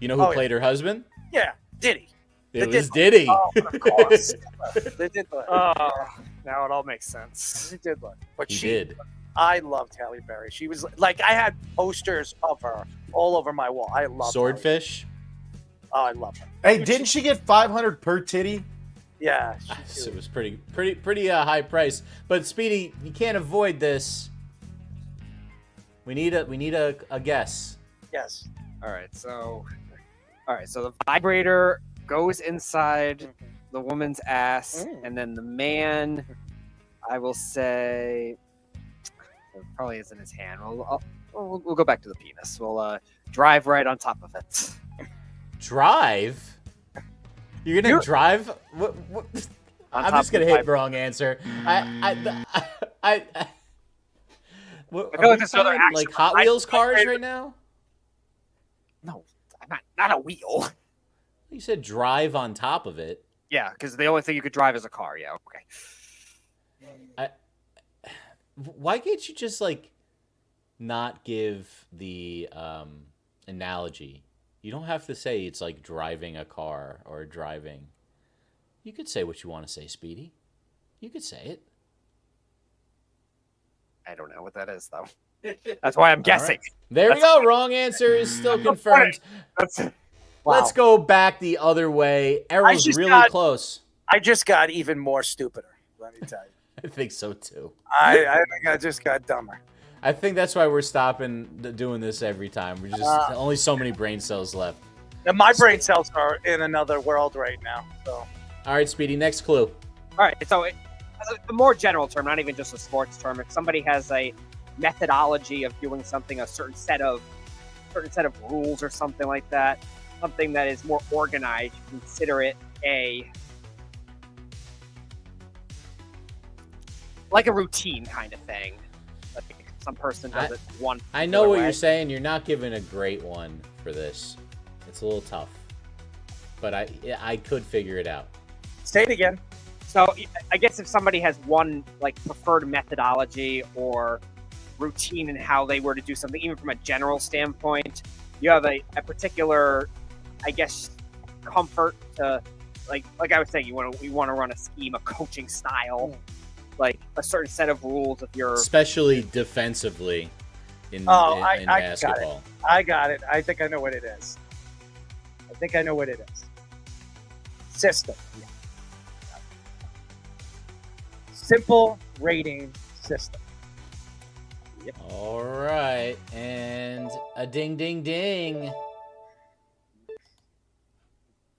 You know who played her husband? Yeah, Diddy. It was Diddy. Oh, of course. They did look. Oh, now it all makes sense. They did look. But He did. I loved Halle Berry. She was like, I had posters of her all over my wall. I loved Swordfish. Oh, I love her. Hey, didn't she get $500 per titty? Yeah, So it was pretty high price. But Speedy, you can't avoid this. We need a guess. Yes. All right, so the vibrator goes inside the woman's ass, and then the man, I will say, it probably is in his hand. We'll go back to the penis. We'll drive right on top of it. Drive? You're gonna drive? What? I'm just gonna hit wrong answer. I what, feel like there's another action like Hot Wheels cars right now? No, I'm not a wheel. You said drive on top of it. Yeah, because the only thing you could drive is a car. Yeah, okay. Why can't you just like not give the analogy? You don't have to say it's like driving a car or driving. You could say what you want to say, Speedy. You could say it. I don't know what that is, though. That's why I'm guessing. Right. There we go. Wrong answer is still confirmed. Let's go back the other way. Errol's really close. I just got even more stupider, let me tell you. I think so, too. I think I just got dumber. I think that's why we're stopping doing this every time. We're just only so many brain cells left. And my brain cells are in another world right now. So, all right, Speedy, next clue. All right, so a more general term, not even just a sports term. If somebody has a methodology of doing something, a certain set of rules or something like that, something that is more organized, consider it like a routine kind of thing. Like some person does it one. I know what you're saying. You're not giving a great one for this. It's a little tough, but I could figure it out. Say it again. So I guess if somebody has one like preferred methodology or routine in how they were to do something, even from a general standpoint, you have a particular, I guess, comfort to like I was saying, you want to run a scheme, a coaching style. like a certain set of rules if you're especially defensively in I basketball. I got it. I think I know what it is. System. Simple rating system. Yep. All right, and a ding, ding, ding.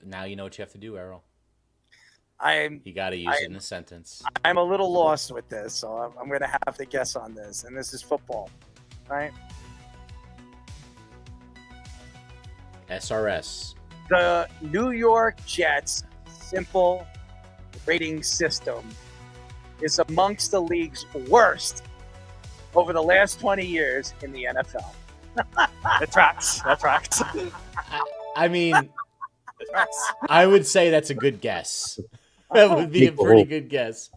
Now you know what you have to do, Errol. You got to use it in a sentence. I'm a little lost with this, so I'm going to have to guess on this. And this is football, right? SRS. The New York Jets simple rating system is amongst the league's worst over the last 20 years in the NFL. That tracks. I mean, I would say that's a good guess. That would be a pretty good guess.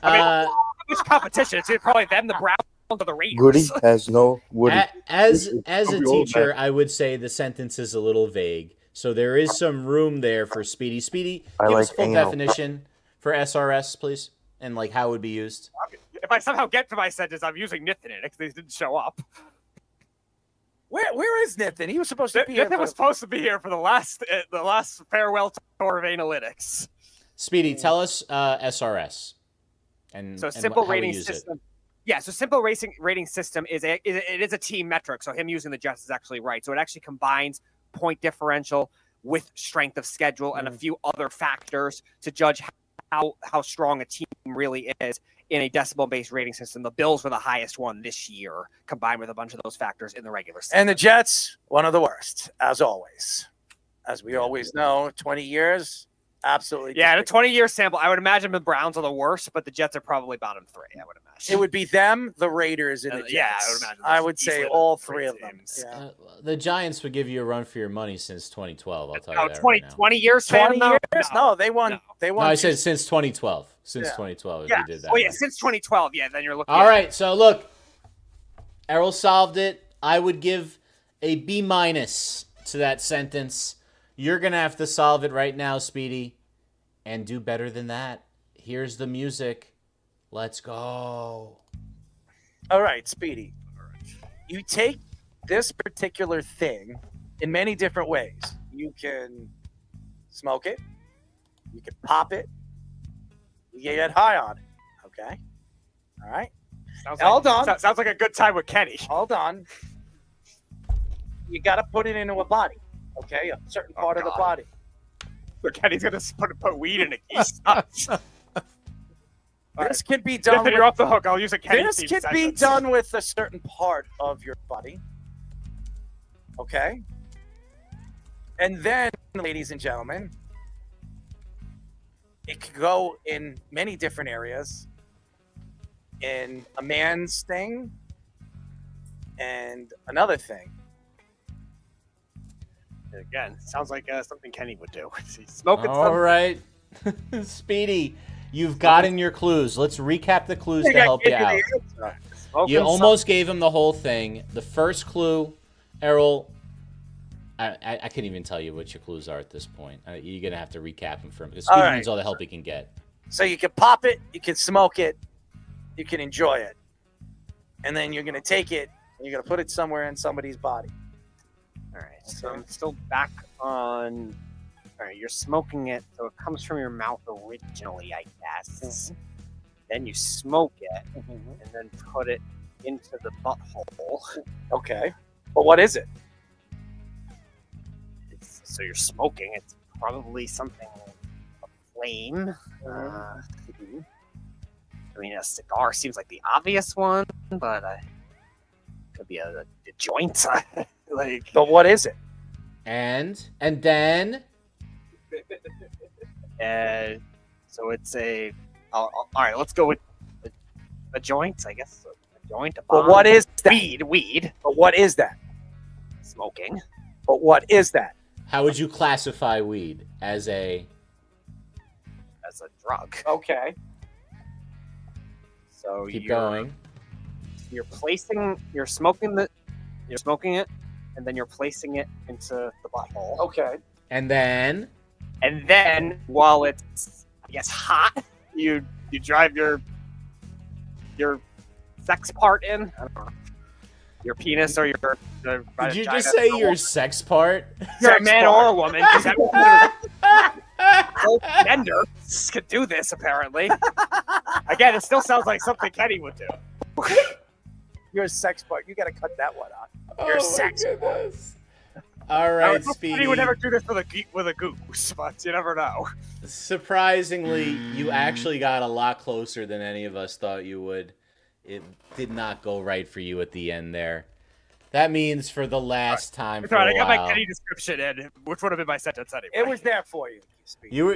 I mean, it's competition. It's probably them, the Browns, or the Raiders. Woody has no Woody. As a teacher, I would say the sentence is a little vague. So there is some room there for Speedy. Speedy, give us a full definition for SRS, please, and like how it would be used. If I somehow get to my sentence, I'm using Nathan in it because they didn't show up. Where is Nathan? He was supposed to be here. Nathan was supposed to be here for the last farewell tour of analytics. Speedy, tell us SRS. Simple how rating we use system. It. Yeah, so simple rating system is it is a team metric. So him using the Jets is actually right. So it actually combines point differential with strength of schedule and a few other factors to judge how strong a team really is in a decimal-based rating system. The Bills were the highest one this year, combined with a bunch of those factors in the regular season. And the Jets, one of the worst, as always. As we always know, 20 years, absolutely. Yeah, in a 20-year sample, I would imagine the Browns are the worst, but the Jets are probably bottom three, I would imagine. It would be them, the Raiders, and the Jets. Yeah, I would imagine. I would say all three of them. Yeah. The Giants would give you a run for your money since 2012. I'll tell you that 20, right now. 20 years? 20 years? No, they won. No. They won. No, I said since 2012. Since 2012, if you did that. Oh, yeah, since 2012. Yeah, then you're looking All right, so look, Errol solved it. I would give a B- to that sentence. You're going to have to solve it right now, Speedy, and do better than that. Here's the music. Let's go. All right, Speedy. You take this particular thing in many different ways. You can smoke it. You can pop it. You can get high on it. Okay? All right? Hold on. Sounds like a good time with Kenny. Hold on. You got to put it into a body. Okay? A certain part of the body. So Kenny's going to put weed in it. He sucks. This can be done. You're off the hook. I'll use a Kenny. This can be done with a certain part of your body. Okay? And then, ladies and gentlemen, it could go in many different areas. In a man's thing and another thing. Again, sounds like something Kenny would do. He's smoking All right. Speedy, you've gotten your clues. Let's recap the clues to help you out. You almost gave him the whole thing. The first clue, Errol, I can't even tell you what your clues are at this point. You're going to have to recap them for him. Because Speedy needs all the help he can get. So you can pop it, you can smoke it, you can enjoy it. And then you're going to take it and you're going to put it somewhere in somebody's body. All right, so I'm still back on. All right, you're smoking it, so it comes from your mouth originally, I guess. Then you smoke it, and then put it into the butthole. Okay, but what is it? So you're smoking. It's probably something a flame. I mean, a cigar seems like the obvious one, but could be a joint. But what is it? And then. So it's a. All right, let's go with a joint, I guess. A joint. But what is that? Weed. But what is that? Smoking. But what is that? How would you classify weed? As a drug. Okay. So keep going. You're smoking it, and then you're placing it into the butthole. Okay. And then while it's, I guess, hot, you drive your your sex part in. I don't know. Your penis or your. Did you just say your sex part? You're a man or a woman. Both genders could do this, apparently. Again, it still sounds like something Kenny would do. Your sex part. You got to cut that one out. Oh Your my sex goodness. All right, Speedy. He would never do this with a goose, but you never know. Surprisingly, you actually got a lot closer than any of us thought you would. It did not go right for you at the end there. That means for the last time for I a got while, my Kenny description in, which would have been my sentence anyway. It was there for you.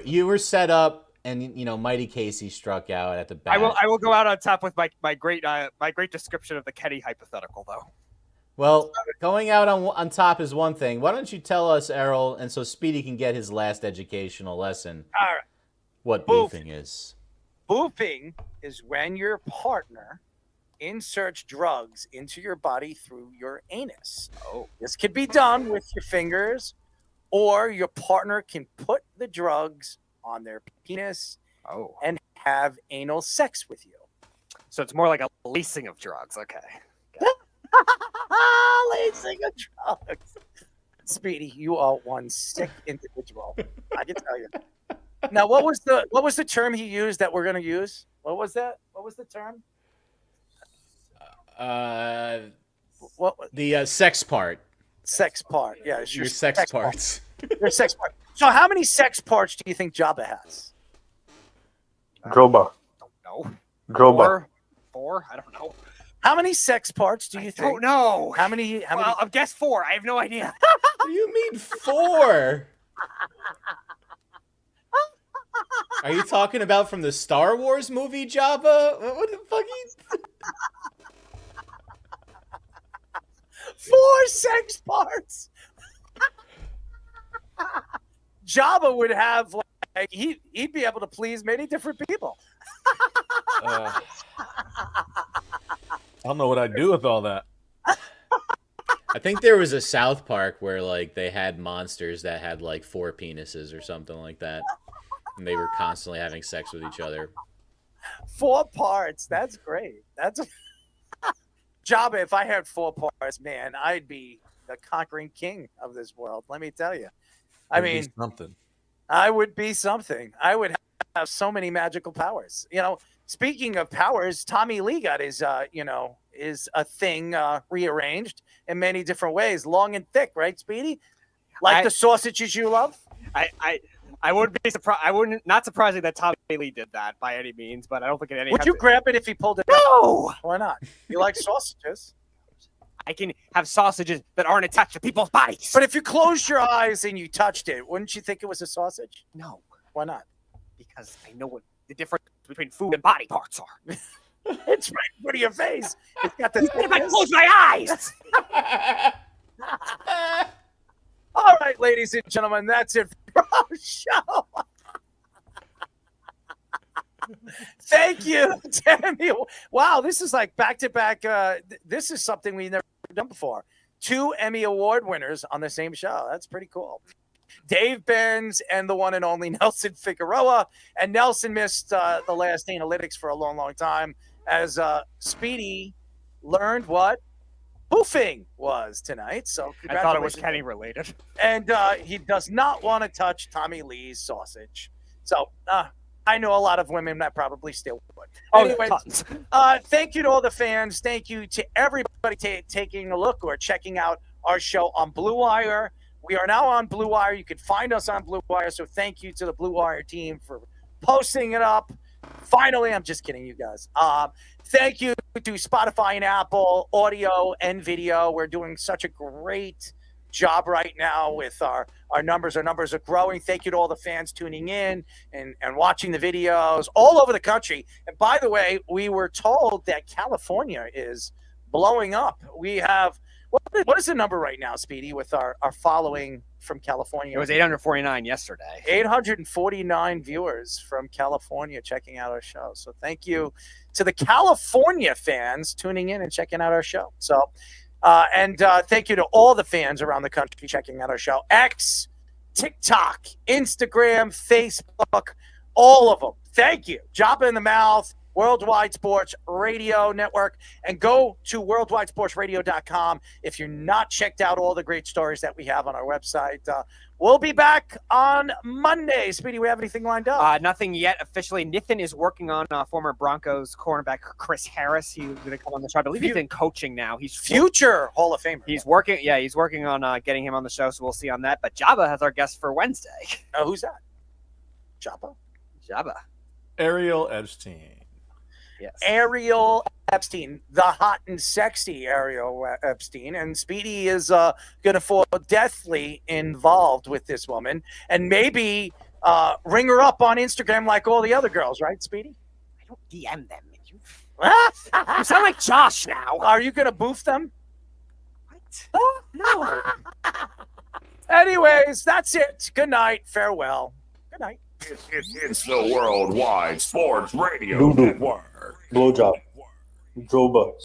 you were set up, and Mighty Casey struck out at the bat. I will go out on top with my great description of the Kenny hypothetical, though. Well, going out on top is one thing. Why don't you tell us, Errol, and so Speedy can get his last educational lesson, All right. what boofing is. Boofing is when your partner inserts drugs into your body through your anus. Oh. This could be done with your fingers, or your partner can put the drugs on their penis and have anal sex with you. So it's more like a lacing of drugs. Okay. Lacing of drugs. Speedy, you are one sick individual. I can tell you. Now, what was the term he used that we're going to use? What was that? What was the term? The sex part. Sex part. Yeah, it's your sex parts. Your sex part. So, how many sex parts do you think Jabba has? Droba. No. Droba. Four? I don't know. How many sex parts do you think? don't know. How many? Well, I've guessed 4. I have no idea. What do you mean 4? Are you talking about from the Star Wars movie, Jabba? What the fuck? 4 sex parts. Jabba would have like he'd be able to please many different people. I don't know what I'd do with all that. I think there was a South Park where like they had monsters that had like 4 penises or something like that, and they were constantly having sex with each other. 4 parts. That's great. That's Jabba. If I had 4 parts, man, I'd be the conquering king of this world. Let me tell you. I It'd be mean, something. I would be something. I would have so many magical powers. Speaking of powers, Tommy Lee got his, is a thing rearranged in many different ways, long and thick, right, Speedy? Like the sausages you love. I wouldn't be surprised. Not surprising that Tommy Lee did that by any means, but I don't think it any. Would you grab it if he pulled it? No. Why not? You like sausages? I can have sausages that aren't attached to people's bodies. But if you closed your eyes and you touched it, wouldn't you think it was a sausage? No. Why not? Because I know what the difference between food and body parts are. It's right in front of your face. It's got the. If I close my eyes. All right, ladies and gentlemen, that's it for our show. Thank you, Tammy. Wow, this is like back-to-back. This is something we've never done before. 2 Emmy Award winners on the same show. That's pretty cool. Dave Benz and the one and only Nelson Figueroa. And Nelson missed the last analytics for a long, long time as Speedy learned what boofing was tonight. So I thought it was Kenny related. And he does not want to touch Tommy Lee's sausage. So I know a lot of women that probably still would. Anyway, thank you to all the fans. Thank you to everybody taking a look or checking out our show on Blue Wire. We are now on Blue Wire. You can find us on Blue Wire. So thank you to the Blue Wire team for posting it up. Finally, I'm just kidding, you guys. Thank you to Spotify and Apple, audio and video. We're doing such a great job right now with our numbers. Our numbers are growing. Thank you to all the fans tuning in and watching the videos all over the country. And by the way, we were told that California is blowing up. We have, what is the number right now, Speedy, with our following from California? It was 849 yesterday. 849 viewers from California checking out our show. So thank you to the California fans tuning in and checking out our show. So, and thank you to all the fans around the country checking out our show. X, TikTok, Instagram, Facebook, all of them. Thank you. Jabba in the Mouth, Worldwide Sports Radio Network, and go to worldwidesportsradio.com if you're not checked out all the great stories that we have on our website. We'll be back on Monday. Speedy, we have anything lined up? Nothing yet officially. Nathan is working on former Broncos cornerback Chris Harris. He's going to come on the show. I believe he's in coaching now. He's future Hall of Famer. He's working. Yeah, he's working on getting him on the show. So we'll see on that. But Jabba has our guest for Wednesday. Who's that? Jabba. Ariel Epstein. Yes. Ariel Epstein, the hot and sexy Ariel Epstein. And Speedy is going to fall deathly involved with this woman and maybe ring her up on Instagram like all the other girls, right, Speedy? I don't DM them. You sound like Josh now. Are you going to boof them? What? No. Anyways, that's it. Good night. Farewell. Good night. It's the Worldwide Sports Radio Doo-doo. Network. Blowjob. Joba.